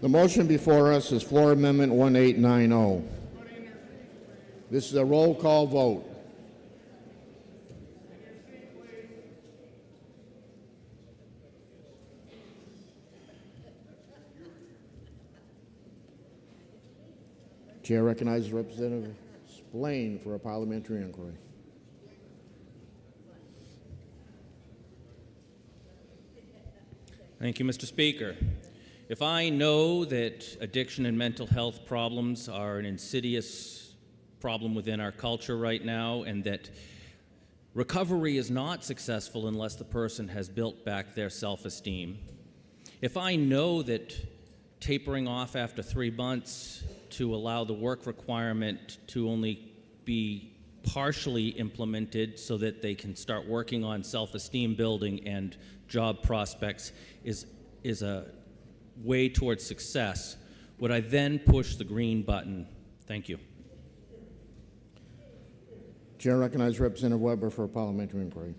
Speaker 1: The motion before us is Floor Amendment 1890. This is a roll call vote. Chair recognizes Representative Splain for a parliamentary inquiry.
Speaker 21: Thank you, Mr. Speaker. If I know that addiction and mental health problems are an insidious problem within our culture right now, and that recovery is not successful unless the person has built back their self-esteem, if I know that tapering off after 3 months to allow the work requirement to only be partially implemented so that they can start working on self-esteem building and job prospects is a way towards success, would I then push the green button? Thank you.
Speaker 1: Chair recognizes Representative Weber for a parliamentary inquiry.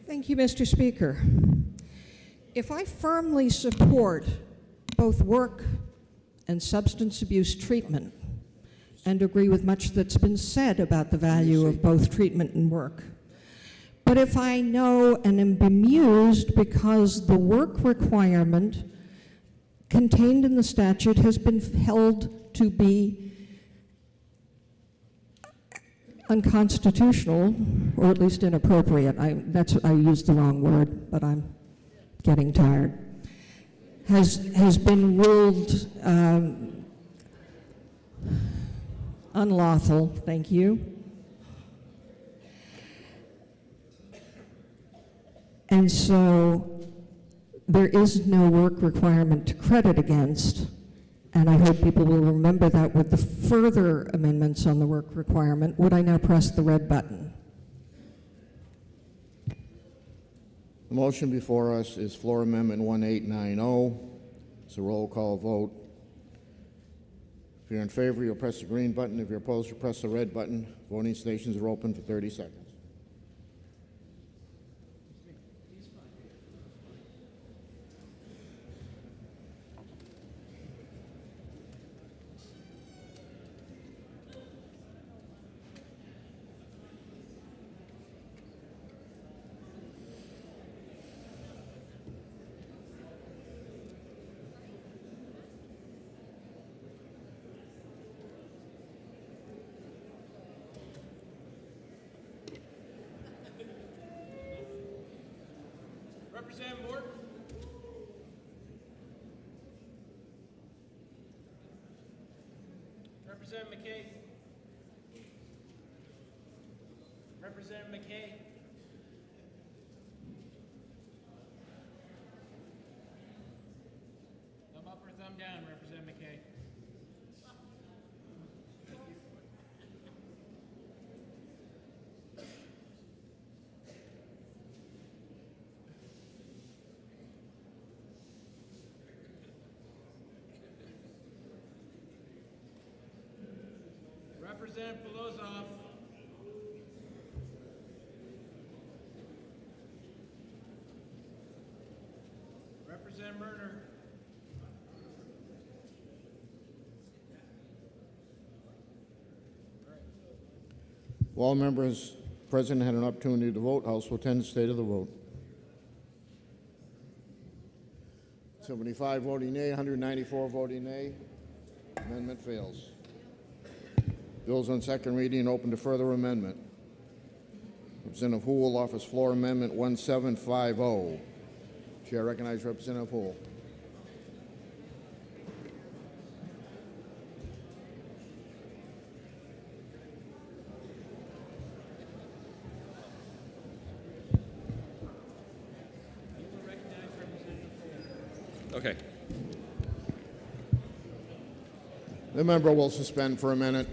Speaker 4: Thank you, Mr. Speaker. If I firmly support both work and substance abuse treatment and agree with much that's been said about the value of both treatment and work, but if I know and am bemused because the work requirement contained in the statute has been held to be unconstitutional, or at least inappropriate, I used the wrong word, but I'm getting tired, has been ruled unlawful, thank you. And so there is no work requirement to credit against, and I hope people will remember that with the further amendments on the work requirement. Would I now press the red button?
Speaker 1: The motion before us is Floor Amendment 1890. It's a roll call vote. If you're in favor, you'll press the green button. If you're opposed, you'll press the red button. Voting stations are open for 30 seconds.
Speaker 9: Representative Morton. Representative McKay. Representative McKay. Thumb up or thumb down, Representative McKay. Representative Polozov. Representative Murner.
Speaker 1: All members present had an opportunity to vote. House will attend the state of the vote. 75 voting nay, 194 voting nay. Amendment fails. Bills on second reading and open to further amendment. Representative Houle offers Floor Amendment 1750. Chair recognizes Representative Houle.
Speaker 2: Okay.
Speaker 1: The member will suspend for a minute.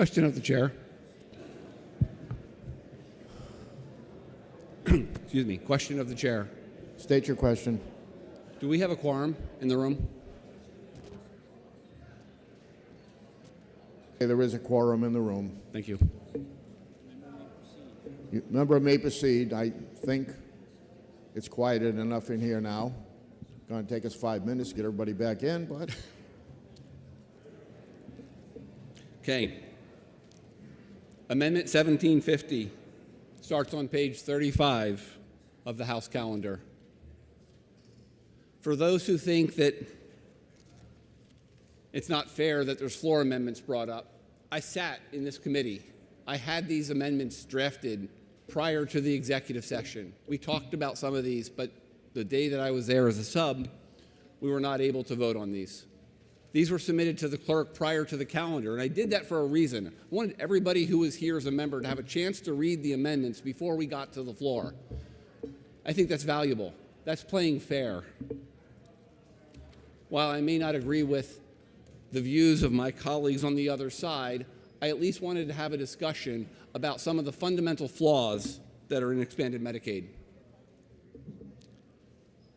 Speaker 2: Question of the chair. Excuse me. Question of the chair.
Speaker 1: State your question.
Speaker 2: Do we have a quorum in the room?
Speaker 1: Okay, there is a quorum in the room.
Speaker 2: Thank you.
Speaker 1: Member may proceed. I think it's quieted enough in here now. It's going to take us 5 minutes to get everybody back in, but
Speaker 2: Okay. Amendment 1750 starts on page 35 of the House calendar. For those who think that it's not fair that there's floor amendments brought up, I sat in this committee. I had these amendments drafted prior to the executive session. We talked about some of these, but the day that I was there as a sub, we were not able to vote on these. These were submitted to the clerk prior to the calendar, and I did that for a reason. I wanted everybody who was here as a member to have a chance to read the amendments before we got to the floor. I think that's valuable. That's playing fair. While I may not agree with the views of my colleagues on the other side, I at least wanted to have a discussion about some of the fundamental flaws that are in expanded Medicaid.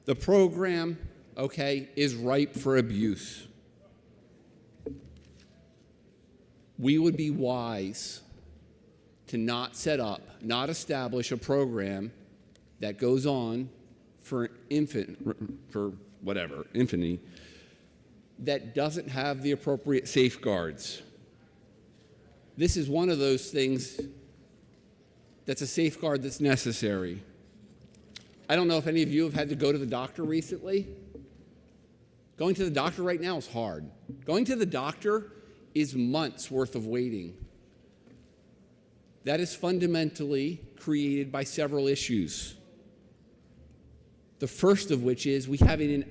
Speaker 2: The program, okay, is ripe for abuse. We would be wise to not set up, not establish a program that goes on for infinity, that doesn't have the appropriate safeguards. This is one of those things that's a safeguard that's necessary. I don't know if any of you have had to go to the doctor recently. Going to the doctor right now is hard. Going to the doctor is months worth of waiting. That is fundamentally created by several issues. The first of which is we have an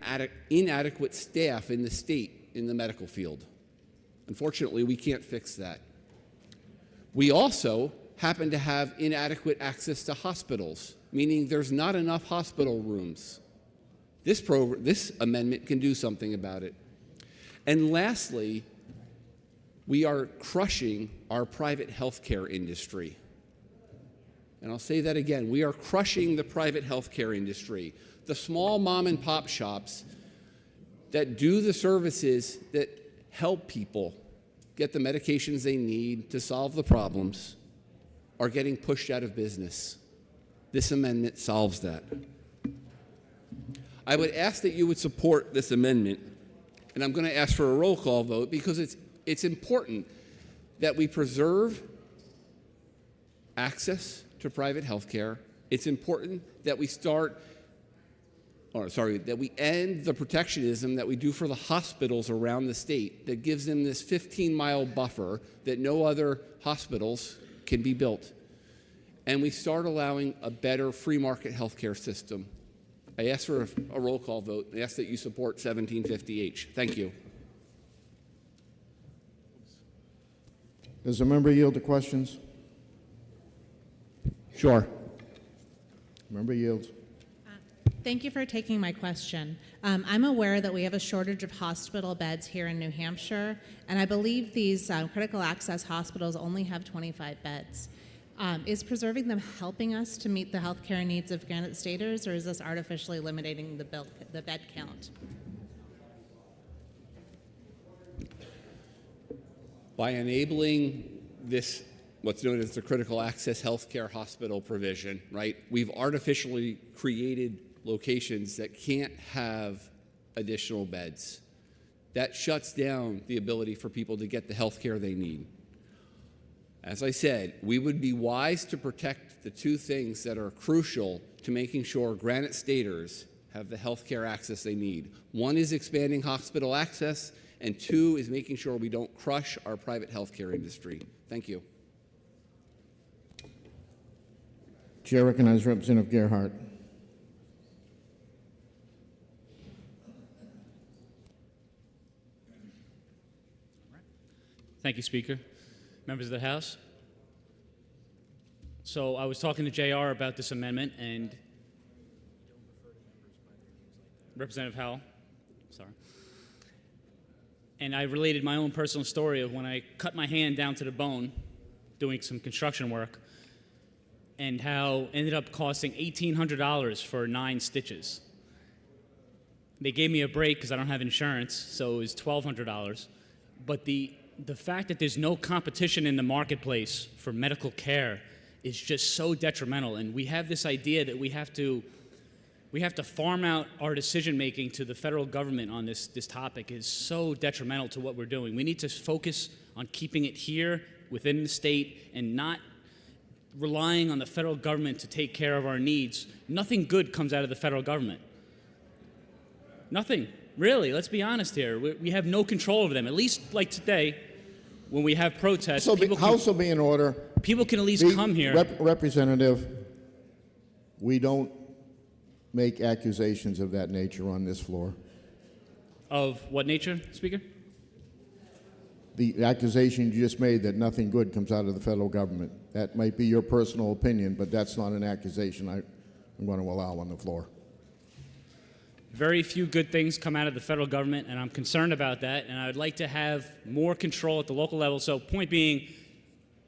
Speaker 2: inadequate staff in the state in the medical field. Unfortunately, we can't fix that. We also happen to have inadequate access to hospitals, meaning there's not enough hospital rooms. This amendment can do something about it. And lastly, we are crushing our private healthcare industry. And I'll say that again. We are crushing the private healthcare industry. The small mom and pop shops that do the services that help people get the medications they need to solve the problems are getting pushed out of business. This amendment solves that. I would ask that you would support this amendment, and I'm going to ask for a roll call vote because it's important that we preserve access to private health care. It's important that we that we end the protectionism that we do for the hospitals around the state that gives them this 15-mile buffer that no other hospitals can be built. And we start allowing a better free market healthcare system. I ask for a roll call vote. I ask that you support 1750H. Thank you.
Speaker 1: Does the member yield to questions?
Speaker 2: Sure.
Speaker 1: Member yields.
Speaker 14: Thank you for taking my question. I'm aware that we have a shortage of hospital beds here in New Hampshire, and I believe these critical access hospitals only have 25 beds. Is preserving them helping us to meet the healthcare needs of Granite Staters, or is this artificially limiting the bed count?
Speaker 2: By enabling this, what's known as the critical access healthcare hospital provision, right, we've artificially created locations that can't have additional beds. That shuts down the ability for people to get the health care they need. As I said, we would be wise to protect the two things that are crucial to making sure Granite Staters have the health care access they need. One is expanding hospital access, and two is making sure we don't crush our private health care industry. Thank you.
Speaker 1: Chair recognizes Representative Gerhardt.
Speaker 16: Thank you, Speaker. Members of the House. So I was talking to JR about this amendment, and Representative Howell, sorry. And I related my own personal story of when I cut my hand down to the bone doing some construction work, and how it ended up costing $1,800 for 9 stitches. They gave me a break because I don't have insurance, so it was $1,200. But the fact that there's no competition in the marketplace for medical care is just so detrimental. And we have this idea that we have to farm out our decision making to the federal government on this topic is so detrimental to what we're doing. We need to focus on keeping it here within the state and not relying on the federal government to take care of our needs. Nothing good comes out of the federal government. Nothing, really. Let's be honest here. We have no control over them. At least like today, when we have protests,
Speaker 1: House will be in order.
Speaker 16: People can at least come here.
Speaker 1: Representative, we don't make accusations of that nature on this floor.
Speaker 16: Of what nature, Speaker?
Speaker 1: The accusation you just made that nothing good comes out of the federal government. That might be your personal opinion, but that's not an accusation I'm going to allow on the floor.
Speaker 16: Very few good things come out of the federal government, and I'm concerned about that, and I would like to have more control at the local level. So point being,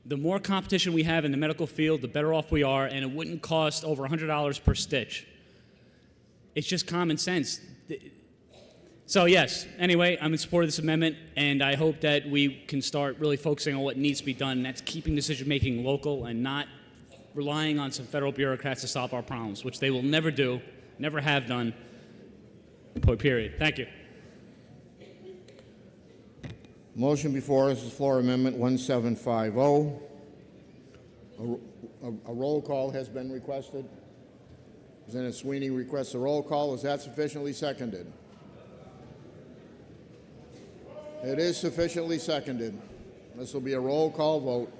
Speaker 16: the more competition we have in the medical field, the better off we are, and it wouldn't cost over $100 per stitch. It's just common sense. So yes, anyway, I'm in support of this amendment, and I hope that we can start really focusing on what needs to be done, and that's keeping decision-making local and not relying on some federal bureaucrats to solve our problems, which they will never do, never have done, period. Thank you.
Speaker 1: Motion before us is floor amendment 1750. A roll call has been requested. Representative Sweeney requests a roll call. Is that sufficiently seconded? It is sufficiently seconded. This will be a roll call vote.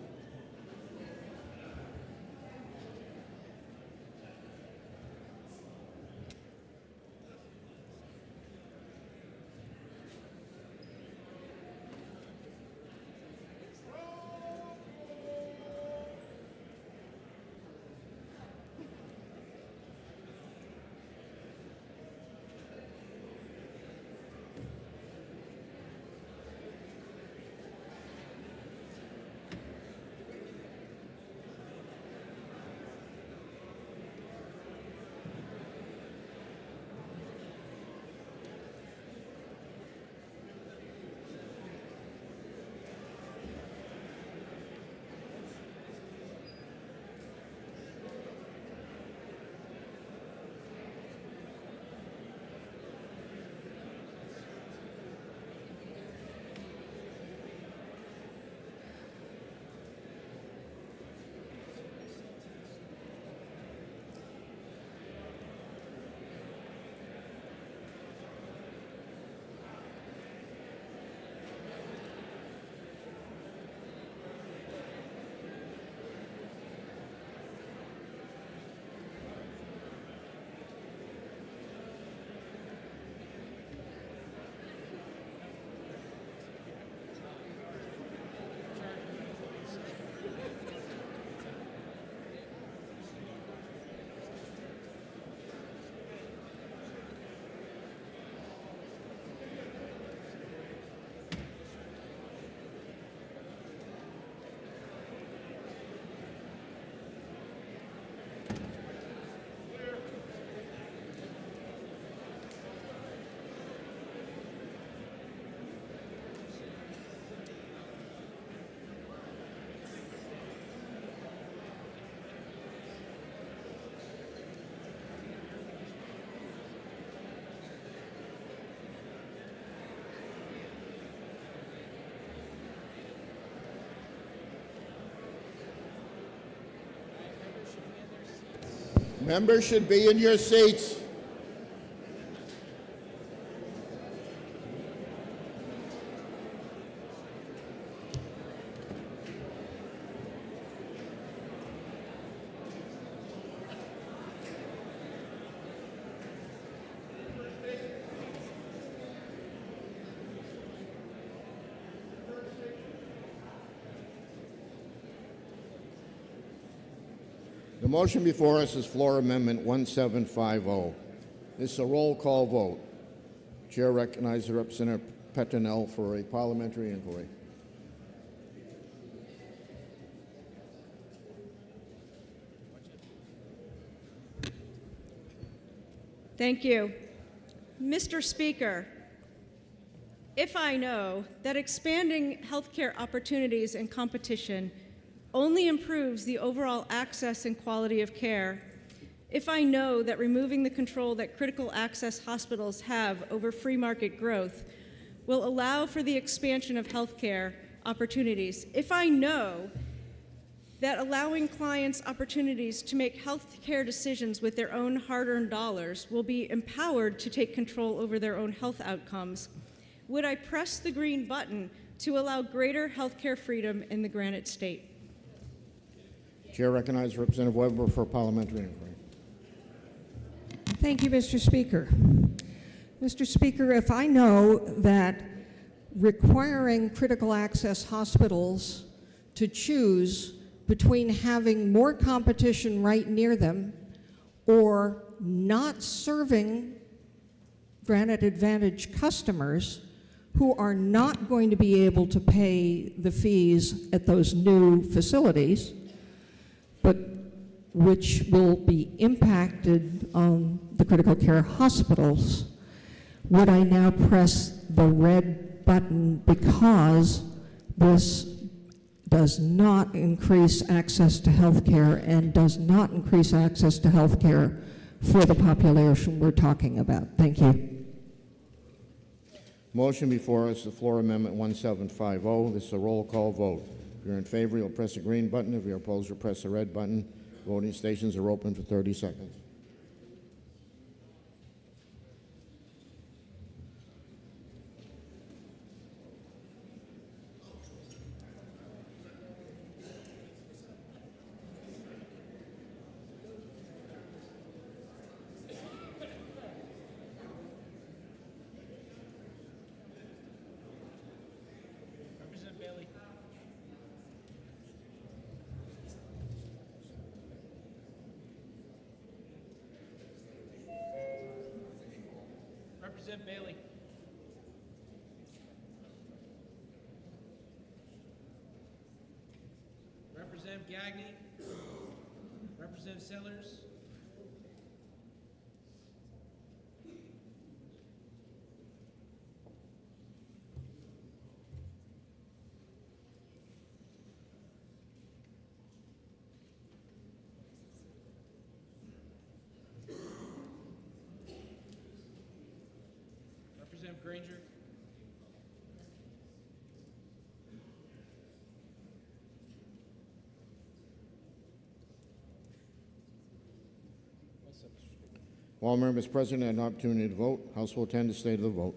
Speaker 1: Members should be in your seats. The motion before us is floor amendment 1750. This is a roll call vote. Chair recognizes the Brunelle for a parliamentary inquiry.
Speaker 17: Thank you. Mr. Speaker, if I know that expanding healthcare opportunities and competition only improves the overall access and quality of care, if I know that removing the control that critical access hospitals have over free market growth will allow for the expansion of healthcare opportunities, if I know that allowing clients opportunities to make healthcare decisions with their own hard-earned dollars will be empowered to take control over their own health outcomes, would I press the green button to allow greater healthcare freedom in the Granite State?
Speaker 1: Chair recognizes Representative Weber for parliamentary inquiry.
Speaker 4: Thank you, Mr. Speaker. Mr. Speaker, if I know that requiring critical access hospitals to choose between having more competition right near them or not serving Granite Advantage customers who are not going to be able to pay the fees at those new facilities, but which will be impacted on the critical care hospitals, would I now press the red button because this does not increase access to health care and does not increase access to health care for the population we're talking about? Thank you.
Speaker 1: Motion before us, the floor amendment 1750. This is a roll call vote. If you're in favor, you'll press the green button. If you're opposed, you'll press the red button. Voting stations are open for 30 seconds.
Speaker 9: Representative Bailey. Representative Bailey. Representative Gagné. Representative Sellers. Representative Granger.
Speaker 1: All members present had an opportunity to vote. House will attend the state of the vote.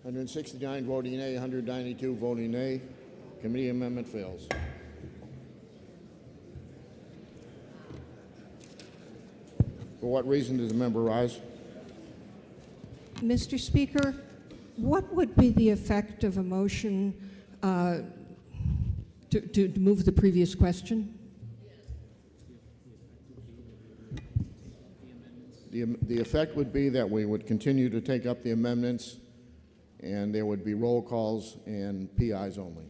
Speaker 1: 169 voting nay, 192 voting nay. Committee amendment fails. For what reason does the member rise?
Speaker 4: Mr. Speaker, what would be the effect of a motion to move the previous question?
Speaker 1: The effect would be that we would continue to take up the amendments and there would be roll calls and PIs only.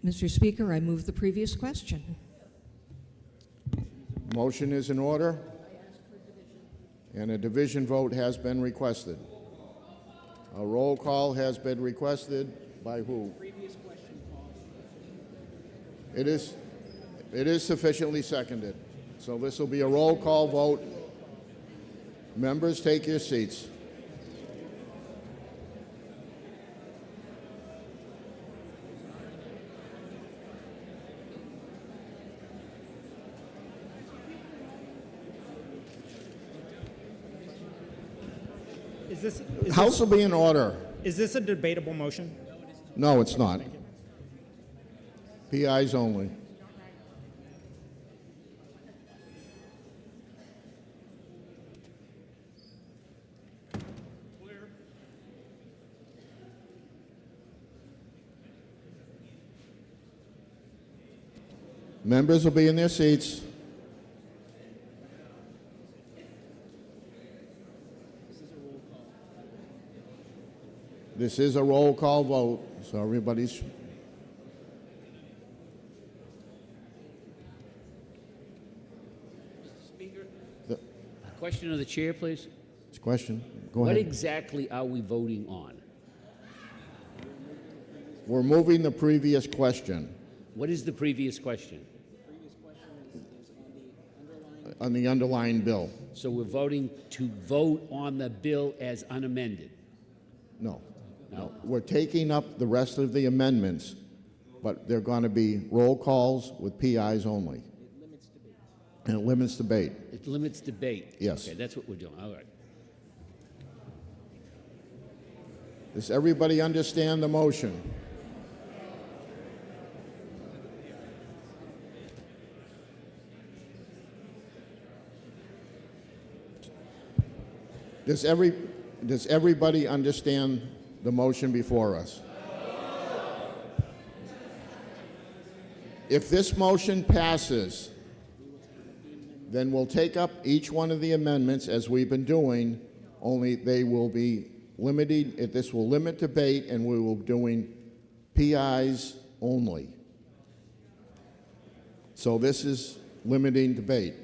Speaker 4: Mr. Speaker, I move the previous question.
Speaker 1: Motion is in order, and a division vote has been requested. A roll call has been requested by who? It is sufficiently seconded. So this will be a roll call vote. Members, take your seats. House will be in order.
Speaker 18: Is this a debatable motion?
Speaker 1: No, it's not. PIs only. Members will be in their seats. This is a roll call vote, so everybody's...
Speaker 11: Speaker,
Speaker 1: The
Speaker 11: question of the chair, please.
Speaker 1: question, go
Speaker 11: What
Speaker 1: ahead.
Speaker 11: exactly are we voting on?
Speaker 1: We're moving the previous question
Speaker 11: What is the previous question?
Speaker 1: on the underlying bill.
Speaker 11: So we're voting to vote on the bill as unamended.
Speaker 1: No.
Speaker 11: No.
Speaker 1: We're taking up the rest of the amendments, but they're going to be roll calls with PIs only. And it limits debate.
Speaker 11: It limits debate.
Speaker 1: Yes.
Speaker 11: Okay, that's what we're doing. All right.
Speaker 1: Does everybody understand the motion? Does everybody understand the motion before us? If this motion passes, then we'll take up each one of the amendments as we've been doing, only they will be limited, this will limit debate, and we will be doing PIs only. So this is limiting debate.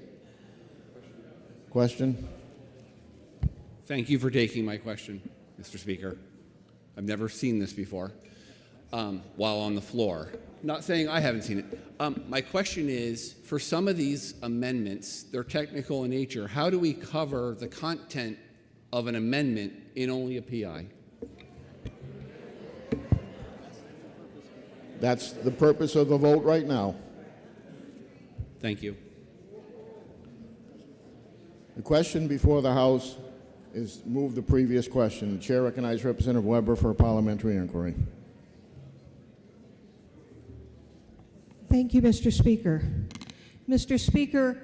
Speaker 1: Question?
Speaker 2: Thank you for taking my question, Mr. Speaker. I've never seen this before while on the floor. Not saying I haven't seen it. My question is, for some of these amendments, they're technical in nature. How do we cover the content of an amendment in only a PI?
Speaker 1: That's the purpose of the vote right now.
Speaker 2: Thank you.
Speaker 1: The question before the House is move the previous question. The chair recognizes Representative Weber for a parliamentary inquiry.
Speaker 4: Thank you, Mr. Speaker. Mr. Speaker,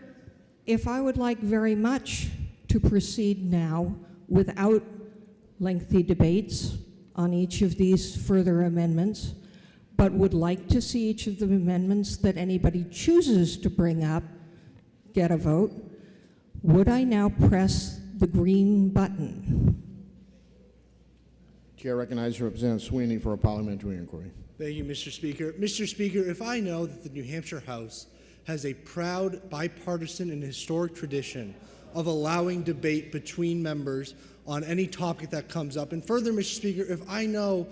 Speaker 4: if I would like very much to proceed now without lengthy debates on each of these further amendments, but would like to see each of the amendments that anybody chooses to bring up get a vote, would I now press the green button?
Speaker 1: Chair recognizes Representative Sweeney for a parliamentary inquiry.
Speaker 5: Thank you, Mr. Speaker. Mr. Speaker, if I know that the New Hampshire House has a proud, bipartisan, and historic tradition of allowing debate between members on any topic that comes up, and further, Mr. Speaker, if I know,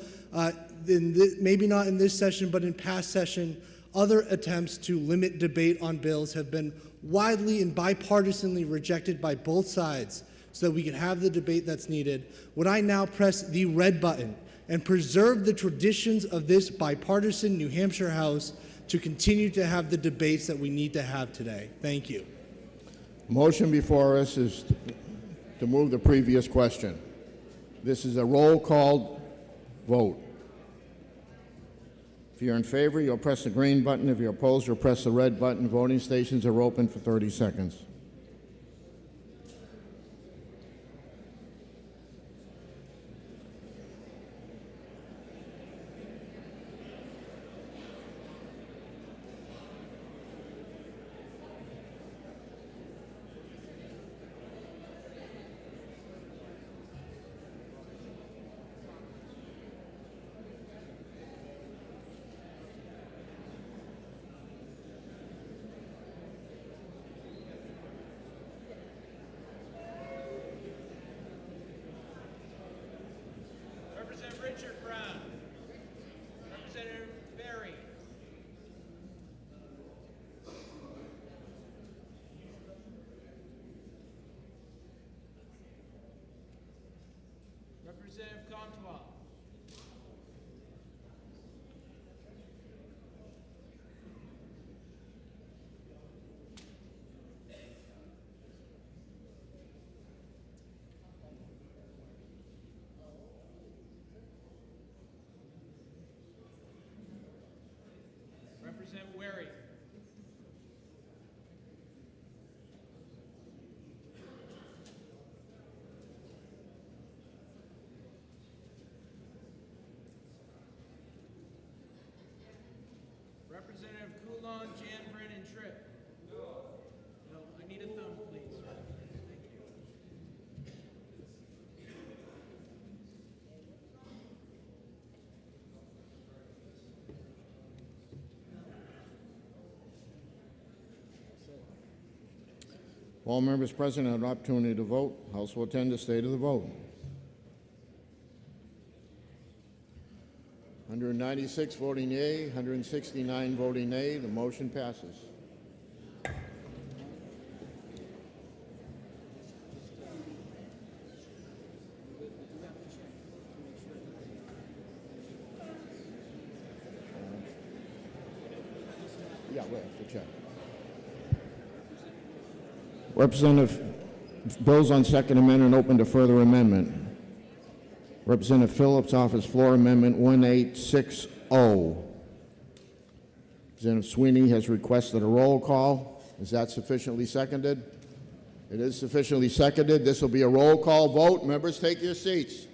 Speaker 5: maybe not in this session, but in past session, other attempts to limit debate on bills have been widely and bipartisanly rejected by both sides so that we can have the debate that's needed, would I now press the red button and preserve the traditions of this bipartisan New Hampshire House to continue to have the debates that we need to have today? Thank you.
Speaker 1: Motion before us is to move the previous question. This is a roll call vote. If you're in favor, you'll press the green button. If you're opposed, you'll press the red button. Voting stations are open for 30 seconds.
Speaker 9: Representative Richard Brown. Representative Berry. Representative Comtois. Representative Wary. Representative Coulon, Janvrin, and Tripp. No, I need a thumb, please. Thank you.
Speaker 1: All members present have an opportunity to vote. House will attend the state of the vote. 196 voting yea, 169 voting nay. The motion passes. Yeah, we have to check. Representative, bills on second amendment open to further amendment. Representative Phillips offers floor amendment 1860. Representative Sweeney has requested a roll call. Is that sufficiently seconded? It is sufficiently seconded. This will be a roll call vote. Members, take your seats.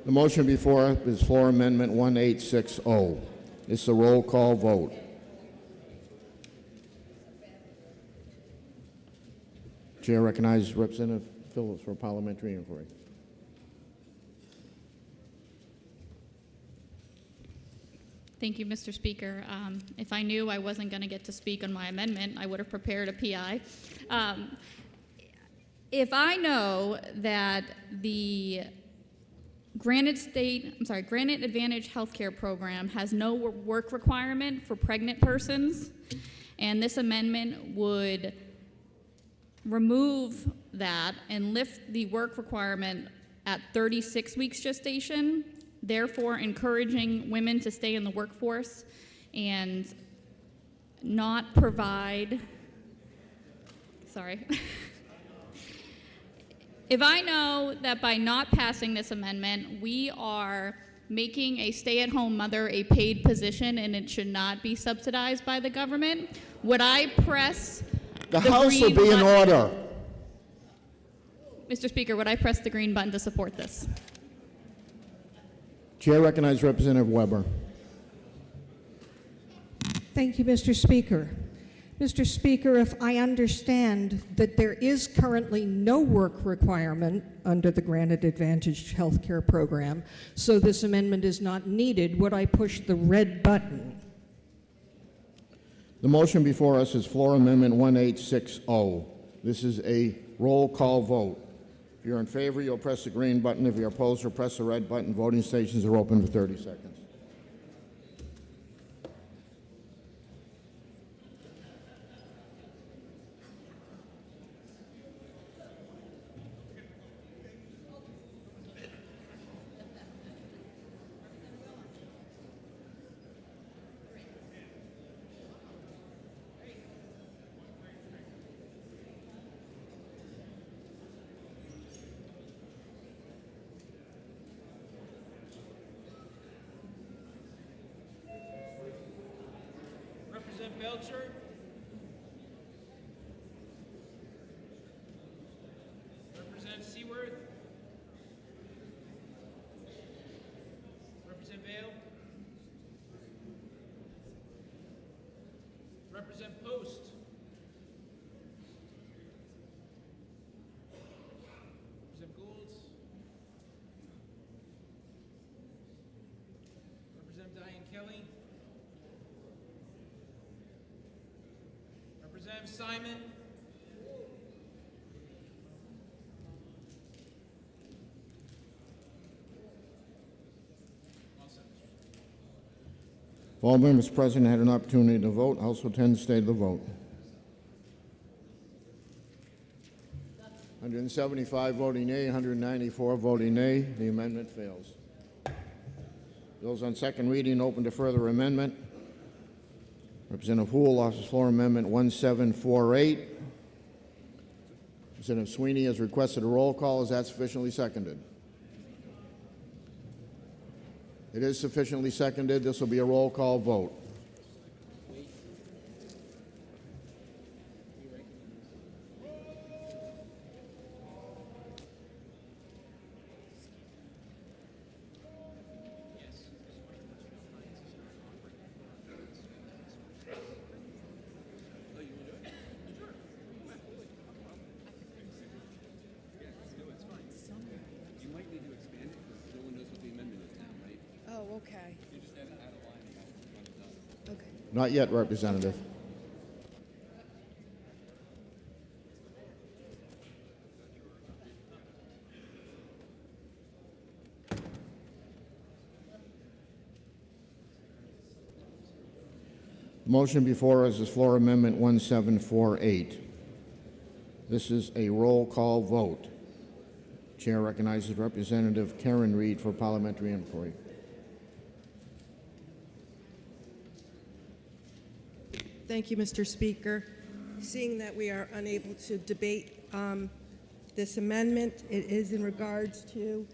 Speaker 1: The motion before us is floor amendment 1860. It's a roll call vote. Chair recognizes Representative Phillips for parliamentary inquiry.
Speaker 7: Thank you, Mr. Speaker. If I knew I wasn't going to get to speak on my amendment, I would have prepared a PI. If I know that the Granite Advantage Healthcare Program has no work requirement for pregnant persons, and this amendment would remove that and lift the work requirement at 36 weeks gestation, therefore encouraging women to stay in the workforce and not provide, If I know that by not passing this amendment, we are making a stay-at-home mother a paid position and it should not be subsidized by the government, would I press
Speaker 1: the House will be in order.
Speaker 7: Mr. Speaker, would I press the green button to support this?
Speaker 1: Chair recognizes Representative Weber.
Speaker 4: Thank you, Mr. Speaker. Mr. Speaker, if I understand that there is currently no work requirement under the Granted Advantage Healthcare Program, so this amendment is not needed, would I push the red button?
Speaker 1: The motion before us is floor amendment 1860. This is a roll call vote. If you're in favor, you'll press the green button. If you're opposed, you'll press the red button. Voting stations are open for 30 seconds.
Speaker 9: Representative Belcher. Representative Seaworth. Representative Vale. Representative Post. Representative Gould. Representative Diane Kelly. Representative Simon.
Speaker 1: If all members present had an opportunity to vote, House will attend the state of the vote. 175 voting yea, 194 voting nay. The amendment fails. Bills on second reading open to further amendment. Representative Houle offers floor amendment 1748. Representative Sweeney has requested a roll call. Is that sufficiently seconded? It is sufficiently seconded. This will be a roll call vote.
Speaker 17: Oh, okay. Okay.
Speaker 1: Not yet, Representative. The motion before us is floor amendment 1748. This is a roll call vote. Chair recognizes Representative Karen Reed for parliamentary inquiry.
Speaker 19: Thank you, Mr. Speaker. Seeing that we are unable to debate this amendment, it is in regards to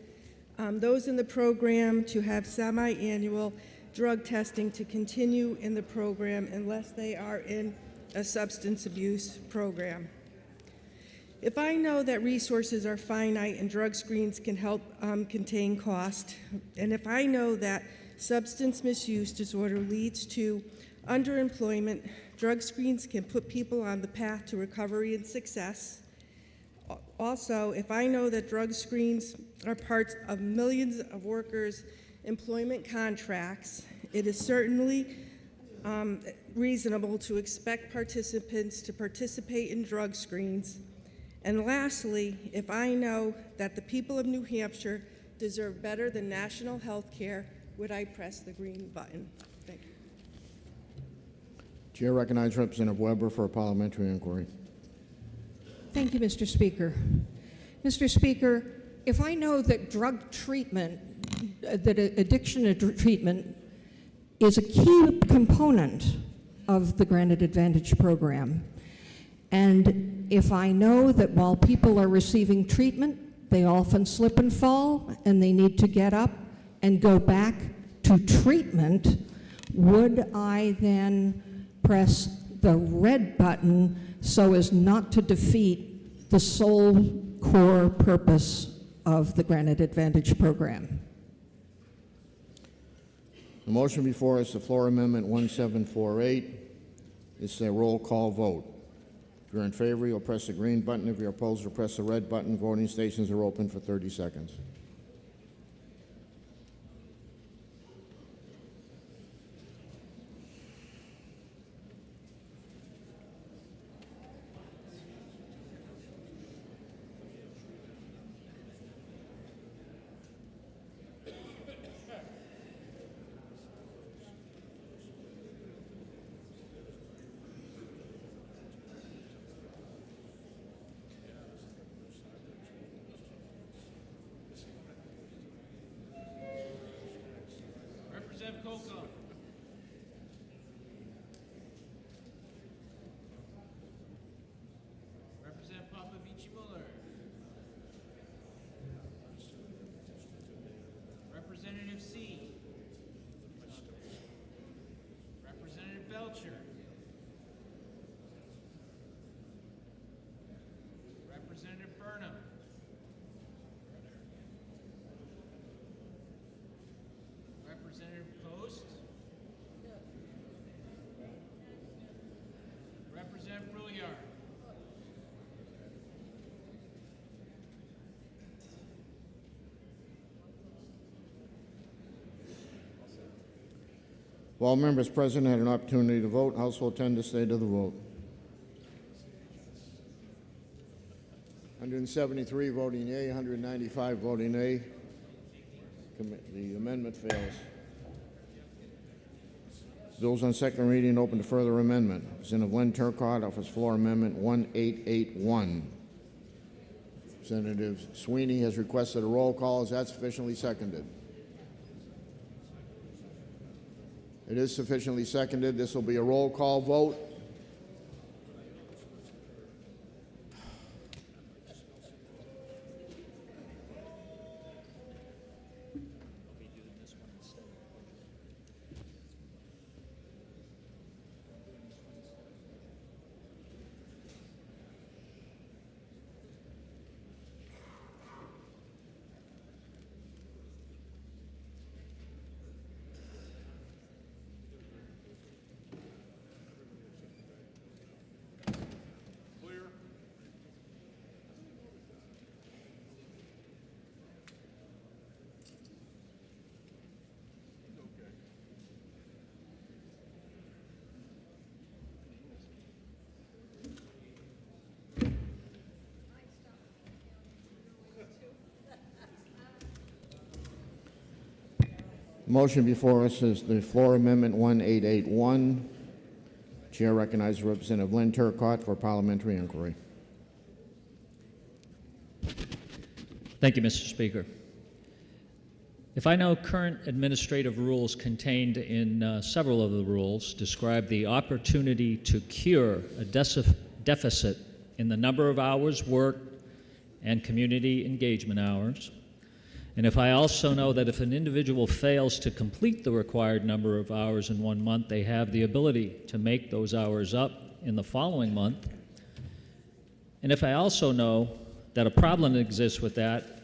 Speaker 19: those in the program to have semi-annual drug testing to continue in the program unless they are in a substance abuse program. If I know that resources are finite and drug screens can help contain cost, and if I know that substance misuse disorder leads to underemployment, drug screens can put people on the path to recovery and success. Also, if I know that drug screens are parts of millions of workers' employment contracts, it is certainly reasonable to expect participants to participate in drug screens. And lastly, if I know that the people of New Hampshire deserve better than national health care, would I press the green button? Thank you.
Speaker 1: Chair recognizes Representative Weber for a parliamentary inquiry.
Speaker 4: Thank you, Mr. Speaker. Mr. Speaker, if I know that drug treatment, that addiction treatment is a key component of the Granted Advantage program, and if I know that while people are receiving treatment, they often slip and fall and they need to get up and go back to treatment, would I then press the red button so as not to defeat the sole core purpose of the Granted Advantage program?
Speaker 1: The motion before us, the floor amendment 1748. It's a roll call vote. If you're in favor, you'll press the green button. If you're opposed, you'll press the red button. Voting stations are open for 30 seconds.
Speaker 9: Representative Colcon. Representative Popovici-Muller. Representative C. Representative Belcher. Representative Burnham. Representative Post. Representative Brouillard.
Speaker 1: If all members present had an opportunity to vote, House will tend to stay to the vote. 173 voting yea, 195 voting nay. The amendment fails. Bills on second reading open to further amendment. Representative Len Turcott offers floor amendment 1881. Representative Sweeney has requested a roll call. Is that sufficiently seconded? It is sufficiently seconded. This will be a roll call vote. Motion before us is the floor amendment 1881. Chair recognizes Representative Lynn Turcott for parliamentary inquiry.
Speaker 8: Thank you, Mr. Speaker. If I know current administrative rules contained in several of the rules describe the opportunity to cure a deficit in the number of hours worked and community engagement hours, and if I also know that if an individual fails to complete the required number of hours in 1 month, they have the ability to make those hours up in the following month, and if I also know that a problem exists with that,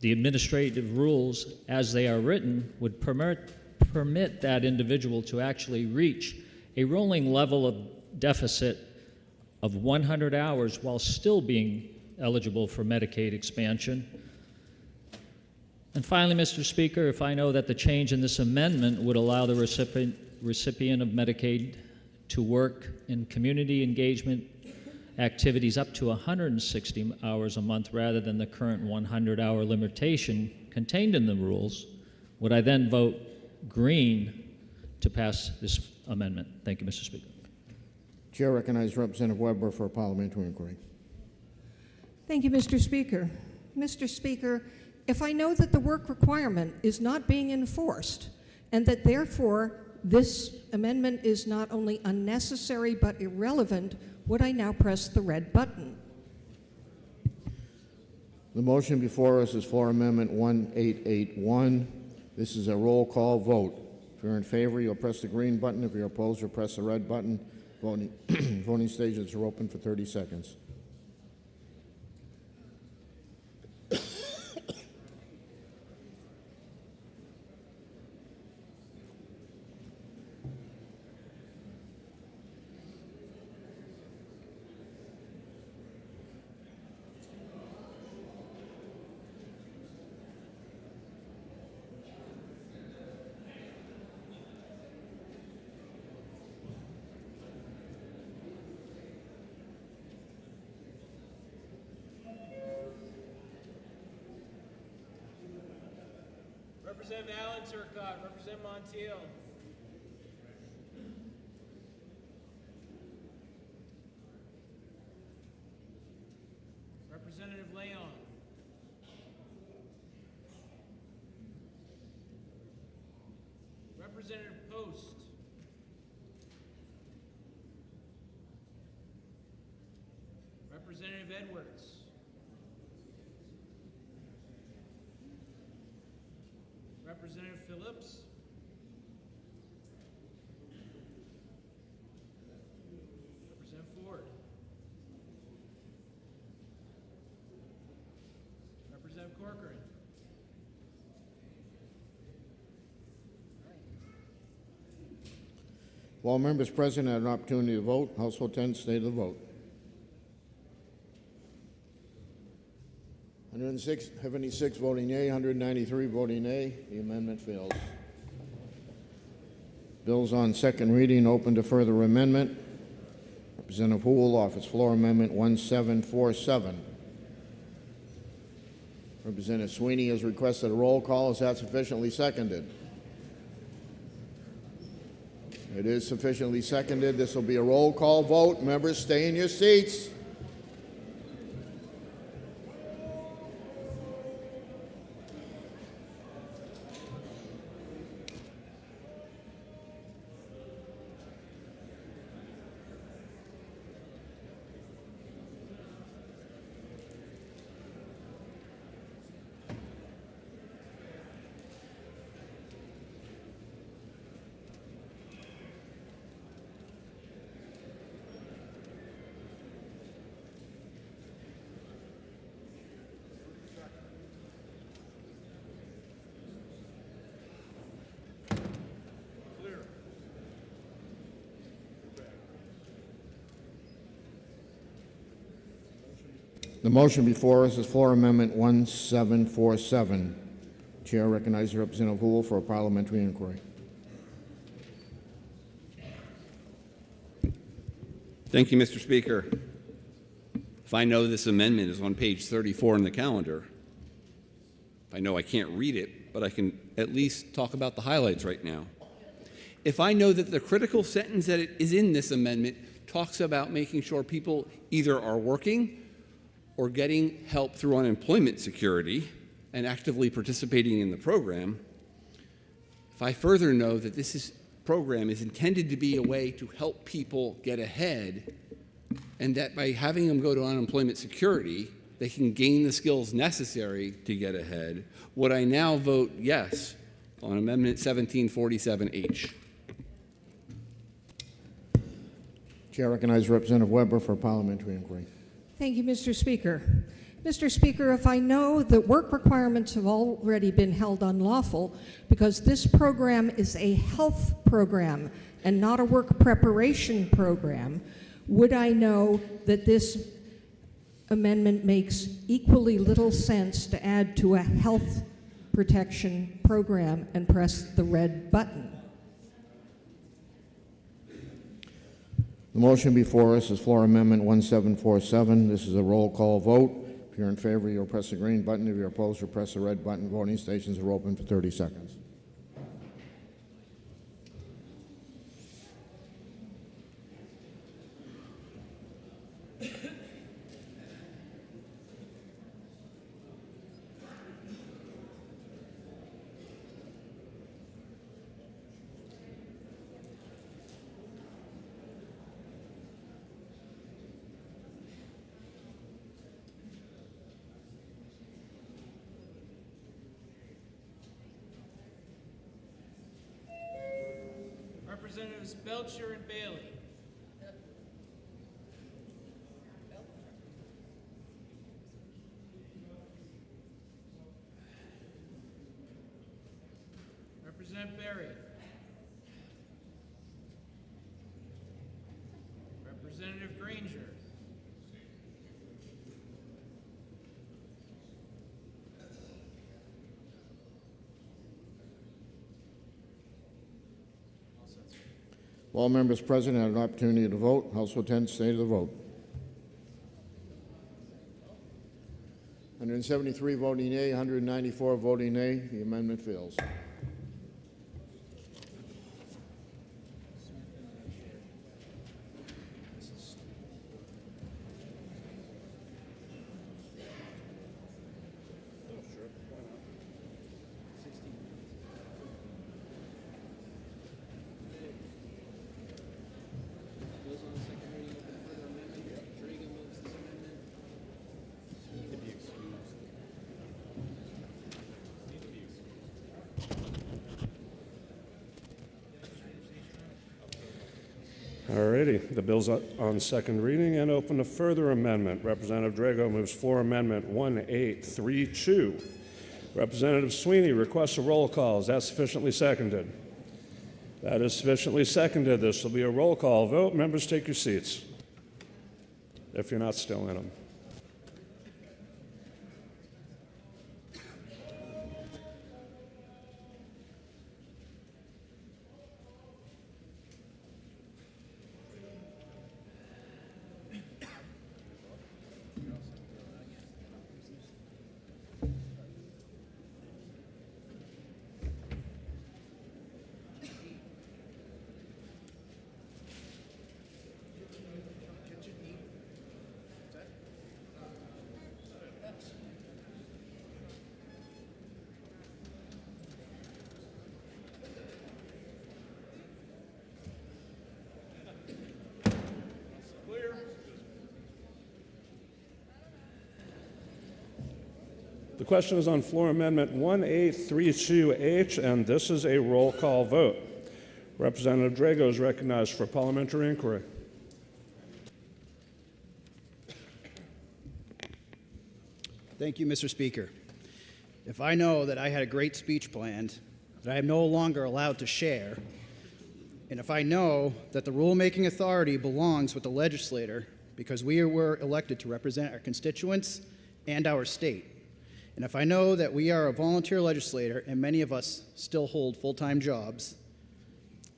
Speaker 8: the administrative rules, as they are written, would permit that individual to actually reach a rolling level of deficit of 100 hours while still being eligible for Medicaid expansion. And finally, Mr. Speaker, if I know that the change in this amendment would allow the recipient of Medicaid to work in community engagement activities up to 160 hours a month rather than the current 100-hour limitation contained in the rules, would I then vote green to pass this amendment? Thank you, Mr. Speaker.
Speaker 1: Chair recognizes Representative Weber for a parliamentary inquiry.
Speaker 4: Thank you, Mr. Speaker. Mr. Speaker, if I know that the work requirement is not being enforced and that therefore this amendment is not only unnecessary but irrelevant, would I now press the red button?
Speaker 1: The motion before us is floor amendment 1881. This is a roll call vote. If you're in favor, you'll press the green button. If you're opposed, you'll press the red button. Voting stations are open for 30 seconds.
Speaker 9: Representative Allen Turcott, Representative Montiel. Representative Leon. Representative Post. Representative Edwards. Representative Phillips. Representative Ford. Representative Corcoran.
Speaker 1: While members present had an opportunity to vote, House will attend state of the vote. 176 voting yea, 193 voting nay. The amendment fails. Bills on second reading open to further amendment. Representative Houle offers floor amendment 1747. Representative Sweeney has requested a roll call. Is that sufficiently seconded? It is sufficiently seconded. This will be a roll call vote. Members, stay in your seats. The motion before us is Floor Amendment 1747. Chair recognizes Representative Houle for a parliamentary inquiry.
Speaker 2: Thank you, Mr. Speaker. If I know this amendment is on page 34 in the calendar, I know I can't read it, but I can at least talk about the highlights right now. If I know that the critical sentence that is in this amendment talks about making sure people either are working or getting help through unemployment security and actively participating in the program, if I further know that this program is intended to be a way to help people get ahead, and that by having them go to unemployment security, they can gain the skills necessary to get ahead, would I now vote yes on Amendment 1747H?
Speaker 1: Chair recognizes Representative Weber for a parliamentary inquiry.
Speaker 4: Thank you, Mr. Speaker. Mr. Speaker, if I know that work requirements have already been held unlawful because this program is a health program and not a work preparation program, would I know that this amendment makes equally little sense to add to a health protection program and press the red button?
Speaker 1: The motion before us is Floor Amendment 1747. This is a roll call vote. If you're in favor, you'll press the green button. If you're opposed, you'll press the red button. Voting stations are open for 30 seconds.
Speaker 9: Representatives Belcher and Bailey. Representative Berry. Representative Granger.
Speaker 1: All members present had an opportunity to vote. House will attend state of the vote. 173 voting yea, 194 voting nay. The amendment fails.
Speaker 3: Alrighty, the bill's on second reading and open to further amendment. Representative Drago moves Floor Amendment 1832. Representative Sweeney requests a roll call. Is that sufficiently seconded? That is sufficiently seconded. This will be a roll call vote. Members, take your seats, if you're not still in them. The question is on Floor Amendment 1832H, and this is a roll call vote. Representative Drago is recognized for parliamentary inquiry.
Speaker 20: Thank you, Mr. Speaker. If I know that I had a great speech planned that I am no longer allowed to share, and if I know that the rulemaking authority belongs with the legislator because we were elected to represent our constituents and our state. And if I know that we are a volunteer legislator and many of us still hold full-time jobs,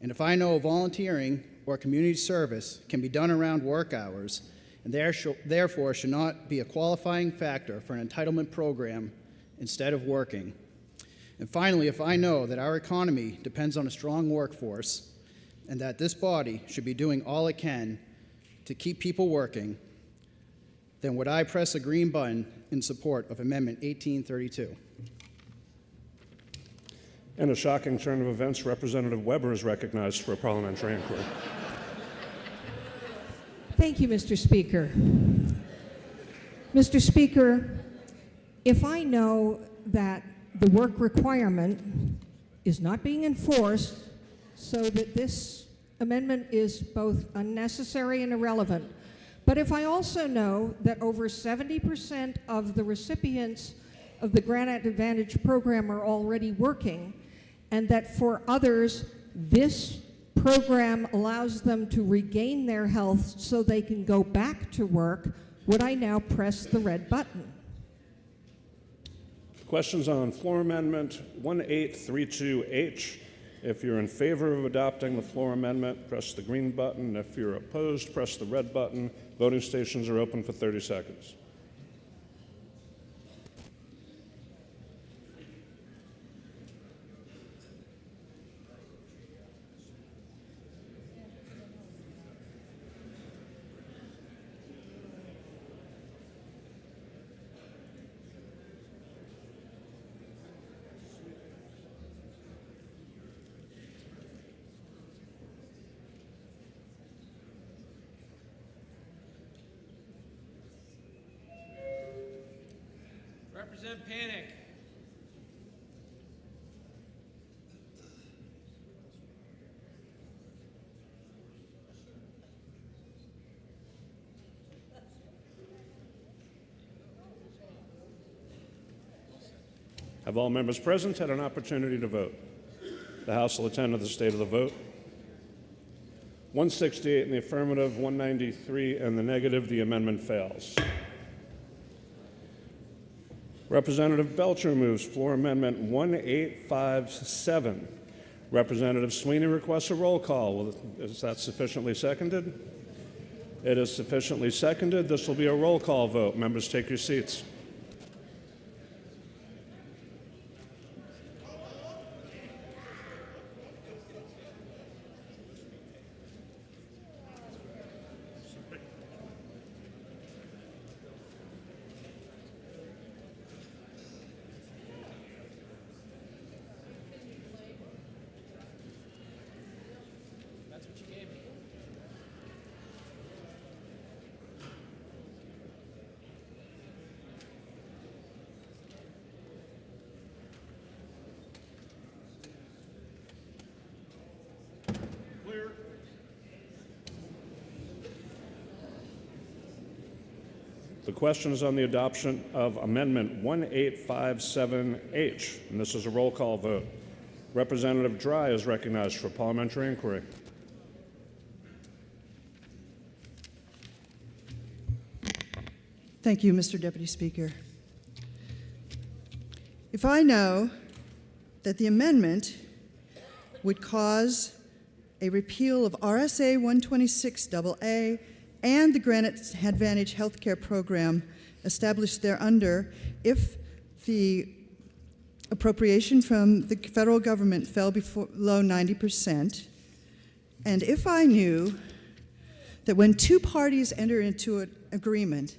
Speaker 20: and if I know volunteering or community service can be done around work hours and therefore should not be a qualifying factor for an entitlement program instead of working, and finally, if I know that our economy depends on a strong workforce and that this body should be doing all it can to keep people working, then would I press a green button in support of Amendment 1832?
Speaker 3: In a shocking turn of events, Representative Weber is recognized for a parliamentary inquiry.
Speaker 4: Thank you, Mr. Speaker. Mr. Speaker, if I know that the work requirement is not being enforced, so that this amendment is both unnecessary and irrelevant, but if I also know that over 70% of the recipients of the Granite Advantage program are already working, and that for others, this program allows them to regain their health so they can go back to work, would I now press the red button?
Speaker 3: Questions on floor amendment 1832H. If you're in favor of adopting the floor amendment, press the green button. If you're opposed, press the red button. Voting stations are open for 30 seconds.
Speaker 9: Represent Panic.
Speaker 3: Have all members present had an opportunity to vote? The House will attend to the state of the vote. 168 in the affirmative, 193 in the negative. The amendment fails. Representative Belcher moves floor amendment 1857. Representative Sweeney requests a roll call. Is that sufficiently seconded? It is sufficiently seconded. This will be a roll call vote. Members, take your seats. The question is on the adoption of Amendment 1857H, and this is a roll call vote. Representative Dry is recognized for parliamentary inquiry.
Speaker 10: Thank you, Mr. Deputy Speaker. If I know that the amendment would cause a repeal of RSA 126AA and the Granite Advantage healthcare program established thereunder, if the appropriation from the federal government fell below 90%, and if I knew that when two parties enter into an agreement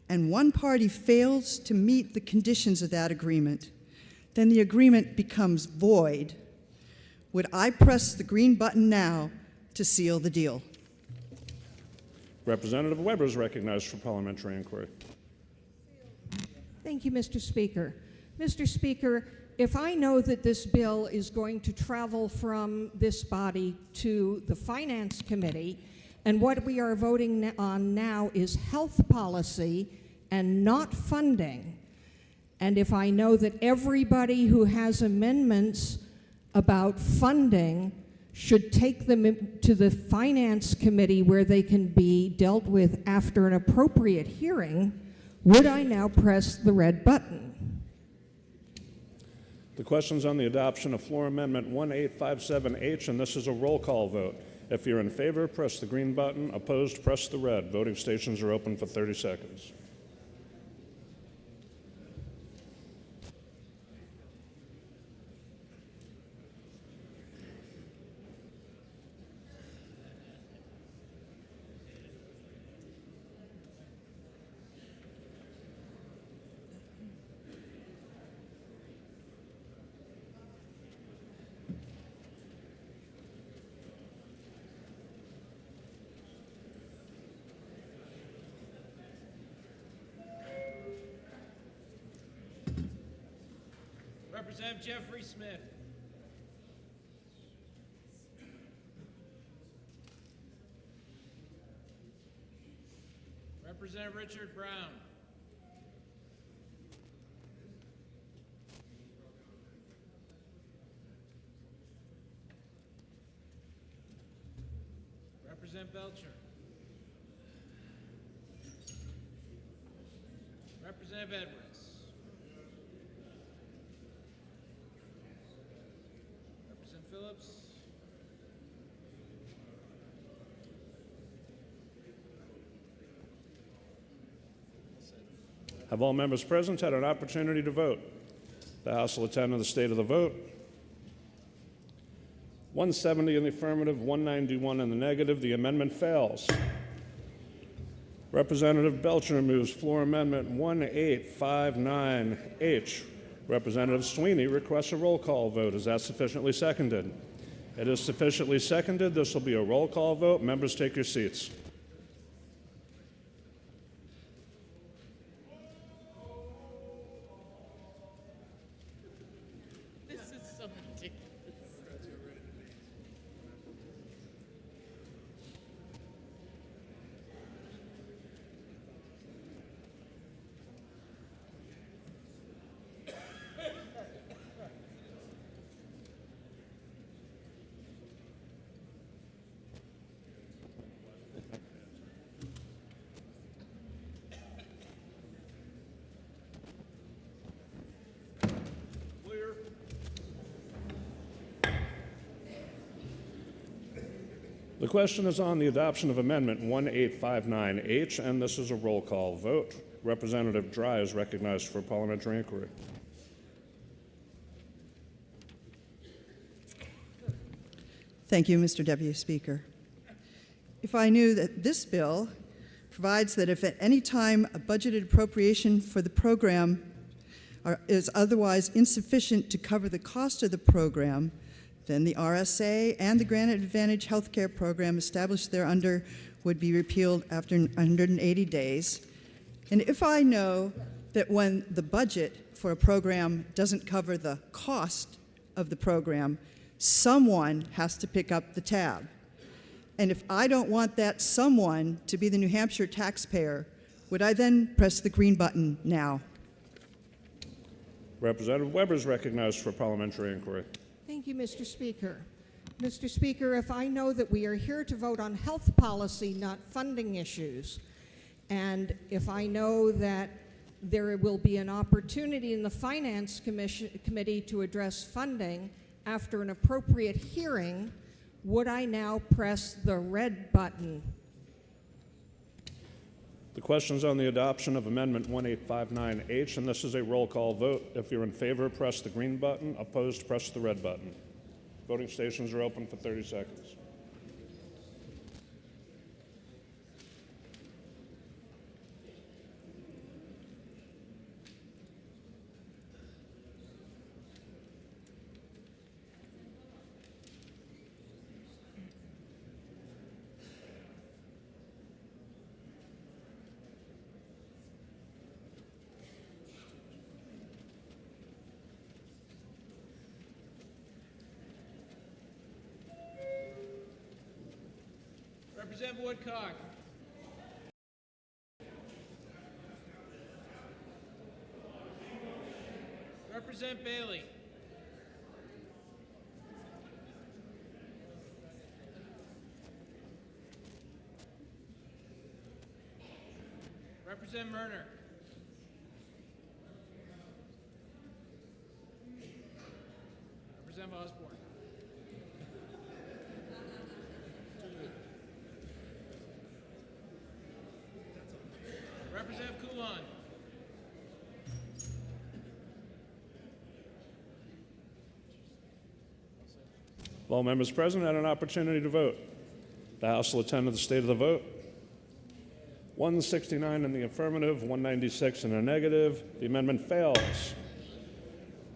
Speaker 10: and one party fails to meet the conditions of that agreement, then the agreement becomes void, would I press the green button now to seal the deal?
Speaker 3: Representative Weber is recognized for parliamentary inquiry.
Speaker 4: Thank you, Mr. Speaker. Mr. Speaker, if I know that this bill is going to travel from this body to the Finance Committee, and what we are voting on now is health policy and not funding, and if I know that everybody who has amendments about funding should take them to the Finance Committee where they can be dealt with after an appropriate hearing, would I now press the red button?
Speaker 3: The question's on the adoption of Floor Amendment 1857H, and this is a roll call vote. If you're in favor, press the green button. Opposed, press the red. Voting stations are open for 30 seconds.
Speaker 9: Representative Jeffrey Smith. Representative Richard Brown. Representative Belcher. Representative Edwards. Representative Phillips.
Speaker 3: Have all members present had an opportunity to vote? The House will attend to the state of the vote. 170 in the affirmative, 191 in the negative. The amendment fails. Representative Belcher moves Floor Amendment 1859H. Representative Sweeney requests a roll call vote. Is that sufficiently seconded? It is sufficiently seconded. This will be a roll call vote. Members, take your seats.
Speaker 9: This is so ridiculous.
Speaker 3: The question is on the adoption of Amendment 1859H, and this is a roll call vote. Representative Dry is recognized for parliamentary inquiry.
Speaker 10: Thank you, Mr. Deputy Speaker. If I knew that this bill provides that if at any time a budgeted appropriation for the program is otherwise insufficient to cover the cost of the program, then the RSA and the Granite Advantage Healthcare Program established thereunder would be repealed after 180 days. And if I know that when the budget for a program doesn't cover the cost of the program, someone has to pick up the tab. And if I don't want that someone to be the New Hampshire taxpayer, would I then press the green button now?
Speaker 3: Representative Weber is recognized for parliamentary inquiry.
Speaker 4: Thank you, Mr. Speaker. Mr. Speaker, if I know that we are here to vote on health policy, not funding issues, and if I know that there will be an opportunity in the Finance Committee to address funding after an appropriate hearing, would I now press the red button?
Speaker 3: The question is on the adoption of Amendment 1859H, and this is a roll call vote. If you're in favor, press the green button. Opposed, press the red button. Voting stations are open for 30 seconds.
Speaker 9: Representative Woodcock. Representative Bailey. Representative Murner. Representative Osborne. Representative Coulon.
Speaker 3: All members present had an opportunity to vote. The House will attend to the state of the vote. 169 in the affirmative, 196 in the negative. The amendment fails.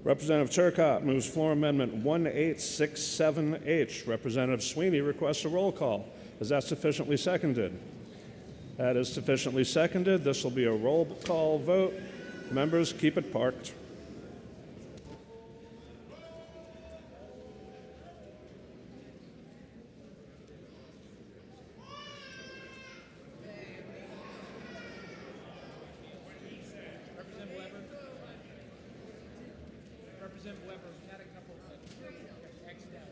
Speaker 3: Representative Turcotte moves floor amendment 1867H. Representative Sweeney requests a roll call. Is that sufficiently seconded? That is sufficiently seconded. This will be a roll call vote. Members, keep it parked.
Speaker 9: Representative Weber, we had a couple of X'd out.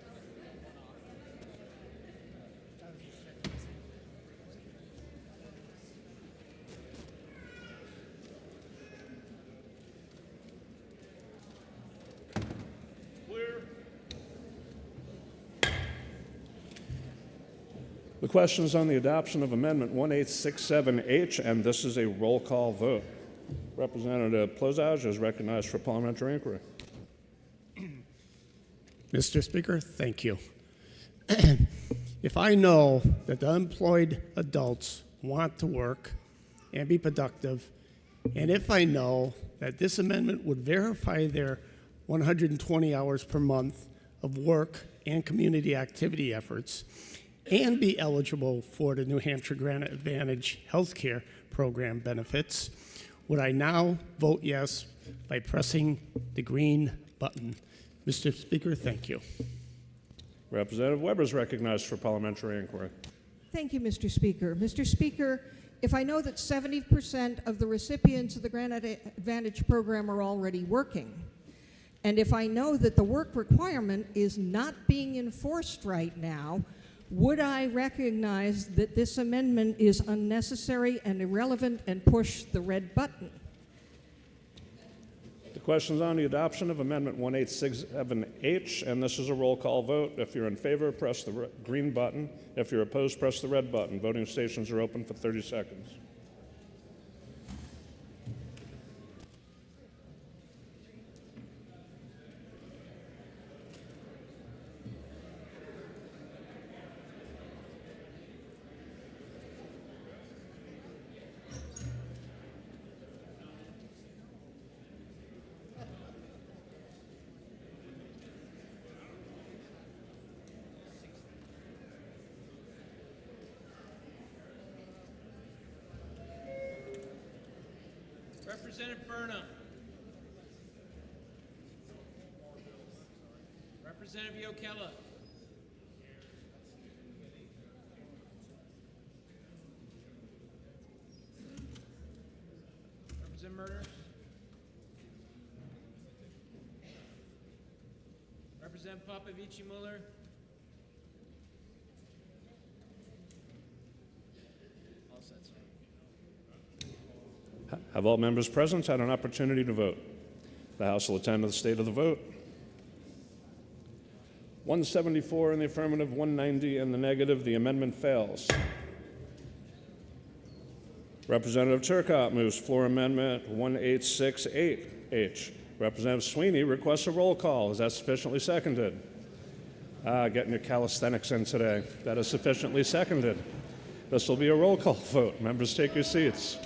Speaker 3: Clear. The question is on the adoption of Amendment 1867H, and this is a roll call vote. Representative Plozage is recognized for parliamentary inquiry.
Speaker 6: Mr. Speaker, thank you. If I know that the unemployed adults want to work and be productive, and if I know that this amendment would verify their 120 hours per month of work and community activity efforts, and be eligible for the New Hampshire Granite Advantage healthcare program benefits, would I now vote yes by pressing the green button? Mr. Speaker, thank you.
Speaker 3: Representative Weber is recognized for parliamentary inquiry.
Speaker 4: Thank you, Mr. Speaker. Mr. Speaker, if I know that 70% of the recipients of the Granite Advantage program are already working, and if I know that the work requirement is not being enforced right now, would I recognize that this amendment is unnecessary and irrelevant and push the red button?
Speaker 3: The question is on the adoption of Amendment 1867H, and this is a roll call vote. If you're in favor, press the green button. If you're opposed, press the red button. Voting stations are open for 30 seconds.
Speaker 9: Representative Burnham. Representative Yokella. Representative Murder. Representative Popovici Muller. All set, sir.
Speaker 3: Have all members present had an opportunity to vote? The House will attend to the state of the vote. 174 in the affirmative, 190 in the negative. The amendment fails. Representative Turcotte moves floor amendment 1868H. Representative Sweeney requests a roll call. Is that sufficiently seconded? Getting your calisthenics in today. That is sufficiently seconded. This will be a roll call vote. Members, take your seats.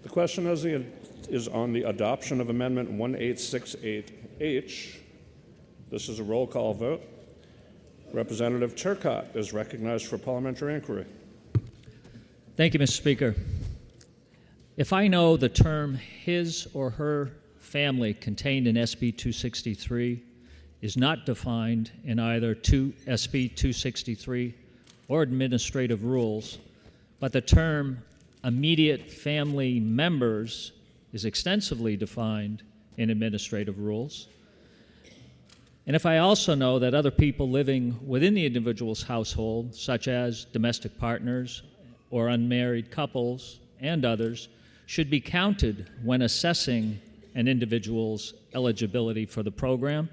Speaker 3: The question is on the adoption of Amendment 1868H. This is a roll call vote. Representative Turcott is recognized for parliamentary inquiry.
Speaker 8: Thank you, Mr. Speaker. If I know the term his or her family contained in SB 263 is not defined in either SB 263 or administrative rules, but the term immediate family members is extensively defined in administrative rules, and if I also know that other people living within the individual's household, such as domestic partners or unmarried couples and others, should be counted when assessing an individual's eligibility for the program.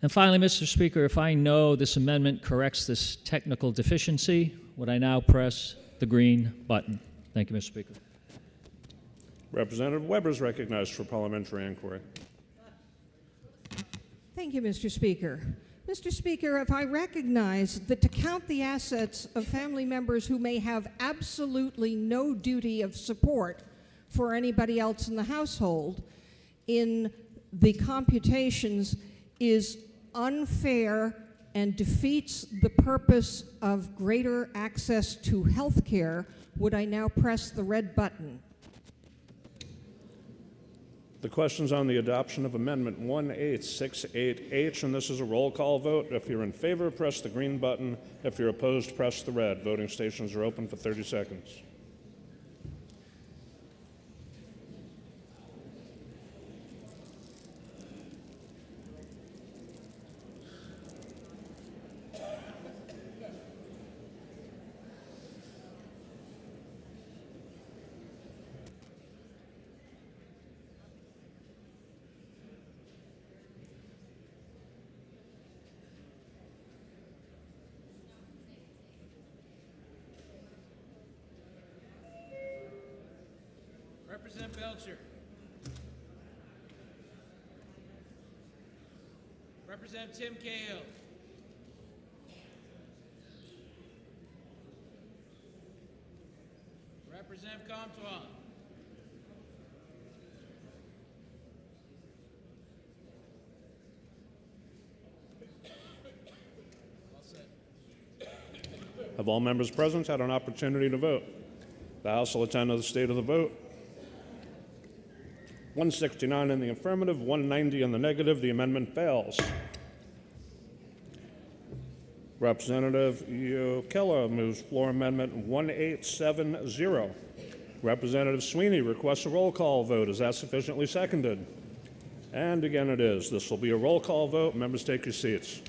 Speaker 8: And finally, Mr. Speaker, if I know this amendment corrects this technical deficiency, would I now press the green button? Thank you, Mr. Speaker.
Speaker 3: Representative Weber is recognized for parliamentary inquiry.
Speaker 4: Thank you, Mr. Speaker. Mr. Speaker, if I recognize that to count the assets of family members who may have absolutely no duty of support for anybody else in the household in the computations is unfair and defeats the purpose of greater access to health care, would I now press the red button?
Speaker 3: The question's on the adoption of Amendment 1868H, and this is a roll call vote. If you're in favor, press the green button. If you're opposed, press the red. Voting stations are open for 30 seconds.
Speaker 9: Representative Belcher. Representative Tim Cahill. Representative Comtois. All set.
Speaker 3: Have all members present had an opportunity to vote? The House will attend to the state of the vote. 169 in the affirmative, 190 in the negative. The amendment fails. Representative Yokella moves floor amendment 1870. Representative Sweeney requests a roll call vote. Is that sufficiently seconded? And again it is. This will be a roll call vote. Members, take your seats.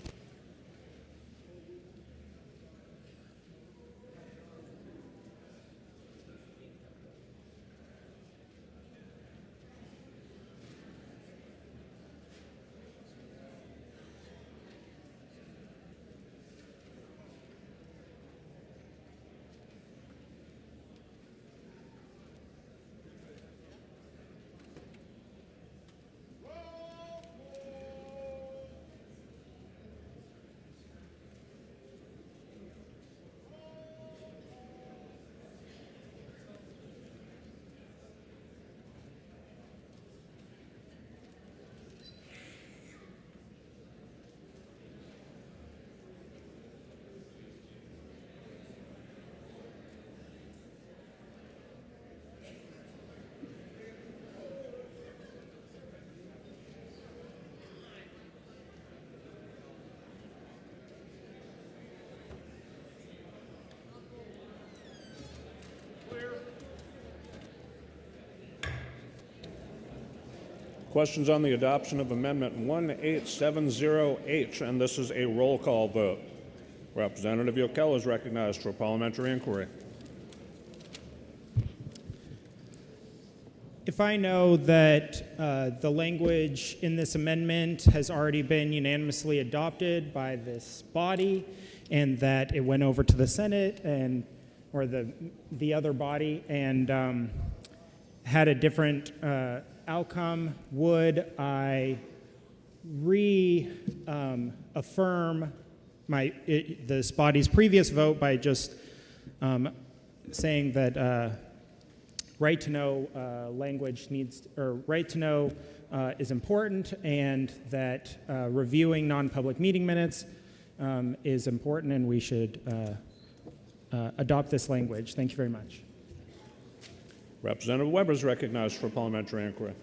Speaker 3: Questions on the adoption of Amendment 1870H, and this is a roll call vote. Representative Yokella is recognized for parliamentary inquiry.
Speaker 18: If I know that the language in this amendment has already been unanimously adopted by this body and that it went over to the Senate or the other body and had a different outcome, would I affirm this body's previous vote by just saying that right to know language right to know is important, and that reviewing non-public meeting minutes is important, and we should adopt this language. Thank you very much.
Speaker 3: Representative Weber is recognized for parliamentary inquiry.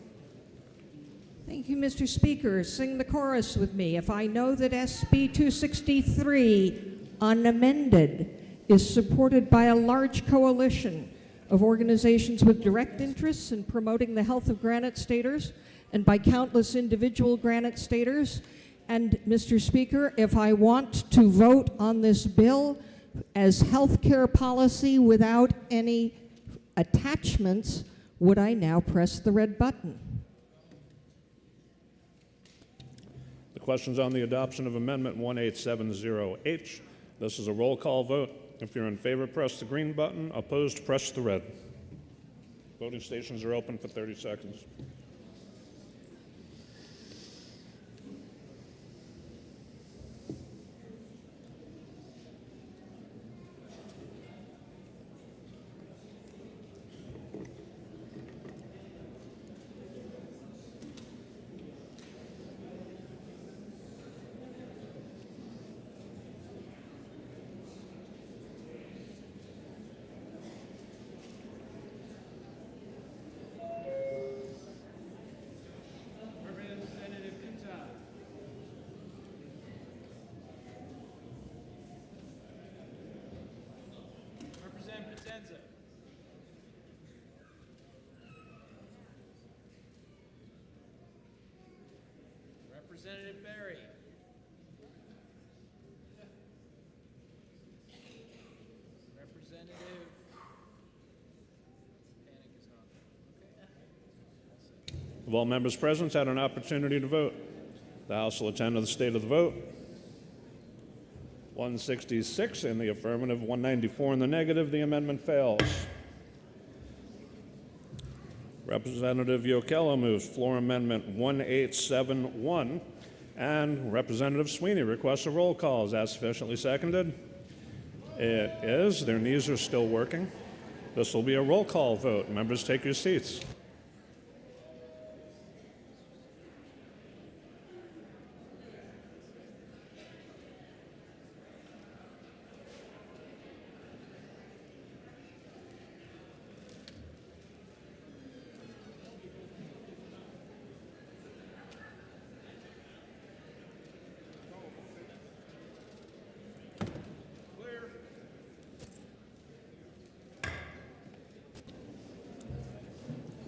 Speaker 4: Thank you, Mr. Speaker. Sing the chorus with me. If I know that SB 263, unamended, is supported by a large coalition of organizations with direct interests in promoting the health of Granite Staters and by countless individual Granite Staters, and Mr. Speaker, if I want to vote on this bill as health care policy without any attachments, would I now press the red button?
Speaker 3: The question's on the adoption of Amendment 1870H. This is a roll call vote. If you're in favor, press the green button. Opposed, press the red. Voting stations are open for 30 seconds.
Speaker 9: Representative Berry. Representative. Panic is not. Okay.
Speaker 3: Have all members present had an opportunity to vote? The House will attend to the state of the vote. 166 in the affirmative, 194 in the negative. The amendment fails. Representative Yochello moves floor amendment 1871, and Representative Sweeney requests a roll call. Is that sufficiently seconded? It is. Their knees are still working. This will be a roll call vote. Members, take your seats.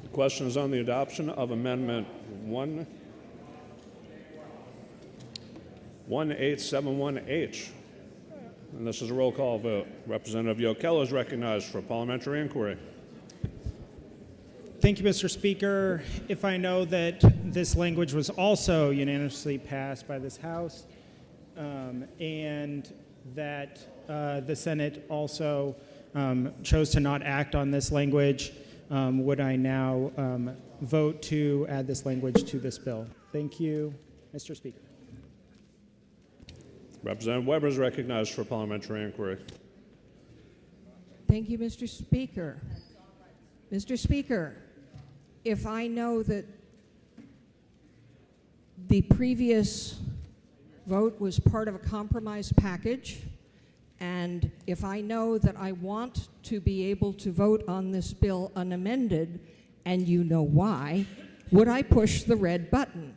Speaker 3: The question is on the adoption of Amendment 1871H. And this is a roll call vote. Representative Yochello is recognized for parliamentary inquiry.
Speaker 18: Thank you, Mr. Speaker. If I know that this language was also unanimously passed by this House, and that the Senate also chose to not act on this language, would I now vote to add this language to this bill? Thank you, Mr. Speaker.
Speaker 3: Representative Weber is recognized for parliamentary inquiry.
Speaker 4: Thank you, Mr. Speaker. Mr. Speaker, if I know that the previous vote was part of a compromise package, and if I know that I want to be able to vote on this bill unamended, and you know why, would I push the red button?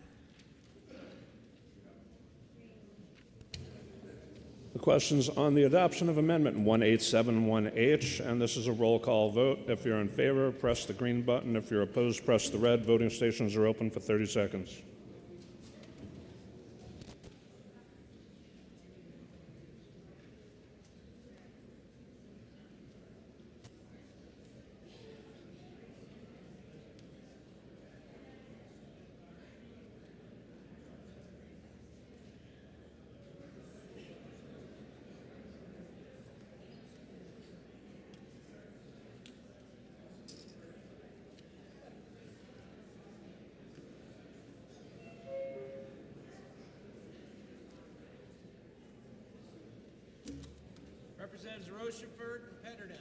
Speaker 3: The question's on the adoption of Amendment 1871H, and this is a roll call vote. If you're in favor, press the green button. If you're opposed, press the red. Voting stations are open for 30 seconds.
Speaker 9: Representatives Rochefort and Petterdale.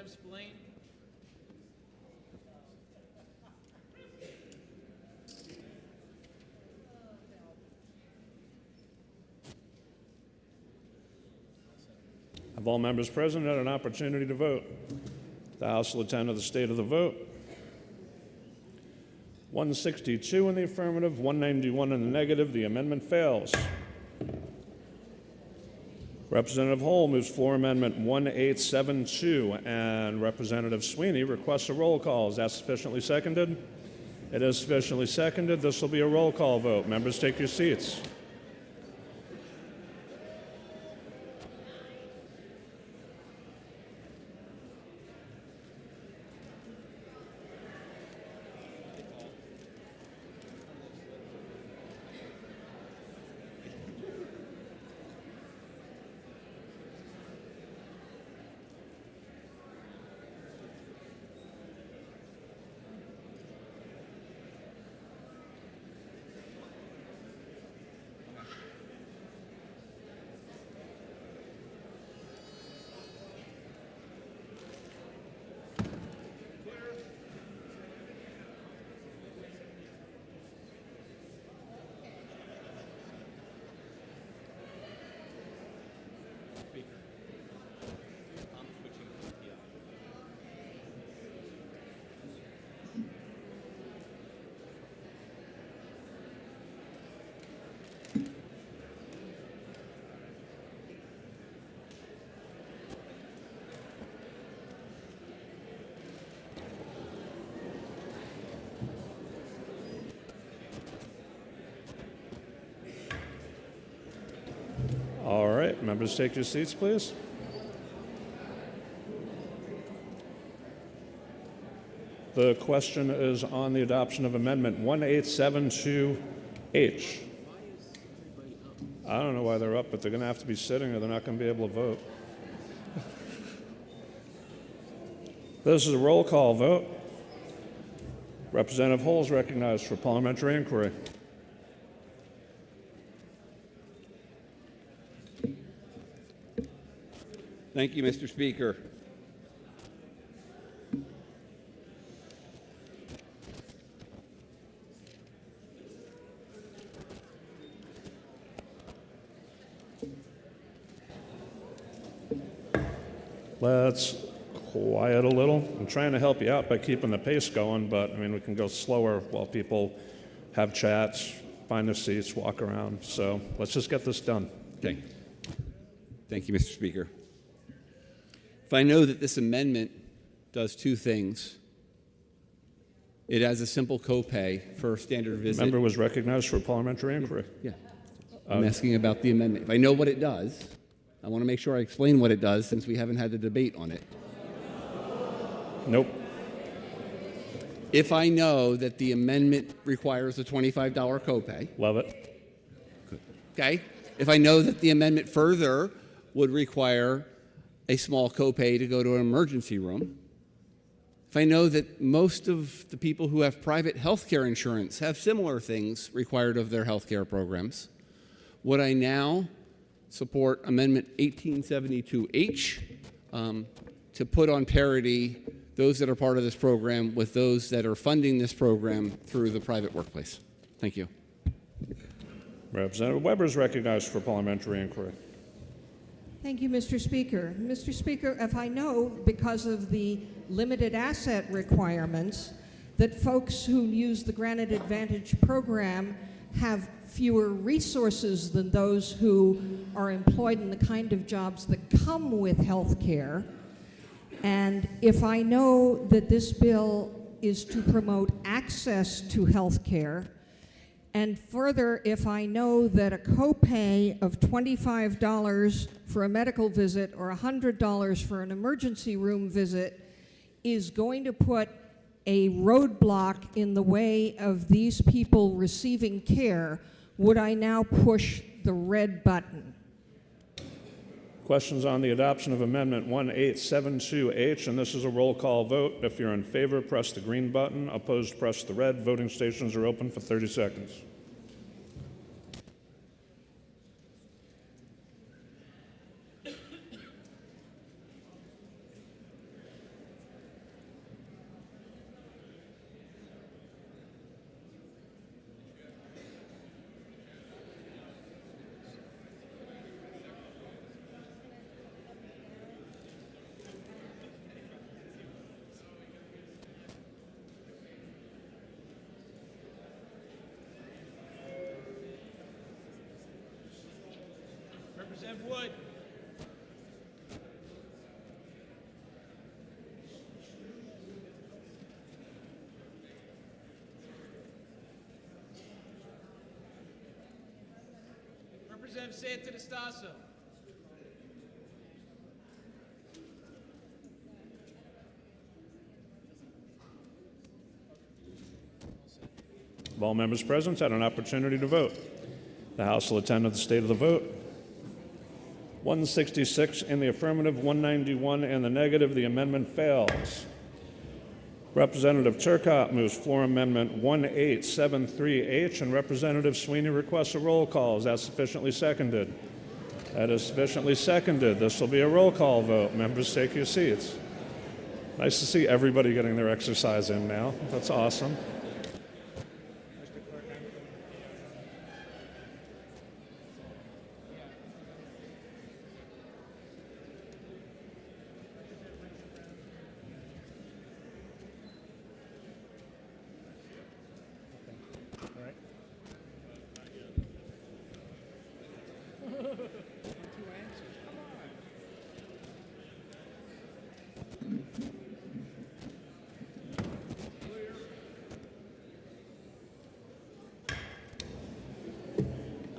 Speaker 9: abstain?
Speaker 3: Have all members present had an opportunity to vote? The House will attend to the state of the vote. 162 in the affirmative, 191 in the negative. The amendment fails. Representative Hull moves floor amendment 1872, and Representative Sweeney requests a roll call. Is that sufficiently seconded? It is sufficiently seconded. This will be a roll call vote. Members, take your seats. All right, members, take your seats, please. The question is on the adoption of Amendment 1872H. I don't know why they're up, but they're going to have to be sitting or they're not going to be able to vote. This is a roll call vote. Representative Hull is recognized for parliamentary inquiry.
Speaker 2: Thank you, Mr. Speaker.
Speaker 3: Let's quiet a little. I'm trying to help you out by keeping the pace going, but I mean, we can go slower while people have chats, find their seats, walk around. So let's just get this done.
Speaker 2: Okay. Thank you, Mr. Speaker. If I know that this amendment does two things, it has a simple copay for a standard visit.
Speaker 3: Member was recognized for parliamentary inquiry.
Speaker 2: Yeah. I'm asking about the amendment. If I know what it does, I want to make sure I explain what it does since we haven't had a debate on it.
Speaker 3: Nope.
Speaker 2: If I know that the amendment requires a $25 copay.
Speaker 3: Love it.
Speaker 2: Good. Okay. If I know that the amendment further would require a small copay to go to an emergency room. If I know that most of the people who have private health care insurance have similar things required of their health care programs, would I now support Amendment 1872H to put on parity those that are part of this program with those that are funding this program through the private workplace? Thank you.
Speaker 3: Representative Weber is recognized for parliamentary inquiry.
Speaker 4: Thank you, Mr. Speaker. Mr. Speaker, if I know, because of the limited asset requirements, that folks who use the Granted Advantage program have fewer resources than those who are employed in the kind of jobs that come with health care, and if I know that this bill is to promote access to health care, and further, if I know that a copay of $25 for a medical visit or $100 for an emergency room visit is going to put a roadblock in the way of these people receiving care, would I now push the red button?
Speaker 3: Questions on the adoption of Amendment 1872H, and this is a roll call vote. If you're in favor, press the green button. Opposed, press the red. Voting stations are open for 30 seconds.
Speaker 9: Representative Wood. Representative Santanastasso.
Speaker 3: Have all members present had an opportunity to vote? The House will attend to the state of the vote. 166 in the affirmative, 191 in the negative. The amendment fails. Representative Turcotte moves floor amendment 1873H, and Representative Sweeney requests a roll call. Is that sufficiently seconded? That is sufficiently seconded. This will be a roll call vote. Members, take your seats. Nice to see everybody getting their exercise in now. That's awesome.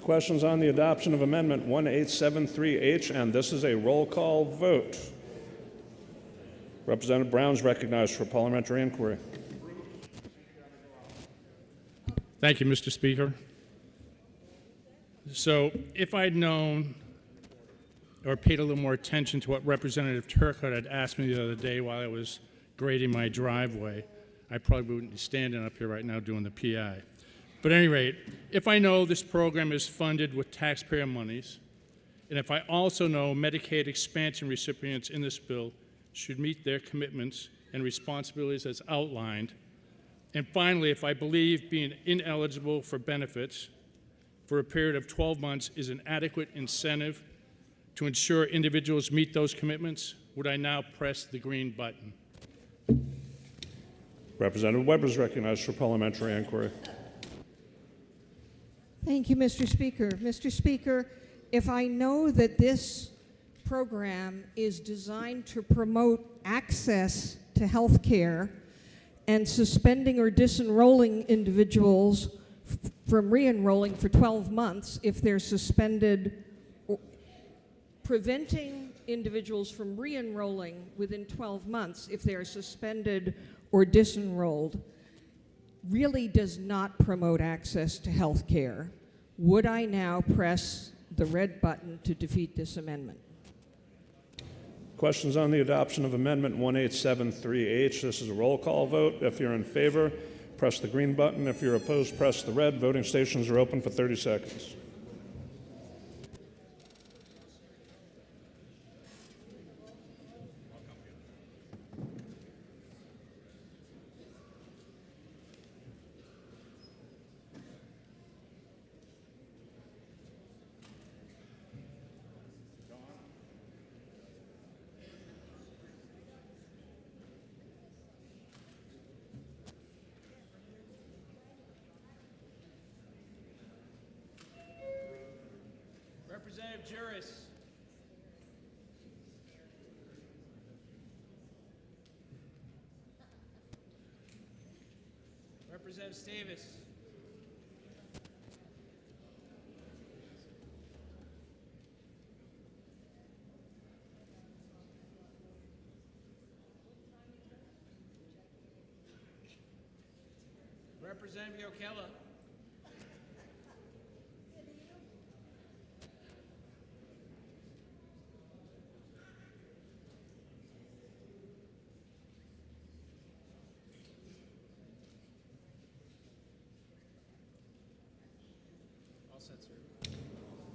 Speaker 3: Questions on the adoption of Amendment 1873H, and this is a roll call vote. Representative Brown is recognized for parliamentary inquiry.
Speaker 12: Thank you, Mr. Speaker. So if I'd known or paid a little more attention to what Representative Turcotte had asked me the other day while I was grading my driveway, I probably wouldn't be standing up here right now doing the PI. But at any rate, if I know this program is funded with taxpayer monies, and if I also know Medicaid expansion recipients in this bill should meet their commitments and responsibilities as outlined, and finally, if I believe being ineligible for benefits for a period of 12 months is an adequate incentive to ensure individuals meet those commitments, would I now press the green button?
Speaker 3: Representative Weber is recognized for parliamentary inquiry.
Speaker 4: Thank you, Mr. Speaker. Mr. Speaker, if I know that this program is designed to promote access to health care and suspending or disenrolling individuals from re-enrolling for 12 months if they're suspended, or preventing individuals from re-enrolling within 12 months if they're suspended or disenrolled, really does not promote access to health care, would I now press the red button to defeat this amendment?
Speaker 3: Questions on the adoption of Amendment 1873H. This is a roll call vote. If you're in favor, press the green button. If you're opposed, press the red. Voting stations are open for 30 seconds.
Speaker 9: Representative Juris. Representative Stavis. Representative Yokella.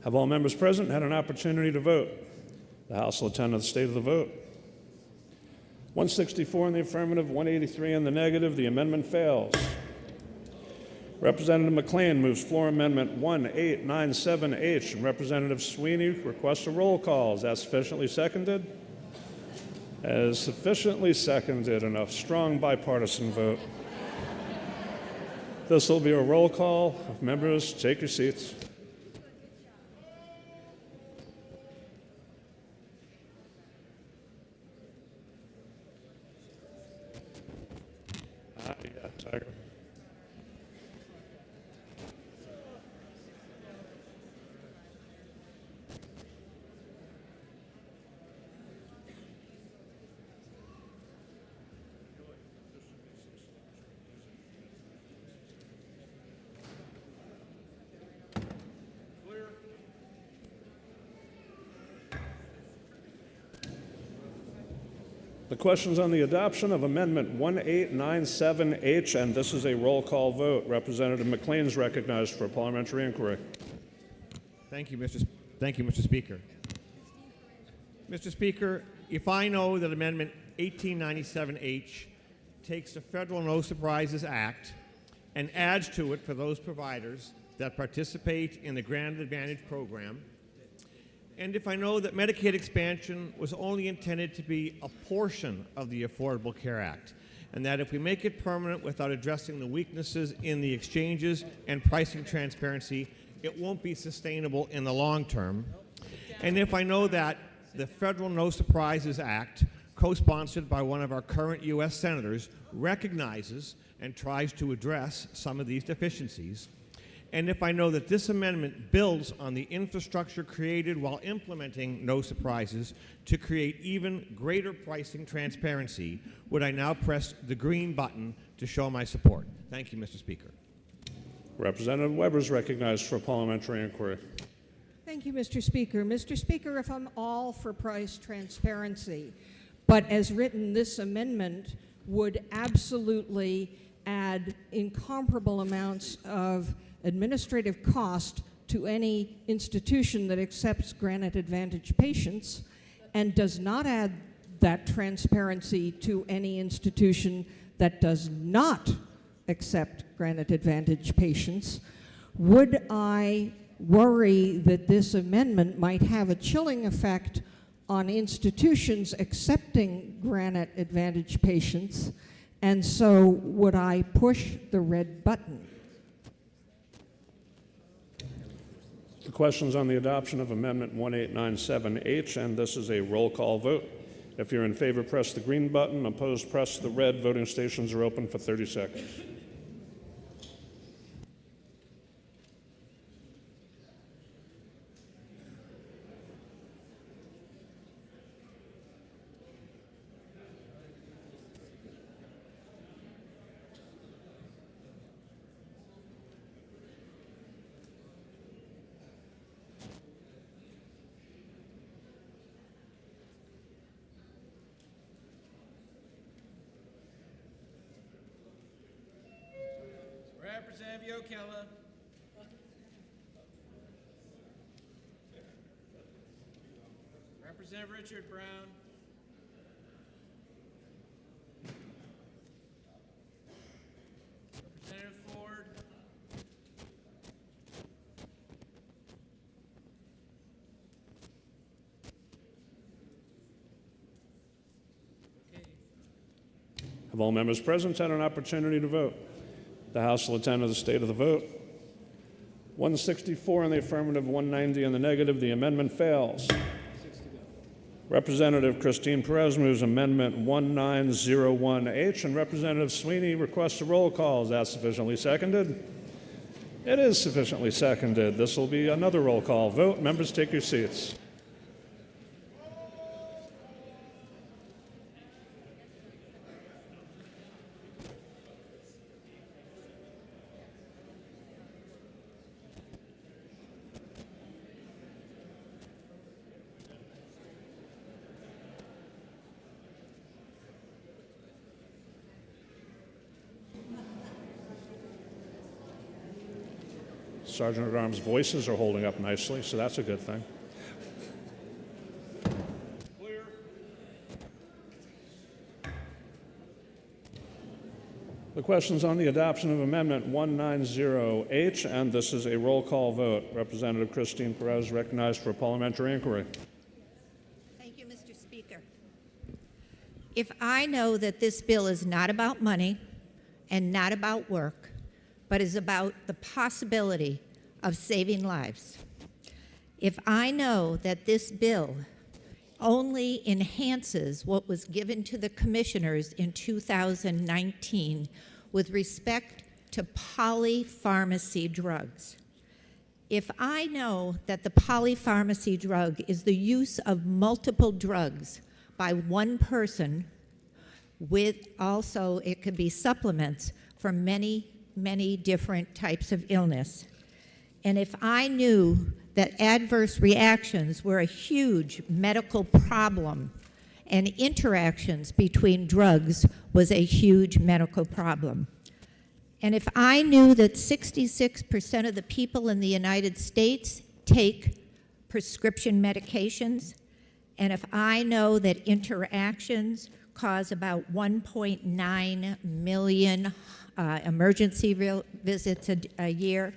Speaker 3: Have all members present had an opportunity to vote? The House will attend to the state of the vote. 164 in the affirmative, 183 in the negative. The amendment fails. Representative McLean moves floor amendment 1897H, and Representative Sweeney requests a roll call. Is that sufficiently seconded? As sufficiently seconded, and a strong bipartisan vote. This will be a roll call. Members, take your seats. Second. The question's on the adoption of Amendment 1897H, and this is a roll call vote. Representative McLean is recognized for a parliamentary inquiry.
Speaker 13: Thank you, Mr. Speaker. Mr. Speaker, if I know that Amendment 1897H takes the Federal No Surprises Act and adds to it for those providers that participate in the Granted Advantage program, and if I know that Medicaid expansion was only intended to be a portion of the Affordable Care Act, and that if we make it permanent without addressing the weaknesses in the exchanges and pricing transparency, it won't be sustainable in the long term, and if I know that the Federal No Surprises Act, co-sponsored by one of our current U.S. senators, recognizes and tries to address some of these deficiencies, and if I know that this amendment builds on the infrastructure created while implementing No Surprises to create even greater pricing transparency, would I now press the green button to show my support? Thank you, Mr. Speaker.
Speaker 3: Representative Weber is recognized for a parliamentary inquiry.
Speaker 4: Thank you, Mr. Speaker. Mr. Speaker, if I'm all for price transparency, but as written, this amendment would absolutely add incomparable amounts of administrative cost to any institution that accepts Granted Advantage patients and does not add that transparency to any institution that does not accept Granted Advantage patients, would I worry that this amendment might have a chilling effect on institutions accepting Granted Advantage patients, and so would I push the red button?
Speaker 3: The question's on the adoption of Amendment 1897H, and this is a roll call vote. If you're in favor, press the green button. Opposed, press the red. Voting stations are open for 30 seconds.
Speaker 9: Representative Yokella. Representative Richard Brown. Representative Ford.
Speaker 3: Have all members present had an opportunity to vote? The House will attend to the state of the vote. 164 in the affirmative, 190 in the negative. The amendment fails. Representative Christine Perez moves Amendment 1901H, and Representative Sweeney requests a roll call. Is that sufficiently seconded? It is sufficiently seconded. This will be another roll call vote. Members, take your seats. Sergeant at Arms' voices are holding up nicely, so that's a good thing.
Speaker 13: Clear.
Speaker 3: The question's on the adoption of Amendment 190H, and this is a roll call vote. Representative Christine Perez recognized for a parliamentary inquiry.
Speaker 22: Thank you, Mr. Speaker. If I know that this bill is not about money and not about work, but is about the possibility of saving lives, if I know that this bill only enhances what was given to the commissioners in 2019 with respect to polypharmacy drugs. If I know that the polypharmacy drug is the use of multiple drugs by one person, with also it could be supplements for many, many different types of illness. And if I knew that adverse reactions were a huge medical problem and interactions between drugs was a huge medical problem, and if I knew that 66% of the people in the United States take prescription medications, and if I know that interactions cause about 1.9 million emergency visits a year,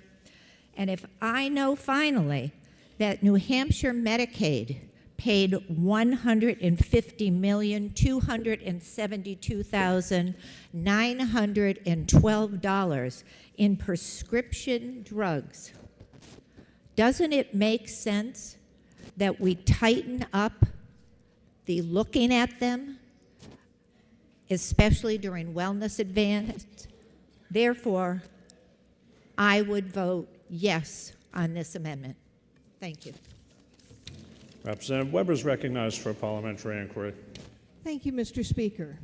Speaker 22: and if I know finally that New Hampshire Medicaid paid $150,272,912 in prescription drugs, doesn't it make sense that we tighten up the looking at them, especially during wellness advances? Therefore, I would vote yes on this amendment. Thank you.
Speaker 3: Representative Weber is recognized for a parliamentary inquiry.
Speaker 4: Thank you, Mr. Speaker.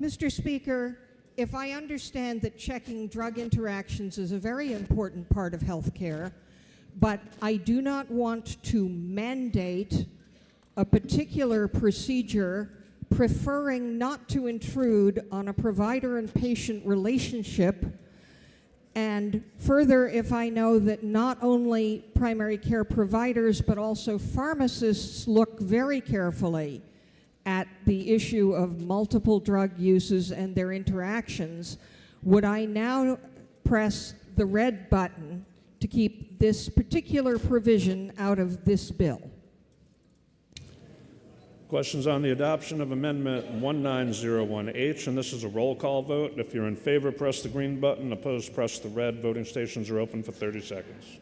Speaker 4: Mr. Speaker, if I understand that checking drug interactions is a very important part of health care, but I do not want to mandate a particular procedure, preferring not to intrude on a provider and patient relationship. And further, if I know that not only primary care providers, but also pharmacists look very carefully at the issue of multiple drug uses and their interactions, would I now press the red button to keep this particular provision out of this bill?
Speaker 3: Questions on the adoption of Amendment 1901H, and this is a roll call vote. If you're in favor, press the green button. Opposed, press the red. Voting stations are open for 30 seconds.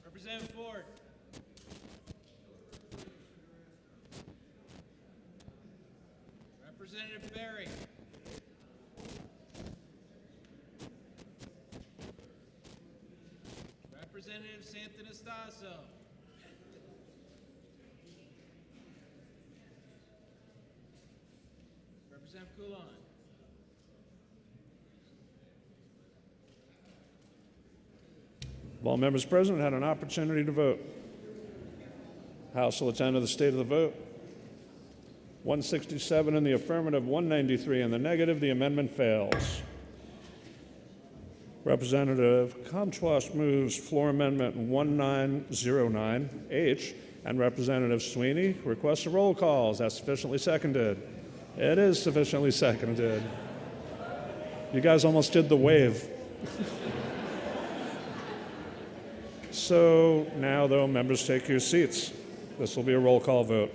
Speaker 9: Representative Ford. Representative Berry. Representative Santanastaso. Representative Coulon.
Speaker 3: All members present had an opportunity to vote. House will attend to the state of the vote. 167 in the affirmative, 193 in the negative. The amendment fails. Representative Comtois moves floor amendment 1909H, and Representative Sweeney requests a roll call. Is that sufficiently seconded? It is sufficiently seconded. You guys almost did the wave. So now, though, members take your seats. This will be a roll call vote.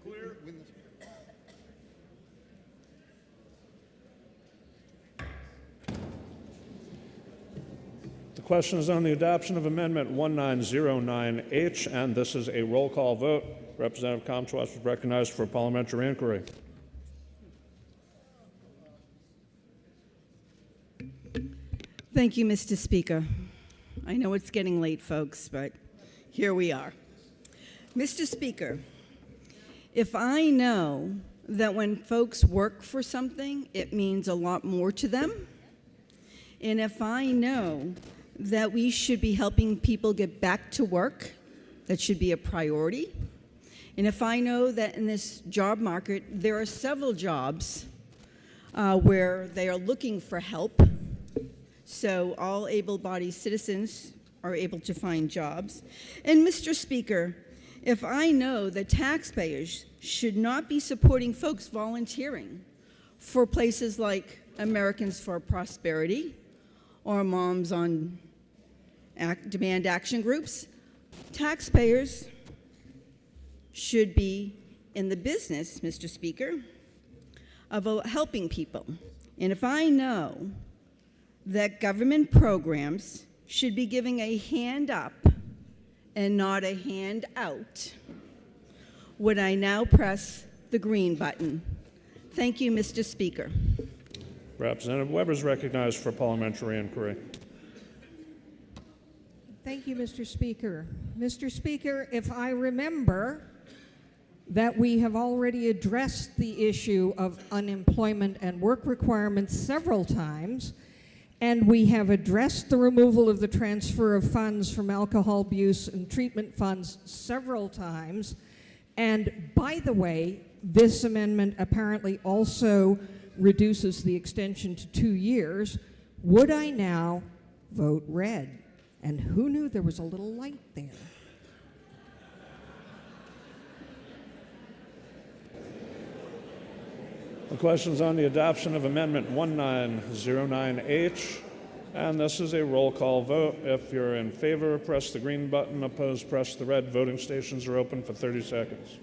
Speaker 9: Clear.
Speaker 3: The question is on the adoption of Amendment 1909H, and this is a roll call vote. Representative Comtois is recognized for a parliamentary inquiry.
Speaker 15: Thank you, Mr. Speaker. I know it's getting late, folks, but here we are. Mr. Speaker, if I know that when folks work for something, it means a lot more to them. And if I know that we should be helping people get back to work, that should be a priority. And if I know that in this job market, there are several jobs where they are looking for help, so all able-bodied citizens are able to find jobs. And Mr. Speaker, if I know that taxpayers should not be supporting folks volunteering for places like Americans for Prosperity or Moms on Demand action groups, taxpayers should be in the business, Mr. Speaker, of helping people. And if I know that government programs should be giving a hand up and not a hand out, would I now press the green button? Thank you, Mr. Speaker.
Speaker 3: Representative Weber is recognized for parliamentary inquiry.
Speaker 4: Thank you, Mr. Speaker. Mr. Speaker, if I remember that we have already addressed the issue of unemployment and work requirements several times, and we have addressed the removal of the transfer of funds from alcohol abuse and treatment funds several times, and by the way, this amendment apparently also reduces the extension to 2 years, would I now vote red? And who knew there was a little light there?
Speaker 3: The question's on the adoption of Amendment 1909H, and this is a roll call vote. If you're in favor, press the green button. Opposed, press the red. Voting stations are open for 30 seconds.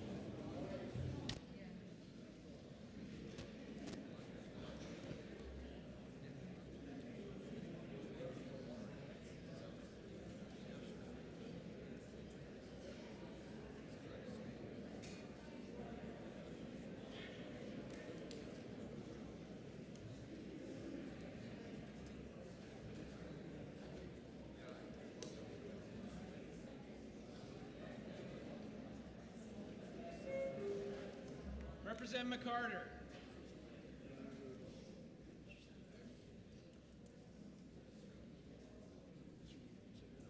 Speaker 9: Representative McCarter.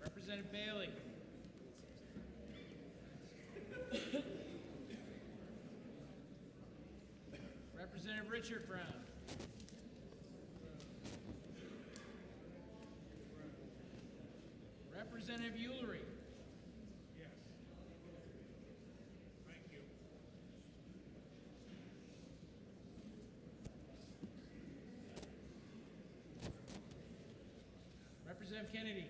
Speaker 9: Representative Bailey. Representative Richard Brown. Representative Ulrich. Representative Kennedy.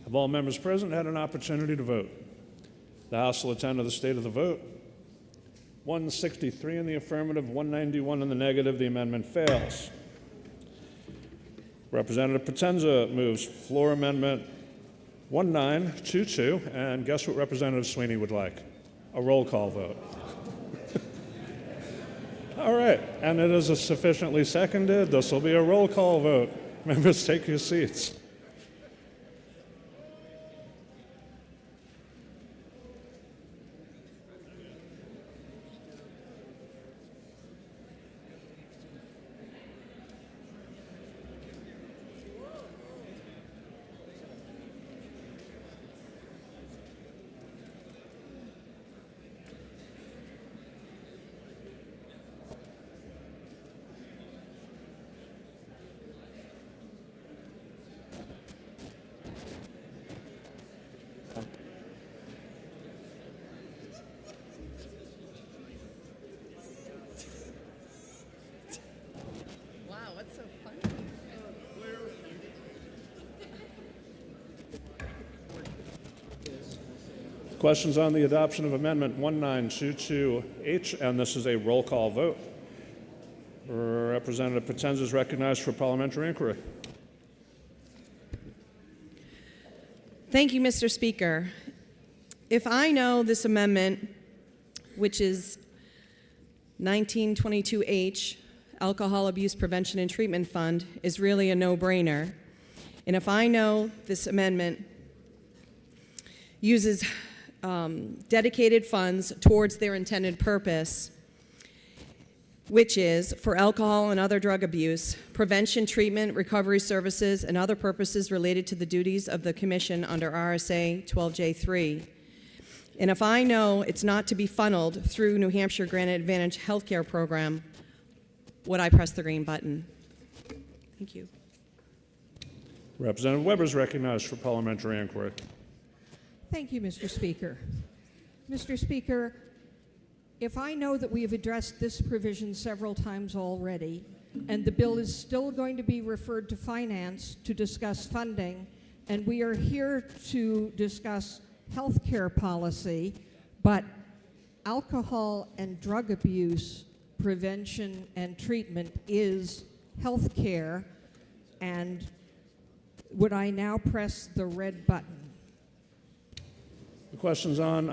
Speaker 3: Have all members present had an opportunity to vote? The House will attend to the state of the vote. 163 in the affirmative, 191 in the negative. The amendment fails. Representative Potenza moves floor amendment 1922, and guess what Representative Sweeney would like? A roll call vote. All right, and it is sufficiently seconded. This will be a roll call vote. Members, take your seats. Questions on the adoption of Amendment 1922H, and this is a roll call vote. Representative Potenza is recognized for parliamentary inquiry.
Speaker 14: Thank you, Mr. Speaker. If I know this amendment, which is 1922H, Alcohol Abuse Prevention and Treatment Fund, is really a no-brainer, and if I know this amendment uses dedicated funds towards their intended purpose, which is for alcohol and other drug abuse, prevention, treatment, recovery services, and other purposes related to the duties of the Commission under RSA 12J3. And if I know it's not to be funneled through New Hampshire Granite Advantage Healthcare Program, would I press the green button? Thank you.
Speaker 3: Representative Weber is recognized for parliamentary inquiry.
Speaker 4: Thank you, Mr. Speaker. Mr. Speaker, if I know that we have addressed this provision several times already, and the bill is still going to be referred to Finance to discuss funding, and we are here to discuss health care policy, but alcohol and drug abuse prevention and treatment is health care, and would I now press the red button?
Speaker 3: The question's on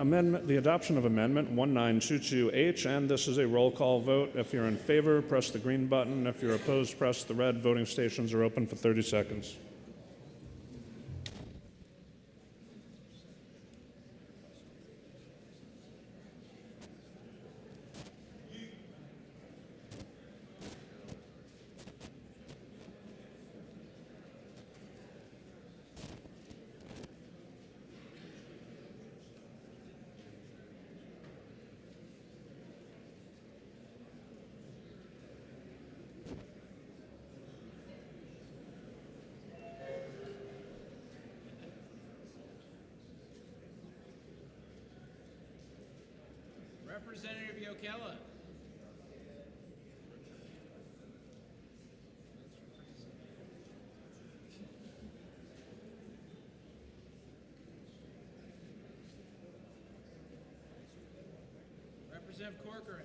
Speaker 3: the adoption of Amendment 1922H, and this is a roll call vote. If you're in favor, press the green button. If you're opposed, press the red. Voting stations are open for 30 seconds.
Speaker 9: Representative Yokela. Representative Corcoran.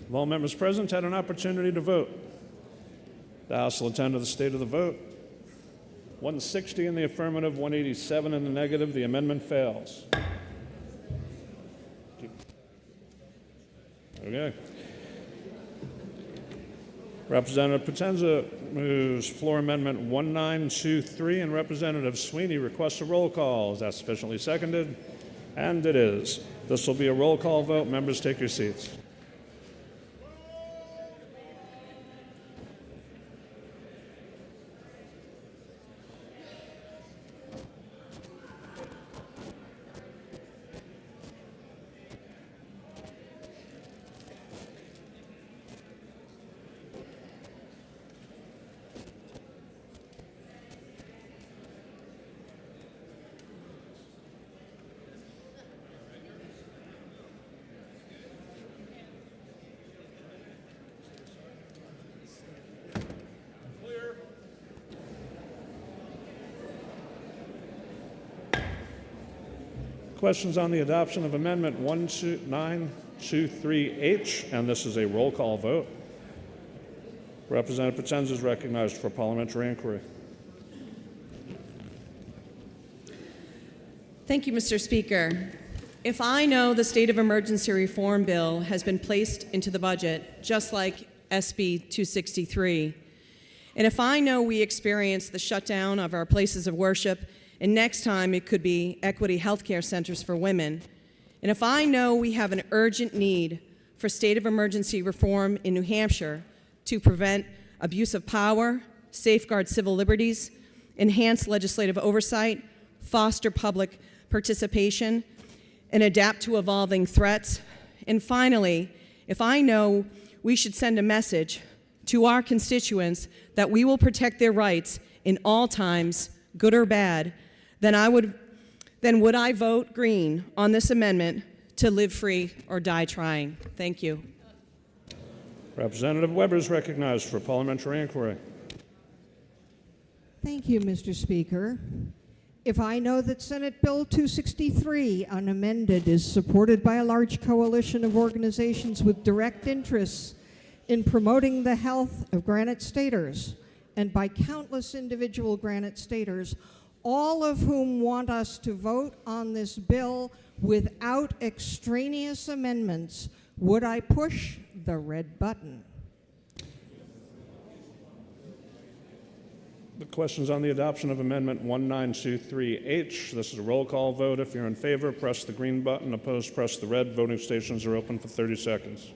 Speaker 3: Have all members present had an opportunity to vote? The House will attend to the state of the vote. 160 in the affirmative, 187 in the negative. The amendment fails. Okay. Representative Potenza moves floor amendment 1923, and Representative Sweeney requests a roll call. Is that sufficiently seconded? And it is. This will be a roll call vote. Members, take your seats. Questions on the adoption of Amendment 1923H, and this is a roll call vote. Representative Potenza is recognized for parliamentary inquiry.
Speaker 14: Thank you, Mr. Speaker. If I know the state of emergency reform bill has been placed into the budget, just like SB 263, and if I know we experience the shutdown of our places of worship, and next time it could be equity healthcare centers for women, and if I know we have an urgent need for state of emergency reform in New Hampshire to prevent abuse of power, safeguard civil liberties, enhance legislative oversight, foster public participation, and adapt to evolving threats, and finally, if I know we should send a message to our constituents that we will protect their rights in all times, good or bad, then would I vote green on this amendment to live free or die trying? Thank you.
Speaker 3: Representative Weber is recognized for parliamentary inquiry.
Speaker 4: Thank you, Mr. Speaker. If I know that Senate Bill 263, unamended, is supported by a large coalition of organizations with direct interests in promoting the health of Granite Staters, and by countless individual Granite Staters, all of whom want us to vote on this bill without extraneous amendments, would I push the red button?
Speaker 3: The question's on the adoption of Amendment 1923H. This is a roll call vote. If you're in favor, press the green button. Opposed, press the red. Voting stations are open for 30 seconds.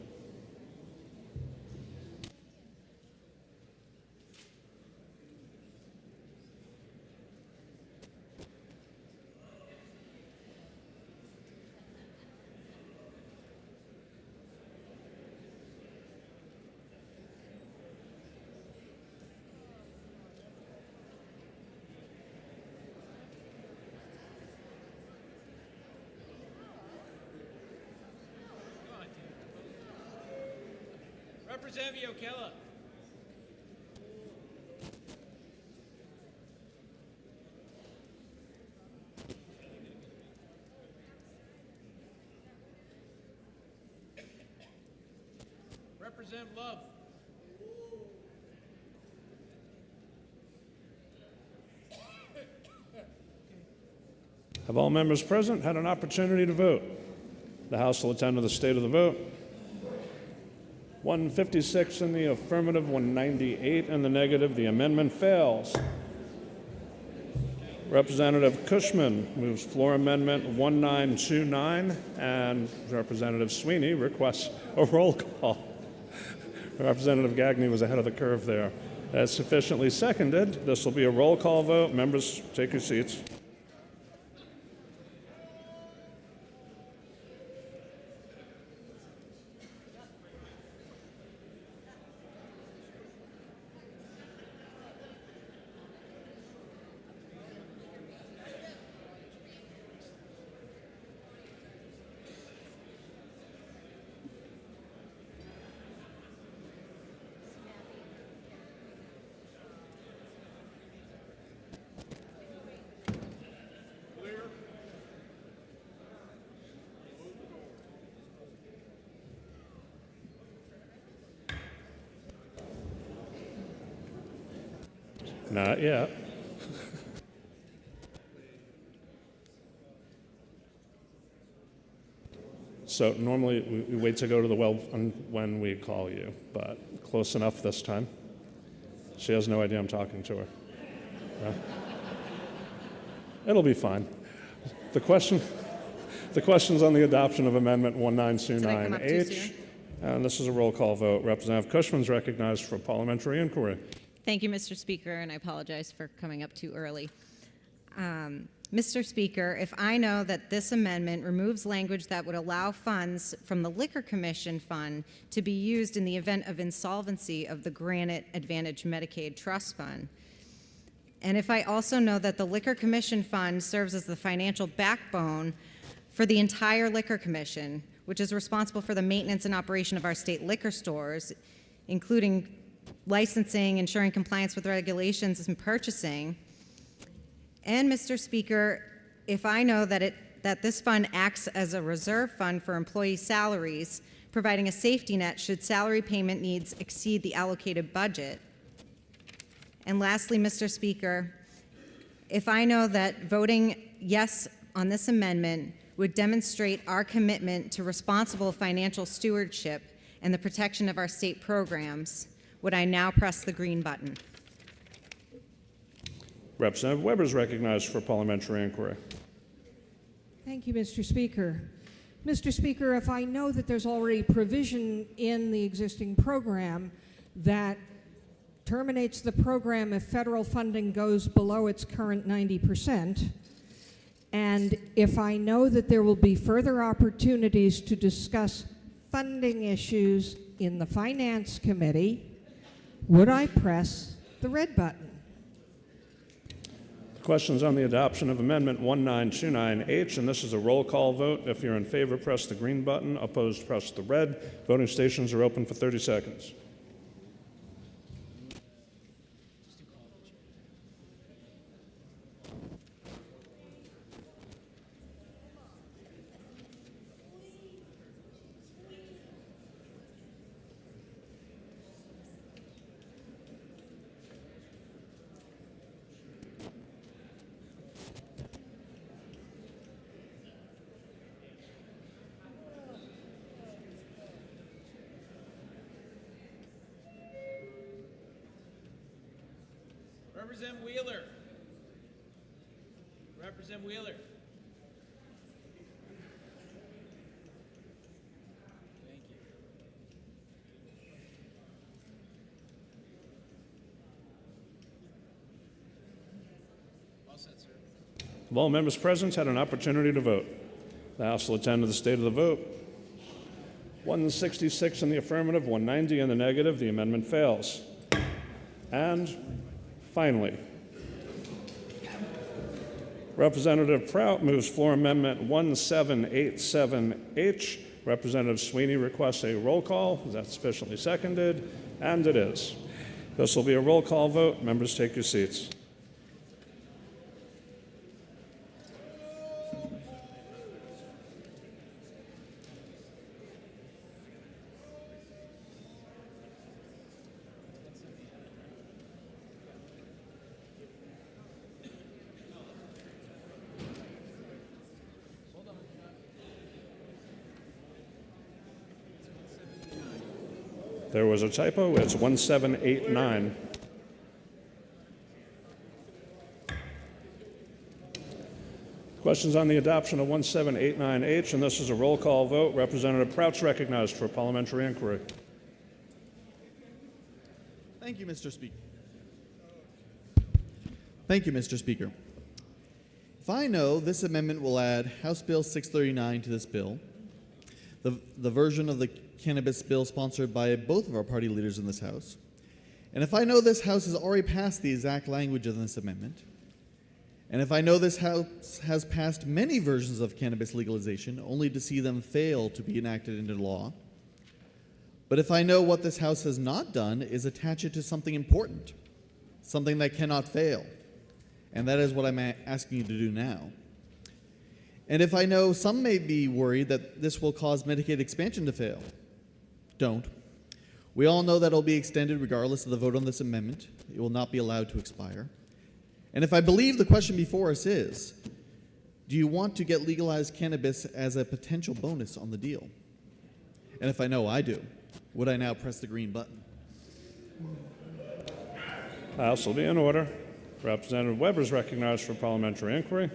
Speaker 9: Representative O'Kella. Representative Love.
Speaker 3: Have all members present had an opportunity to vote? The House will attend to the state of the vote. 156 in the affirmative, 198 in the negative. The amendment fails. Representative Cushman moves floor amendment 1929, and Representative Sweeney requests a roll call. Representative Gagné was ahead of the curve there. As sufficiently seconded, this will be a roll call vote. Members, take your seats. Not yet. So normally we wait to go to the well when we call you, but close enough this time. She has no idea I'm talking to her. Yeah. It'll be fine. The question's on the adoption of Amendment 1929H, and this is a roll call vote. Representative Cushman's recognized for parliamentary inquiry.
Speaker 16: Thank you, Mr. Speaker, and I apologize for coming up too early. Mr. Speaker, if I know that this amendment removes language that would allow funds from the Liquor Commission Fund to be used in the event of insolvency of the Granite Advantage Medicaid Trust Fund, and if I also know that the Liquor Commission Fund serves as the financial backbone for the entire Liquor Commission, which is responsible for the maintenance and operation of our state liquor stores, including licensing, ensuring compliance with regulations, and purchasing. And Mr. Speaker, if I know that this fund acts as a reserve fund for employee salaries, providing a safety net should salary payment needs exceed the allocated budget. And lastly, Mr. Speaker, if I know that voting yes on this amendment would demonstrate our commitment to responsible financial stewardship and the protection of our state programs, would I now press the green button?
Speaker 3: Representative Weber is recognized for parliamentary inquiry.
Speaker 4: Thank you, Mr. Speaker. Mr. Speaker, if I know that there's already provision in the existing program that terminates the program if federal funding goes below its current 90%, and if I know that there will be further opportunities to discuss funding issues in the Finance Committee, would I press the red button?
Speaker 3: The question's on the adoption of Amendment 1929H, and this is a roll call vote. If you're in favor, press the green button. Opposed, press the red. Voting stations are open for 30 seconds.
Speaker 9: Representative Wheeler. Representative Wheeler. Thank you. All set, sir.
Speaker 3: Have all members present had an opportunity to vote? The House will attend to the state of the vote. 166 in the affirmative, 190 in the negative. The amendment fails. And finally, Representative Prout moves floor amendment 1787H. Representative Sweeney requests a roll call. Is that sufficiently seconded? And it is. This will be a roll call vote. Members, take your seats. There was a typo. It's 1789. Questions on the adoption of 1789H, and this is a roll call vote. Representative Prout's recognized for parliamentary inquiry.
Speaker 11: Thank you, Mr. Speaker. Thank you, Mr. Speaker. If I know this amendment will add House Bill 639 to this bill, the version of the cannabis bill sponsored by both of our party leaders in this House, and if I know this House has already passed the exact language of this amendment, and if I know this House has passed many versions of cannabis legalization only to see them fail to be enacted into law, but if I know what this House has not done is attach it to something important, something that cannot fail, and that is what I'm asking you to do now. And if I know some may be worried that this will cause Medicaid expansion to fail, don't. We all know that it will be extended regardless of the vote on this amendment. It will not be allowed to expire. And if I believe the question before us is, do you want to get legalized cannabis as a potential bonus on the deal? And if I know I do, would I now press the green button?
Speaker 3: House will be in order. Representative Weber is recognized for parliamentary inquiry.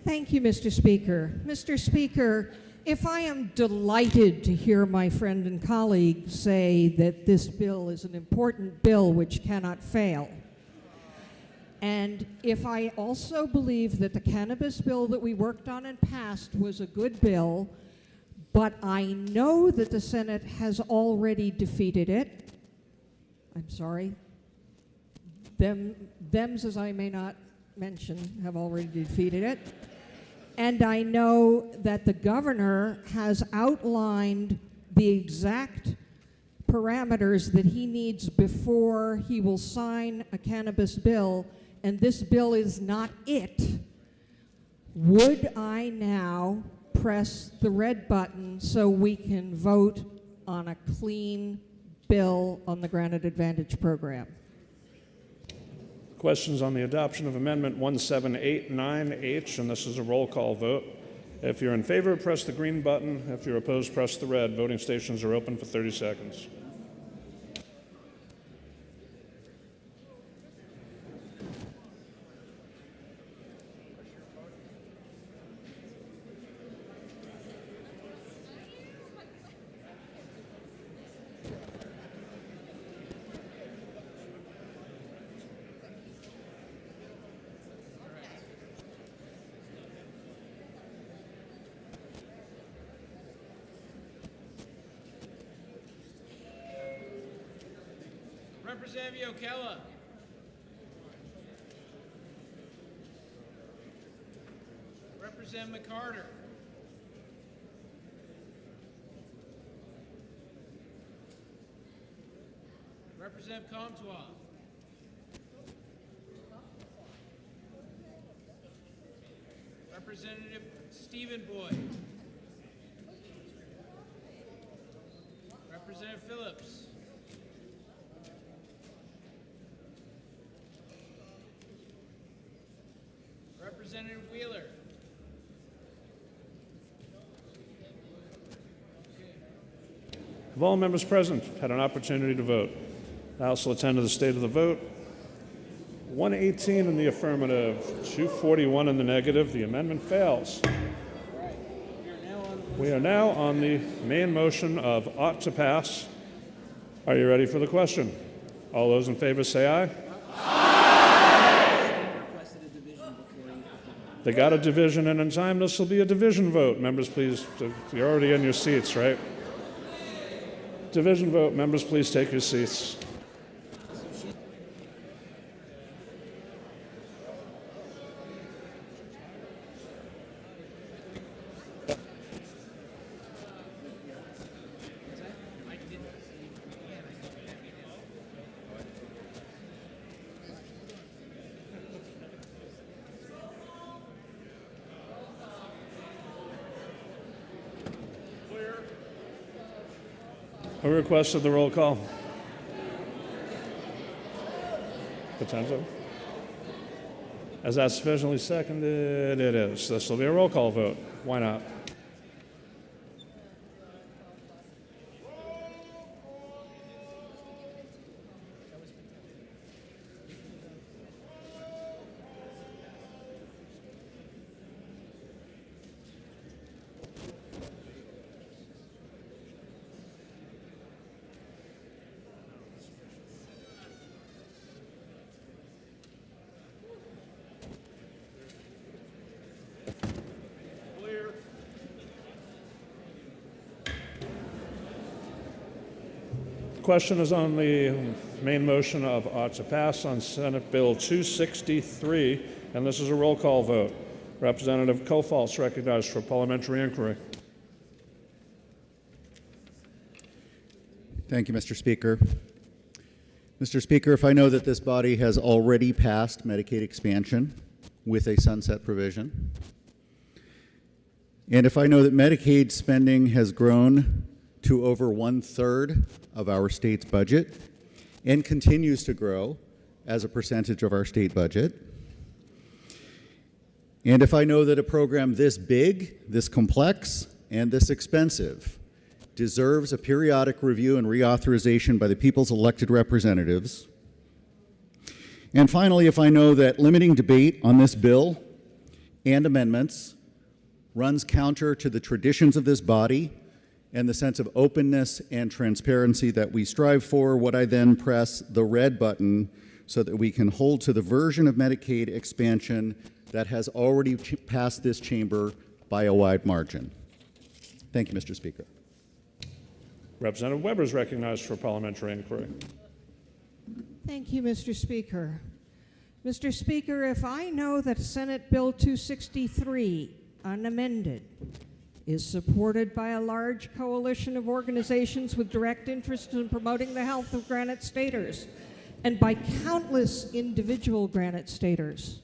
Speaker 4: Thank you, Mr. Speaker. Mr. Speaker, if I am delighted to hear my friend and colleague say that this bill is an important bill which cannot fail, and if I also believe that the cannabis bill that we worked on and passed was a good bill, but I know that the Senate has already defeated it, I'm sorry, thems as I may not mention have already defeated it, and I know that the governor has outlined the exact parameters that he needs before he will sign a cannabis bill, and this bill is not it. Would I now press the red button so we can vote on a clean bill on the Granted Advantage program?
Speaker 3: Questions on the adoption of Amendment 1789H, and this is a roll call vote. If you're in favor, press the green button. If you're opposed, press the red. Voting stations are open for 30 seconds.
Speaker 9: Representative Ocala. Representative McCarter. Representative Comtois. Representative Stephen Boyd. Representative Phillips. Representative Wheeler.
Speaker 3: Have all members present had an opportunity to vote? The House will attend to the state of the vote. 118 in the affirmative, 241 in the negative. The amendment fails. We are now on the main motion of ought to pass. Are you ready for the question? All those in favor say aye. They got a division, and in time this will be a division vote. Members, please, you're already in your seats, right? Division vote. Members, please take your seats. Who requested the roll call? Potential. As that sufficiently seconded, it is. This will be a roll call vote. Why not? Question is on the main motion of ought to pass on Senate Bill 263, and this is a roll call vote. Representative Kofaltz recognized for parliamentary inquiry.
Speaker 5: Thank you, Mr. Speaker. Mr. Speaker, if I know that this body has already passed Medicaid expansion with a sunset provision, and if I know that Medicaid spending has grown to over 1/3 of our state's budget and continues to grow as a percentage of our state budget, and if I know that a program this big, this complex, and this expensive deserves a periodic review and reauthorization by the people's elected representatives, and finally, if I know that limiting debate on this bill and amendments runs counter to the traditions of this body and the sense of openness and transparency that we strive for, would I then press the red button so that we can hold to the version of Medicaid expansion that has already passed this chamber by a wide margin? Thank you, Mr. Speaker.
Speaker 3: Representative Weber is recognized for parliamentary inquiry.
Speaker 4: Thank you, Mr. Speaker. Mr. Speaker, if I know that Senate Bill 263, unamended, is supported by a large coalition of organizations with direct interest in promoting the health of Granite Staters, and by countless individual Granite Staters,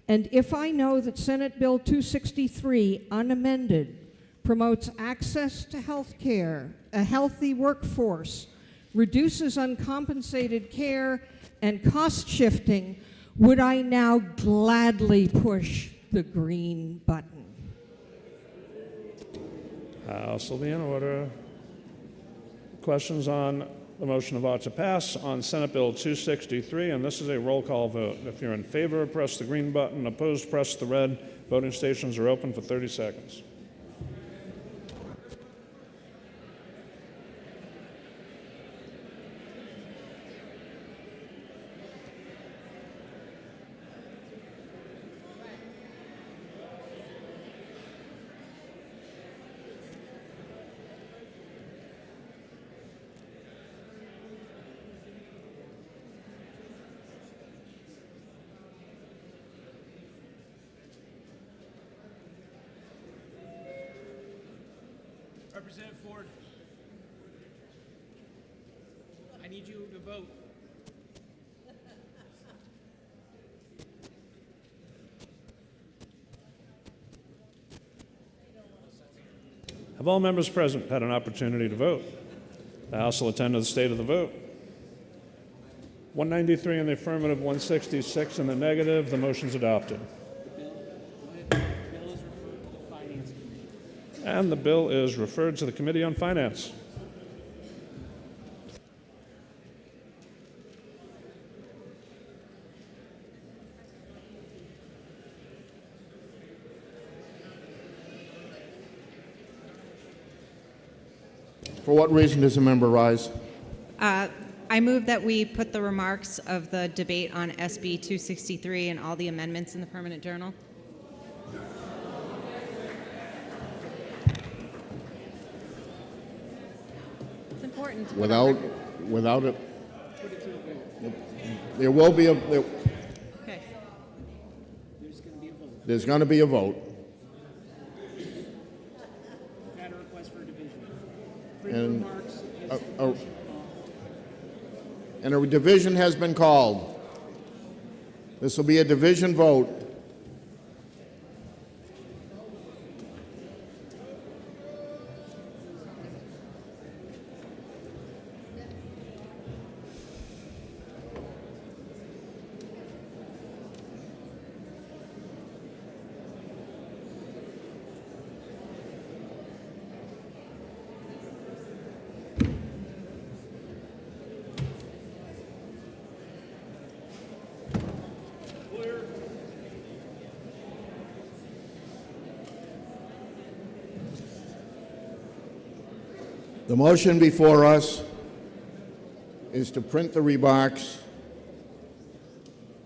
Speaker 4: and if I know that Senate Bill 263, unamended, promotes access to health care, a healthy workforce, reduces uncompensated care, and cost shifting, would I now gladly push the green button?
Speaker 3: House will be in order. Questions on the motion of ought to pass on Senate Bill 263, and this is a roll call vote. If you're in favor, press the green button. Opposed, press the red. Voting stations are open for 30 seconds.
Speaker 9: Representative Ford, I need you to vote.
Speaker 3: Have all members present had an opportunity to vote? The House will attend to the state of the vote. 193 in the affirmative, 166 in the negative. The motion's adopted. And the bill is referred to the Committee on Finance.
Speaker 1: For what reason does the member rise?
Speaker 16: I move that we put the remarks of the debate on SB 263 and all the amendments in the permanent journal. It's important.
Speaker 1: Without it, there will be a,
Speaker 16: Okay.
Speaker 1: there's going to be a vote.
Speaker 18: Had a request for division.
Speaker 1: And and a division has been called. This will be a division vote. The motion before us is to print the remarks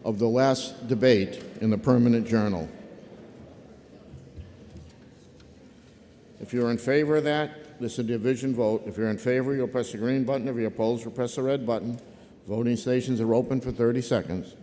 Speaker 1: of the last debate in the permanent journal. If you're in favor of that, this is a division vote. If you're in favor, you'll press the green button. If you're opposed, you'll press the red button. Voting stations are open for 30 seconds.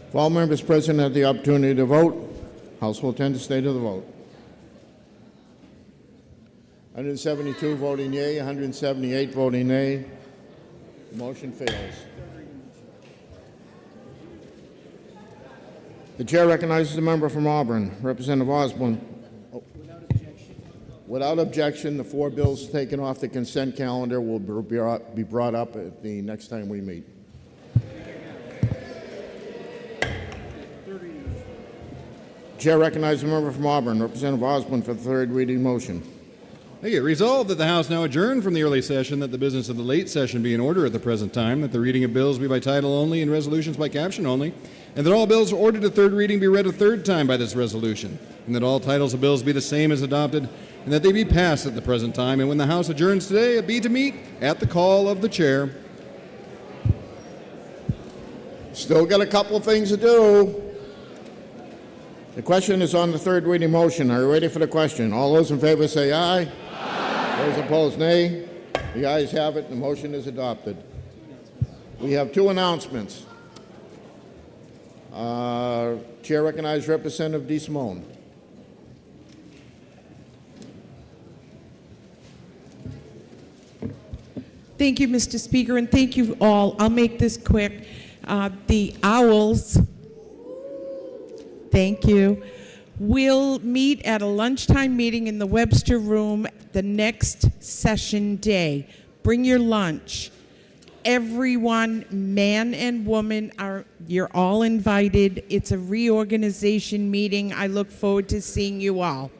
Speaker 1: If all members present have the opportunity to vote, House will attend the state of the vote. 172 voting yea, 178 voting nay. The motion fails. The chair recognizes the member from Auburn, Representative Osborne. Without objection, the four bills taken off the consent calendar will be brought up at the next time we meet. Chair recognizes the member from Auburn, Representative Osborne, for the third reading motion.
Speaker 7: Thank you. Resolved that the House now adjourn from the early session, that the business of the late session be in order at the present time, that the reading of bills be by title only and resolutions by caption only, and that all bills ordered to third reading be read a third time by this resolution, and that all titles of bills be the same as adopted, and that they be passed at the present time, and when the House adjourns today, it be to meet at the call of the chair.
Speaker 1: Still got a couple of things to do. The question is on the third reading motion. Are you ready for the question? All those in favor say aye. Aye. Those opposed, nay. The ayes have it. The motion is adopted. We have two announcements. Chair recognizes Representative DeSimone.
Speaker 21: Thank you, Mr. Speaker, and thank you all. I'll make this quick. The Owls, thank you, will meet at a lunchtime meeting in the Webster Room the next session day. Bring your lunch. Everyone, man and woman, you're all invited. It's a reorganization meeting. I look forward to seeing you all.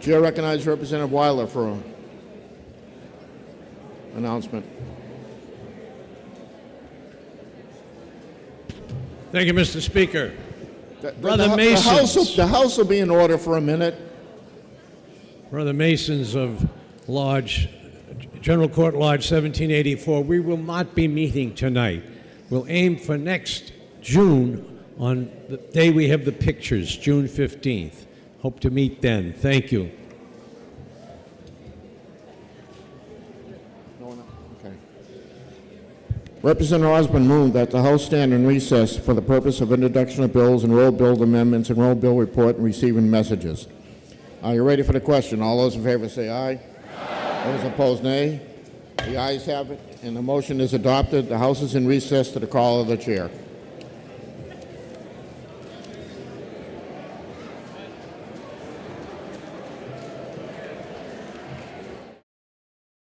Speaker 1: Chair recognizes Representative Weiler for an announcement.
Speaker 23: Thank you, Mr. Speaker.
Speaker 1: The House will be in order for a minute.
Speaker 23: Brother Masons of Lodge, General Court Lodge 1784, we will not be meeting tonight. We'll aim for next June on the day we have the pictures, June 15th. Hope to meet then. Thank you.
Speaker 1: Representative Osborne moved that the House stand in recess for the purpose of introduction of bills, enrolled bill amendments, enrolled bill report, and receiving messages. Are you ready for the question? All those in favor say aye. Aye. Those opposed, nay. The ayes have it, and the motion is adopted. The House is in recess to the call of the chair.